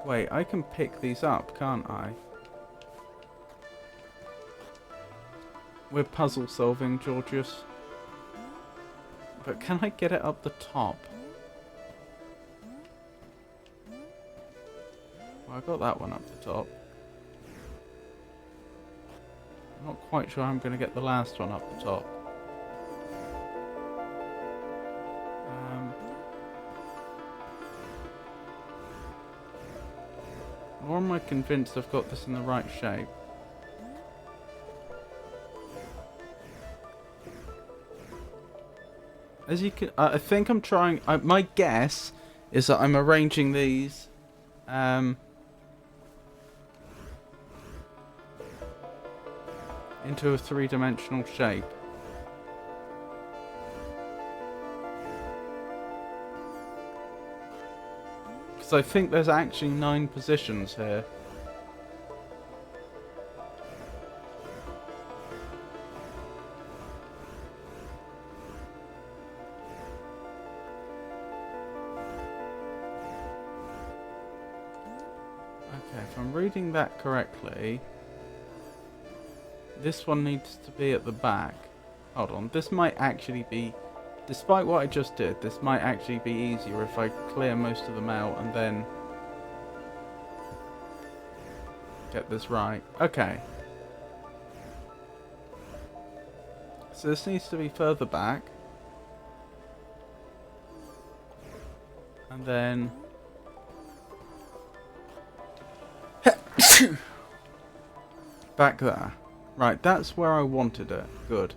Wait, I can pick these up, can't I? We're puzzle solving, Georgius. But can I get it up the top? Well, I got that one up the top. I'm not quite sure I'm going to get the last one up the top. Or am I convinced I've got this in the right shape? As you can, I think I'm trying. My guess is that I'm arranging these into a three-dimensional shape. Because I think there's actually 9 positions here. Okay, if I'm reading that correctly, this one needs to be at the back. Hold on, this might actually be, despite what I just did, this might actually be easier if I clear most of them out and then get this right. Okay. So this needs to be further back. And then back there. Right, that's where I wanted it. Good.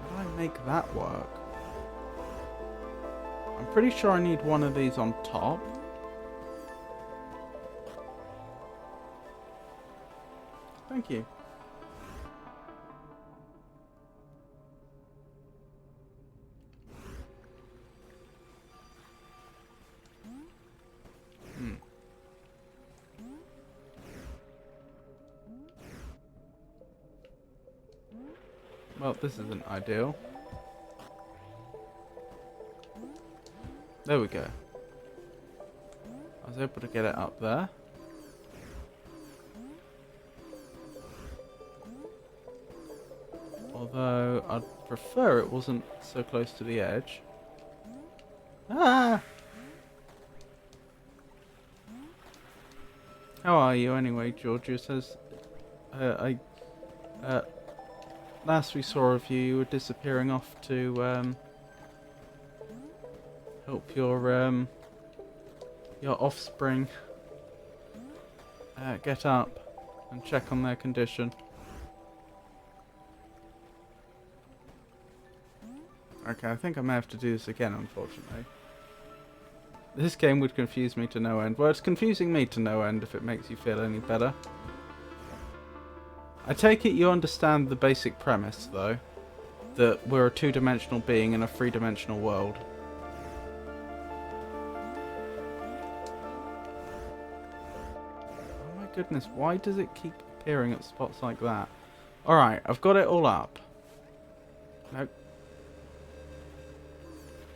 How do I make that work? I'm pretty sure I need one of these on top. Thank you. Well, this isn't ideal. There we go. I was able to get it up there. Although, I'd prefer it wasn't so close to the edge. Ah! How are you anyway, Georgius? Says, last we saw of you, you were disappearing off to help your offspring get up and check on their condition. Okay, I think I may have to do this again, unfortunately. This game would confuse me to no end. Well, it's confusing me to no end if it makes you feel any better. I take it you understand the basic premise, though, that we're a two-dimensional being in a three-dimensional world. Oh my goodness, why does it keep appearing at spots like that? Alright, I've got it all up. Nope.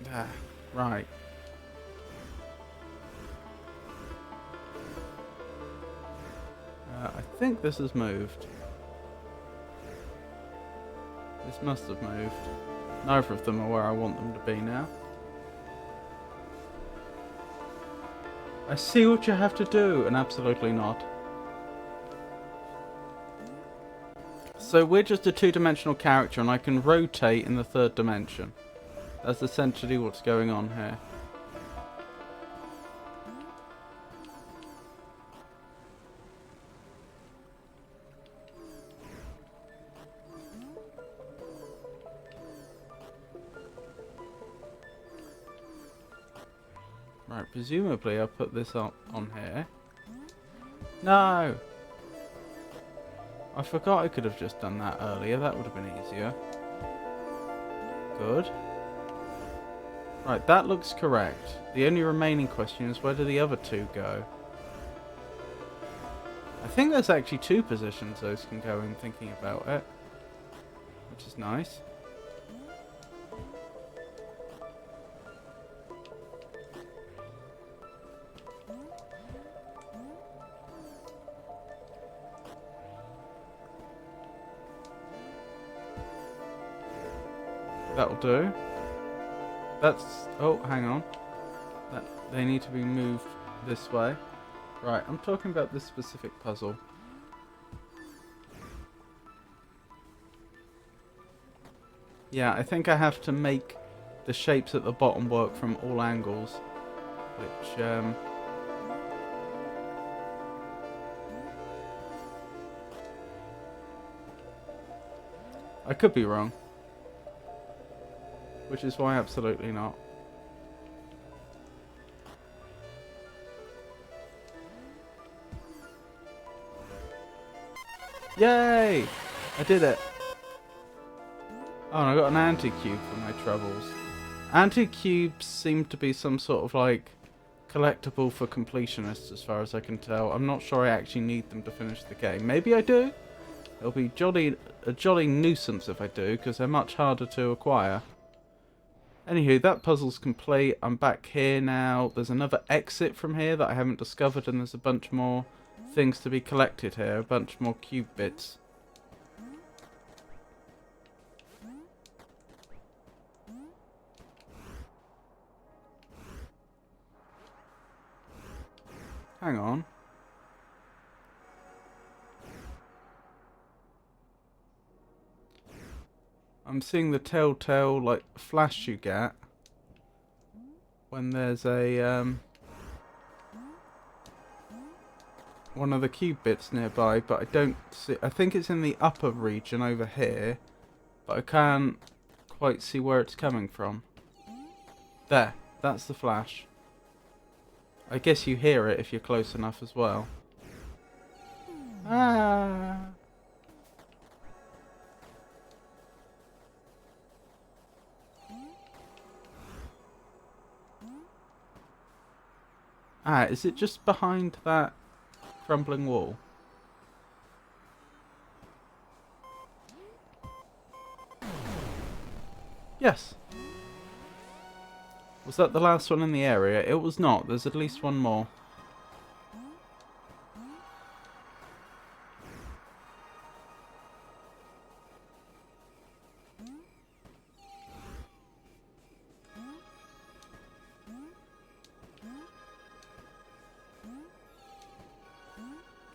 There. Right. I think this has moved. This must have moved. Neither of them are where I want them to be now. I see what you have to do, and absolutely not. So we're just a two-dimensional character, and I can rotate in the third dimension. That's essentially what's going on here. Right, presumably I'll put this up on here. No! I forgot I could have just done that earlier. That would have been easier. Good. Right, that looks correct. The only remaining question is where do the other two go? I think there's actually two positions those can go in thinking about it. Which is nice. That'll do. That's... oh, hang on. They need to be moved this way. Right, I'm talking about this specific puzzle. Yeah, I think I have to make the shapes at the bottom work from all angles. Which, I could be wrong. Which is why absolutely not. Yay! I did it. Oh, and I got an anti-cube for my troubles. Anti-cubes seem to be some sort of like collectible for completionists as far as I can tell. I'm not sure I actually need them to finish the game. Maybe I do. It'll be a jolly nuisance if I do, because they're much harder to acquire. Anywho, that puzzle's complete. I'm back here now. There's another exit from here that I haven't discovered, and there's a bunch more things to be collected here. A bunch more cube bits. Hang on. I'm seeing the telltale, like, flash you get when there's a, one of the cube bits nearby, but I don't see... I think it's in the upper region over here, but I can't quite see where it's coming from. There, that's the flash. I guess you hear it if you're close enough as well. Ah... Ah, is it just behind that crumbling wall? Yes. Was that the last one in the area? It was not. There's at least one more.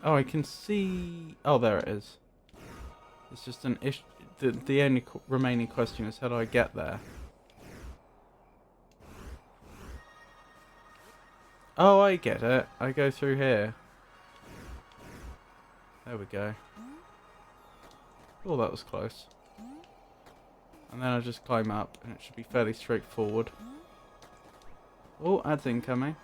Oh, I can see... oh, there it is. It's just an issue. The only remaining question is how do I get there? Oh, I get it. I go through here. There we go. Oh, that was close. And then I just climb up, and it should be fairly straightforward. Oh, ads incoming.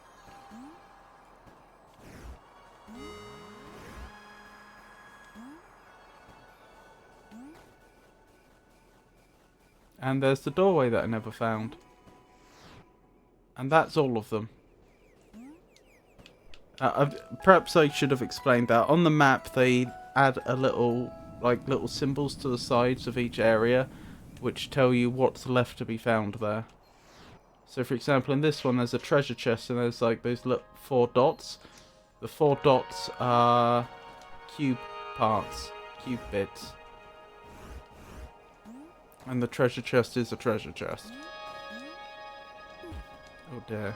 And there's the doorway that I never found. And that's all of them. Perhaps I should have explained that. On the map, they add a little symbols to the sides of each area, which tell you what's left to be found there. So, for example, in this one, there's a treasure chest, and there's like those 4 dots. The 4 dots are cube parts, cube bits. And the treasure chest is a treasure chest. Oh dear.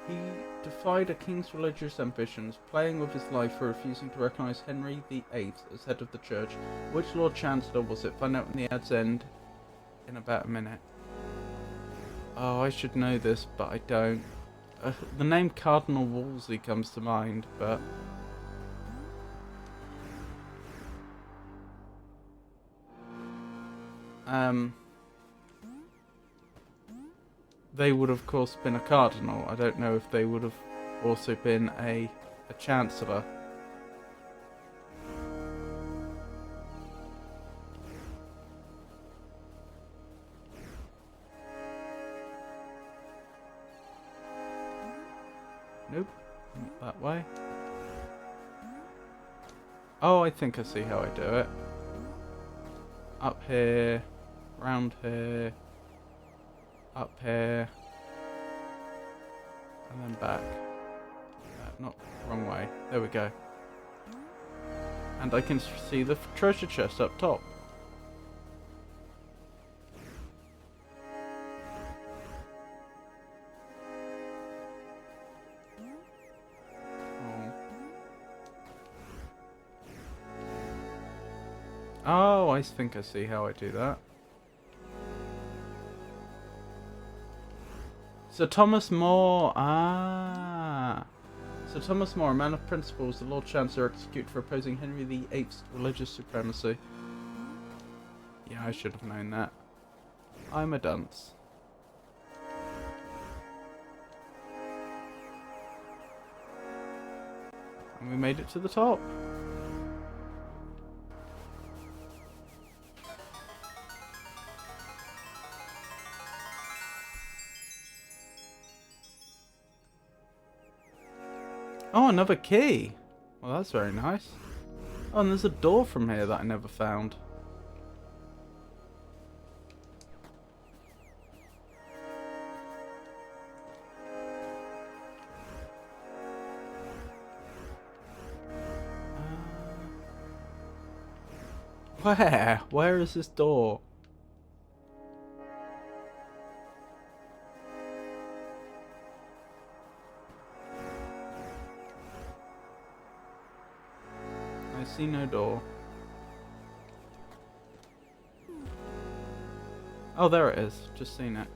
He defied a king's religious ambitions, playing with his life for refusing to recognise Henry VIII as head of the church. Which Lord Chancellor was it? Find out when the ads end in about a minute. Oh, I should know this, but I don't. The name Cardinal Wolsey comes to mind, but... They would, of course, been a cardinal. I don't know if they would have also been a chancellor. Nope, not that way. Oh, I think I see how I do it. Up here, round here, up here, and then back. Not wrong way. There we go. And I can see the treasure chest up top. Oh, I think I see how I do that. Sir Thomas More. Ah. Sir Thomas More, a man of principles, the Lord Chancellor executed for opposing Henry VIII's religious supremacy. Yeah, I should have known that. I'm a dunce. And we made it to the top. Oh, another key. Well, that's very nice. Oh, and there's a door from here that I never found. Where? Where is this door? I see no door. Oh, there it is. Just seen it.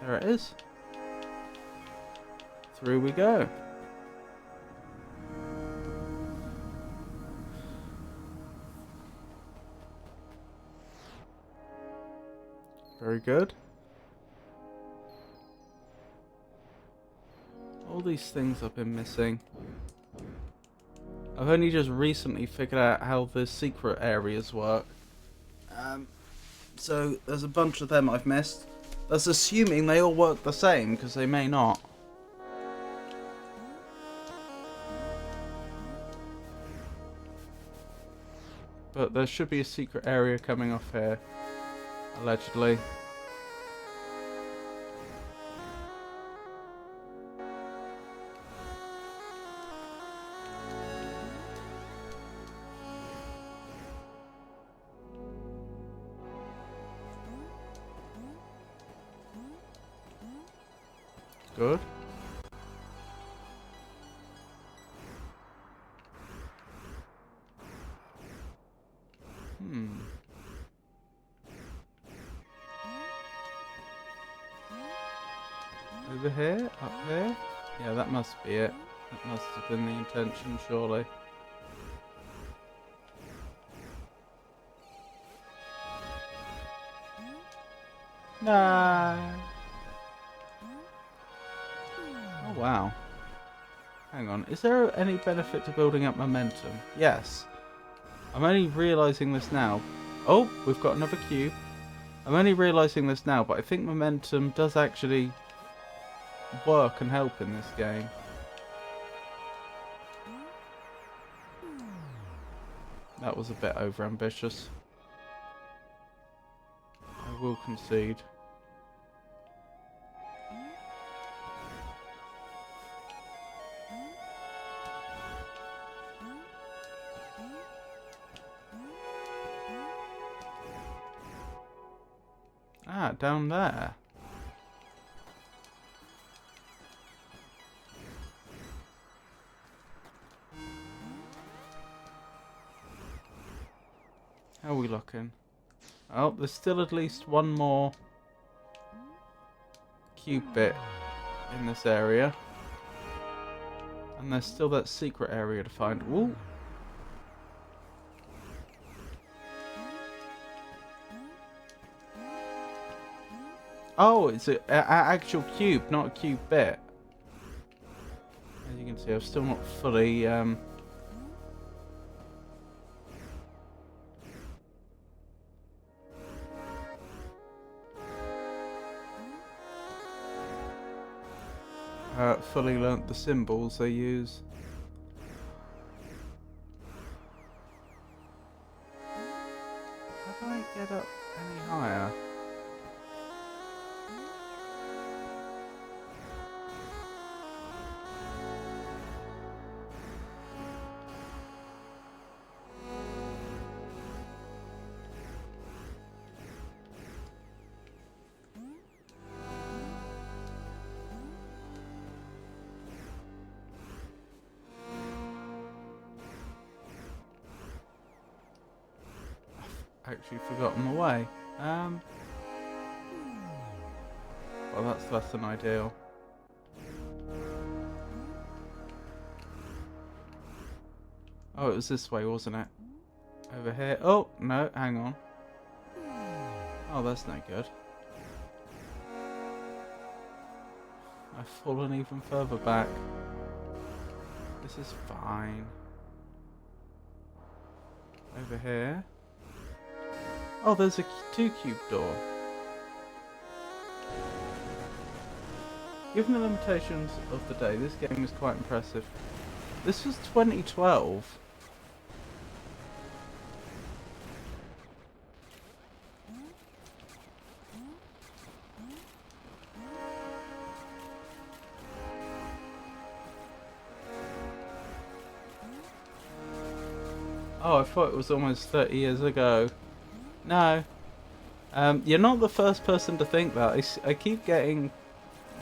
There it is. Through we go. Very good. All these things I've been missing. I've only just recently figured out how the secret areas work. So there's a bunch of them I've missed. That's assuming they all work the same, because they may not. But there should be a secret area coming off here, allegedly. good. Over here? Up here? Yeah, that must be it. That must have been the intention, surely. No. Oh, wow. Hang on. Is there any benefit to building up momentum? Yes. I'm only realising this now. Oh, we've got another cube. I'm only realising this now, but I think momentum does actually work and help in this game. That was a bit overambitious. I will concede. Ah, down there. How are we looking? Oh, there's still at least one more cube bit in this area. And there's still that secret area to find. Ooh. Oh, it's an actual cube, not a cube bit. As you can see, I've still not fully... fully learnt the symbols they use. How do I get up any higher? Actually forgotten the way. Well, that's less than ideal. Oh, it was this way, wasn't it? Over here. Oh, no, hang on. Oh, that's no good. I've fallen even further back. This is fine. Over here. Oh, there's a 2-cube door. Given the limitations of the day, this game is quite impressive. This was 2012. Oh, I thought it was almost 30 years ago. No. You're not the first person to think that. I keep getting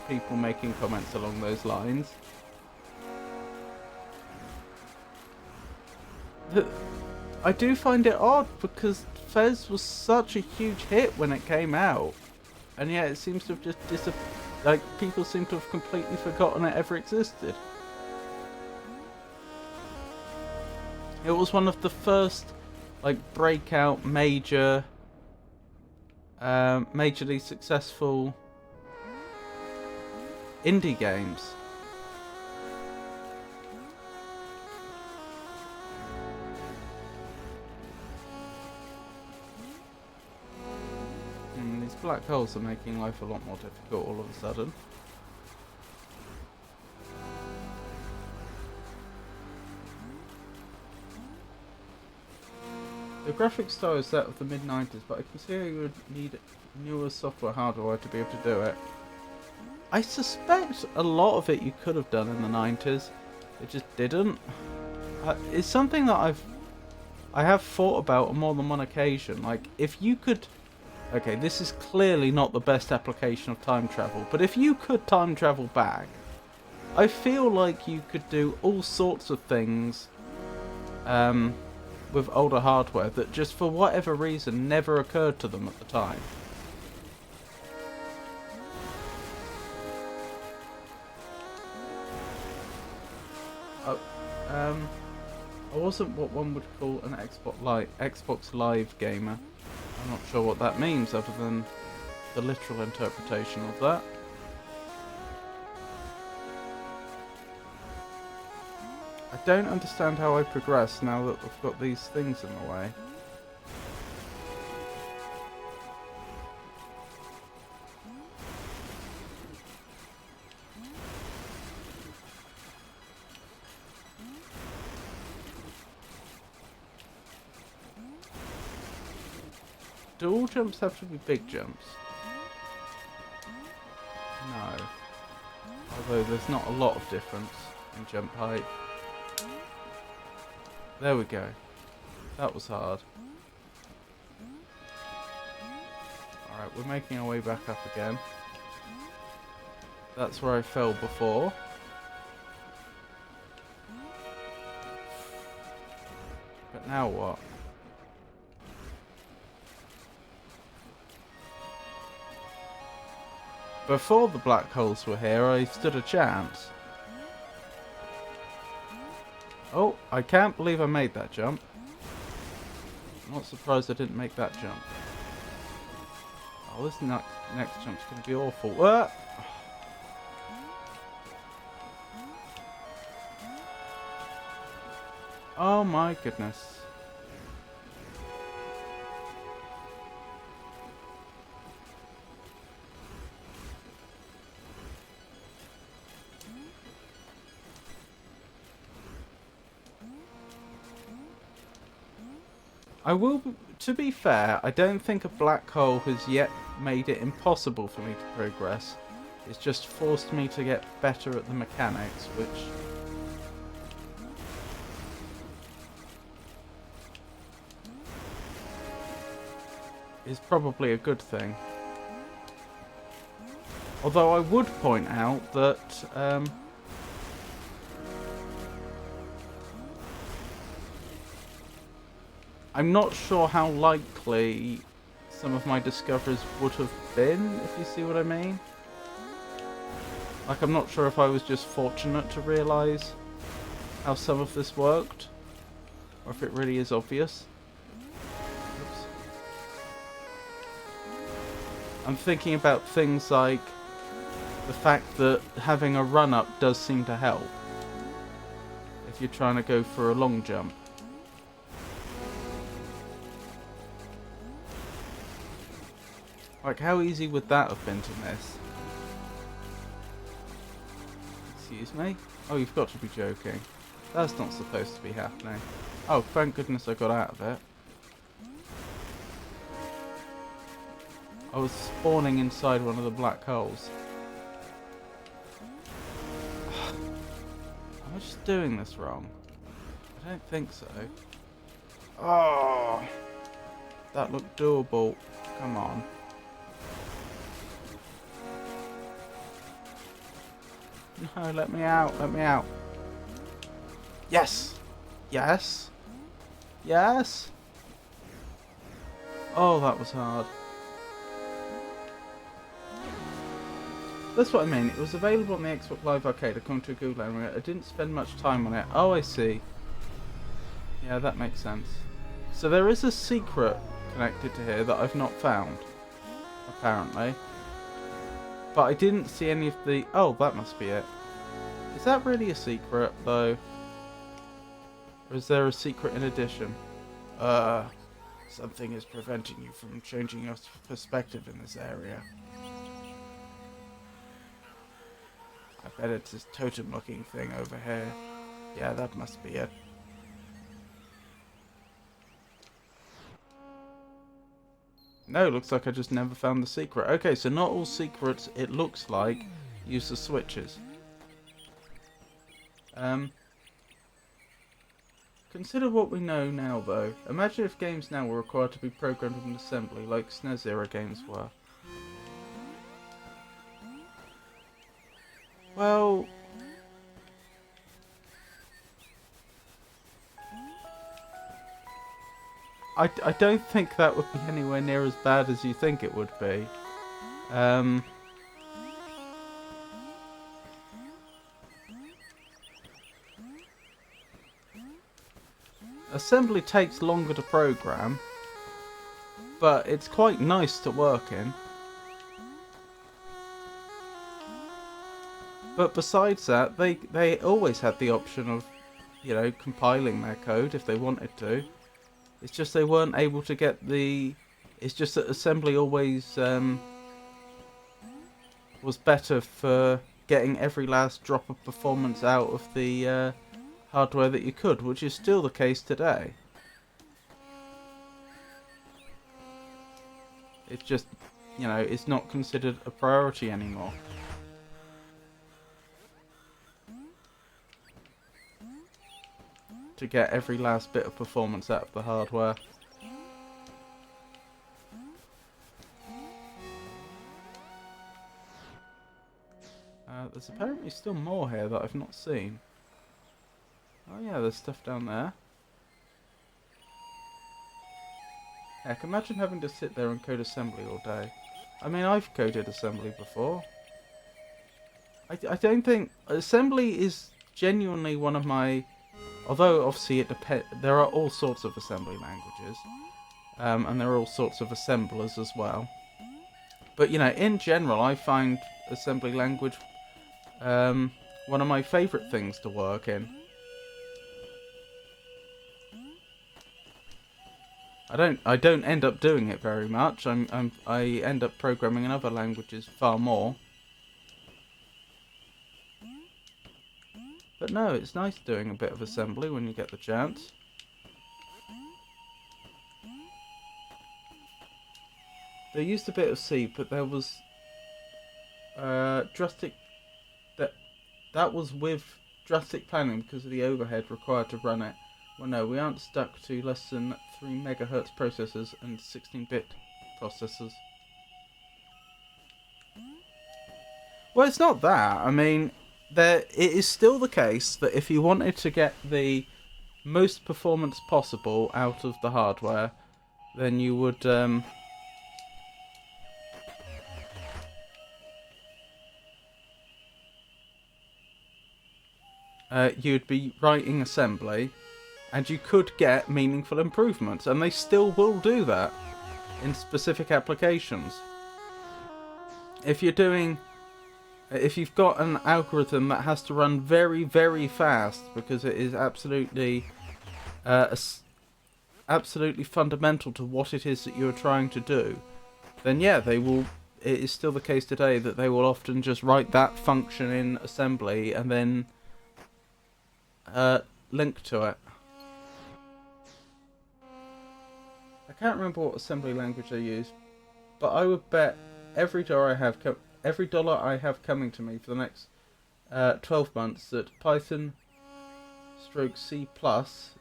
people making comments along those lines. I do find it odd because Fez was such a huge hit when it came out. And yet it seems to have just disappeared. Like, people seem to have completely forgotten it ever existed. It was one of the first, like, breakout majorly successful indie games. These black holes are making life a lot more difficult all of a sudden. The graphics style is that of the mid-90s, but I can see you would need newer software hardware to be able to do it. I suspect a lot of it you could have done in the 90s. It just didn't. It's something that I have thought about on more than one occasion. Like, if you could Okay, this is clearly not the best application of time travel, but if you could time travel back, I feel like you could do all sorts of things with older hardware that just for whatever reason never occurred to them at the time. I wasn't what one would call an Xbox Live gamer. I'm not sure what that means other than the literal interpretation of that. I don't understand how I progress now that we've got these things in the way. Do all jumps have to be big jumps? No. Although there's not a lot of difference in jump height. There we go. That was hard. Alright, we're making our way back up again. That's where I fell before. But now what? Before the black holes were here, I stood a chance. Oh, I can't believe I made that jump. I'm not surprised I didn't make that jump. Oh, this next jump's going to be awful. Oh my goodness. To be fair, I don't think a black hole has yet made it impossible for me to progress. It's just forced me to get better at the mechanics, which is probably a good thing. Although I would point out that I'm not sure how likely some of my discoveries would have been, if you see what I mean. Like, I'm not sure if I was just fortunate to realise how some of this worked, or if it really is obvious. Oops. I'm thinking about things like the fact that having a run-up does seem to help if you're trying to go for a long jump. Like, how easy would that have been to miss? Excuse me? Oh, you've got to be joking. That's not supposed to be happening. Oh, thank goodness I got out of it. I was spawning inside one of the black holes. Am I just doing this wrong? I don't think so. Oh, that looked doable. Come on. No, let me out, let me out. Yes! Yes! Yes! Oh, that was hard. That's what I mean. It was available on the Xbox Live Arcade according to Google Anyway. I didn't spend much time on it. Oh, I see. Yeah, that makes sense. So there is a secret connected to here that I've not found. Apparently. But I didn't see any of the... Oh, that must be it. Is that really a secret, though? Or is there a secret in addition? Something is preventing you from changing your perspective in this area. I bet it's this totem-looking thing over here. Yeah, that must be it. No, looks like I just never found the secret. Okay, so not all secrets, it looks like, use the switches. Consider what we know now, though. Imagine if games now were required to be programmed in assembly, like SNES era games were. Well... I don't think that would be anywhere near as bad as you think it would be. Assembly takes longer to program, but it's quite nice to work in. But besides that, they always had the option of, you know, compiling their code if they wanted to. It's just they weren't able to get the... It's just that assembly always was better for getting every last drop of performance out of the hardware that you could, which is still the case today. It's just, you know, it's not considered a priority anymore. To get every last bit of performance out of the hardware. There's apparently still more here that I've not seen. Oh yeah, there's stuff down there. Heck, imagine having to sit there and code assembly all day. I mean, I've coded assembly before. I don't think... Assembly is genuinely one of my... Although, obviously, there are all sorts of assembly languages. And there are all sorts of assemblers as well. But, you know, in general, I find assembly language one of my favourite things to work in. I don't end up doing it very much. I end up programming in other languages far more. But no, it's nice doing a bit of assembly when you get the chance. They used a bit of C, but there was drastic... That was with drastic planning because of the overhead required to run it. Well, no, we aren't stuck to less than 3 MHz processors and 16-bit processors. Well, it's not that. I mean, it is still the case that if you wanted to get the most performance possible out of the hardware, then you would... you'd be writing assembly, and you could get meaningful improvements, and they still will do that in specific applications. If you've got an algorithm that has to run very, very fast because it is absolutely fundamental to what it is that you're trying to do, then yeah, they will. It is still the case today that they will often just write that function in assembly and then link to it. I can't remember what assembly language they use, but I would bet every dollar I have coming to me for the next 12 months that Python / C+,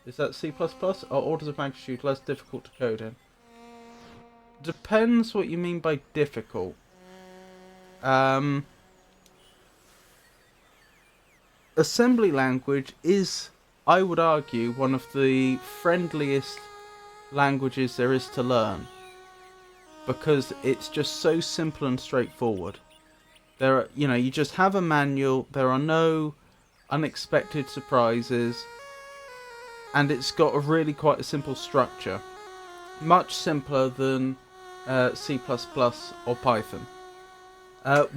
is that C++, or orders of magnitude less difficult to code in? Depends what you mean by difficult. Assembly language is, I would argue, one of the friendliest languages there is to learn, because it's just so simple and straightforward. You just have a manual, there are no unexpected surprises, and it's got a really quite a simple structure. Much simpler than C++ or Python.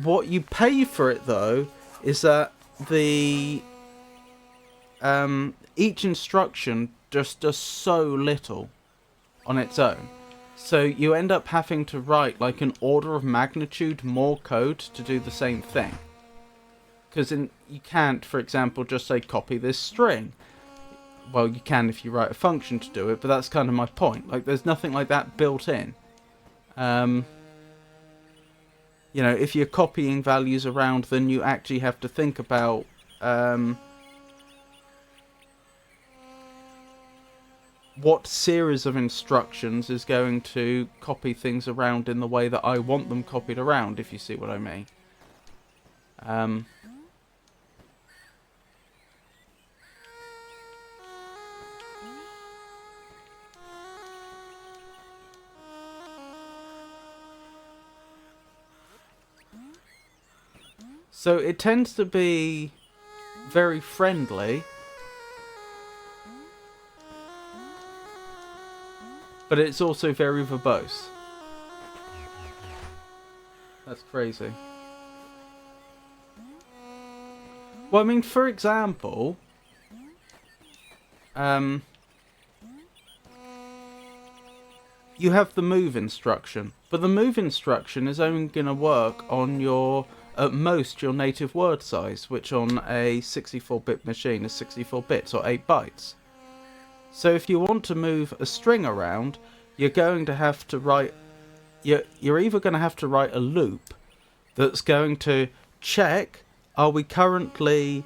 What you pay for it, though, is that each instruction just does so little on its own. So you end up having to write like an order of magnitude more code to do the same thing. Because you can't, for example, just say copy this string. Well, you can if you write a function to do it, but that's kind of my point. Like, there's nothing like that built in. If you're copying values around, then you actually have to think about what series of instructions is going to copy things around in the way that I want them copied around, if you see what I mean. So it tends to be very friendly, but it's also very verbose. That's crazy. Well, I mean, for example, you have the move instruction, but the move instruction is only going to work on your, at most, your native word size, which on a 64-bit machine is 64 bits or 8 bytes. So if you want to move a string around, you're going to have to write, you're either going to have to write a loop that's going to check, are we currently,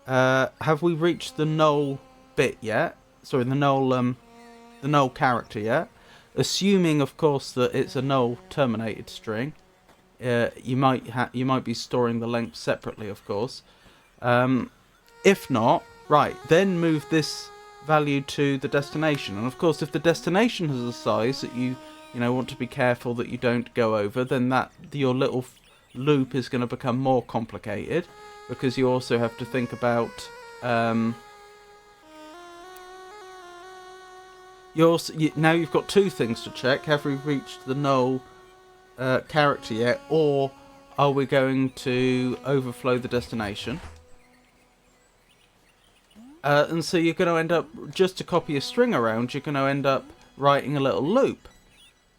have we reached the null bit yet? Sorry, the null character yet? Assuming, of course, that it's a null terminated string. You might be storing the length separately, of course. If not, right, then move this value to the destination. And of course, if the destination has a size that you want to be careful that you don't go over, then your little loop is going to become more complicated, because you also have to think about now you've got two things to check. Have we reached the null character yet, or are we going to overflow the destination? And so you're going to end up, just to copy a string around, you're going to end up writing a little loop.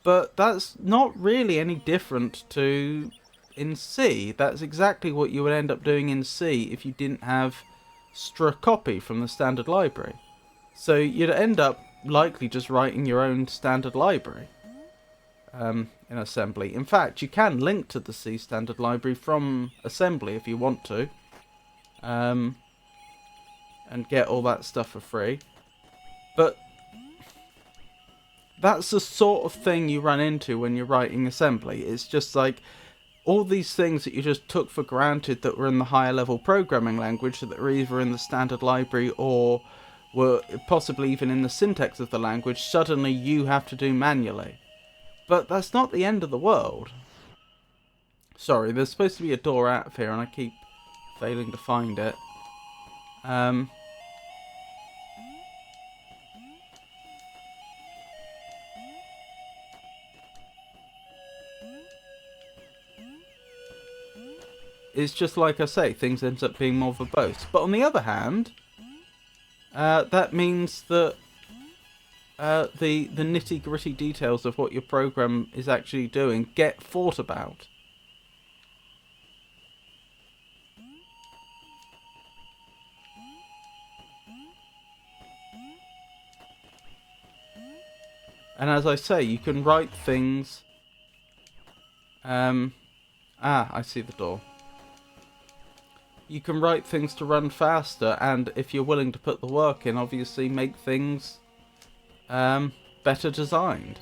But that's not really any different to in C. That's exactly what you would end up doing in C if you didn't have strcpy from the standard library. So you'd end up likely just writing your own standard library in assembly. In fact, you can link to the C standard library from assembly if you want to. And get all that stuff for free. But that's the sort of thing you run into when you're writing assembly. It's just like all these things that you just took for granted that were in the higher level programming language, that were either in the standard library or were possibly even in the syntax of the language, suddenly you have to do manually. But that's not the end of the world. Sorry, there's supposed to be a door out of here and I keep failing to find it. It's just like I say, things ends up being more verbose. But on the other hand, that means that the nitty-gritty details of what your program is actually doing get thought about. And as I say, you can write things... I see the door. You can write things to run faster, and if you're willing to put the work in, obviously make things better designed.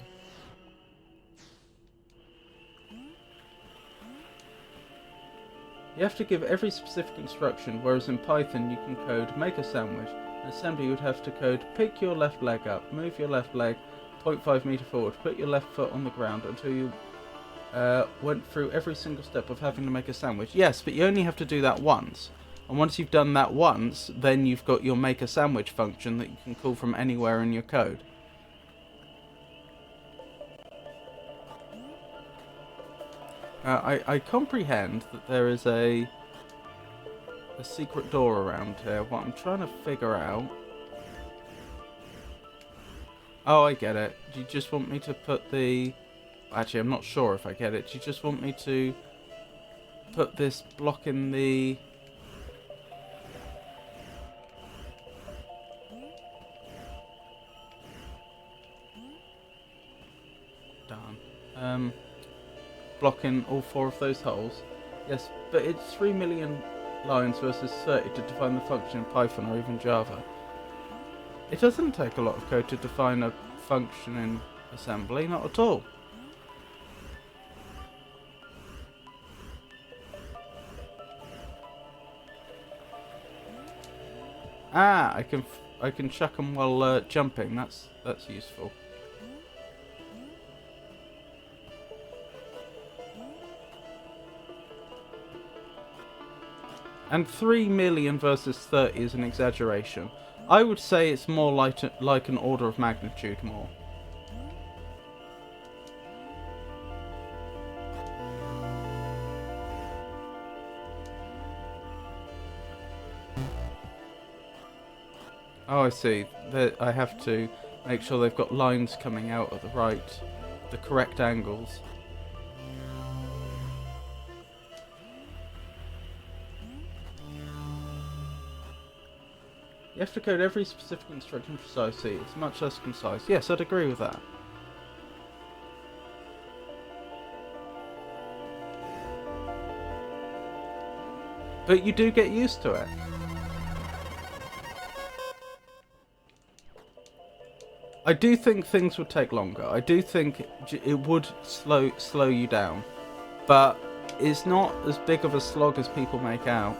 You have to give every specific instruction, whereas in Python you can code make a sandwich. In assembly you would have to code pick your left leg up, move your left leg 0.5 meter forward, put your left foot on the ground until you went through every single step of having to make a sandwich. Yes, but you only have to do that once. And once you've done that once, then you've got your make a sandwich function that you can call from anywhere in your code. I comprehend that there is a secret door around here. What I'm trying to figure out... Oh, I get it. Do you just want me to put the... Actually, I'm not sure if I get it. Do you just want me to put this block in the... Darn. Block in all 4 of those holes? Yes, but it's 3 million lines versus 30 to define the function in Python or even Java. It doesn't take a lot of code to define a function in assembly, not at all. Ah, I can chuck them while jumping. That's useful. And 3 million versus 30 is an exaggeration. I would say it's more like an order of magnitude more. Oh, I see. I have to make sure they've got lines coming out at the correct angles. You have to code every specific instruction precisely. It's much less concise. Yes, I'd agree with that. But you do get used to it. I do think things would take longer. I do think it would slow you down. But it's not as big of a slog as people make out.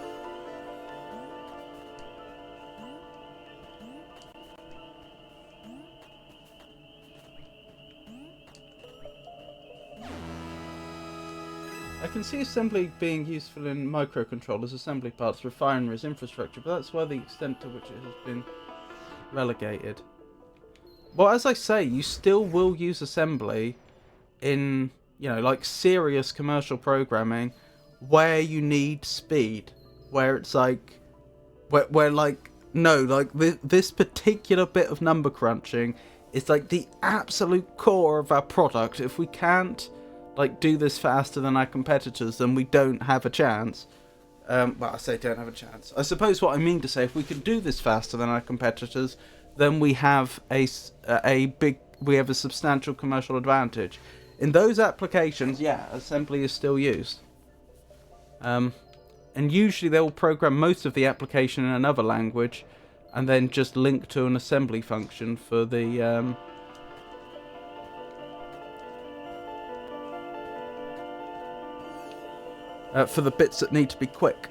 I can see assembly being useful in microcontrollers, assembly parts, refineries, infrastructure, but that's where the extent to which it has been relegated. Well, as I say, you still will use assembly in, you know, like serious commercial programming where you need speed, where it's like, where like, no, like this particular bit of number crunching is like the absolute core of our product. If we can't like do this faster than our competitors, then we don't have a chance. Well, I say don't have a chance. I suppose what I mean to say, if we can do this faster than our competitors, then we have a substantial commercial advantage. In those applications, yeah, assembly is still used. And usually they will program most of the application in another language, and then just link to an assembly function for the bits that need to be quick.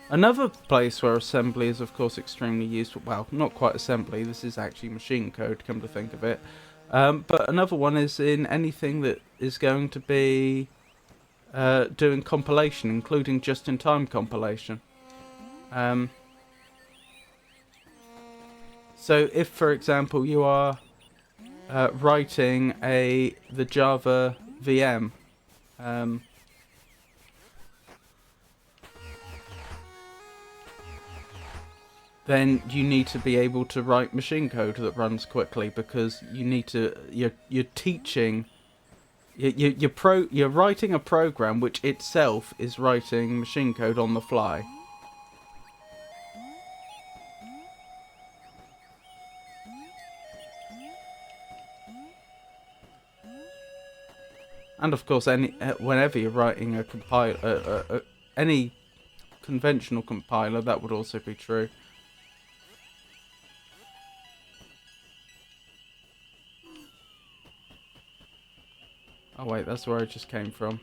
Another place where assembly is, of course, extremely useful. Well, not quite assembly. This is actually machine code, come to think of it. But another one is in anything that is going to be doing compilation, including just-in-time compilation. So if, for example, you are writing the Java VM, then you need to be able to write machine code that runs quickly, because you need to. You're teaching. You're writing a program which itself is writing machine code on the fly. And of course, whenever you're writing a compiler, any conventional compiler, that would also be true. Oh wait, that's where I just came from.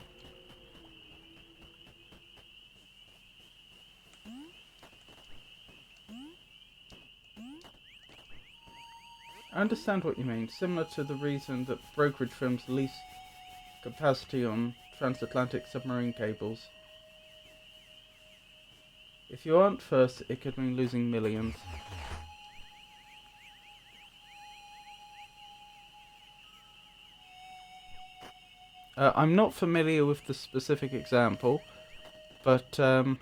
I understand what you mean. Similar to the reason that brokerage firms lease capacity on transatlantic submarine cables. If you aren't first, it could mean losing millions. I'm not familiar with the specific example, but that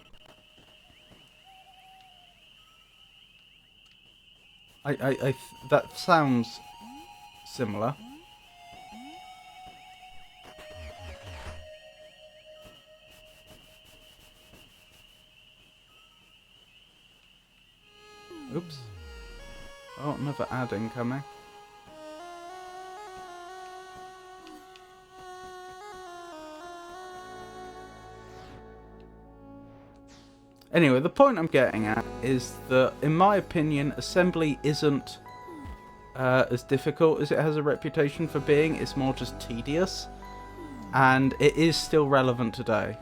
sounds similar. Oh, another ad incoming. Anyway, the point I'm getting at is that, in my opinion, assembly isn't as difficult as it has a reputation for being. It's more just tedious, and it is still relevant today.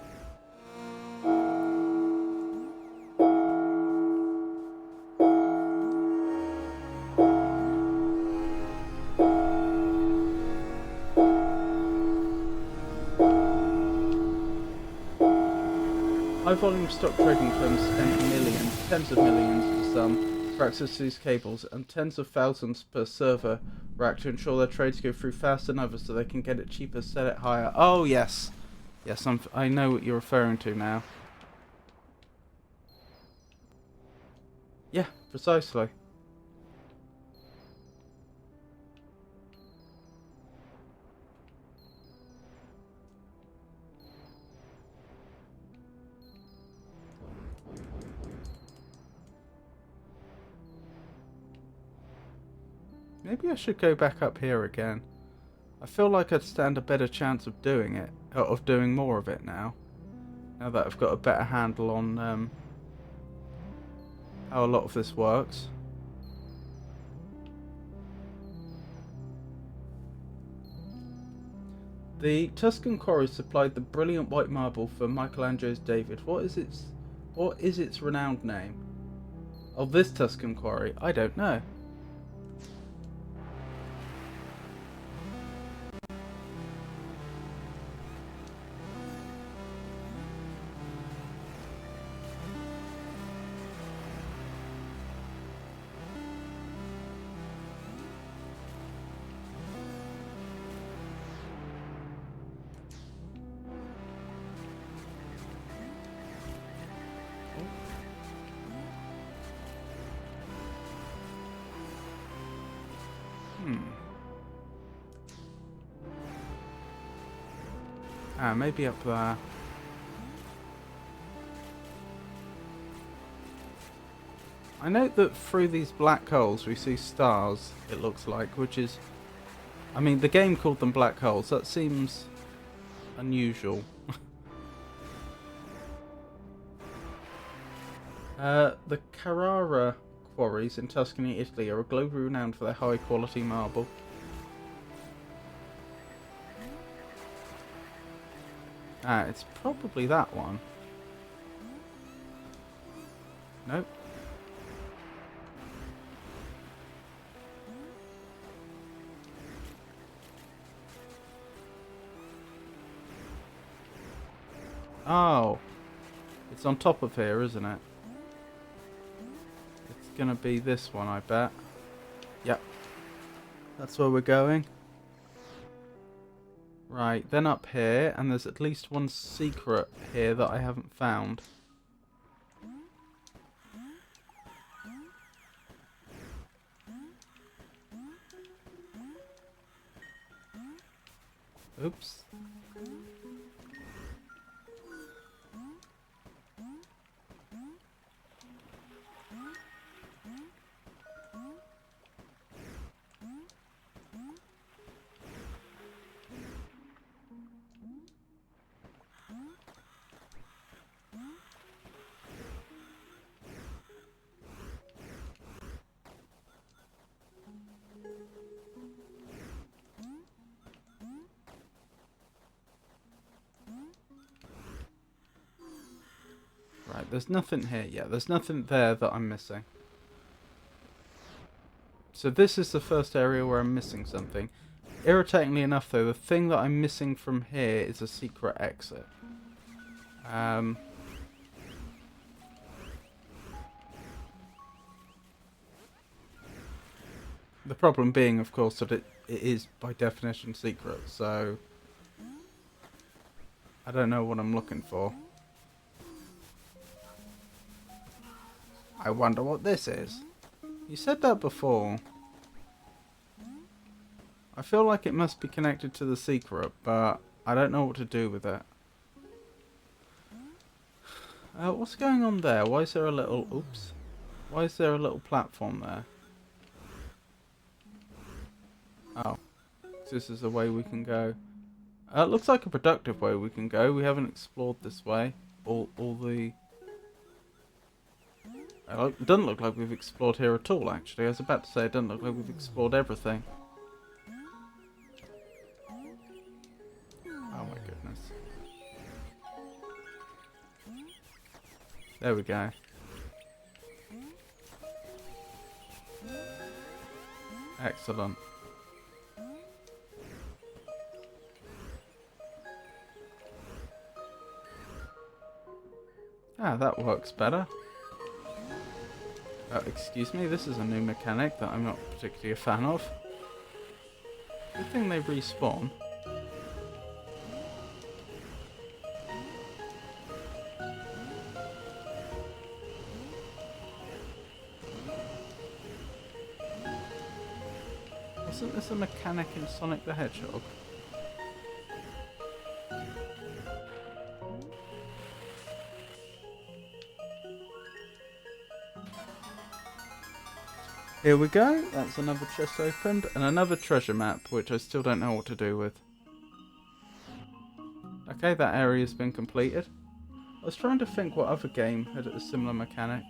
High volume stock trading firms spend millions, tens of millions for some, for access to these cables, and tens of thousands per server rack to ensure their trades go through faster than others so they can get it cheaper, sell it higher. Oh, yes. Yes, I know what you're referring to now. Yeah, precisely. Maybe I should go back up here again. I feel like I'd stand a better chance of doing it, of doing more of it now. Now that I've got a better handle on how a lot of this works. The Tuscan quarry supplied the brilliant white marble for Michelangelo's David. What is its renowned name? Oh, this Tuscan quarry? I don't know. Maybe up there. I note that through these black holes we see stars, it looks like, which is... I mean, the game called them black holes. That seems unusual. The Carrara quarries in Tuscany, Italy are globally renowned for their high quality marble. It's probably that one. Nope. Oh. It's on top of here, isn't it? It's gonna be this one, I bet. Yep. That's where we're going. Right, then up here, and there's at least one secret here that I haven't found. Oops. Right, there's nothing here yet. There's nothing there that I'm missing. So this is the first area where I'm missing something. Irritatingly enough, though, the thing that I'm missing from here is a secret exit. The problem being, of course, that it is, by definition, secret, so... I don't know what I'm looking for. I wonder what this is. You said that before. I feel like it must be connected to the secret, but I don't know what to do with it. What's going on there? Why is there a little... Oops. Why is there a little platform there? Oh, this is a way we can go. It looks like a productive way we can go. We haven't explored this way. All the... It doesn't look like we've explored here at all, actually. I was about to say it doesn't look like we've explored everything. Oh my goodness. There we go. Excellent. Ah, that works better. Excuse me, this is a new mechanic that I'm not particularly a fan of. Good thing they respawn. Wasn't this a mechanic in Sonic the Hedgehog? Here we go, that's another chest opened, and another treasure map, which I still don't know what to do with. Okay, that area's been completed. I was trying to think what other game had a similar mechanic.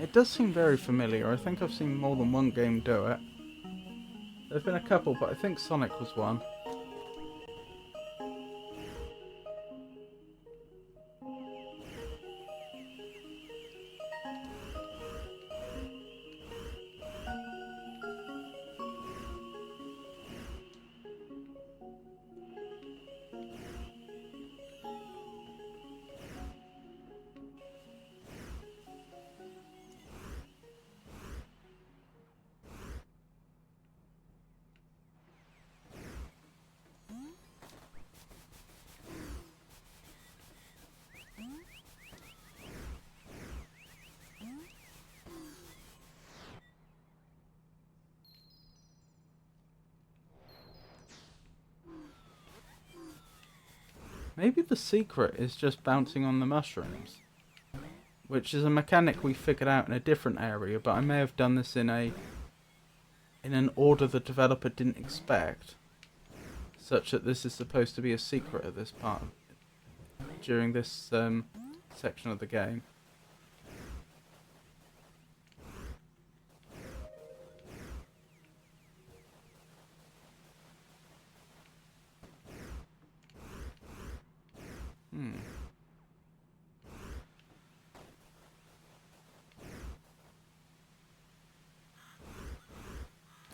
It does seem very familiar. I think I've seen more than one game do it. There's been a couple, but I think Sonic was one. Maybe the secret is just bouncing on the mushrooms, which is a mechanic we figured out in a different area, but I may have done this in an order the developer didn't expect, such that this is supposed to be a secret at this part during this section of the game.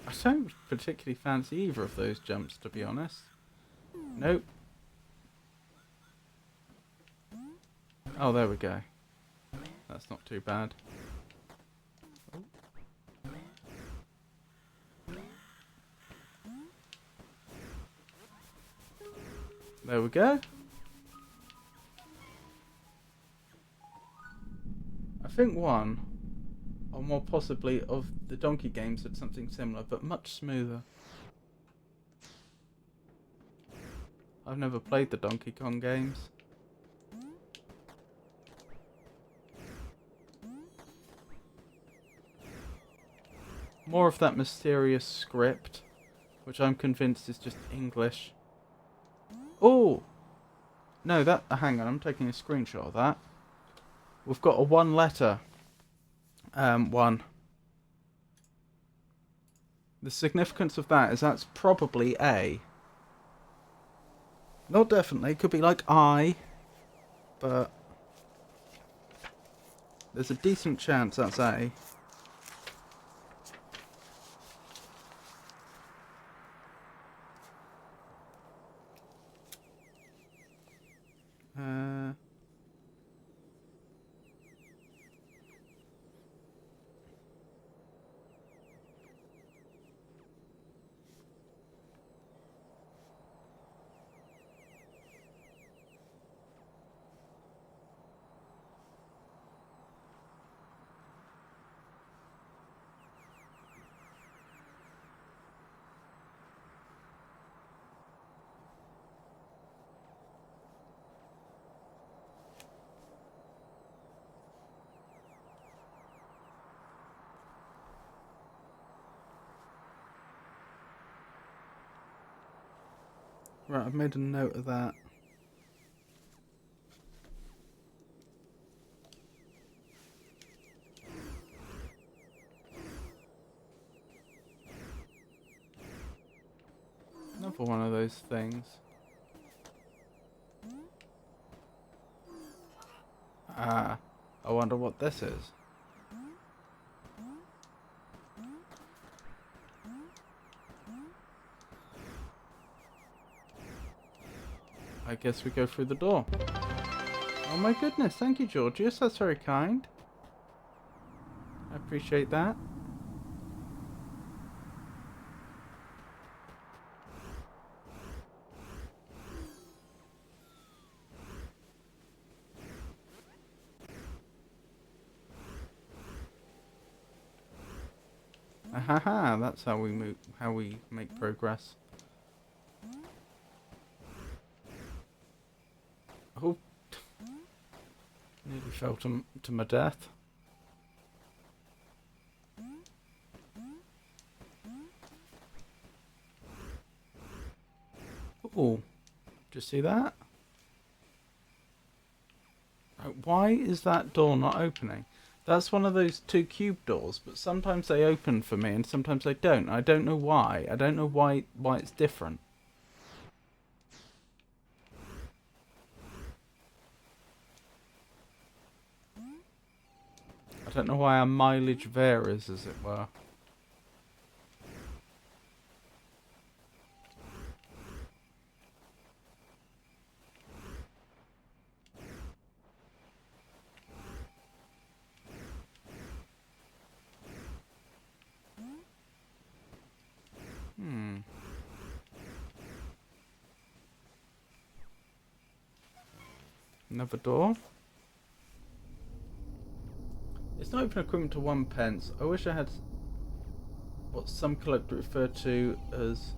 I don't particularly fancy either of those jumps, to be honest. Nope. Oh, there we go. That's not too bad. There we go. I think one, or more possibly of the Donkey games, had something similar, but much smoother. I've never played the Donkey Kong games. More of that mysterious script, which I'm convinced is just English. Oh! No, that... hang on, I'm taking a screenshot of that. We've got a one letter. One. The significance of that is that's probably A. Not definitely, could be like I, but there's a decent chance that's A. Right, I've made a note of that. Another one of those things. Ah, I wonder what this is. I guess we go through the door. Oh my goodness, thank you, Georgius. That's very kind. I appreciate that. Ahaha, that's how we move, how we make progress. Oh, nearly fell to my death. Oh, did you see that? Why is that door not opening? That's one of those 2 cube doors, but sometimes they open for me and sometimes they don't. I don't know why. I don't know why it's different. I don't know why our mileage varies, as it were. Another door. It's not even equivalent to 1 pence. I wish I had what some collector refer to as...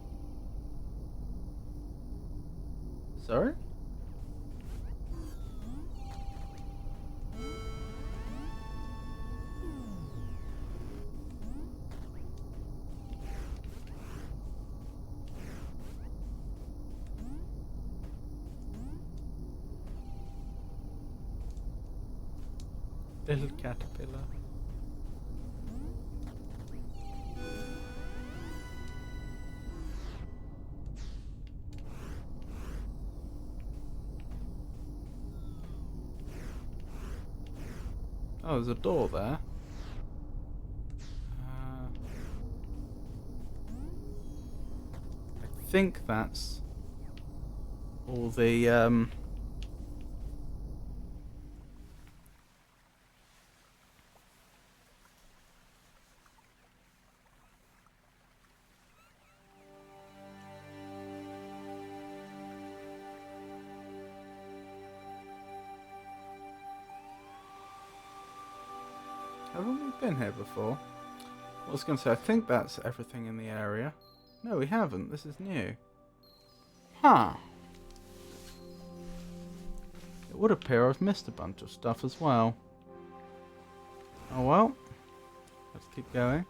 Sorry? Little caterpillar. Oh, there's a door there. I think that's all the haven't we been here before? I was going to say, I think that's everything in the area. No, we haven't. This is new. Huh. It would appear I've missed a bunch of stuff as well. Oh well. Let's keep going.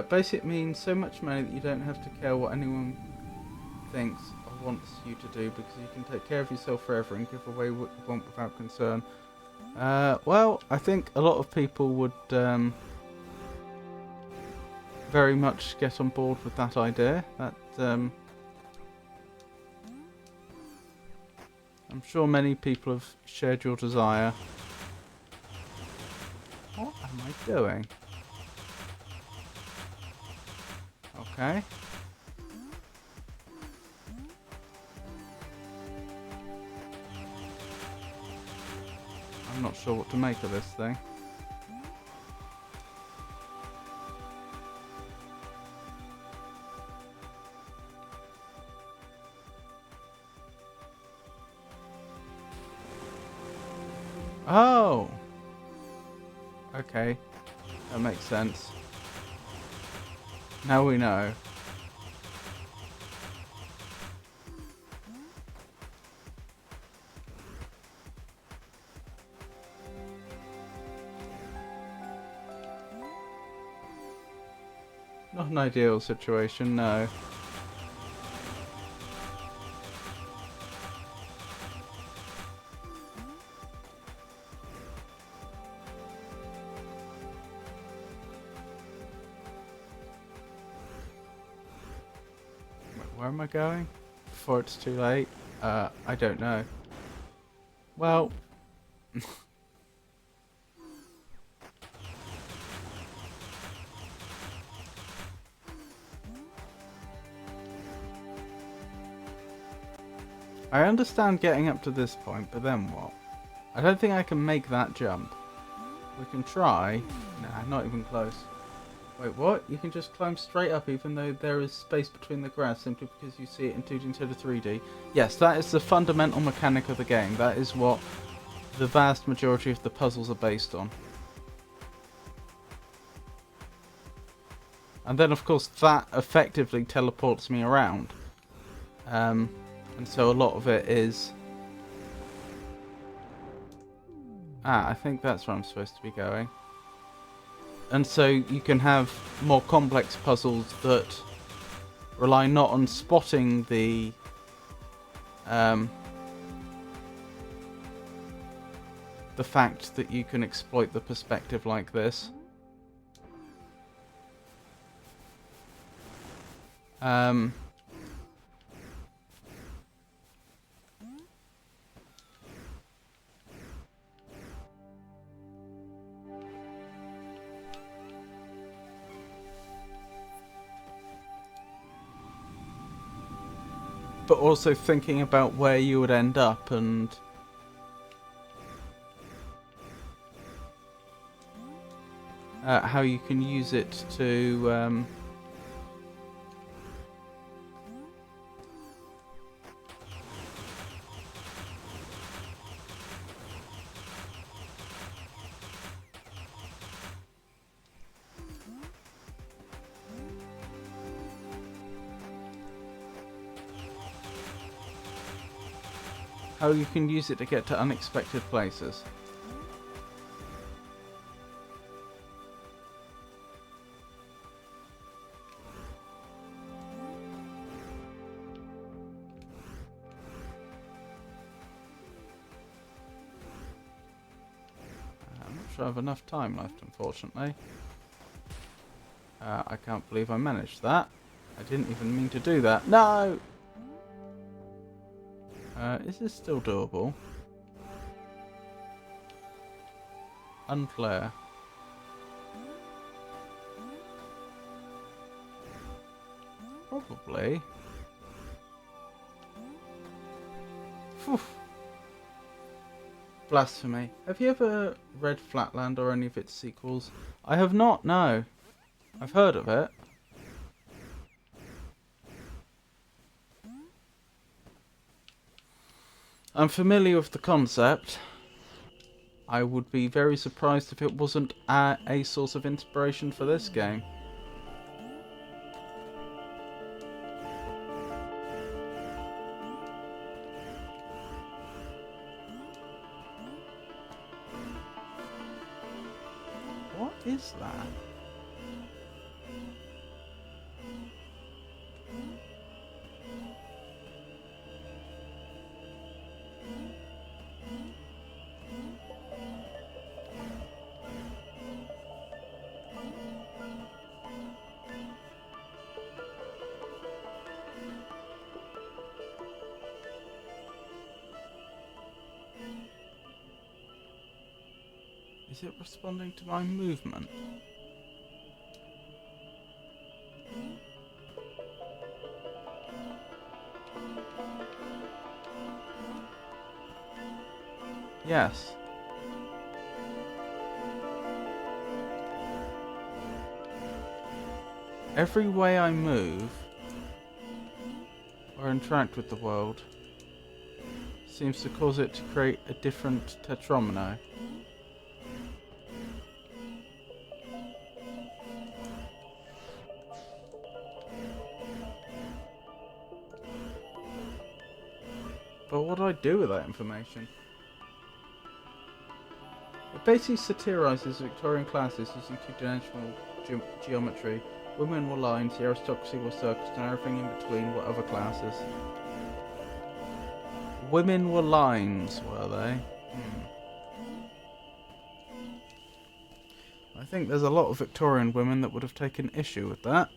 Basic means so much money that you don't have to care what anyone thinks or wants you to do, because you can take care of yourself forever and give away what you want without concern. Well, I think a lot of people would very much get on board with that idea. That I'm sure many people have shared your desire. What am I doing? Okay. I'm not sure what to make of this thing. Oh! Okay. That makes sense. Now we know. Not an ideal situation, no. Where am I going? Before it's too late? I don't know. Well... I understand getting up to this point, but then what? I don't think I can make that jump. We can try. Nah, not even close. Wait, what? You can just climb straight up even though there is space between the grass simply because you see it in 2D instead of 3D. Yes, that is the fundamental mechanic of the game. That is what the vast majority of the puzzles are based on. And then, of course, that effectively teleports me around. And so a lot of it is... I think that's where I'm supposed to be going. And so you can have more complex puzzles that rely not on spotting the fact that you can exploit the perspective like this. But also thinking about where you would end up and how you can use it to get to unexpected places. I'm not sure I have enough time left, unfortunately. I can't believe I managed that. I didn't even mean to do that. No! Is this still doable? Unflare. Probably. Phew. Blasphemy. Have you ever read Flatland or any of its sequels? I have not, no. I've heard of it. I'm familiar with the concept. I would be very surprised if it wasn't a source of inspiration for this game. What is that? Is it responding to my movement? Yes. Every way I move or interact with the world seems to cause it to create a different tetromino. But what do I do with that information? It basically satirises Victorian classes using two-dimensional geometry Women were lines, the aristocracy were circus, and everything in between were other classes. Women were lines, were they? I think there's a lot of Victorian women that would have taken issue with that.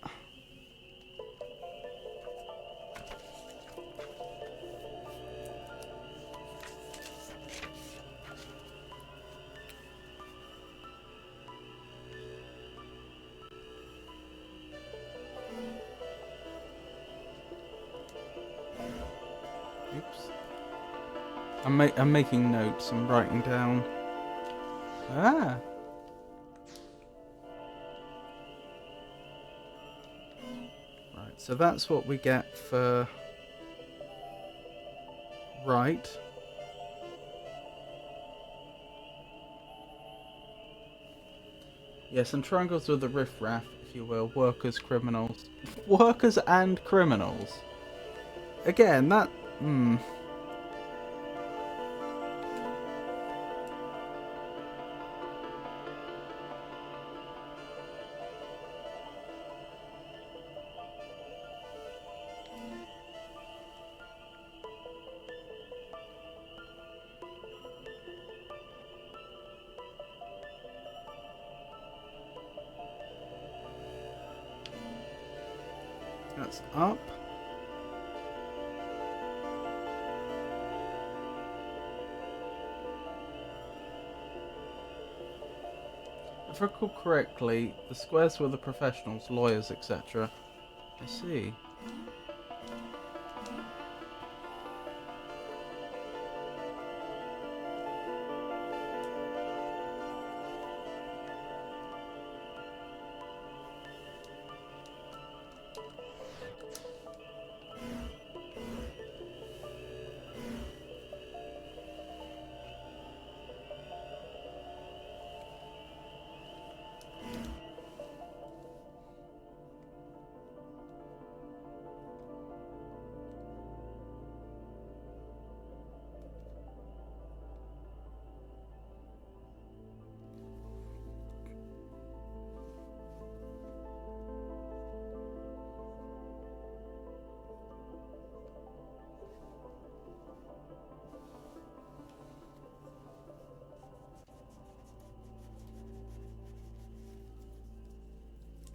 Oops. I'm making notes. I'm writing down. Ah. Right. So that's what we get for right. Yes, and triangles with the riffraff, if you will. Workers, criminals. Workers and criminals. Again, that. That's up. If I recall correctly, the squares were the professionals, lawyers, etc. I see.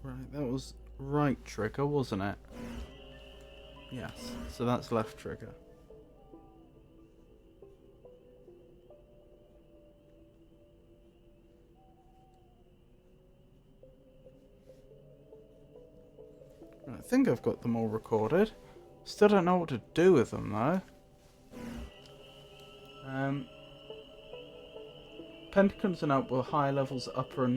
Right, that was right trigger, wasn't it? Yes, so that's left trigger. I think I've got them all recorded. Still don't know what to do with them though. Pentagons and up were higher levels, upper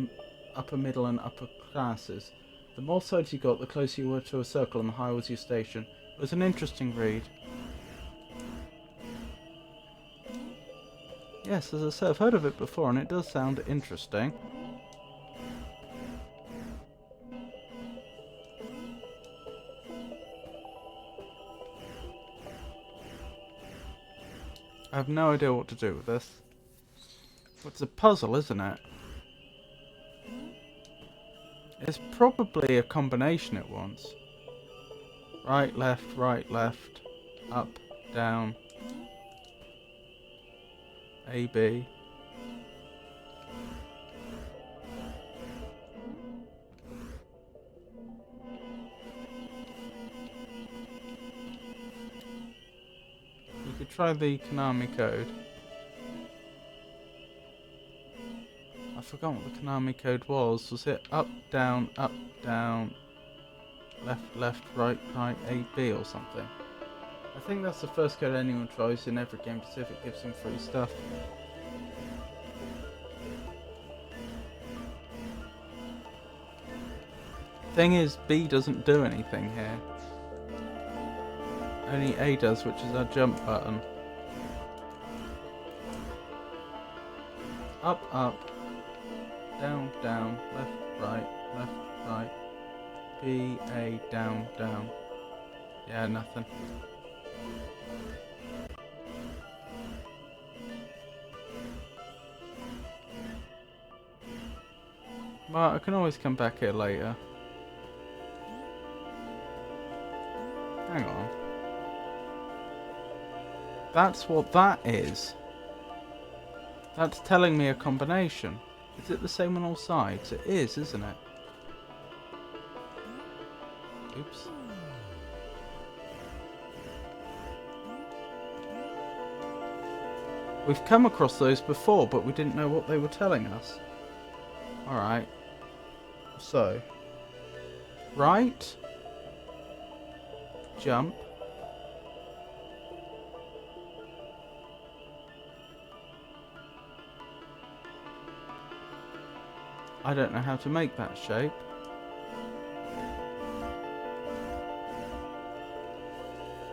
middle and upper classes. The more sides you got, the closer you were to a circle and the higher was your station. It was an interesting read. Yes, as I said, I've heard of it before and it does sound interesting. I have no idea what to do with this. It's a puzzle, isn't it? It's probably a combination at once. Right, left, up, down, A, B. You could try the Konami code. I forgot what the Konami code was. Was it up, down, left, right, A, B or something? I think that's the first code anyone tries in every game to see if it gives them free stuff. Thing is, B doesn't do anything here. Only A does, which is our jump button. Up, down, left, right, B, A, down. Yeah, nothing. Well, I can always come back here later. Hang on. That's what that is. That's telling me a combination. Is it the same on all sides? It is, isn't it? Oops. We've come across those before, but we didn't know what they were telling us. Alright. So. Right. Jump. I don't know how to make that shape.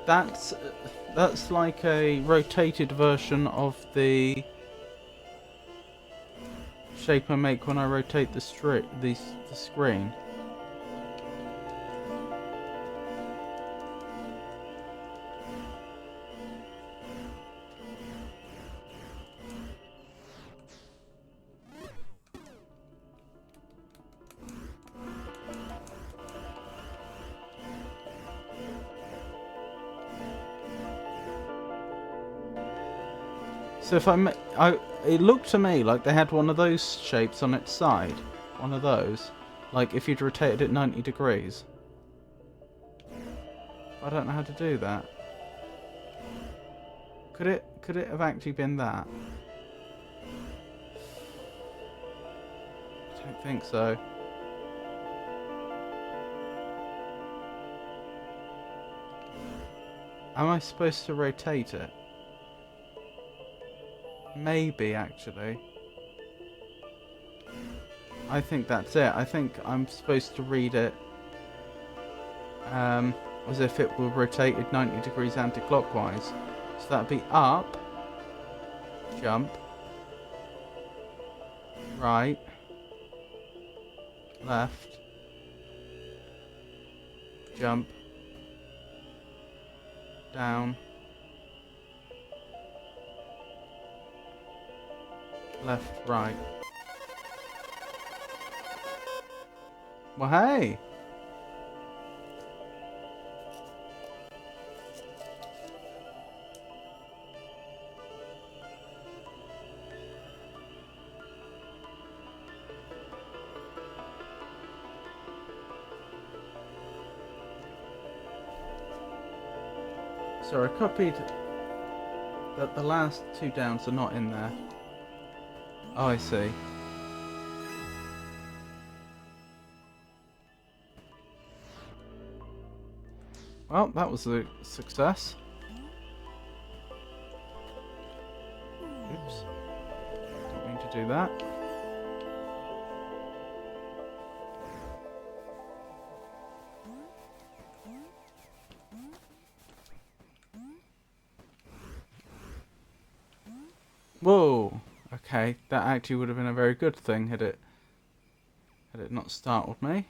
That's like a rotated version of the shape I make when I rotate the screen. So if it looked to me like they had one of those shapes on its side. One of those. Like if you'd rotated it 90 degrees. I don't know how to do that. Could it have actually been that? I don't think so. Am I supposed to rotate it? Maybe, actually. I think that's it. I think I'm supposed to read it as if it were rotated 90 degrees anti-clockwise. So that'd be up, jump, right, left, jump, down, left, right. Well, hey! So I copied that the last two downs are not in there. Oh, I see. Well, that was a success. Oops. Don't mean to do that. Whoa! Okay, that actually would have been a very good thing had it not startled me.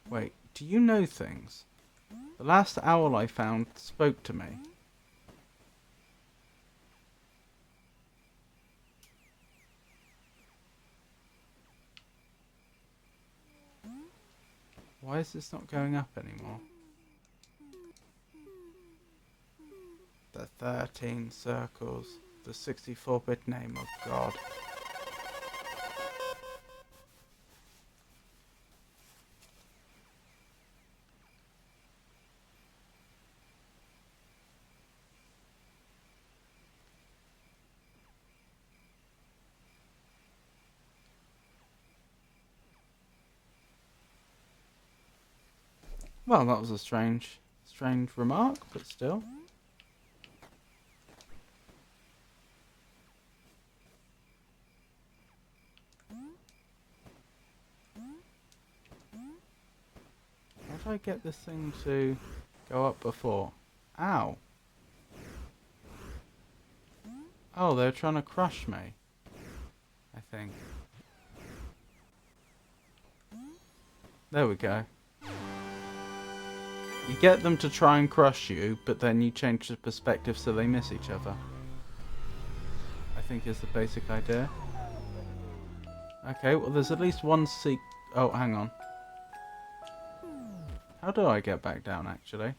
Wait, do you know things? The last owl I found spoke to me. Why is this not going up anymore? The 13 circles. The 64-bit name of God. Well, that was a strange remark, but still. How did I get this thing to go up before? Ow. Oh, they're trying to crush me. I think. There we go. You get them to try and crush you, but then you change the perspective so they miss each other. I think is the basic idea. Okay, well there's at least one oh, hang on. How do I get back down, actually?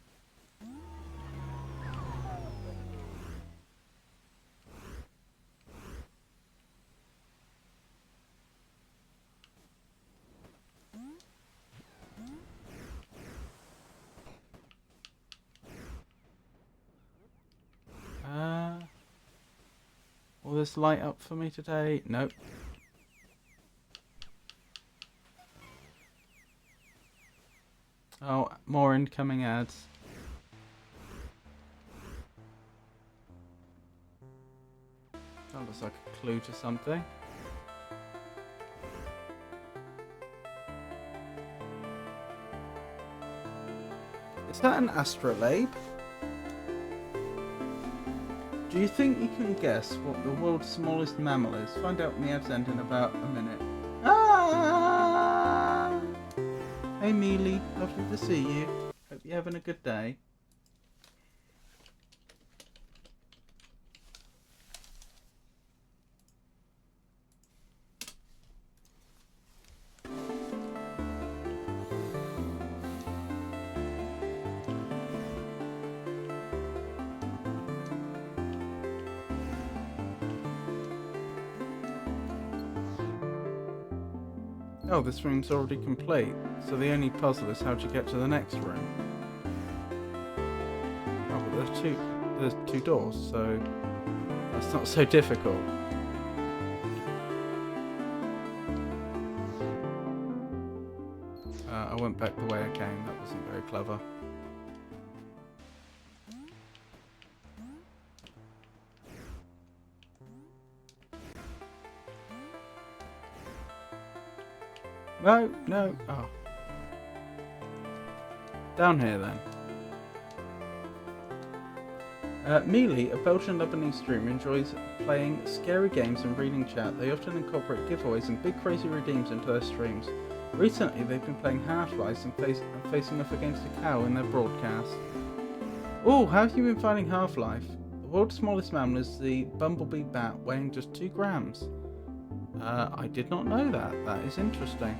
Will this light up for me today? Nope. Oh, more incoming ads. That looks like a clue to something. Is that an astrolabe? Do you think you can guess what the world's smallest mammal is? Find out in the ads end in about a minute. Ah! Hey Mealy, lovely to see you. Hope you're having a good day. Oh, this room's already complete, so the only puzzle is how to get to the next room. Oh, but there's two doors, so that's not so difficult. I went back the way I came, that wasn't very clever. No, no, oh. Down here then. Mealy, a Belgian Lebanese streamer, enjoys playing scary games and reading chat. They often incorporate giveaways and big crazy redeems into their streams. Recently, they've been playing Half-Life and facing off against a cow in their broadcast. Oh, how have you been finding Half-Life? The world's smallest mammal is the bumblebee bat, weighing just 2 grams. I did not know that. That is interesting.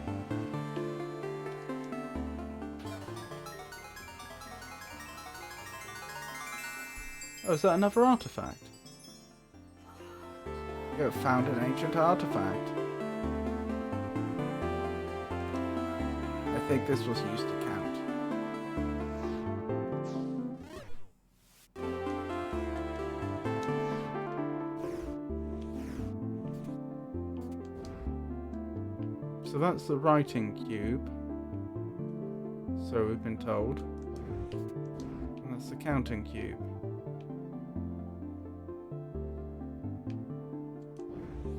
Oh, is that another artifact? You have found an ancient artifact. I think this was used to count. So that's the writing cube. So we've been told. And that's the counting cube.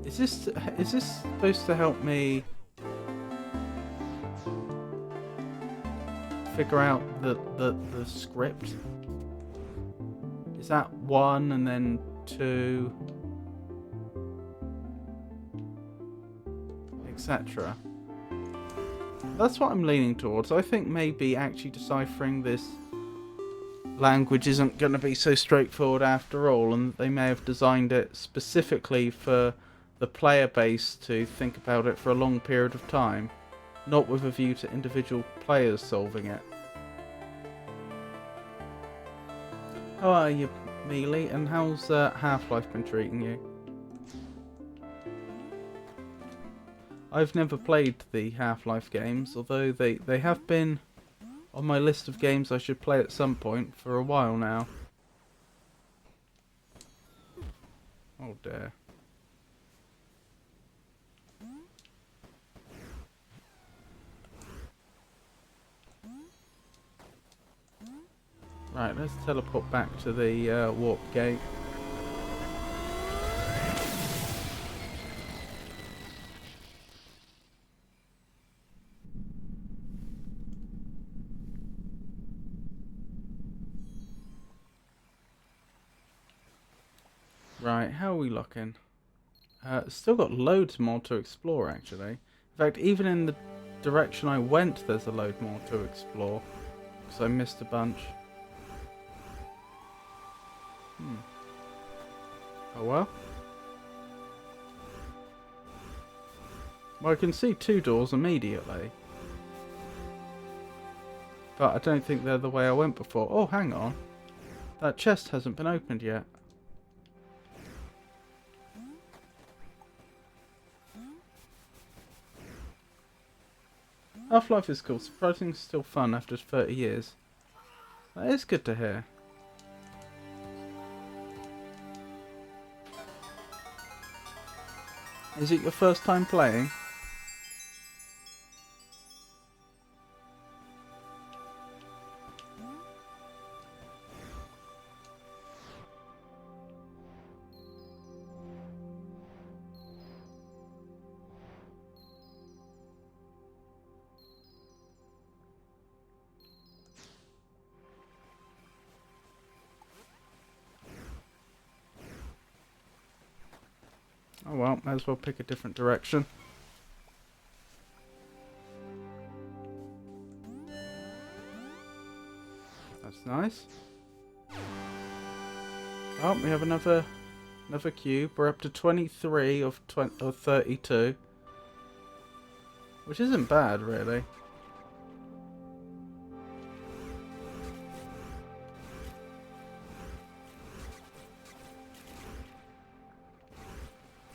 Is this supposed to help me figure out the script? Is that 1 and then 2, etc.? That's what I'm leaning towards. I think maybe actually deciphering this language isn't going to be so straightforward after all, and they may have designed it specifically for the player base to think about it for a long period of time, not with a view to individual players solving it. How are you, Mealy, and how's Half-Life been treating you? I've never played the Half-Life games, although they have been on my list of games I should play at some point for a while now. Oh dear. Right, let's teleport back to the warp gate. Right, how are we looking? Still got loads more to explore, actually. In fact, even in the direction I went, there's a load more to explore. Because I missed a bunch. Oh well. Well, I can see 2 doors immediately. But I don't think they're the way I went before. Oh, hang on. That chest hasn't been opened yet. Half-Life is cool. Surprisingly still fun after 30 years. That is good to hear. Is it your first time playing? Oh well, might as well pick a different direction. That's nice. Oh, we have another cube. We're up to 23 of 32. Which isn't bad, really.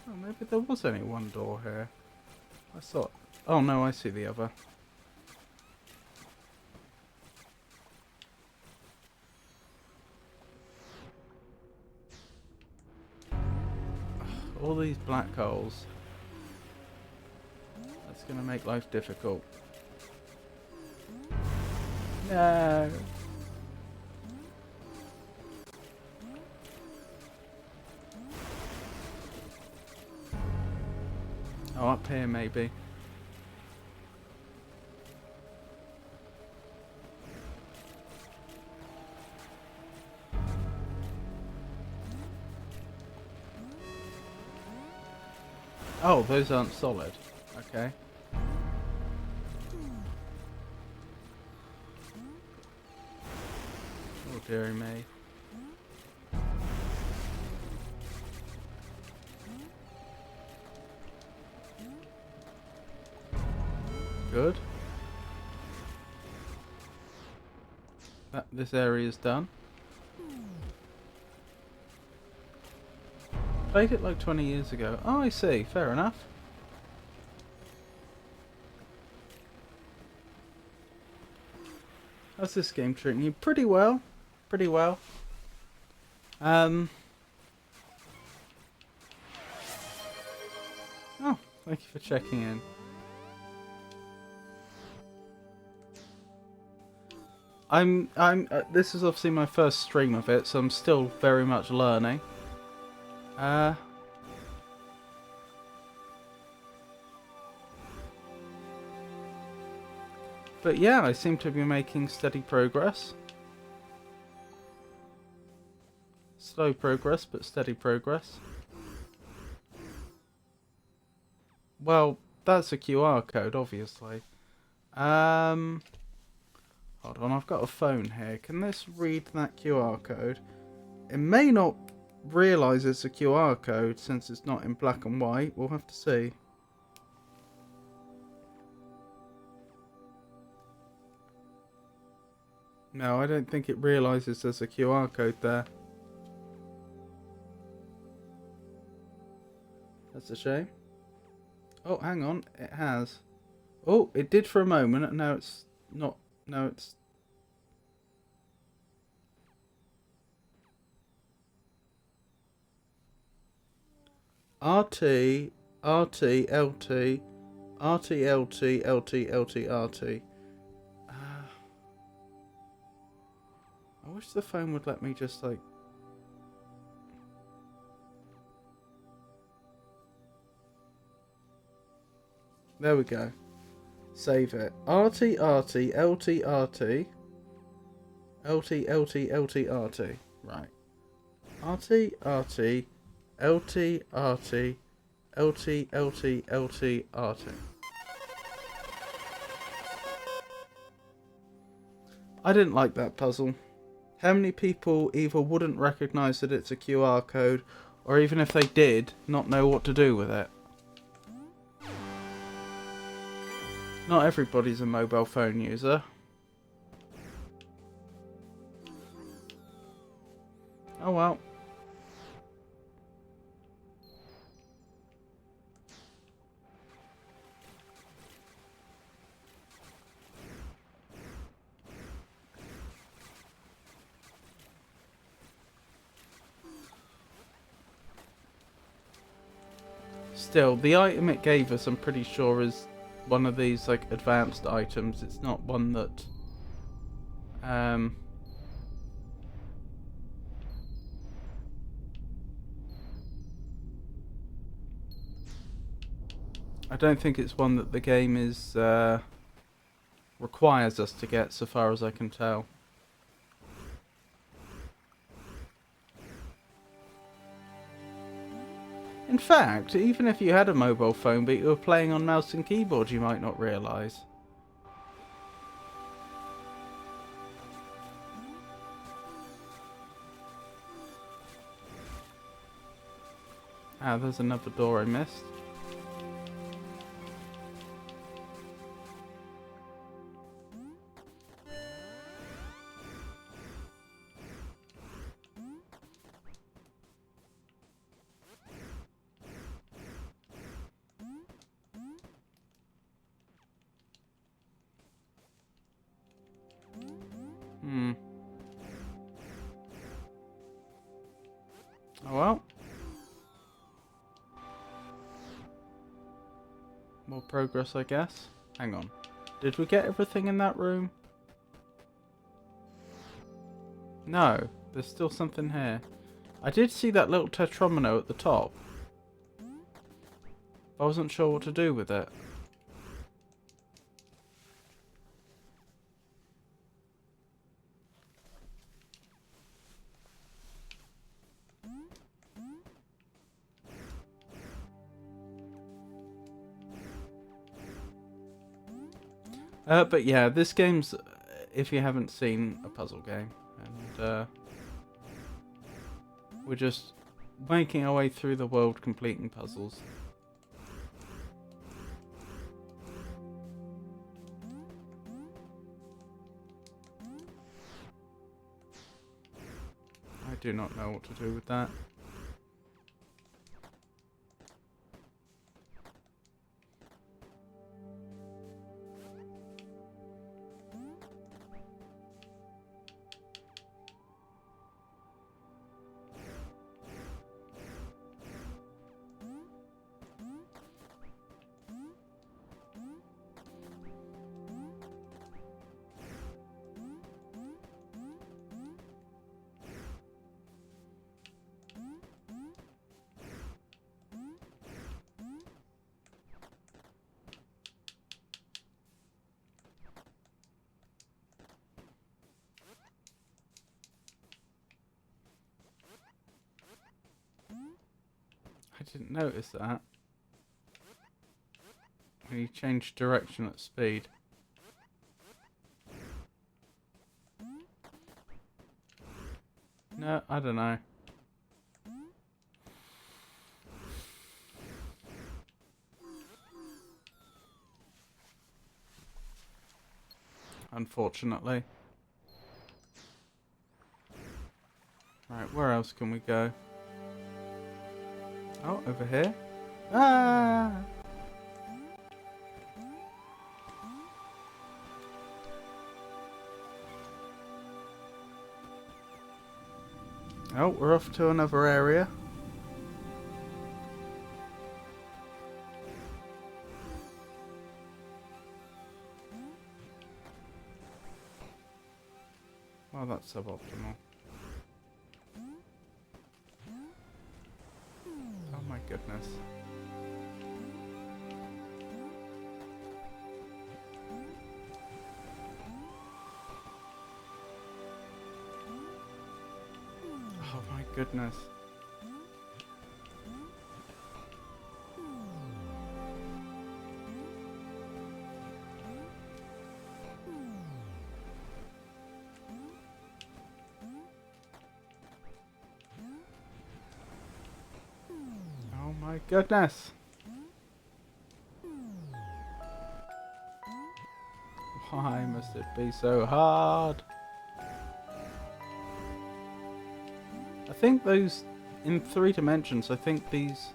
Oh, maybe there was only one door here. I thought... Oh no, I see the other. All these black holes. That's going to make life difficult. No. Oh, up here maybe. Oh, those aren't solid. Okay. Oh, dearie me. Good. This area is done. Played it like 20 years ago. Oh, I see. Fair enough. How's this game treating you? Pretty well. Pretty well. Oh, thank you for checking in. This is obviously my first stream of it, so I'm still very much learning. But yeah, I seem to be making steady progress. Slow progress, but steady progress. Well, that's a QR code, obviously. Hold on, I've got a phone here. Can this read that QR code? It may not realise it's a QR code since it's not in black and white. We'll have to see. No, I don't think it realises there's a QR code there. That's a shame. Oh, hang on. It has. Oh, it did for a moment, and now it's not. No, it's... RT, RT, LT, RT, LT, LT, LT, RT. I wish the phone would let me just like... There we go. Save it. RT, RT, LT, RT. LT, LT, LT, RT. Right. RT, RT, LT, RT, LT, LT, LT, RT. I didn't like that puzzle. How many people either wouldn't recognise that it's a QR code, or even if they did, not know what to do with it? Not everybody's a mobile phone user. well. Still, the item it gave us, I'm pretty sure, is one of these like advanced items. It's not one that I don't think it's one that the game is requires us to get, so far as I can tell. In fact, even if you had a mobile phone but you were playing on mouse and keyboard, you might not realise. Ah, there's another door I missed. Oh well. More progress, I guess. Hang on. Did we get everything in that room? No. There's still something here. I did see that little tetromino at the top. I wasn't sure what to do with it. But yeah, this game's, if you haven't seen, a puzzle game. And we're just making our way through the world completing puzzles. I do not know what to do with that. I didn't notice that. When you change direction at speed. No, I don't know. Unfortunately. Right, where else can we go? Oh, over here. Ah! Oh, we're off to another area. Well, that's suboptimal. Oh my goodness. Oh my goodness. Oh my goodness. Why must it be so hard? I think those, in 3 dimensions, I think these...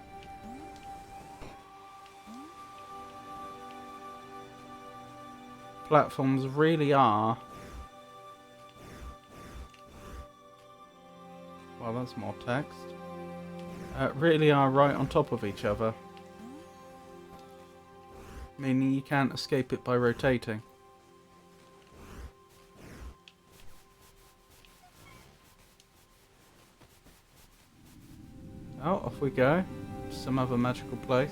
platforms really are... Well, that's more text. Really are right on top of each other. Meaning you can't escape it by rotating. Oh, off we go. Some other magical place.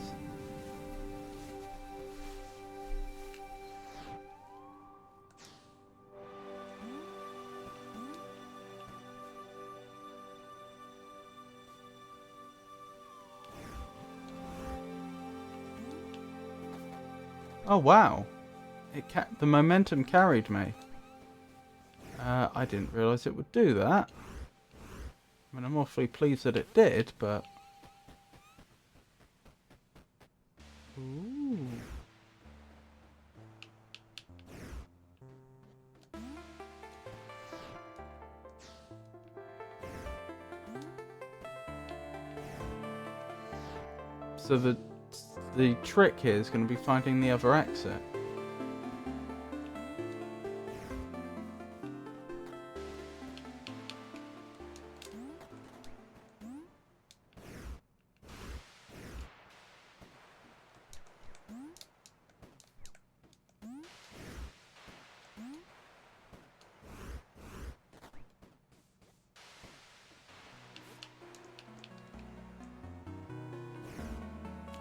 Oh wow! The momentum carried me. I didn't realise it would do that. I mean, I'm awfully pleased that it did, but... Ooh. So the trick here is going to be finding the other exit.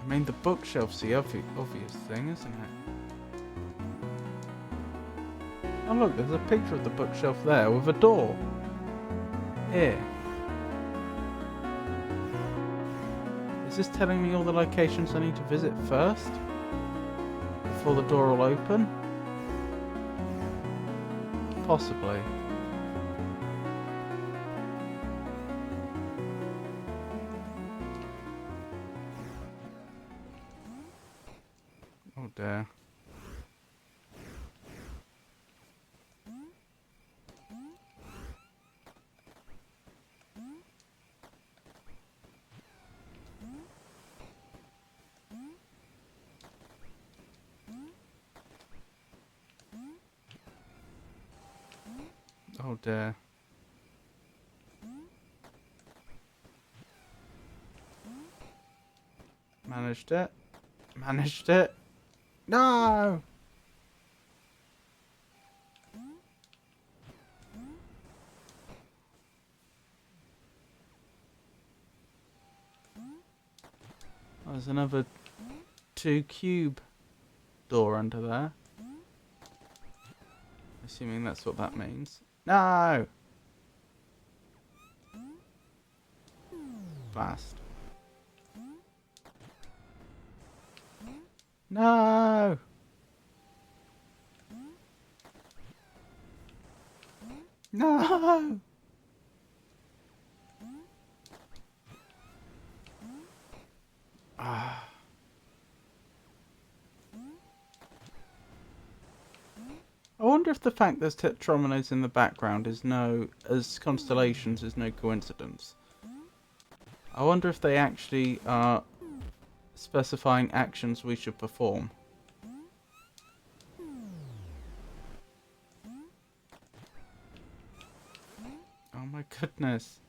I mean, the bookshelf's the obvious thing, isn't it? Oh look, there's a picture of the bookshelf there with a door. Here. Is this telling me all the locations I need to visit first? Before the door will open? Possibly. Oh dear. Oh dear. Managed it. Managed it. No! Oh, there's another 2 cube door under there. Assuming that's what that means. No! Blast. No! No! Ah. I wonder if the fact there's tetrominos in the background is as constellations is no coincidence. I wonder if they actually are specifying actions we should perform. Oh my goodness.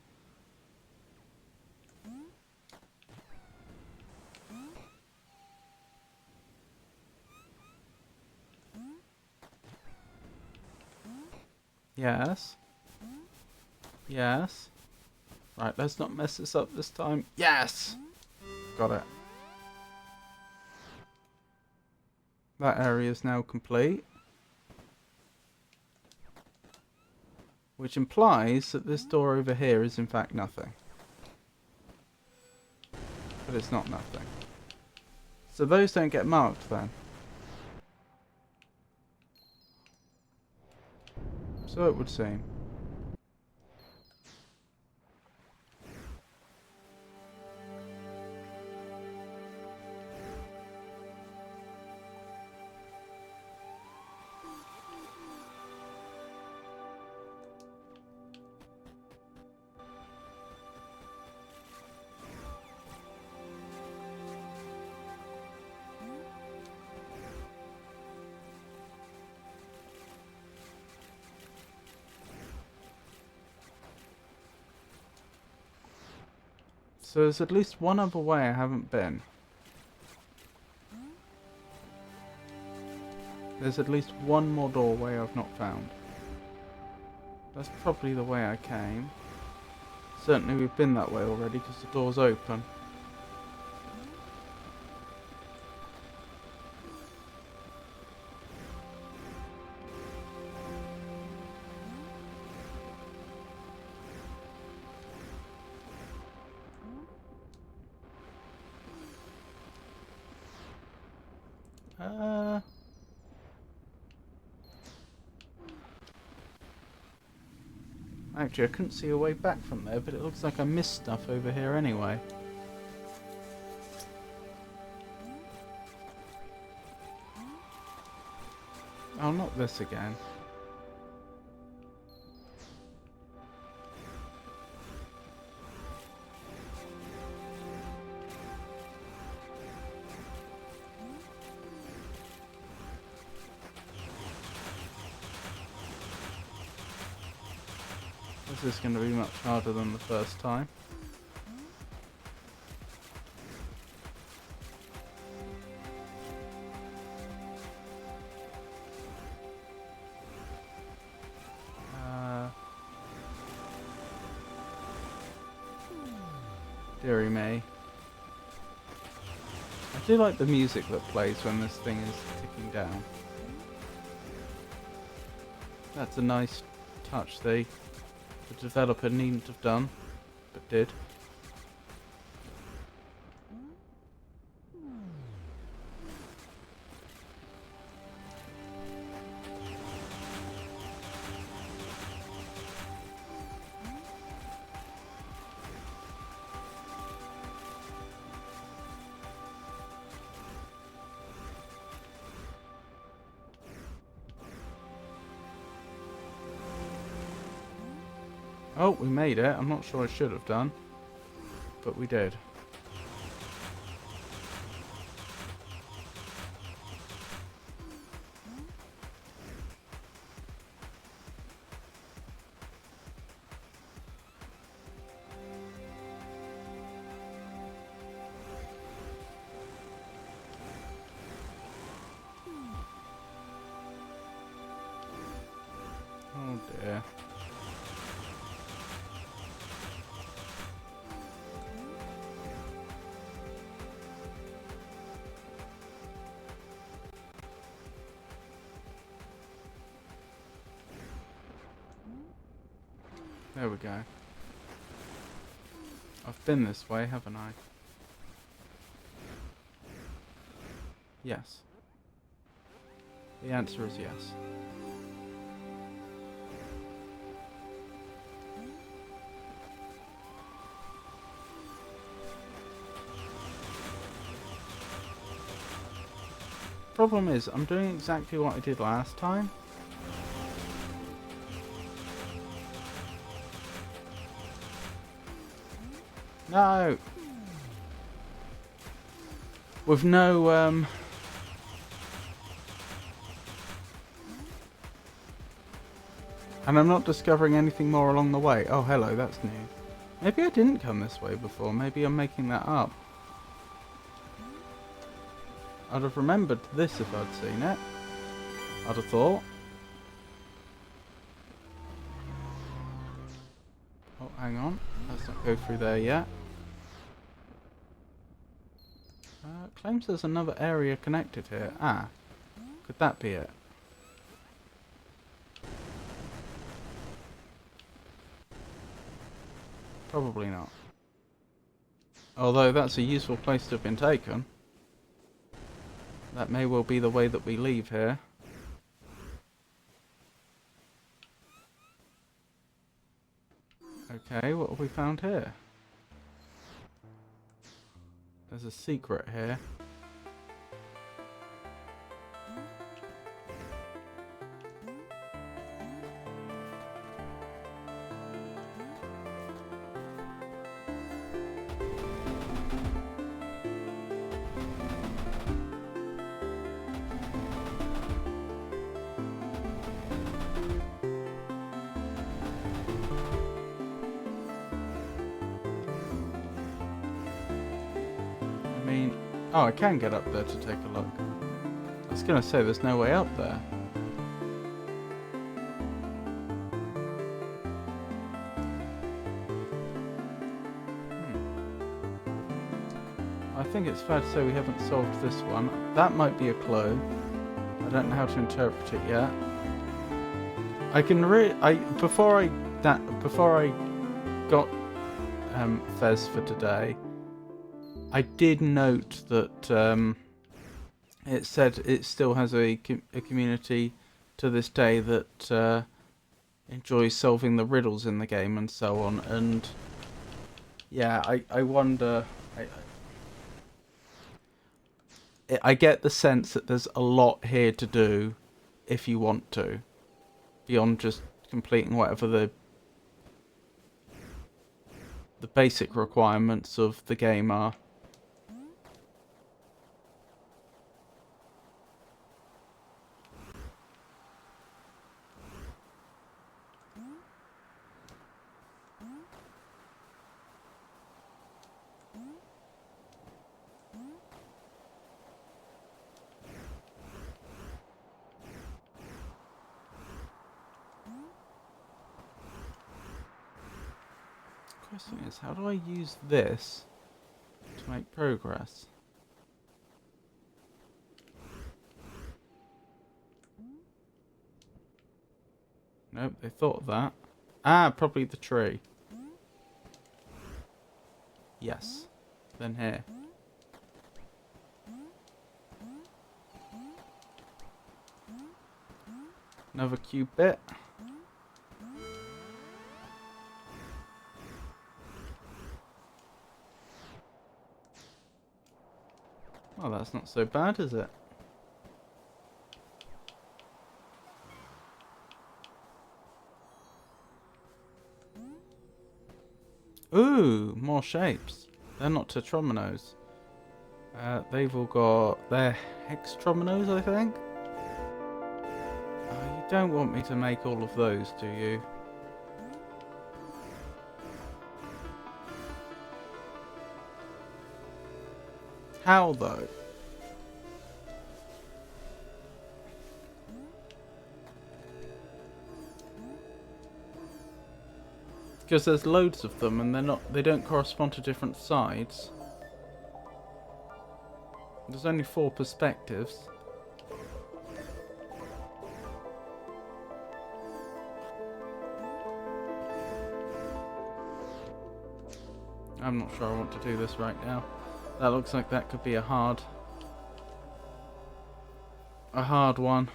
Yes. Yes. Right, let's not mess this up this time. Yes! Got it. That area is now complete. Which implies that this door over here is in fact nothing. But it's not nothing. So those don't get marked then. So it would seem. So there's at least one other way I haven't been. There's at least one more doorway I've not found. That's probably the way I came. Certainly we've been that way already because the door's open. Actually, I couldn't see a way back from there, but it looks like I missed stuff over here anyway. Oh, not this again. This is going to be much harder than the first time. Deary me. I do like the music that plays when this thing is ticking down. That's a nice touch the developer needn't have done, but did. Oh, we made it. I'm not sure I should have done, but we did. Oh dear. There we go. I've been this way, haven't I? Yes. The answer is yes. Problem is, I'm doing exactly what I did last time. No! With no, and I'm not discovering anything more along the way. Oh, hello, that's new. Maybe I didn't come this way before. Maybe I'm making that up. I'd have remembered this if I'd seen it. I'd have thought. Oh, hang on. Let's not go through there yet. Claims there's another area connected here. Ah, could that be it? Probably not. Although that's a useful place to have been taken. That may well be the way that we leave here. Okay, what have we found here? There's a secret here. Oh, I can get up there to take a look. I was gonna say there's no way up there. I think it's fair to say we haven't solved this one. That might be a clue. I don't know how to interpret it yet. I can before I got Fez for today, I did note that it said it still has a community to this day that enjoys solving the riddles in the game and so on. And yeah, I wonder. I get the sense that there's a lot here to do if you want to, beyond just completing whatever the basic requirements of the game are. Question is, how do I use this to make progress? Nope, they thought of that. Ah, probably the tree. Yes. Then here. Another cube bit. Well, that's not so bad, is it? Ooh, more shapes. They're not tetrominos. They've all got their hextrominos, I think. You don't want me to make all of those, do you? How though? Because there's loads of them and they don't correspond to different sides. There's only 4 perspectives. I'm not sure I want to do this right now. That looks like that could be a hard one.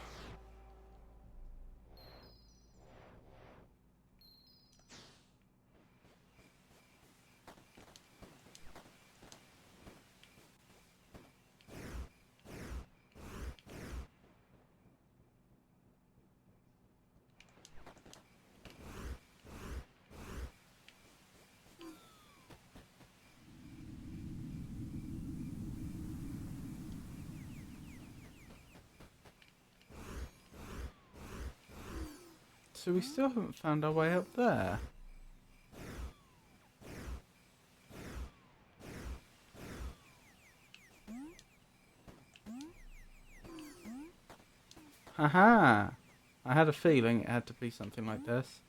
So we still haven't found our way up there. Haha! I had a feeling it had to be something like this.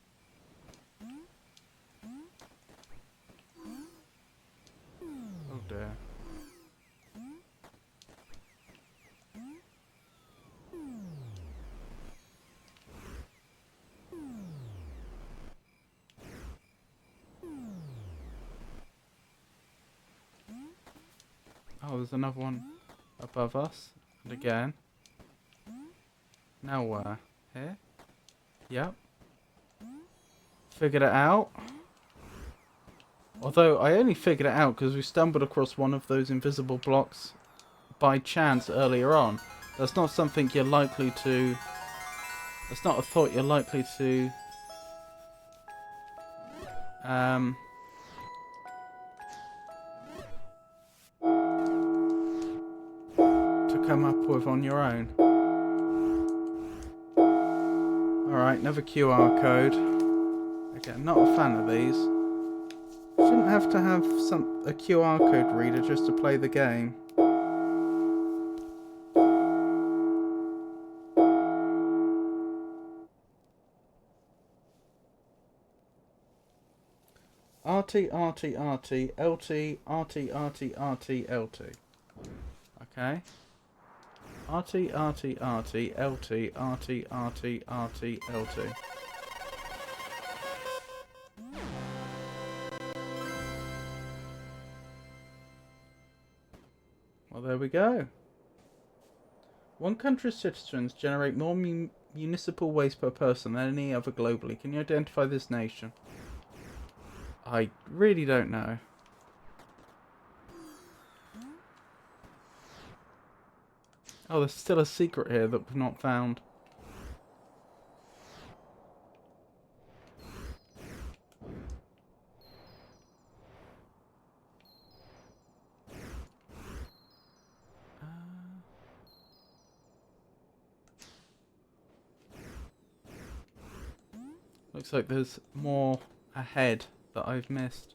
Oh dear. Oh, there's another one above us. And again. Now where? Here? Yep. Figured it out. Although, I only figured it out because we stumbled across one of those invisible blocks by chance earlier on. That's not something you're likely to... That's not a thought you're likely to... to come up with on your own. Alright, another QR code. Again, not a fan of these. Shouldn't have to have a QR code reader just to play the game. RT, RT, RT, LT, RT, RT, RT, LT. Okay. RT, RT, RT, LT, RT, RT, RT, LT. Well, there we go. One country's citizens generate more municipal waste per person than any other globally. Can you identify this nation? I really don't know. Oh, there's still a secret here that we've not found. Looks like there's more ahead that I've missed.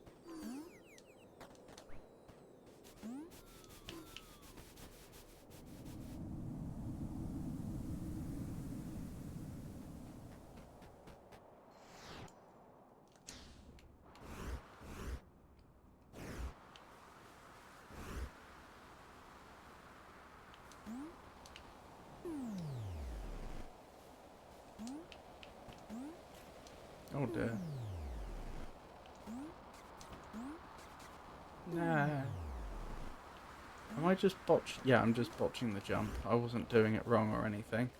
Oh dear. Nah. Am I just botch? Yeah, I'm just botching the jump. I wasn't doing it wrong or anything.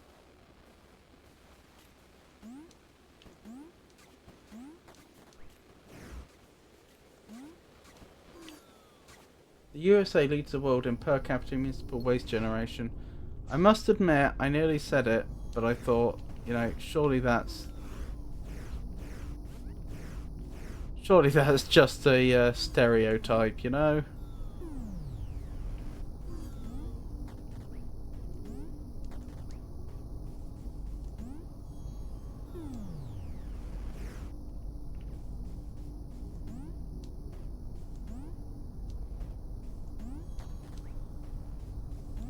The USA leads the world in per capita municipal waste generation. I must admit, I nearly said it, but I thought, you know, surely that's just a stereotype, you know?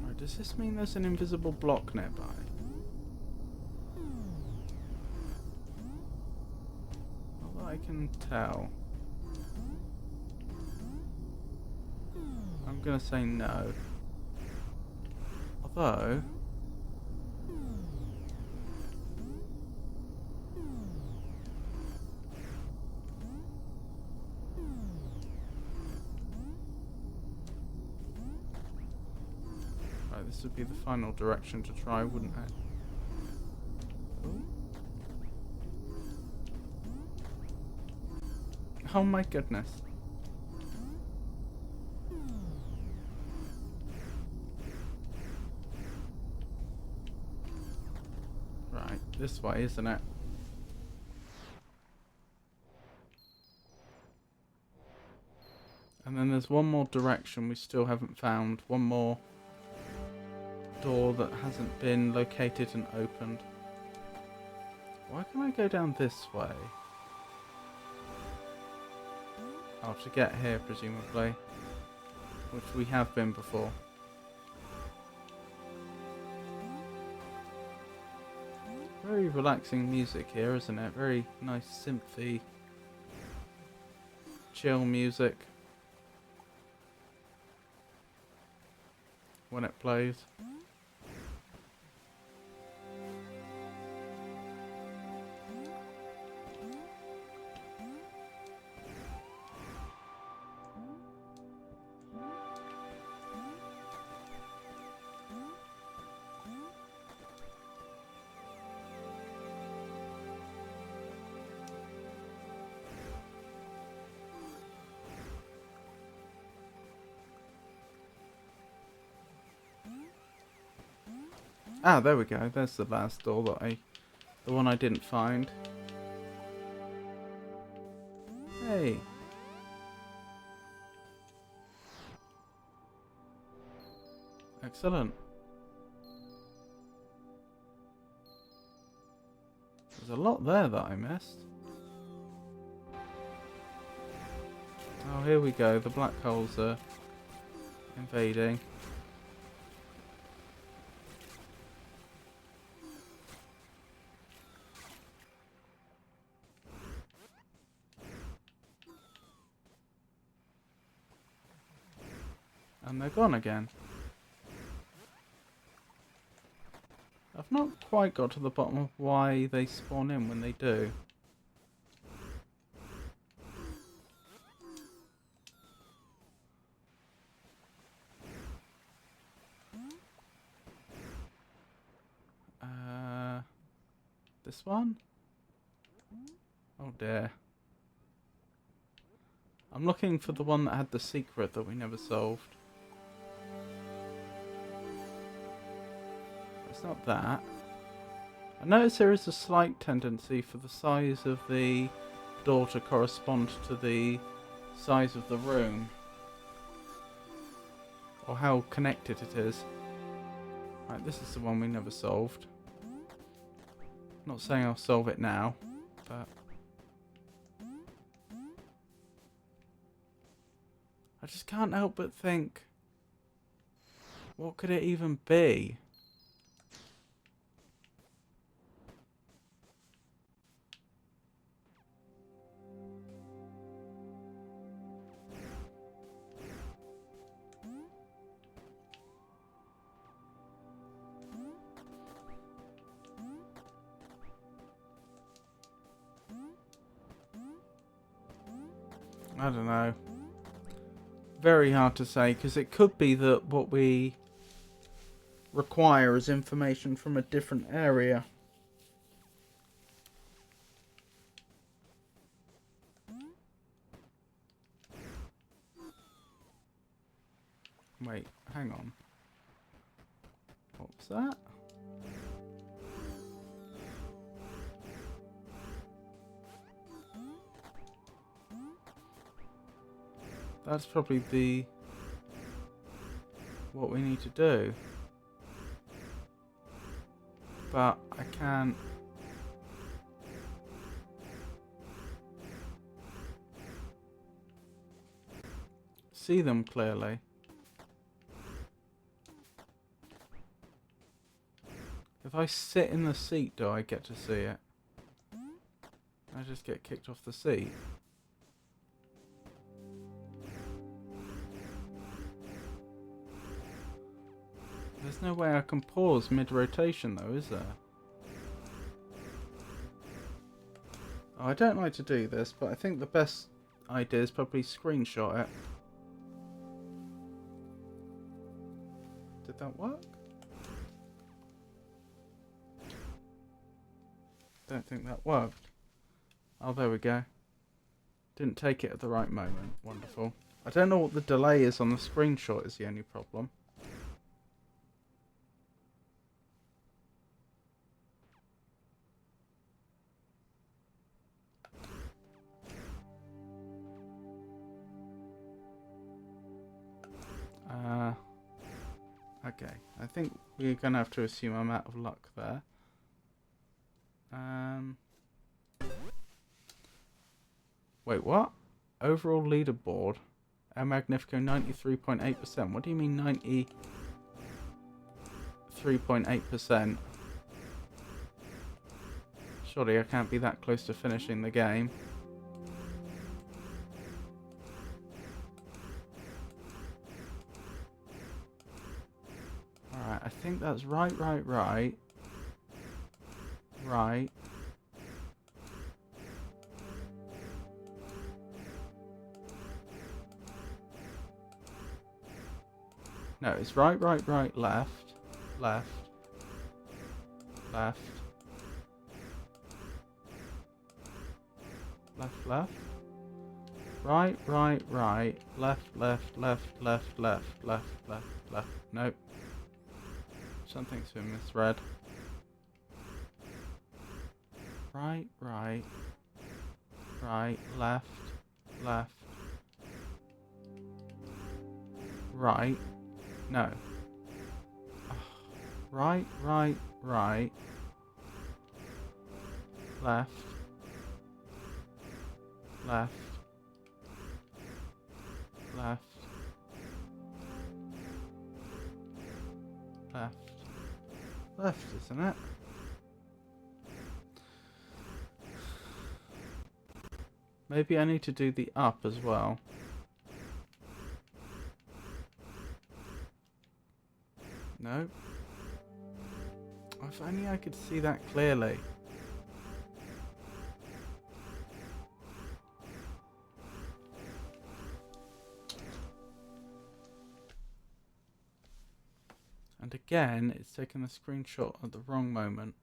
Right, does this mean there's an invisible block nearby? Not that I can tell. I'm gonna say no. Although... Right, this would be the final direction to try, wouldn't it? Oh my goodness. Right, this way, isn't it? And then there's one more direction we still haven't found. One more door that hasn't been located and opened. Why can I go down this way? Oh, to get here, presumably. Which we have been before. Very relaxing music here, isn't it? Very nice synthy, chill music when it plays. Ah, there we go. There's the last door that the one I didn't find. Hey. Excellent. There's a lot there that I missed. Oh, here we go. The black holes are invading. And they're gone again. I've not quite got to the bottom of why they spawn in when they do. This one? Oh dear. I'm looking for the one that had the secret that we never solved. It's not that. I notice there is a slight tendency for the size of the door to correspond to the size of the room. Or how connected it is. Right, this is the one we never solved. Not saying I'll solve it now, but... I just can't help but think, what could it even be? I don't know. Very hard to say, because it could be that what we require is information from a different area. Wait, hang on. What was that? That's probably what we need to do. But I can't. See them clearly. If I sit in the seat, do I get to see it? I just get kicked off the seat. There's no way I can pause mid-rotation though, is there? Oh, I don't like to do this, but I think the best idea is probably screenshot it. Did that work? Don't think that worked. Oh, there we go. Didn't take it at the right moment. Wonderful. I don't know what the delay is on the screenshot is the only problem. Okay, I think we're going to have to assume I'm out of luck there. Wait, what? Overall leaderboard. El Magnifico 93.8%. What do you mean 93.8%? Surely I can't be that close to finishing the game. Alright, I think that's right. No, it's right, left, left, left, left, left, right, left, left. Nope. Something's been misread. Right, left, right. No. Right, left, left, left, left. Left, isn't it? Maybe I need to do the up as well. No. If only I could see that clearly. And again, it's taken a screenshot at the wrong moment.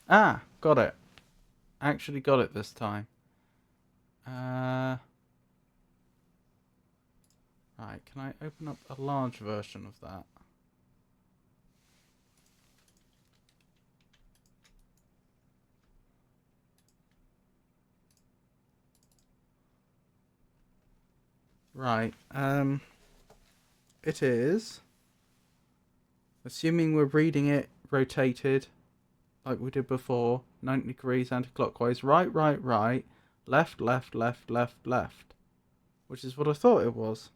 Ah, got it. Actually got it this time. Right, can I open up a large version of that? Right, it is, assuming we're reading it rotated, like we did before, 90 degrees anti-clockwise, right, right, right, left, left, left, left, left, which is what I thought it was.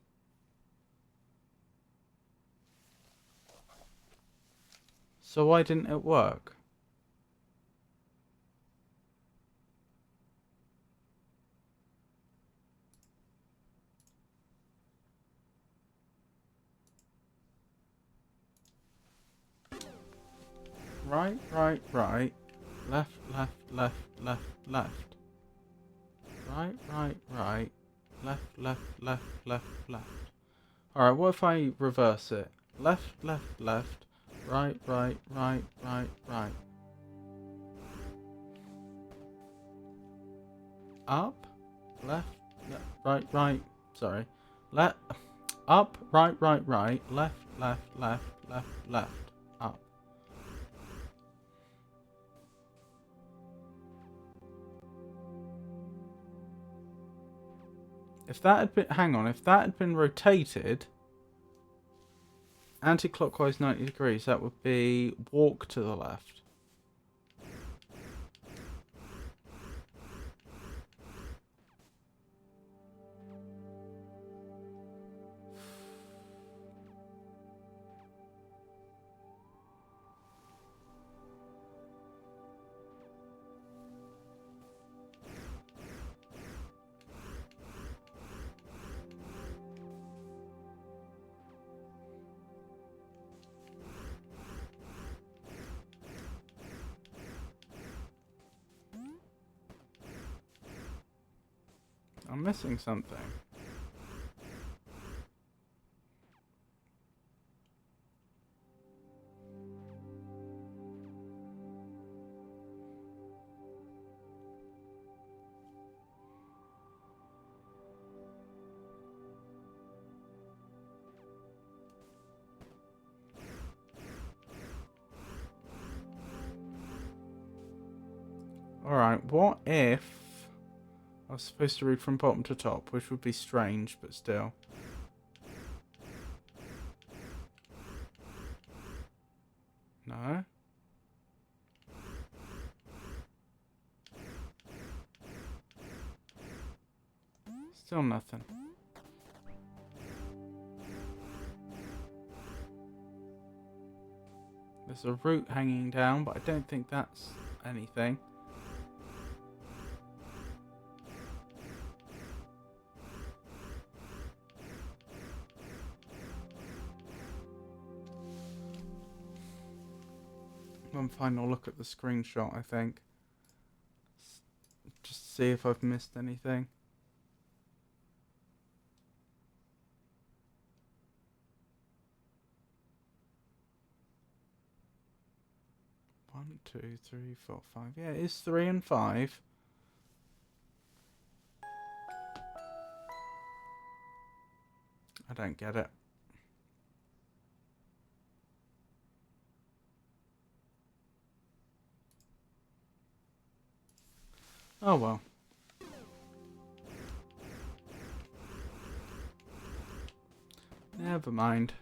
So why didn't it work? Right, right, right, left, left, left, left, left. Right, right, right, left, left, left, left, left. Alright, what if I reverse it? Left, left, left, right, right, right, right, right. Up, left, right, right, sorry. Left, up, right, right, right, left, left, left, left, left, up. If that had been, hang on, if that had been rotated anti-clockwise 90 degrees, that would be walk to the left. I'm missing something. Alright, what if I was supposed to read from bottom to top, which would be strange, but still. No? Still nothing. There's a root hanging down, but I don't think that's anything. One final look at the screenshot, I think. Just to see if I've missed anything. One, two, three, four, five. Yeah, it is 3 and 5. I don't get it. Oh well. Never mind.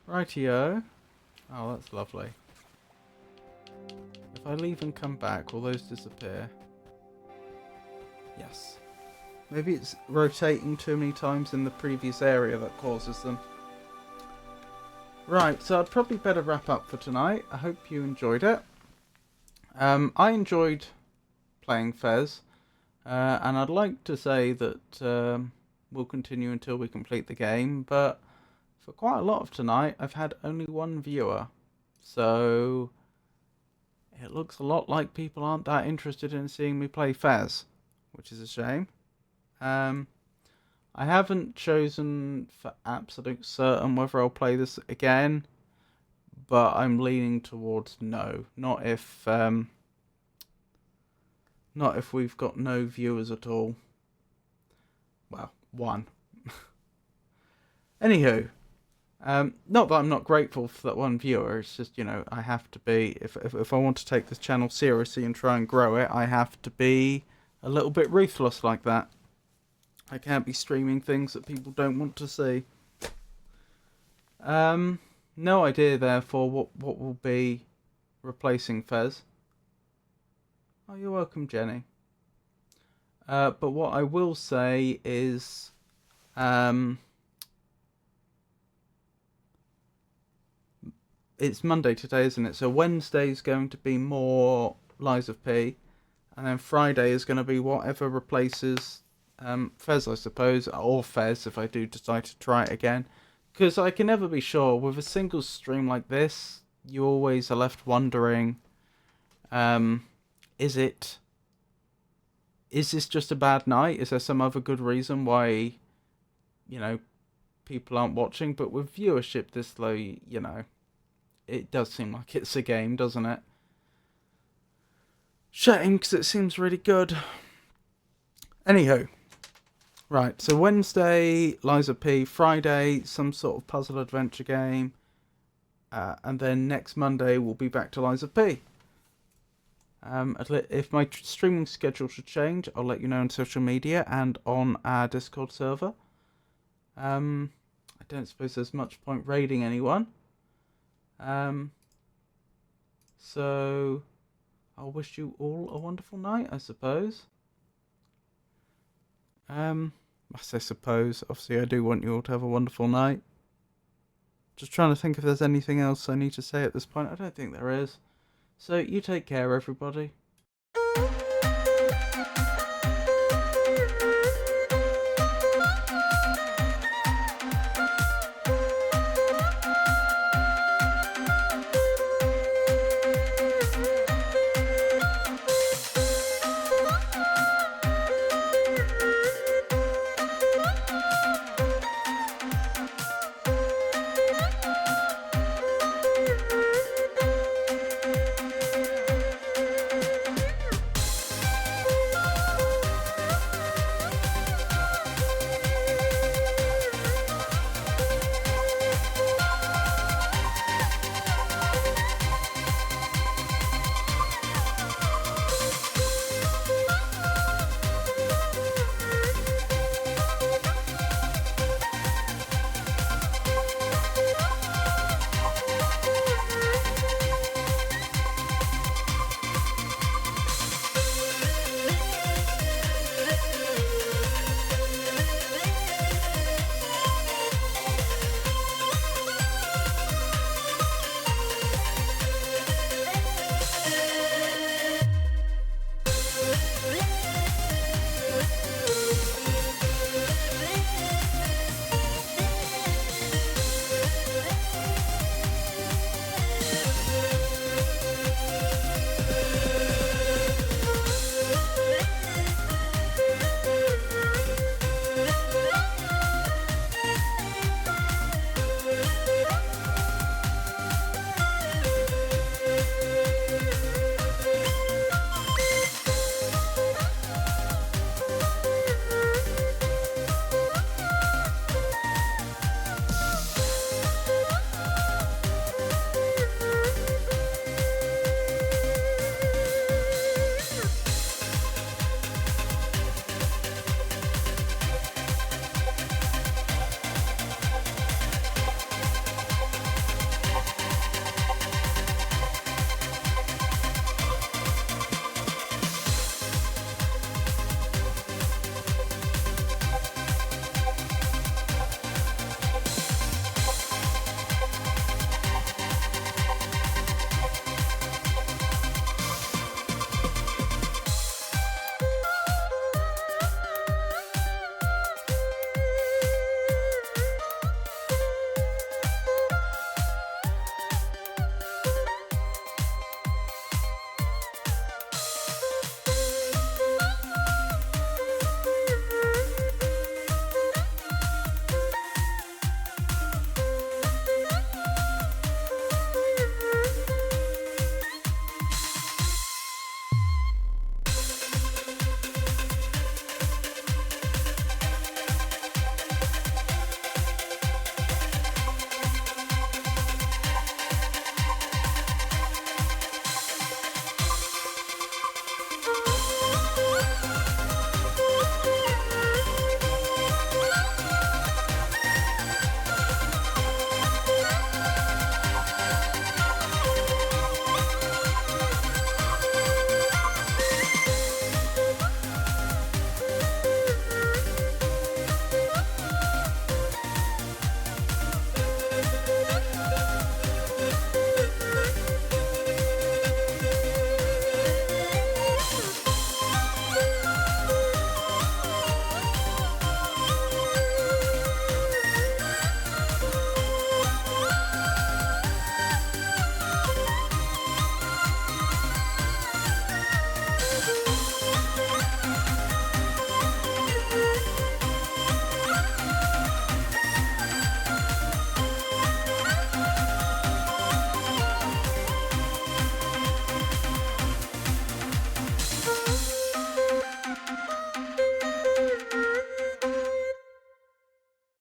Rightio. Oh, that's lovely. If I leave and come back, will those disappear? Yes. Maybe it's rotating too many times in the previous area that causes them. Right, so I'd probably better wrap up for tonight. I hope you enjoyed it. I enjoyed playing Fez, and I'd like to say that we'll continue until we complete the game, but for quite a lot of tonight, I've had only one viewer, so it looks a lot like people aren't that interested in seeing me play Fez, which is a shame. I haven't chosen for absolute certain whether I'll play this again, but I'm leaning towards no. Not if we've got no viewers at all. Well, one. Anywho, not that I'm not grateful for that one viewer. It's just, I have to be, if I want to take this channel seriously and try and grow it, I have to be a little bit ruthless like that. I can't be streaming things that people don't want to see. No idea, therefore, what will be replacing Fez. Oh, you're welcome, Jenny. But what I will say is, it's Monday today, isn't it? So Wednesday's going to be more Lies of P, and then Friday is going to be whatever replaces Fez, I suppose, or Fez if I do decide to try it again. Because I can never be sure. With a single stream like this, you always are left wondering, is this just a bad night? Is there some other good reason why, people aren't watching? But with viewership this low, it does seem like it's a game, doesn't it? Shame, because it seems really good. Anywho. Right, so Wednesday, Lies of P. Friday, some sort of puzzle adventure game. And then next Monday, we'll be back to Lies of P. If my streaming schedule should change, I'll let you know on social media and on our Discord server. I don't suppose there's much point raiding anyone. So I'll wish you all a wonderful night, I suppose. I suppose. Obviously, I do want you all to have a wonderful night. Just trying to think if there's anything else I need to say at this point. I don't think there is. So, you take care, everybody.